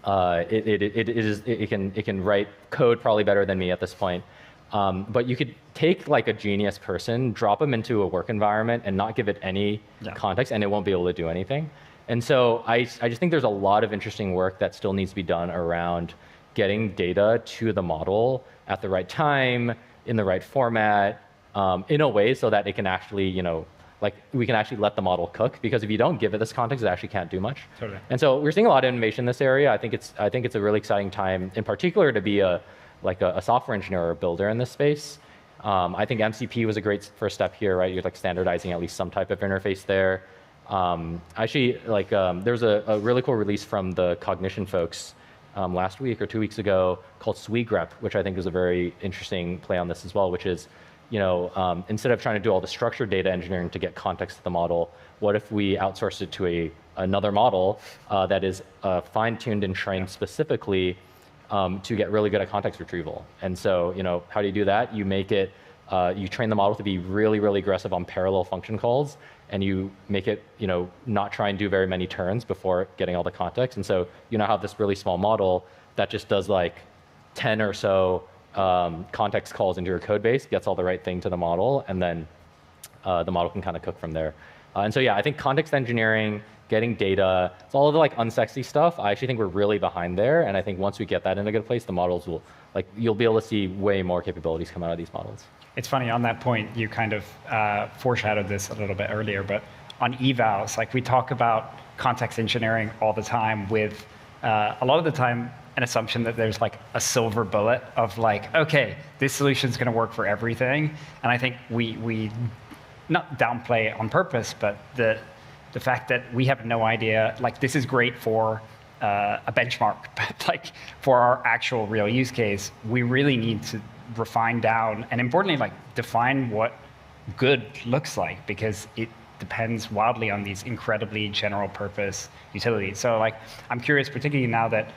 It can write code probably better than me at this point. But you could take a genius person, drop them into a work environment, and not give it any context, and it won't be able to do anything. And so I just think there's a lot of interesting work that still needs to be done around getting data to the model at the right time, in the right format, in a way so that it can actually, like we can actually let the model cook. Because if you don't give it this context, it actually can't do much. Totally. And so we're seeing a lot of innovation in this area. I think it's a really exciting time, in particular, to be a software engineer or a builder in this space. I think MCP was a great first step here, right? You're like standardizing at least some type of interface there. Actually, there's a really cool release from the Cognition folks last week or 2 weeks ago called SweGrep, which I think is a very interesting play on this as well, which is, instead of trying to do all the structured data engineering to get context to the model, what if we outsource it to another model that is fine-tuned and trained specifically to get really good at context retrieval? And so, how do you do that? You make it, you train the model to be really, really aggressive on parallel function calls, and you make it, not try and do very many turns before getting all the context. And so you now have this really small model that just does like 10 or so context calls into your code base, gets all the right thing to the model, and then the model can kind of cook from there. And so, yeah, I think context engineering, getting data, it's all of the like unsexy stuff. I actually think we're really behind there. And I think once we get that in a good place, the models will, you'll be able to see way more capabilities come out of these models. It's funny, on that point, you kind of foreshadowed this a little bit earlier, but on evals, we talk about context engineering all the time with, a lot of the time, an assumption that there's like a silver bullet of okay, this solution is going to work for everything. And I think we not downplay it on purpose, but the fact that we have no idea, this is great for a benchmark, but for our actual real use case, we really need to refine down and importantly, define what good looks like, because it depends wildly on these incredibly general purpose utilities. So I'm curious, particularly now that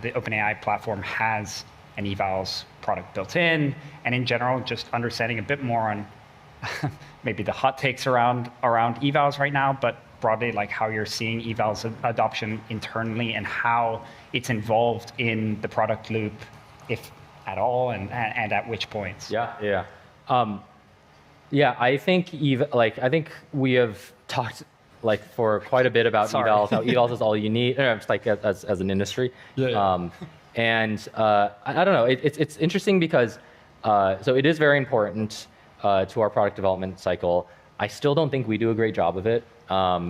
the OpenAI platform has an evals product built in, and in general, just understanding a bit more on maybe the hot takes around evals right now, but broadly how you're seeing evals adoption internally and how it's involved in the product loop, if at all, and at which points. Yeah. I think I think we have talked for quite a bit about evals. How evals is all you need, as an industry. And I don't know. It's interesting because so it is very important to our product development cycle. I still don't think we do a great job of it.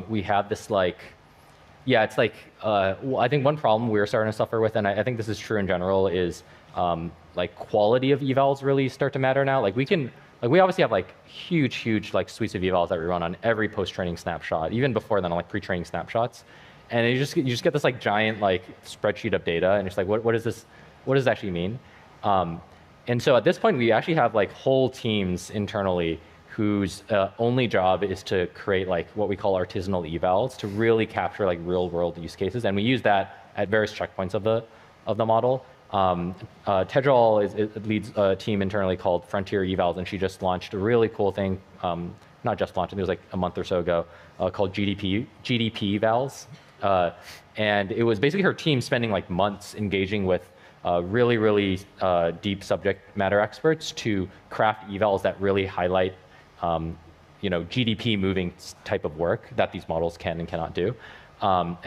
We have this it's I think one problem we're starting to suffer with, and I think this is true in general, is quality of evals really start to matter now. We obviously have huge suites of evals that we run on every post-training snapshot, even before then on pre-training snapshots. And you just get this giant spreadsheet of data, and it's what does this actually mean? And so at this point, we actually have whole teams internally whose only job is to create what we call artisanal evals to really capture real-world use cases, and we use that at various checkpoints of the model. Tejal leads a team internally called Frontier Evals, and she just launched a really cool thing. Not just launched, it was a month or so ago, called GDP Evals. And it was basically her team spending months engaging with really deep subject matter experts to craft evals that really highlight GDP moving type of work that these models can and cannot do. And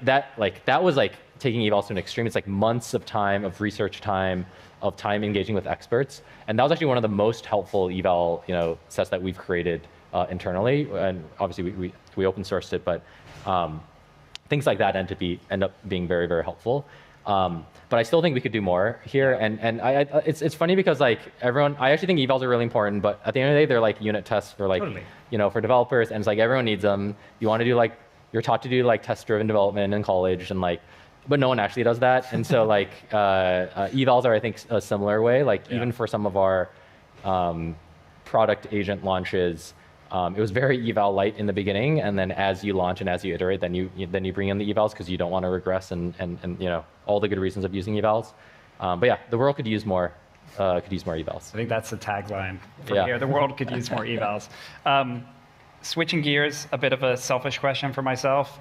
that was taking evals to an extreme. It's months of time, of research time, of time engaging with experts. And that was actually one of the most helpful eval sets that we've created internally. And obviously we open sourced it, but things like that end up being very, very helpful. But I still think we could do more here. And it's funny because everyone, I actually think evals are really important, but at the end of the day, they're unit tests for Totally. For developers, and it's everyone needs them. You want to do you're taught to do test-driven development in college, and but no one actually does that. And so evals are, I think, a similar way. Even for some of our product agent launches, it was very eval light in the beginning, and then as you launch and as you iterate, then you bring in the evals because you don't want to regress and all the good reasons of using evals. But yeah, the world could use more evals. I think that's the tagline from here. The world could use more evals. Switching gears, a bit of a selfish question for myself.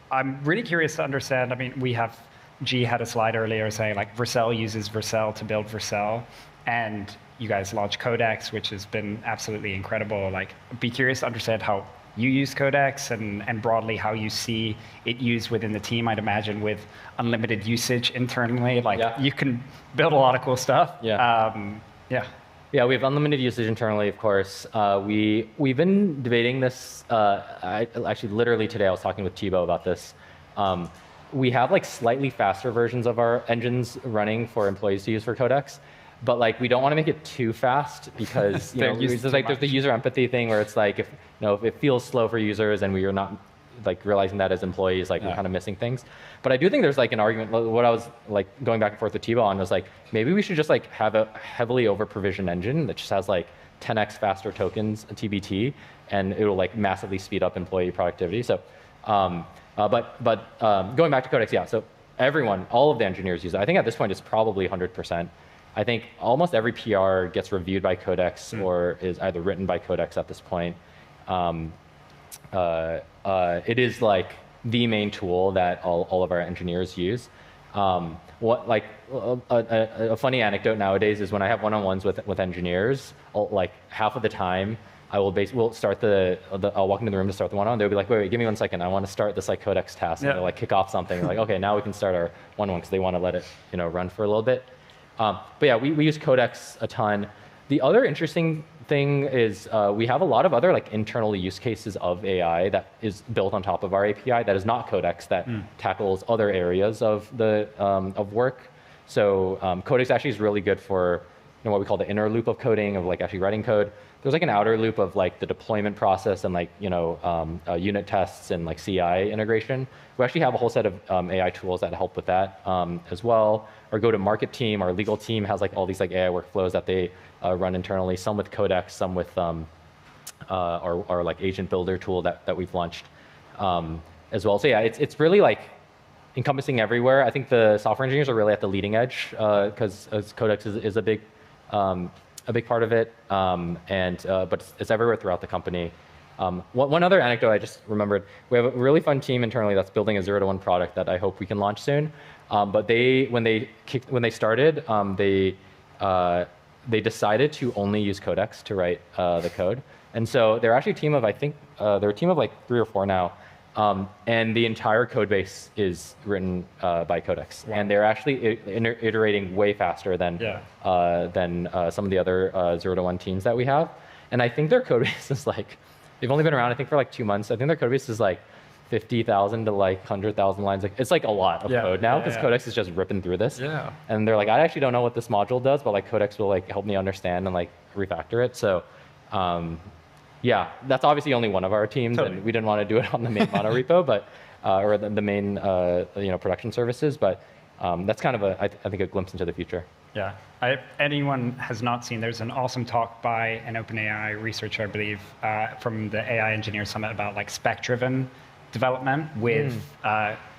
I'm really curious to understand. I mean, G had a slide earlier saying Vercel uses Vercel to build Vercel, and you guys launched Codex, which has been absolutely incredible. Be curious to understand how you use Codex and broadly how you see it used within the team. I'd imagine with unlimited usage internally, like you can build a lot of cool stuff. Yeah, we have unlimited usage internally, of course. We've been debating this. Actually, literally today, I was talking with Thibaut about this. We have like slightly faster versions of our engines running for employees to use for Codex, but like we don't want to make it too fast because there's the user empathy thing where it's like if it feels slow for users and we are not like realizing that as employees, like we're kind of missing things. But I do think there's like an argument. What I was like going back and forth with Thibaut on was like maybe we should just like have a heavily over-provisioned engine that just has like 10x faster tokens TBT, and it will like massively speed up employee productivity. So, going back to Codex, so everyone, all of the engineers use it. I think at this point it's probably 100%. I think almost every PR gets reviewed by Codex or is either written by Codex at this point. It is like the main tool that all of our engineers use. A funny anecdote nowadays is when I have one-on-ones with engineers, like half of the time I will start I'll walk into the room to start the one-on. They'll be like, wait, give me 1 second. I want to start this like Codex task. And they'll like kick off something. Like, okay, now we can start our one-on-one because they want to let it run for a little bit. But yeah, we use Codex a ton. The other interesting thing is we have a lot of other like internal use cases of AI that is built on top of our API that is not Codex that tackles other areas of the of work. So Codex actually is really good for what we call the inner loop of coding, of like actually writing code. There's like an outer loop of like the deployment process and like unit tests and like CI integration. We actually have a whole set of AI tools that help with that as well. Our go-to-market team, our legal team has like all these like AI workflows that they run internally. Some with Codex, some with our like agent builder tool that we've launched as well. So yeah, it's really like encompassing everywhere. I think the software engineers are really at the leading edge because Codex is a big part of it, but it's everywhere throughout the company. One other anecdote I just remembered, we have a really fun team internally that's building a 0-to-1 product that I hope we can launch soon. But when they started, they decided to only use Codex to write the code. And so they're actually a team of, I think, they're a team of like 3 or 4 now. And the entire code base is written by Codex. Wow. And they're actually iterating way faster than some of the other 0-to-1 teams that we have. And I think their code base is like, they've only been around, I think, for like 2 months. I think their code base is like 50,000 to like 100,000 lines. It's like a lot of code now because Codex is just ripping through this. Yeah. And they're like, I actually don't know what this module does, but like Codex will like help me understand and like refactor it. So yeah, that's obviously only one of our teams, and we didn't want to do it on the main mono repo, but or the main production services. But that's kind of I think a glimpse into the future. Yeah. If anyone has not seen, there's an awesome talk by an OpenAI researcher, I believe, from the AI Engineer Summit about like spec-driven development with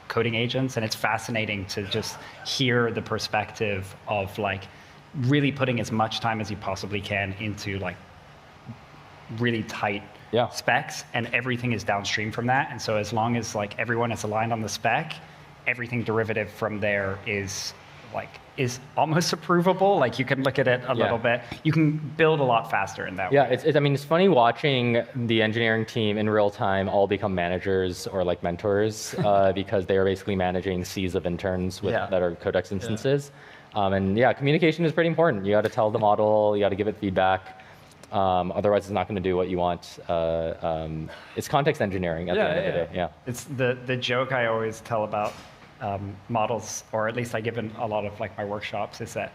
coding agents, and it's fascinating to just hear the perspective of like really putting as much time as you possibly can into like really tight specs, and everything is downstream from that. And so as long as like everyone is aligned on the spec, everything derivative from there is almost approvable. Like you can look at it a little bit. You can build a lot faster in that way. Yeah, I mean, it's funny watching the engineering team in real time all become managers or like mentors because they are basically managing seas of interns that are Codex instances. And yeah, communication is pretty important. You got to tell the model, you got to give it feedback. Otherwise, it's not going to do what you want. It's context engineering at the end of the day. Yeah. It's the joke I always tell about models, or at least I give in a lot of like my workshops, is that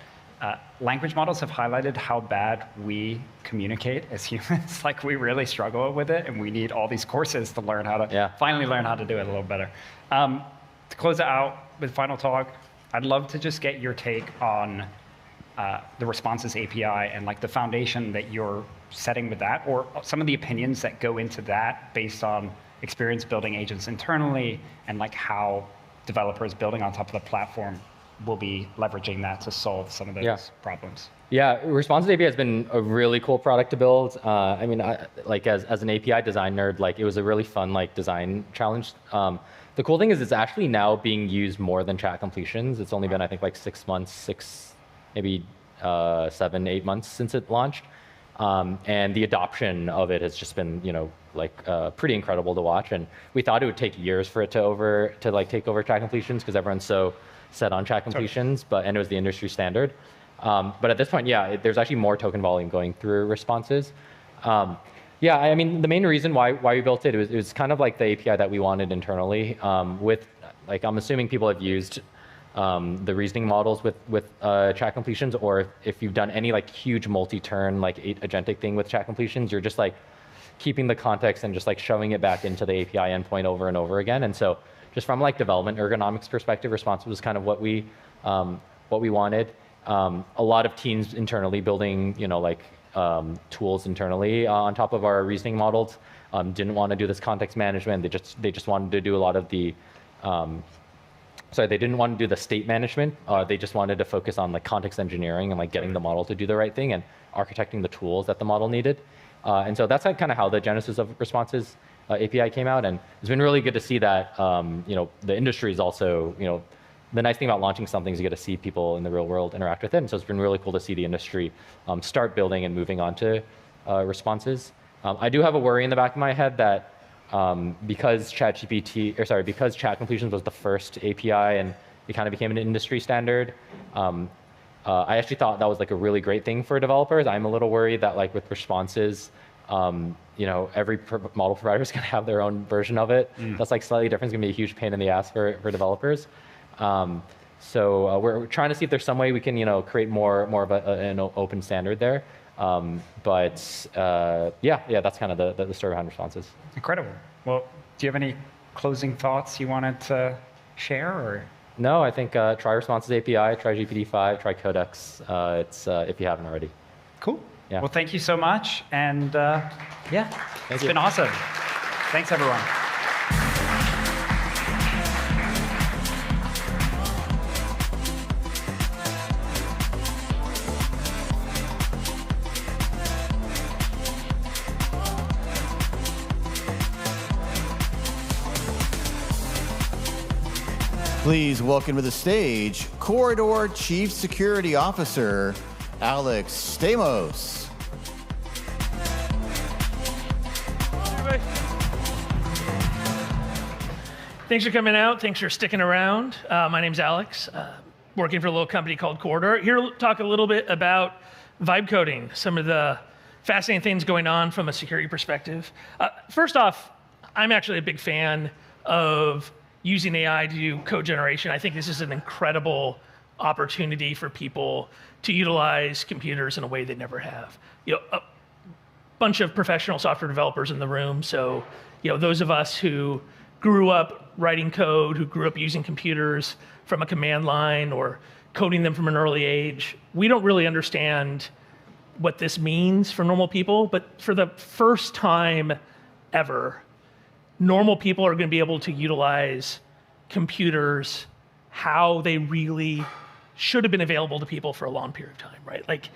language models have highlighted how bad we communicate as humans. Like we really struggle with it, and we need all these courses to learn how to finally learn how to do it a little better. To close it out with final talk, I'd love to just get your take on the responses API and like the foundation that you're setting with that, or some of the opinions that go into that based on experience building agents internally, and like how developers building on top of the platform will be leveraging that to solve some of those problems. Yeah, Responses API has been a really cool product to build. I mean, like as an API design nerd, like it was a really fun like design challenge. The cool thing is it's actually now being used more than chat completions. It's only been, I think, like 6 months, maybe 7, 8 months since it launched. And the adoption of it has just been, pretty incredible to watch. And we thought it would take years for it to like take over chat completions because everyone's so set on chat completions, and it was the industry standard. But at this point, yeah, there's actually more token volume going through responses. Yeah, I mean, the main reason why we built it was kind of like the API that we wanted internally. I'm assuming people have used the reasoning models with chat completions, or if you've done any like huge multi-turn like agentic thing with chat completions, you're just like keeping the context and just like shoving it back into the API endpoint over and over again. And so just from like development ergonomics perspective, responsive was kind of what we wanted. A lot of teams internally building, tools internally on top of our reasoning models didn't want to do this context management. They just wanted to do a lot of the they didn't want to do the state management. They just wanted to focus on like context engineering and like getting the model to do the right thing and architecting the tools that the model needed. And so that's like kind of how the genesis of responses API came out. And it's been really good to see that the industry is also, the nice thing about launching something is you get to see people in the real world interact with it. And so it's been really cool to see the industry start building and moving on to responses. I do have a worry in the back of my head that because chat completions was the first API and it kind of became an industry standard, I actually thought that was like a really great thing for developers. I'm a little worried that like with responses, every model provider is going to have their own version of it. That's like slightly different. It's going to be a huge pain in the ass for developers. So we're trying to see if there's some way we can, create more of an open standard there. That's kind of the story behind responses. Incredible. Well, do you have any closing thoughts you wanted to share, or? No, I think try Responses API, try GPT-5, try Codex. If you haven't already. Cool. Yeah. Well, thank you so much, and it's been awesome. Thanks, everyone. Please welcome to the stage Corridor Chief Security Officer, Alex Stamos. Thanks for coming out. Thanks for sticking around. My name's Alex, working for a little company called Corridor. Here to talk a little bit about vibe coding, some of the fascinating things going on from a security perspective. First off, I'm actually a big fan of using AI to do code generation. I think this is an incredible opportunity for people to utilize computers in a way they never have. A bunch of professional software developers in the room. So, those of us who grew up writing code, who grew up using computers from a command line or coding them from an early age, we don't really understand what this means for normal people. But for the first time ever, normal people are going to be able to utilize computers how they really should have been available to people for a long period of time, right? Like,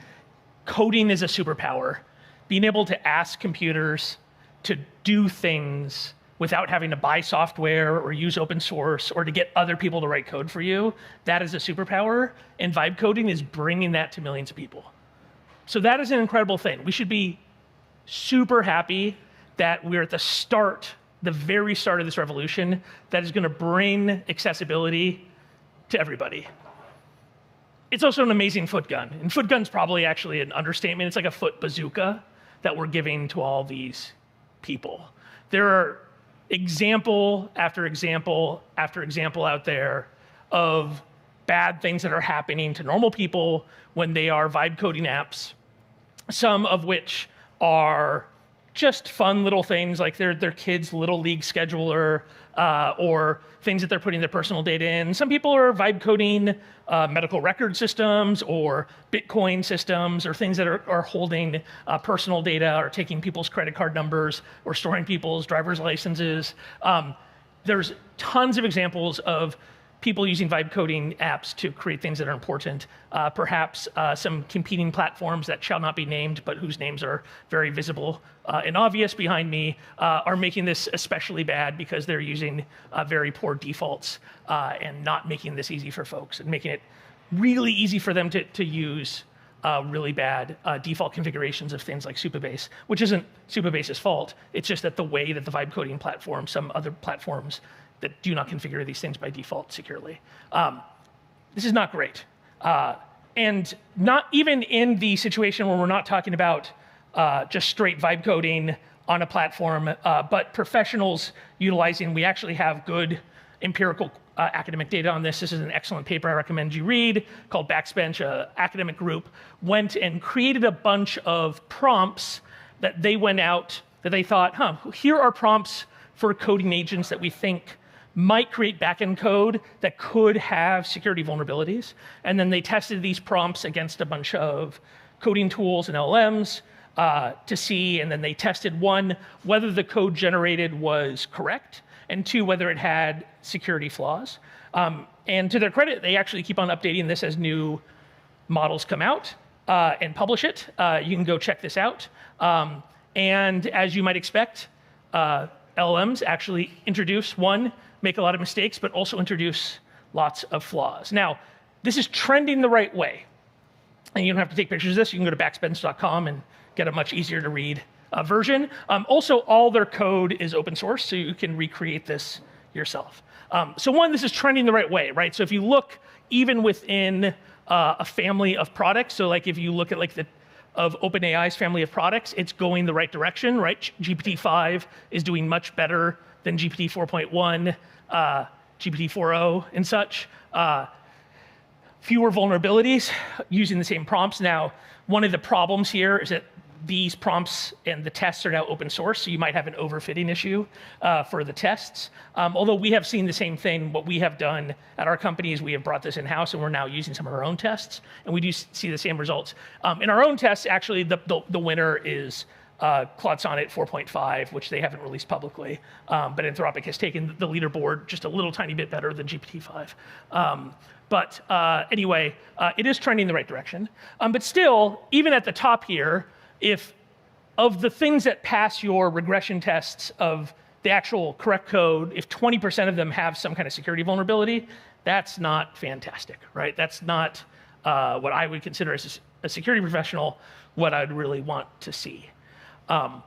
coding is a superpower. Being able to ask computers to do things without having to buy software or use open source or to get other people to write code for you, that is a superpower. And vibe coding is bringing that to millions of people. So that is an incredible thing. We should be super happy that we're at the very start of this revolution that is going to bring accessibility to everybody. It's also an amazing foot gun. And foot gun's probably actually an understatement. It's like a foot bazooka that we're giving to all these people. There are example after example after example out there of bad things that are happening to normal people when they are vibe coding apps, some of which are just fun little things like their kids' little league scheduler or things that they're putting their personal data in. Some people are vibe coding medical record systems or Bitcoin systems or things that are holding personal data or taking people's credit card numbers or storing people's driver's licenses. There's tons of examples of people using vibe coding apps to create things that are important. Perhaps some competing platforms that shall not be named, but whose names are very visible and obvious behind me, are making this especially bad because they're using very poor defaults and not making this easy for folks and making it really easy for them to use really bad default configurations of things like Supabase, which isn't Supabase's fault. It's just that the way that the vibe coding platform, some other platforms that do not configure these things by default securely. This is not great. And not even in the situation where we're not talking about just straight vibe coding on a platform, but professionals utilizing, we actually have good empirical academic data on this. This is an excellent paper I recommend you read called Backbench. An academic group went and created a bunch of prompts that they went out, that they thought, here are prompts for coding agents that we think might create backend code that could have security vulnerabilities. And then they tested these prompts against a bunch of coding tools and LLMs to see, and then they tested, one, whether the code generated was correct, and two, whether it had security flaws. And to their credit, they actually keep on updating this as new models come out and publish it. You can go check this out. And as you might expect, LLMs actually make a lot of mistakes, but also introduce lots of flaws. Now, this is trending the right way. And you don't have to take pictures of this. You can go to backbench.com and get a much easier to read version. Also, all their code is open source, so you can recreate this yourself. So one, this is trending the right way, right? So if you look even within a family of products, so like if you look at of OpenAI's family of products, it's going the right direction, right? GPT-5 is doing much better than GPT 4.1, GPT 4.0 and such. Fewer vulnerabilities using the same prompts. Now, one of the problems here is that these prompts and the tests are now open source, so you might have an overfitting issue for the tests. Although we have seen the same thing. What we have done at our company is we have brought this in-house, and we're now using some of our own tests, and we do see the same results. In our own tests, actually, the winner is Claude Sonnet 4.5, which they haven't released publicly, but Anthropic has taken the leaderboard just a little tiny bit better than GPT-5. But anyway, it is trending in the right direction. But still, even at the top here, if of the things that pass your regression tests of the actual correct code, if 20% of them have some kind of security vulnerability, that's not fantastic, right? That's not what I would consider as a security professional, what I'd really want to see. I'm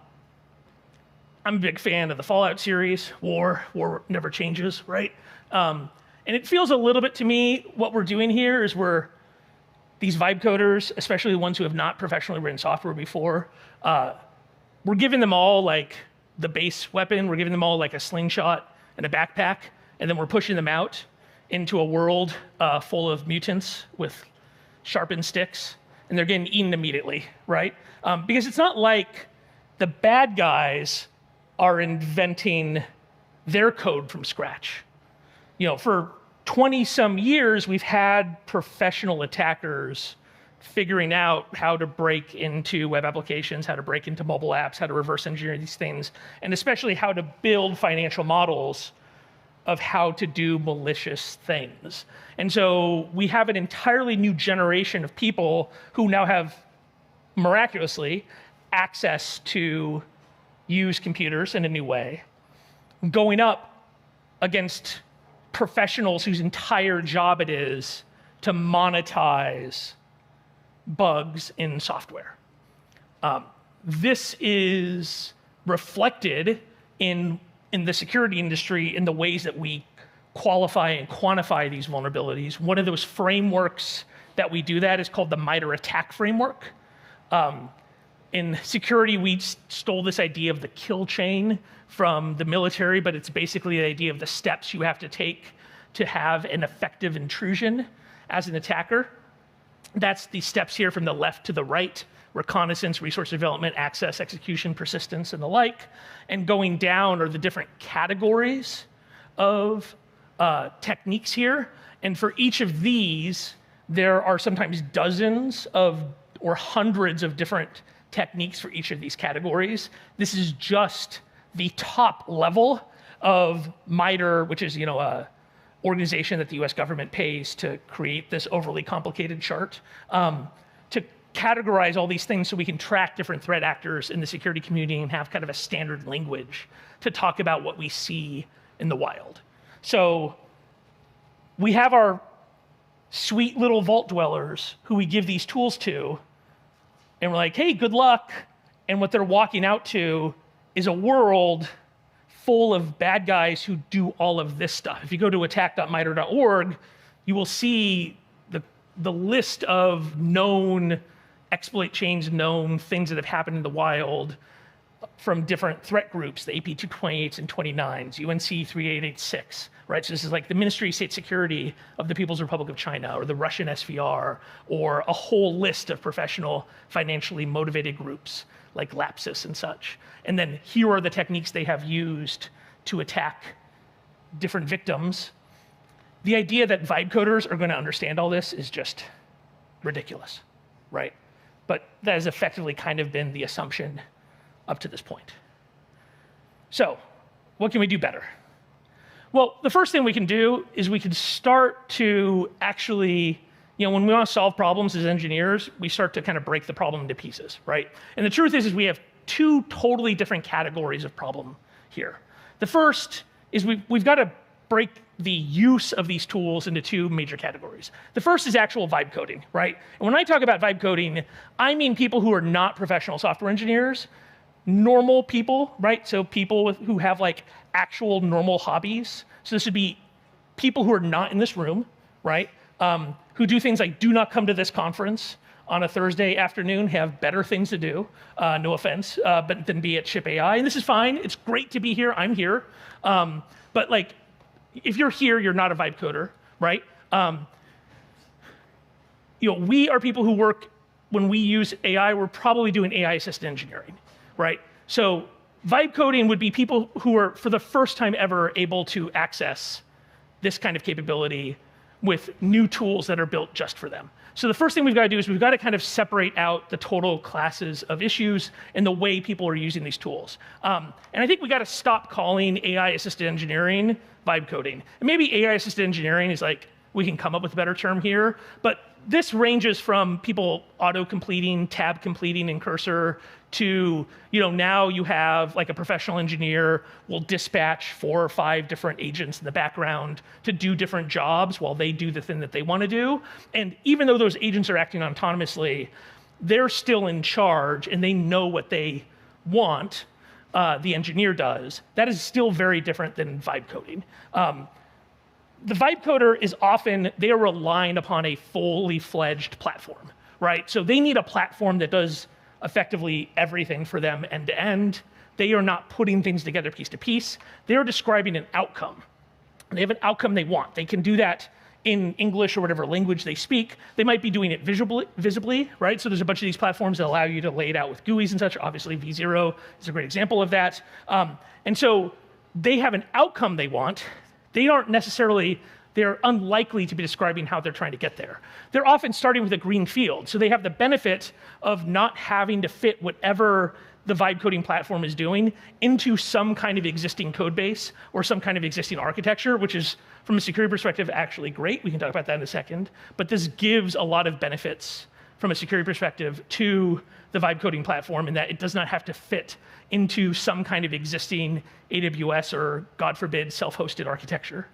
a big fan of the Fallout series. War never changes, right? And it feels a little bit to me, what we're doing here is these vibe coders, especially the ones who have not professionally written software before, we're giving them all like the base weapon. We're giving them all like a slingshot and a backpack, and then we're pushing them out into a world full of mutants with sharpened sticks, and they're getting eaten immediately, right? Because it's not like the bad guys are inventing their code from scratch. For 20-some years, we've had professional attackers figuring out how to break into web applications, how to break into mobile apps, how to reverse engineer these things, and especially how to build financial models of how to do malicious things. And so we have an entirely new generation of people who now have, miraculously, access to use computers in a new way, going up against professionals whose entire job it is to monetize bugs in software. This is reflected in the security industry in the ways that we qualify and quantify these vulnerabilities. One of those frameworks that we do that is called the MITRE ATT&CK framework. In security, we stole this idea of the kill chain from the military, but it's basically the idea of the steps you have to take to have an effective intrusion as an attacker. That's the steps here from the left to the right: reconnaissance, resource development, access, execution, persistence, and the like. And going down are the different categories of techniques here. And for each of these, there are sometimes dozens or hundreds of different techniques for each of these categories. This is just the top level of MITRE, which is a organization that the US government pays to create this overly complicated chart, to categorize all these things so we can track different threat actors in the security community and have kind of a standard language to talk about what we see in the wild. So we have our sweet little vault dwellers who we give these tools to, and we're like, hey, good luck. And what they're walking out to is a world full of bad guys who do all of this stuff. If you go to attack.miter.org, you will see the list of known exploit chains, known things that have happened in the wild from different threat groups, the AP228s and 29s, UNC 3886, right? So this is like the Ministry of State Security of the People's Republic of China, or the Russian SVR, or a whole list of professional, financially motivated groups like Lapsus and such. And then here are the techniques they have used to attack different victims. The idea that vibe coders are going to understand all this is just ridiculous, right? But that has effectively kind of been the assumption up to this point. So what can we do better? Well, the first thing we can do is we can start to actually, when we want to solve problems as engineers, we start to kind of break the problem into pieces, right? And the truth is we have two totally different categories of problem here. The first is we've got to break the use of these tools into two major categories. The first is actual vibe coding, right? And when I talk about vibe coding, I mean people who are not professional software engineers, normal people, right? So people who have like actual normal hobbies. So this would be people who are not in this room, right? Who do things like do not come to this conference on a Thursday afternoon, have better things to do, no offense, but than be at Ship AI. And this is fine. It's great to be here. I'm here. But like, if you're here, you're not a vibe coder, right? We are people who work, when we use AI, we're probably doing AI-assisted engineering, right? So vibe coding would be people who are, for the first time ever, able to access this kind of capability with new tools that are built just for them. So the first thing we've got to do is we've got to kind of separate out the total classes of issues and the way people are using these tools. And I think we got to stop calling AI-assisted engineering vibe coding. And maybe AI-assisted engineering is like, we can come up with a better term here, but this ranges from people auto-completing, tab completing in Cursor to, now you have like a professional engineer will dispatch 4 or 5 different agents in the background to do different jobs while they do the thing that they want to do. And even though those agents are acting autonomously, they're still in charge and they know what they want, the engineer does. That is still very different than vibe coding. The vibe coder is often, they are relying upon a fully fledged platform, right? So they need a platform that does effectively everything for them end to end. They are not putting things together piece to piece. They're describing an outcome. They have an outcome they want. They can do that in English or whatever language they speak. They might be doing it visibly, right? So there's a bunch of these platforms that allow you to lay it out with GUIs and such. Obviously, V0 is a great example of that. And so they have an outcome they want. They're unlikely to be describing how they're trying to get there. They're often starting with a green field. So they have the benefit of not having to fit whatever the vibe coding platform is doing into some kind of existing code base or some kind of existing architecture, which is, from a security perspective, actually great. We can talk about that in a second. But this gives a lot of benefits from a security perspective to the vibe coding platform in that it does not have to fit into some kind of existing AWS or, God forbid, self-hosted architecture.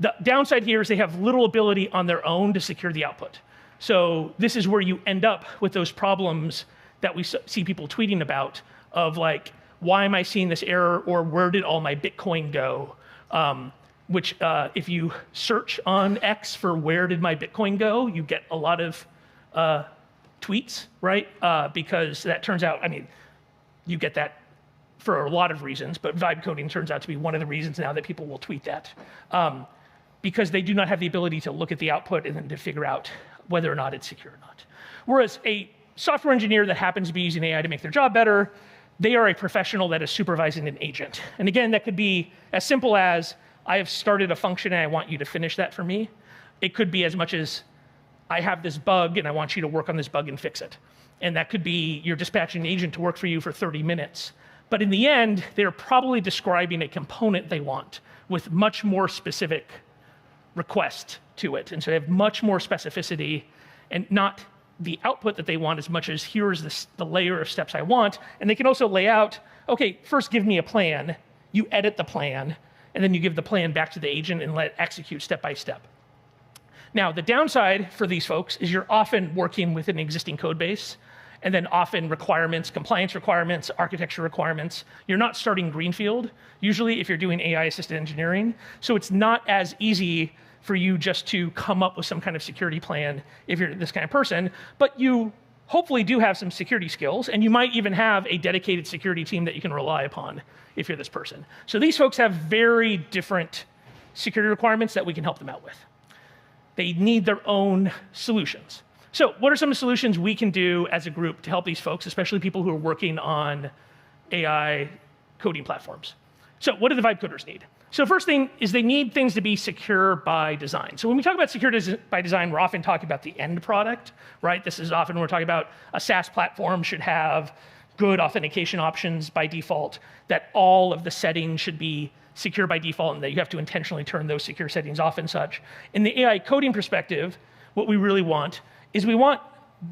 The downside here is they have little ability on their own to secure the output. So this is where you end up with those problems that we see people tweeting about of like, why am I seeing this error, or where did all my Bitcoin go? Which if you search on X for where did my Bitcoin go, you get a lot of tweets, right? Because that turns out, you get that for a lot of reasons, but vibe coding turns out to be one of the reasons now that people will tweet that. Because they do not have the ability to look at the output and then to figure out whether or not it's secure or not. Whereas a software engineer that happens to be using AI to make their job better, they are a professional that is supervising an agent. And again, that could be as simple as, I have started a function and I want you to finish that for me. It could be as much as, I have this bug and I want you to work on this bug and fix it. And that could be you're dispatching an agent to work for you for 30 minutes. But in the end, they're probably describing a component they want with much more specific request to it. And so they have much more specificity and not the output that they want as much as here's the layer of steps I want. And they can also lay out, okay, first give me a plan. You edit the plan, and then you give the plan back to the agent and let it execute step by step. Now, the downside for these folks is you're often working with an existing code base, and then often requirements, compliance requirements, architecture requirements. You're not starting greenfield, usually if you're doing AI-assisted engineering. So it's not as easy for you just to come up with some kind of security plan if you're this kind of person, but you hopefully do have some security skills, and you might even have a dedicated security team that you can rely upon if you're this person. So these folks have very different security requirements that we can help them out with. They need their own solutions. So what are some of the solutions we can do as a group to help these folks, especially people who are working on AI coding platforms? So what do the Vibe coders need? So first thing is they need things to be secure by design. So when we talk about secure by design, we're often talking about the end product, right? This is often when we're talking about a SaaS platform should have good authentication options by default, that all of the settings should be secure by default, and that you have to intentionally turn those secure settings off and such. In the AI coding perspective, what we really want is we want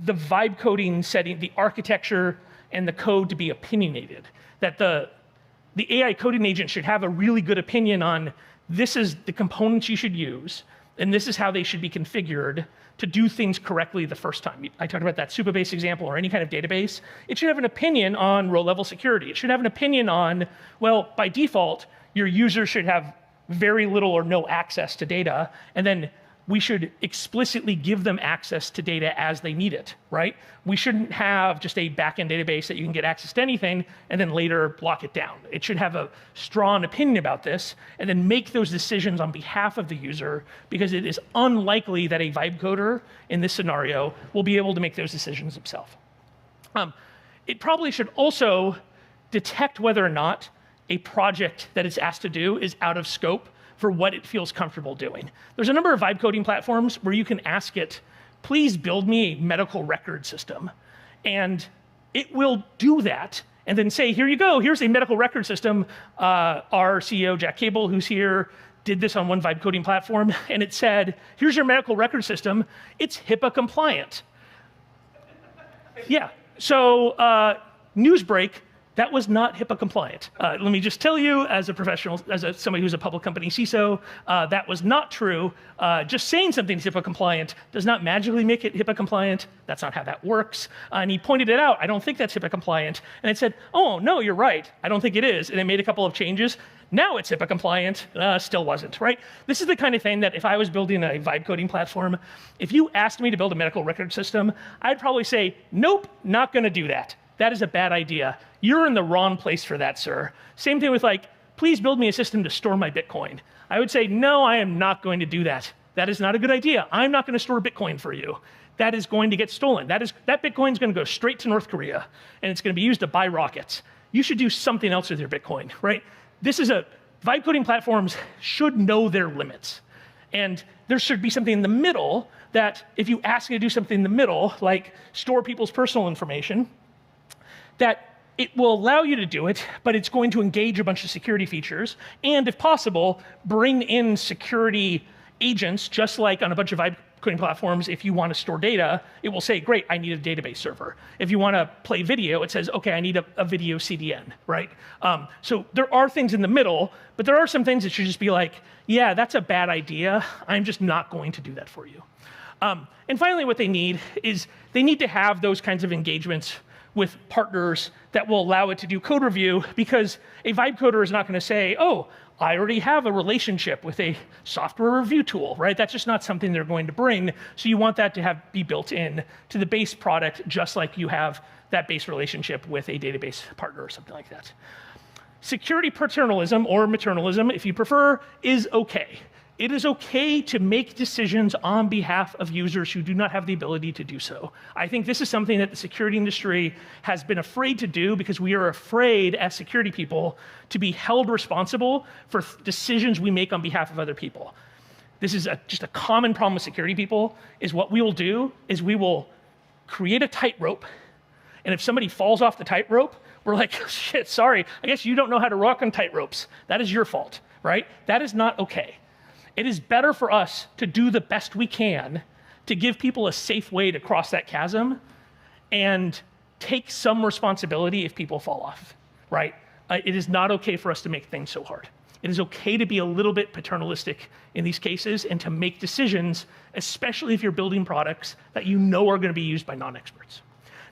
the vibe coding setting, the architecture and the code to be opinionated. That the AI coding agent should have a really good opinion on this is the components you should use, and this is how they should be configured to do things correctly the first time. I talked about that Supabase example or any kind of database. It should have an opinion on row-level security. It should have an opinion on, well, by default, your user should have very little or no access to data, and then we should explicitly give them access to data as they need it, right? We shouldn't have just a backend database that you can get access to anything and then later lock it down. It should have a strong opinion about this and then make those decisions on behalf of the user, because it is unlikely that a vibe coder in this scenario will be able to make those decisions himself. It probably should also detect whether or not a project that it's asked to do is out of scope for what it feels comfortable doing. There's a number of vibe coding platforms where you can ask it, please build me a medical record system. And it will do that and then say, here you go, here's a medical record system. Our CEO, Jack Cable, who's here, did this on one vibe coding platform, and it said, here's your medical record system. It's HIPAA compliant. Yeah, so news break, that was not HIPAA compliant. Let me just tell you, as a professional, as somebody who's a public company CISO, that was not true. Just saying something's HIPAA compliant does not magically make it HIPAA compliant. That's not how that works. And he pointed it out. I don't think that's HIPAA compliant. And it said, oh, no, you're right. I don't think it is. And it made a couple of changes. Now it's HIPAA compliant. Still wasn't, right? This is the kind of thing that if I was building a vibe coding platform, if you asked me to build a medical record system, I'd probably say, nope, not going to do that. That is a bad idea. You're in the wrong place for that, sir. Same thing with like, please build me a system to store my Bitcoin. I would say, no, I am not going to do that. That is not a good idea. I'm not going to store Bitcoin for you. That is going to get stolen. That Bitcoin is going to go straight to North Korea, and it's going to be used to buy rockets. You should do something else with your Bitcoin, right? Vibe coding platforms should know their limits. And there should be something in the middle that if you ask it to do something in the middle, like store people's personal information, that it will allow you to do it, but it's going to engage a bunch of security features, and if possible, bring in security agents, just like on a bunch of vibe coding platforms. If you want to store data, it will say, great, I need a database server. If you want to play video, it says, okay, I need a video CDN, right? So there are things in the middle, but there are some things that should just be like, yeah, that's a bad idea. I'm just not going to do that for you. And finally, what they need is they need to have those kinds of engagements with partners that will allow it to do code review, because a vibe coder is not going to say, oh, I already have a relationship with a software review tool, right? That's just not something they're going to bring. So you want that to be built in to the base product, just like you have that base relationship with a database partner or something like that. Security paternalism, or maternalism, if you prefer, is okay. It is okay to make decisions on behalf of users who do not have the ability to do so. I think this is something that the security industry has been afraid to do, because we are afraid as security people to be held responsible for decisions we make on behalf of other people. This is just a common problem with security people, is what we will do is we will create a tightrope, and if somebody falls off the tightrope, we're like, shit, sorry, I guess you don't know how to rock on tightropes. That is your fault, right? That is not okay. It is better for us to do the best we can to give people a safe way to cross that chasm and take some responsibility if people fall off, right? It is not okay for us to make things so hard. It is okay to be a little bit paternalistic in these cases and to make decisions, especially if you're building products that you know are going to be used by non-experts.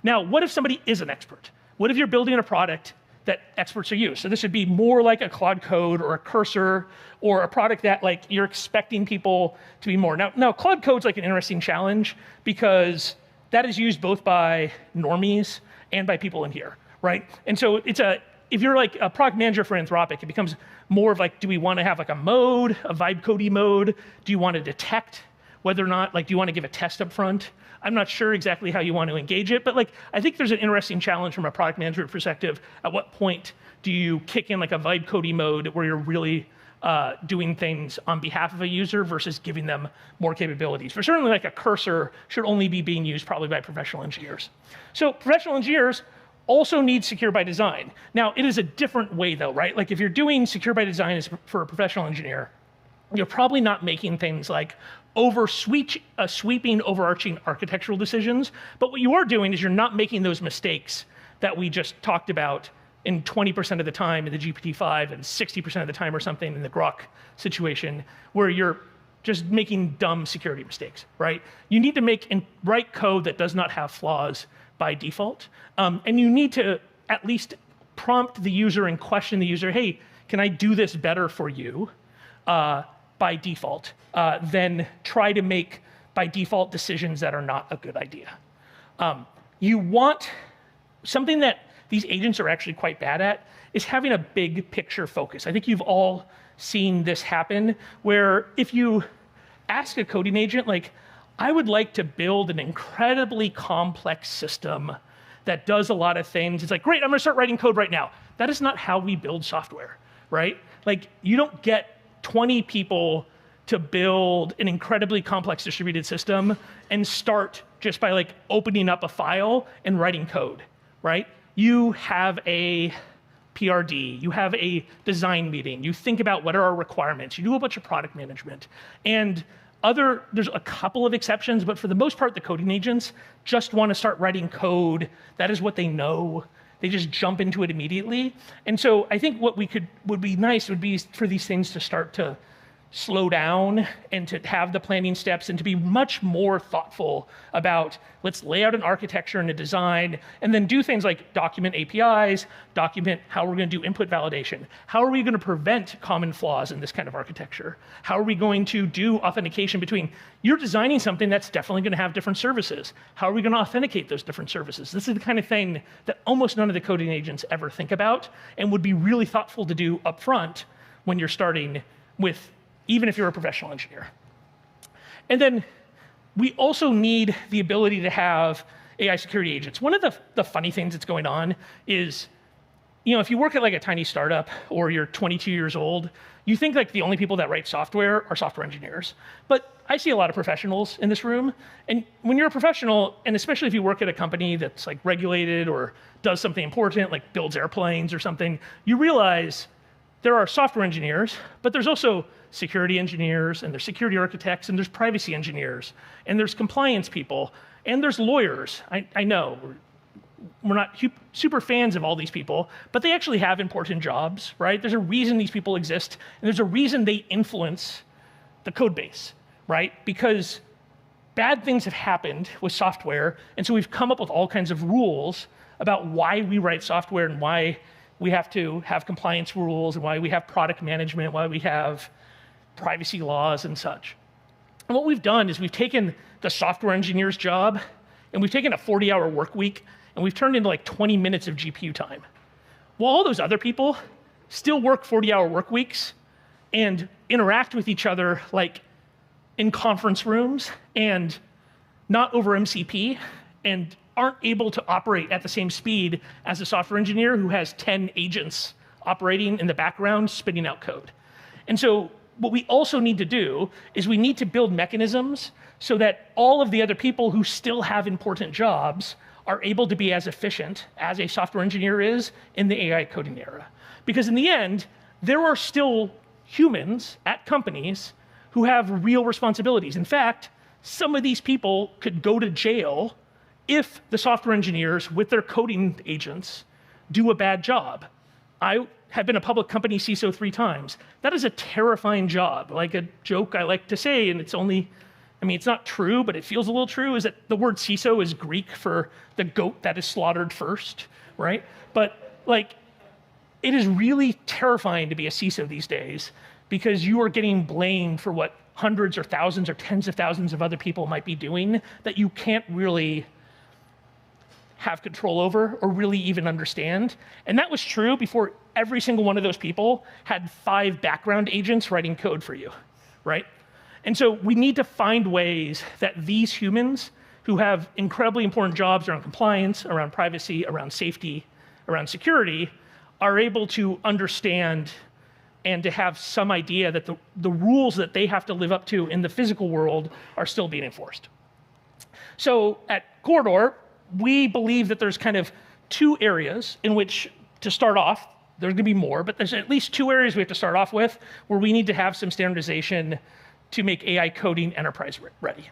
Now, what if somebody is an expert? What if you're building a product that experts are used? So this would be more like a Claude Code or a Cursor or a product that like you're expecting people to be more. Now Claude Code's like an interesting challenge because that is used both by normies and by people in here, right? And so if you're like a product manager for Anthropic, it becomes more of like, do we want to have like a mode, a vibe codey mode? Do you want to detect whether or not, like, do you want to give a test up front? I'm not sure exactly how you want to engage it, but like, I think there's an interesting challenge from a product management perspective. At what point do you kick in like a vibe codey mode where you're really doing things on behalf of a user versus giving them more capabilities? For certainly like a Cursor should only be being used probably by professional engineers. So professional engineers also need secure by design. Now, it is a different way though, right? Like if you're doing secure by design for a professional engineer, you're probably not making things like sweeping, overarching architectural decisions. But what you are doing is you're not making those mistakes that we just talked about in 20% of the time in the GPT-5 and 60% of the time or something in the Grok situation, where you're just making dumb security mistakes, right? You need to write code that does not have flaws by default. And you need to at least prompt the user and question the user, hey, can I do this better for you? By default, then try to make by default decisions that are not a good idea. You want something that these agents are actually quite bad at is having a big picture focus. I think you've all seen this happen where if you ask a coding agent, like, I would like to build an incredibly complex system that does a lot of things. It's like, great, I'm gonna start writing code right now. That is not how we build software, right? Like, you don't get 20 people to build an incredibly complex distributed system and start just by like opening up a file and writing code, right? You have a PRD, you have a design meeting, you think about what are our requirements, you do a bunch of product management. And there's a couple of exceptions, but for the most part, the coding agents just want to start writing code. That is what they know. They just jump into it immediately. And so I think what would be nice would be for these things to start to slow down and to have the planning steps and to be much more thoughtful about, let's lay out an architecture and a design and then do things like document APIs, document how we're going to do input validation. How are we going to prevent common flaws in this kind of architecture? How are we going to do authentication between, you're designing something that's definitely going to have different services. How are we going to authenticate those different services? This is the kind of thing that almost none of the coding agents ever think about and would be really thoughtful to do upfront when you're starting with, even if you're a professional engineer. And then we also need the ability to have AI security agents. One of the funny things that's going on is, if you work at like a tiny startup or you're 22 years old, you think like the only people that write software are software engineers. But I see a lot of professionals in this room. And when you're a professional, and especially if you work at a company that's like regulated or does something important, like builds airplanes or something, you realize there are software engineers, but there's also security engineers, and there's security architects, and there's privacy engineers, and there's compliance people, and there's lawyers. I know we're not super fans of all these people, but they actually have important jobs, right? There's a reason these people exist, and there's a reason they influence the code base, right? Because bad things have happened with software, and so we've come up with all kinds of rules about why we write software and why we have to have compliance rules and why we have product management, why we have privacy laws and such. And what we've done is we've taken the software engineer's job and we've taken a 40-hour work week and we've turned into like 20 minutes of GPU time. While all those other people still work 40-hour work weeks and interact with each other like in conference rooms and not over MCP and aren't able to operate at the same speed as a software engineer who has 10 agents operating in the background spitting out code. And so what we also need to do is we need to build mechanisms so that all of the other people who still have important jobs are able to be as efficient as a software engineer is in the AI coding era. Because in the end, there are still humans at companies who have real responsibilities. In fact, some of these people could go to jail if the software engineers with their coding agents do a bad job. I have been a public company CISO 3 times. That is a terrifying job. Like a joke I like to say, and it's only, I mean, it's not true, but it feels a little true, is that the word CISO is Greek for the goat that is slaughtered first, right? But like, it is really terrifying to be a CISO these days because you are getting blamed for what hundreds or thousands or tens of thousands of other people might be doing that you can't really have control over or really even understand. And that was true before every single one of those people had 5 background agents writing code for you, right? And so we need to find ways that these humans who have incredibly important jobs around compliance, around privacy, around safety, around security, are able to understand and to have some idea that the rules that they have to live up to in the physical world are still being enforced. So at Corridor, we believe that there's kind of 2 areas in which, to start off, there's gonna be more, but there's at least 2 areas we have to start off with where we need to have some standardization to make AI coding enterprise ready.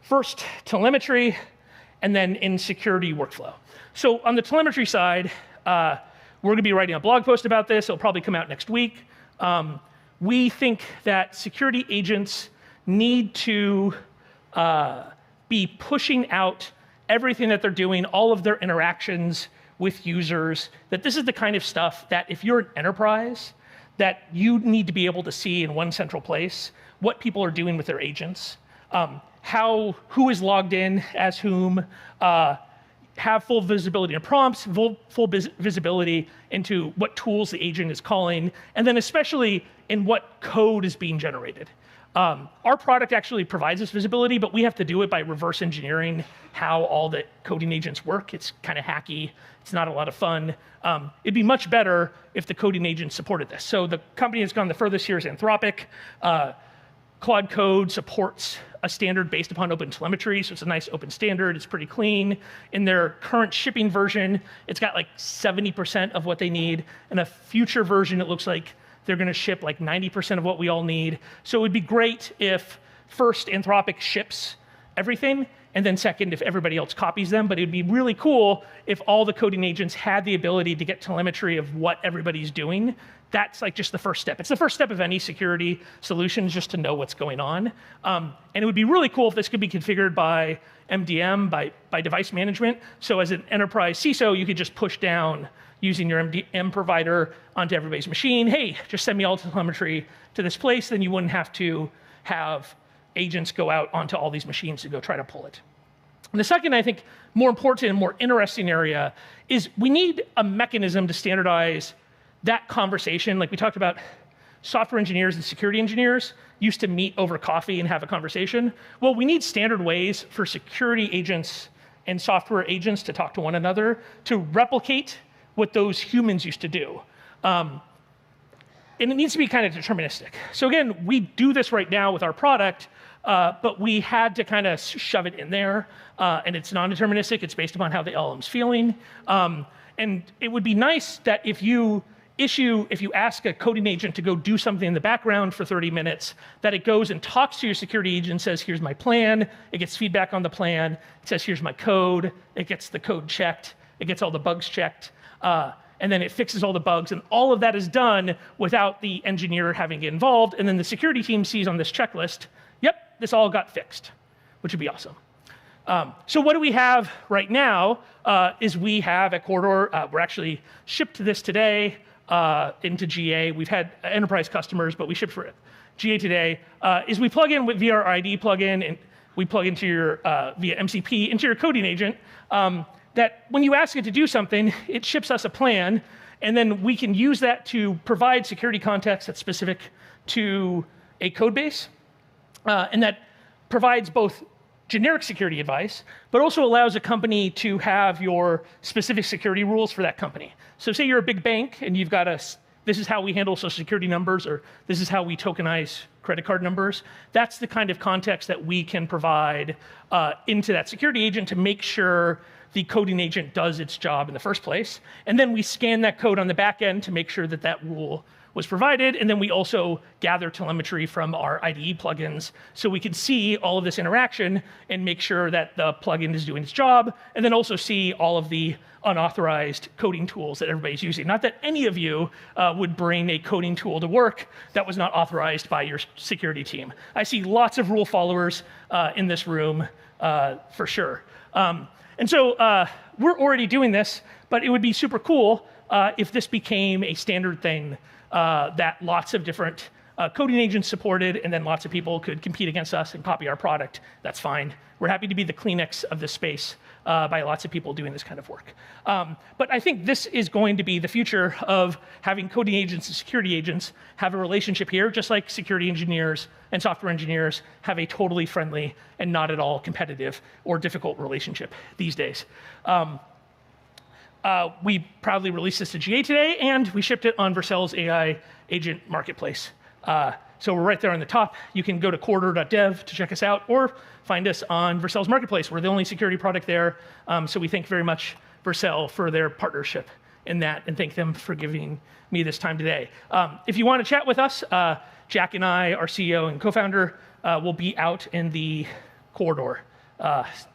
First, telemetry, and then in security workflow. So on the telemetry side, we're gonna be writing a blog post about this. It'll probably come out next week. We think that security agents need to be pushing out everything that they're doing, all of their interactions with users, that this is the kind of stuff that if you're an enterprise, that you need to be able to see in one central place what people are doing with their agents, who is logged in as whom, have full visibility in prompts, full visibility into what tools the agent is calling, and then especially in what code is being generated. Our product actually provides this visibility, but we have to do it by reverse engineering how all the coding agents work. It's kind of hacky. It's not a lot of fun. It'd be much better if the coding agents supported this. So the company that's gone the furthest here is Anthropic. Claude Code supports a standard based upon open telemetry, so it's a nice open standard. It's pretty clean. In their current shipping version, it's got like 70% of what they need. In a future version, it looks like they're going to ship like 90% of what we all need. So it would be great if first Anthropic ships everything, and then second, if everybody else copies them. But it would be really cool if all the coding agents had the ability to get telemetry of what everybody's doing. That's like just the first step. It's the first step of any security solution, just to know what's going on. And it would be really cool if this could be configured by MDM, by device management. So as an enterprise CISO, you could just push down using your MDM provider onto everybody's machine. Hey, just send me all the telemetry to this place. Then you wouldn't have to have agents go out onto all these machines to go try to pull it. And the second, I think, more important and more interesting area is we need a mechanism to standardize that conversation. Like we talked about, software engineers and security engineers used to meet over coffee and have a conversation. Well, we need standard ways for security agents and software agents to talk to one another to replicate what those humans used to do. And it needs to be kind of deterministic. So again, we do this right now with our product, but we had to kind of shove it in there. And it's non-deterministic. It's based upon how the LLM's feeling. And it would be nice that if you ask a coding agent to go do something in the background for 30 minutes, that it goes and talks to your security agent and says, here's my plan. It gets feedback on the plan. It says, here's my code. It gets the code checked. It gets all the bugs checked. And then it fixes all the bugs. And all of that is done without the engineer having to get involved. And then the security team sees on this checklist, yep, this all got fixed, which would be awesome. So what do we have right now is we have at Corridor, we're actually shipped this today into GA. We've had enterprise customers, but we shipped for GA today, is we plug in with via our ID plugin, and we plug into your, via MCP, into your coding agent, that when you ask it to do something, it ships us a plan, and then we can use that to provide security context that's specific to a code base, and that provides both generic security advice, but also allows a company to have your specific security rules for that company. So say you're a big bank and you've got this is how we handle social security numbers, or this is how we tokenize credit card numbers. That's the kind of context that we can provide into that security agent to make sure the coding agent does its job in the first place. And then we scan that code on the back end to make sure that that rule was provided, and then we also gather telemetry from our IDE plugins so we could see all of this interaction and make sure that the plugin is doing its job, and then also see all of the unauthorized coding tools that everybody's using. Not that any of you would bring a coding tool to work that was not authorized by your security team. I see lots of rule followers in this room for sure. And so we're already doing this, but it would be super cool if this became a standard thing that lots of different coding agents supported, and then lots of people could compete against us and copy our product. That's fine. We're happy to be the Kleenex of this space by lots of people doing this kind of work. But I think this is going to be the future of having coding agents and security agents have a relationship here, just like security engineers and software engineers have a totally friendly and not at all competitive or difficult relationship these days. We proudly released this to GA today, and we shipped it on Vercel's AI Agent Marketplace. So we're right there on the top. You can go to corridor.dev to check us out, or find us on Vercel's Marketplace. We're the only security product there, so we thank very much Vercel for their partnership in that, and thank them for giving me this time today. If you want to chat with us, Jack and I, our CEO and co-founder, will be out in the corridor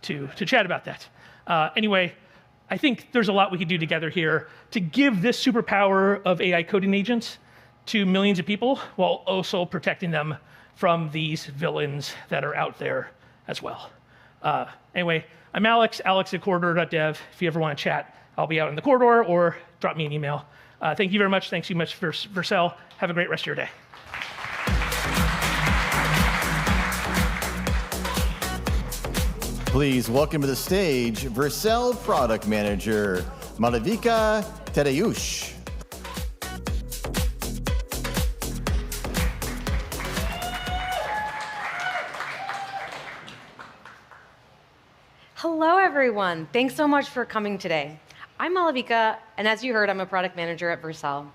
to chat about that. Anyway, I think there's a lot we could do together here to give this superpower of AI coding agents to millions of people while also protecting them from these villains that are out there as well. Anyway, I'm Alex at corridor.dev. If you ever want to chat, I'll be out in the corridor, or drop me an email. Thank you very much. Thanks so much for Vercel. Have a great rest of your day. Please welcome to the stage Vercel Product Manager, Malavika Tadeusz. Hello, everyone. Thanks so much for coming today. I'm Malavika, and as you heard, I'm a product manager at Vercel.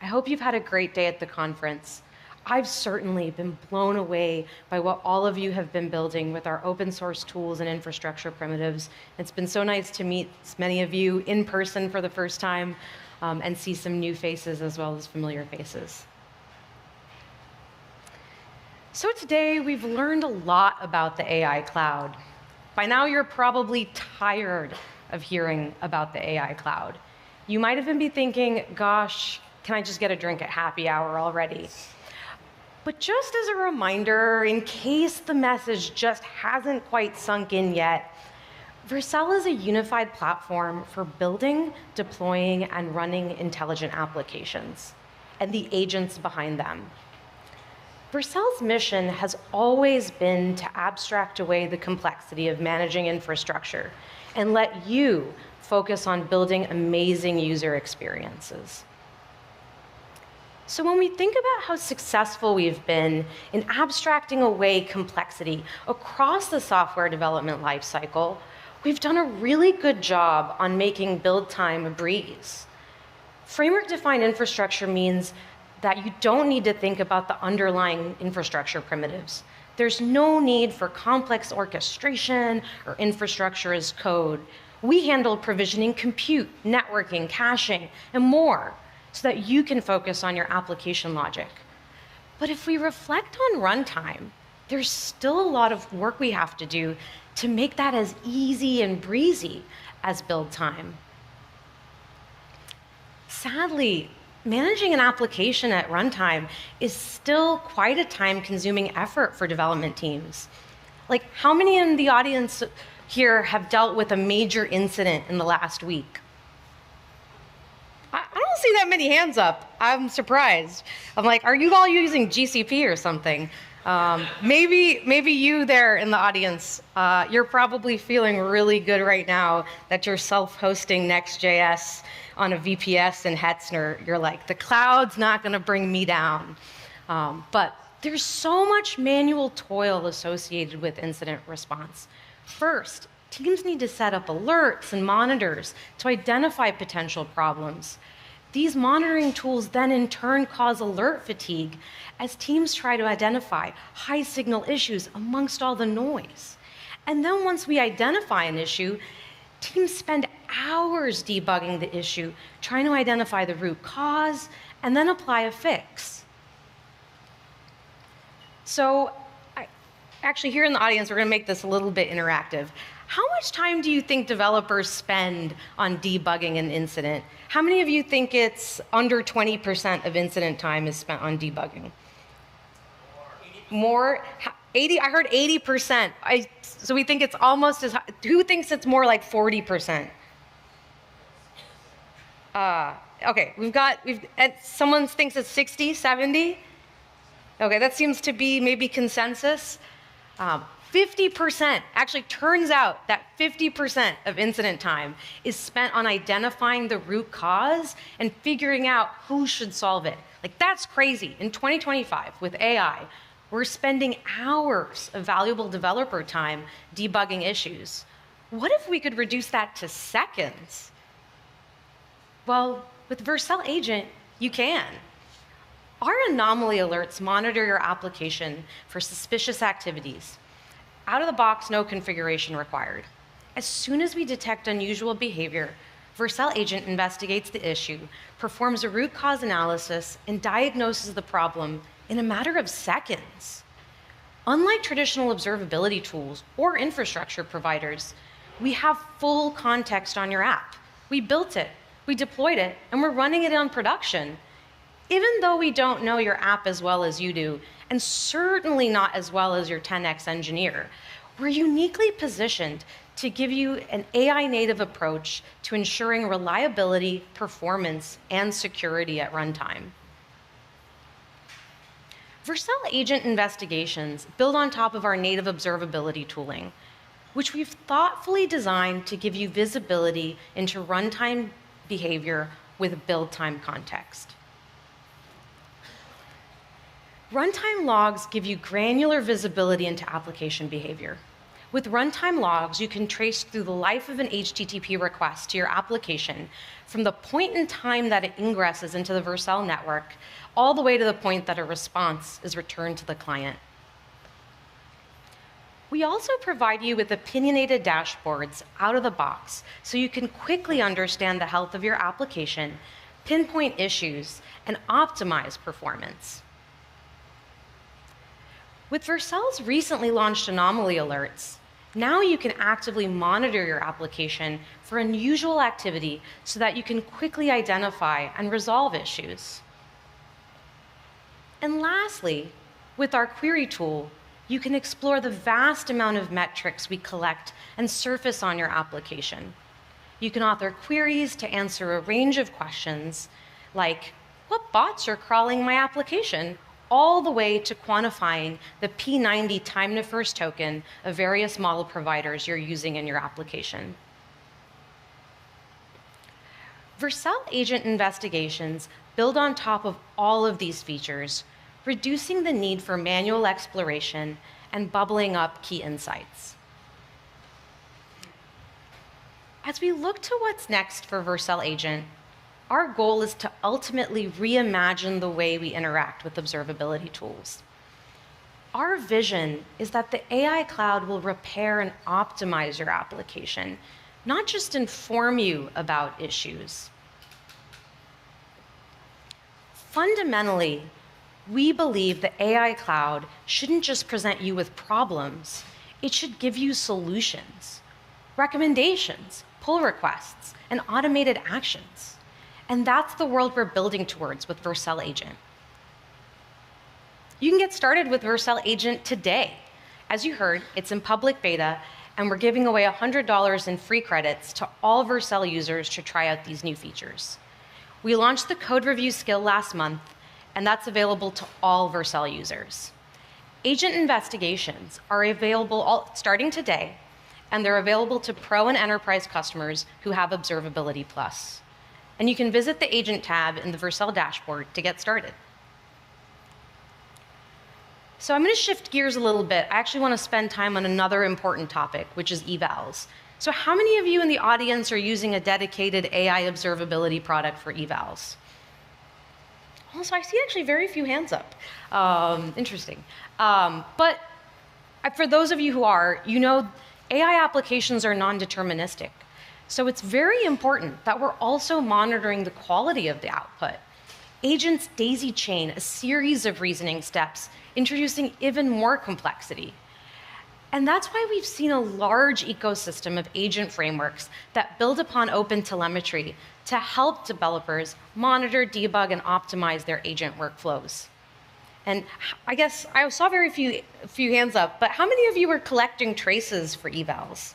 I hope you've had a great day at the conference. I've certainly been blown away by what all of you have been building with our open source tools and infrastructure primitives. It's been so nice to meet many of you in person for the first time and see some new faces as well as familiar faces. So today, we've learned a lot about the AI cloud. By now, you're probably tired of hearing about the AI cloud. You might even be thinking, gosh, can I just get a drink at happy hour already? But just as a reminder, in case the message just hasn't quite sunk in yet, Vercel is a unified platform for building, deploying, and running intelligent applications, and the agents behind them. Vercel's mission has always been to abstract away the complexity of managing infrastructure and let you focus on building amazing user experiences. So when we think about how successful we've been in abstracting away complexity across the software development lifecycle, we've done a really good job on making build time a breeze. Framework-defined infrastructure means that you don't need to think about the underlying infrastructure primitives. There's no need for complex orchestration or infrastructure as code. We handle provisioning compute, networking, caching, and more, so that you can focus on your application logic. But if we reflect on runtime, there's still a lot of work we have to do to make that as easy and breezy as build time. Sadly, managing an application at runtime is still quite a time-consuming effort for development teams. Like, how many in the audience here have dealt with a major incident in the last week? I don't see that many hands up. I'm surprised. I'm like, are you all using GCP or something? Maybe you there in the audience, you're probably feeling really good right now that you're self-hosting Next.js on a VPS in Hetzner. You're like, the cloud's not going to bring me down. But there's so much manual toil associated with incident response. First, teams need to set up alerts and monitors to identify potential problems. These monitoring tools then in turn cause alert fatigue as teams try to identify high signal issues amongst all the noise. And then once we identify an issue, teams spend hours debugging the issue, trying to identify the root cause and then apply a fix. So actually, here in the audience, we're going to make this a little bit interactive. How much time do you think developers spend on debugging an incident? How many of you think it's under 20% of incident time is spent on debugging? More? 80? I heard 80%. So we think it's almost as high. Who thinks it's more like 40%? Okay, and someone thinks it's 60, 70? Okay, that seems to be maybe consensus. 50%, actually turns out that 50% of incident time is spent on identifying the root cause and figuring out who should solve it. Like, that's crazy. In 2025, with AI, we're spending hours of valuable developer time debugging issues. What if we could reduce that to seconds? Well, with Vercel Agent, you can. Our anomaly alerts monitor your application for suspicious activities. Out of the box, no configuration required. As soon as we detect unusual behavior, Vercel Agent investigates the issue, performs a root cause analysis, and diagnoses the problem in a matter of seconds. Unlike traditional observability tools or infrastructure providers, we have full context on your app. We built it, we deployed it, and we're running it on production. Even though we don't know your app as well as you do, and certainly not as well as your 10x engineer, we're uniquely positioned to give you an AI-native approach to ensuring reliability, performance, and security at runtime. Vercel Agent investigations build on top of our native observability tooling, which we've thoughtfully designed to give you visibility into runtime behavior with build time context. Runtime logs give you granular visibility into application behavior. With runtime logs, you can trace through the life of an HTTP request to your application from the point in time that it ingresses into the Vercel network all the way to the point that a response is returned to the client. We also provide you with opinionated dashboards out of the box so you can quickly understand the health of your application, pinpoint issues, and optimize performance. With Vercel's recently launched anomaly alerts, now you can actively monitor your application for unusual activity so that you can quickly identify and resolve issues. And lastly, with our query tool, you can explore the vast amount of metrics we collect and surface on your application. You can author queries to answer a range of questions like, what bots are crawling my application? All the way to quantifying the P90 time to first token of various model providers you're using in your application. Vercel Agent investigations build on top of all of these features, reducing the need for manual exploration and bubbling up key insights. As we look to what's next for Vercel Agent, our goal is to ultimately reimagine the way we interact with observability tools. Our vision is that the AI cloud will repair and optimize your application, not just inform you about issues. Fundamentally, we believe the AI cloud shouldn't just present you with problems, it should give you solutions, recommendations, pull requests, and automated actions. And that's the world we're building towards with Vercel Agent. You can get started with Vercel Agent today. As you heard, it's in public beta, and we're giving away $100 in free credits to all Vercel users to try out these new features. We launched the code review skill last month, and that's available to all Vercel users. Agent investigations are available starting today, and they're available to Pro and Enterprise customers who have Observability Plus. And you can visit the Agent tab in the Vercel dashboard to get started. So I'm going to shift gears a little bit. I actually want to spend time on another important topic, which is evals. So how many of you in the audience are using a dedicated AI observability product for evals? Also, I see actually very few hands up. Interesting. But for those of you who are, you know AI applications are non-deterministic. So it's very important that we're also monitoring the quality of the output. Agents daisy chain a series of reasoning steps, introducing even more complexity. And that's why we've seen a large ecosystem of agent frameworks that build upon open telemetry to help developers monitor, debug, and optimize their agent workflows. And I guess I saw very few hands up, but how many of you are collecting traces for evals?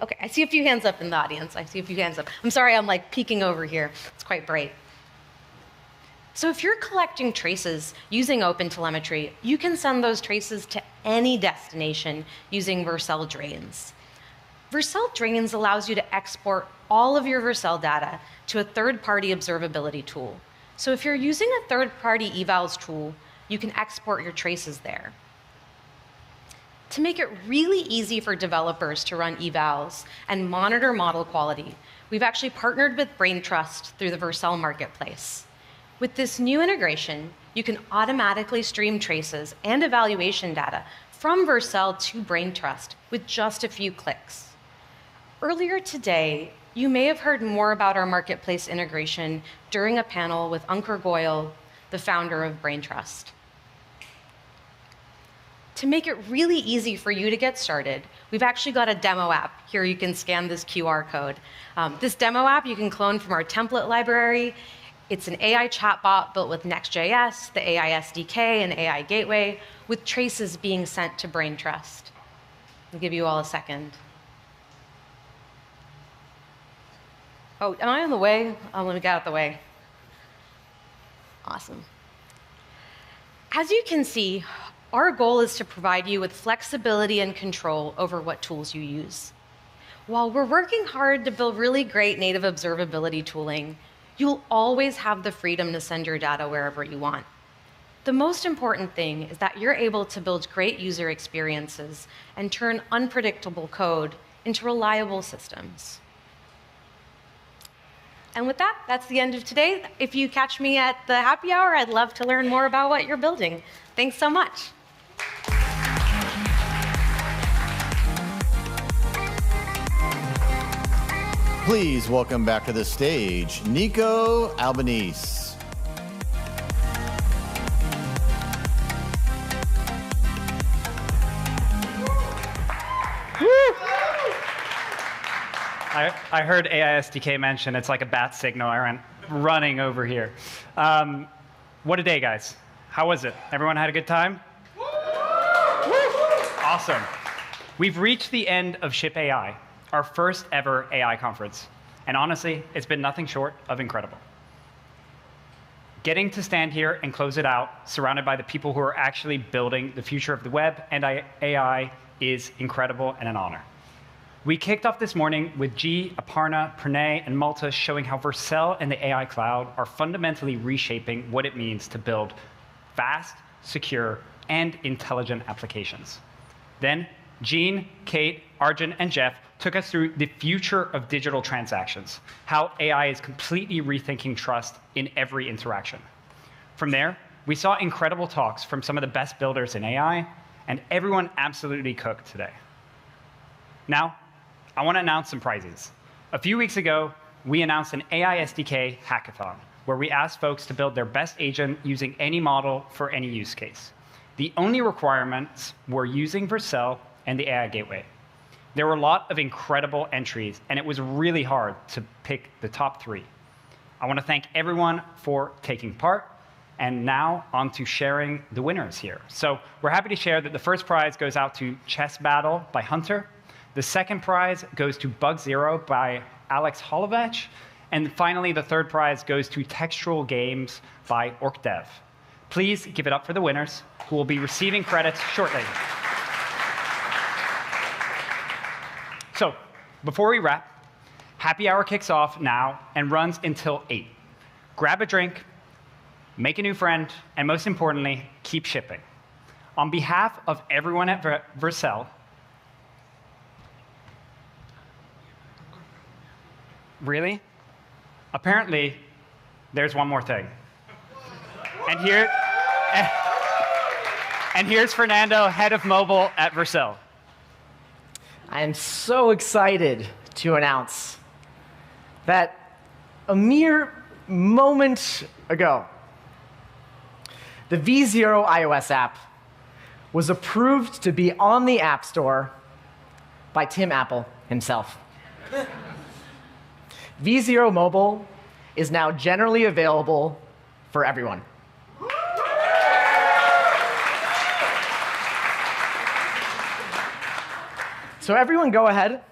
Okay, I see a few hands up in the audience. I see a few hands up. I'm sorry, I'm like peeking over here. It's quite bright. So if you're collecting traces using OpenTelemetry, you can send those traces to any destination using Vercel Drains. Vercel Drains allows you to export all of your Vercel data to a third-party observability tool. So if you're using a third-party evals tool, you can export your traces there. To make it really easy for developers to run evals and monitor model quality, we've actually partnered with Braintrust through the Vercel Marketplace. With this new integration, you can automatically stream traces and evaluation data from Vercel to Braintrust with just a few clicks. Earlier today, you may have heard more about our marketplace integration during a panel with Ankur Goyal, the founder of Braintrust. To make it really easy for you to get started, we've actually got a demo app. Here you can scan this QR code. This demo app you can clone from our template library. It's an AI chatbot built with Next.js, the AI SDK, and AI Gateway, with traces being sent to Braintrust. I'll give you all a second. Oh, am I on the way? Oh, let me get out of the way. Awesome. As you can see, our goal is to provide you with flexibility and control over what tools you use. While we're working hard to build really great native observability tooling, you'll always have the freedom to send your data wherever you want. The most important thing is that you're able to build great user experiences and turn unpredictable code into reliable systems. And with that, that's the end of today. If you catch me at the happy hour, I'd love to learn more about what you're building. Thanks so much. Please welcome back to the stage, Nico Albanese. I heard AI SDK mentioned. It's like a bat signal. I ran running over here. What a day, guys. How was it? Everyone had a good time? Awesome. We've reached the end of Ship AI, our first ever AI conference. And honestly, it's been nothing short of incredible. Getting to stand here and close it out, surrounded by the people who are actually building the future of the web and AI, is incredible and an honor. We kicked off this morning with G, Aparna, Pranay, and Malta showing how Vercel and the AI Cloud are fundamentally reshaping what it means to build fast, secure, and intelligent applications. Then Gene, Kate, Arjun, and Jeff took us through the future of digital transactions, how AI is completely rethinking trust in every interaction. From there, we saw incredible talks from some of the best builders in AI, and everyone absolutely cooked today. Now, I want to announce some prizes. A few weeks ago, we announced an AI SDK hackathon, where we asked folks to build their best agent using any model for any use case. The only requirements were using Vercel and the AI Gateway. There were a lot of incredible entries, and it was really hard to pick the top 3. I want to thank everyone for taking part, and now on to sharing the winners here. So we're happy to share that the first prize goes out to Chess Battle by Hunter. The second prize goes to Bug Zero by Alex Holovech. And finally, the third prize goes to Textual Games by OrcDev. Please give it up for the winners, who will be receiving credits shortly. So before we wrap, happy hour kicks off now and runs until 8. Grab a drink, make a new friend, and most importantly, keep shipping. On behalf of everyone at Vercel, really? Apparently, there's one more thing. And here's Fernando, head of mobile at Vercel. I am so excited to announce that a mere moment ago, the V0 iOS app was approved to be on the App Store by Tim Apple himself. V0 Mobile is now generally available for everyone. So everyone go ahead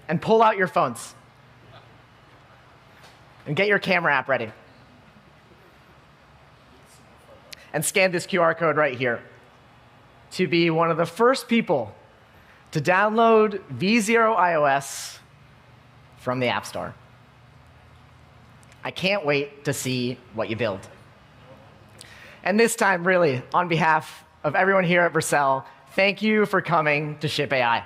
and pull out your phones and get your camera app ready. And scan this QR code right here to be one of the first people to download V0 iOS from the App Store. I can't wait to see what you build. And this time, really, on behalf of everyone here at Vercel, thank you for coming to Ship AI.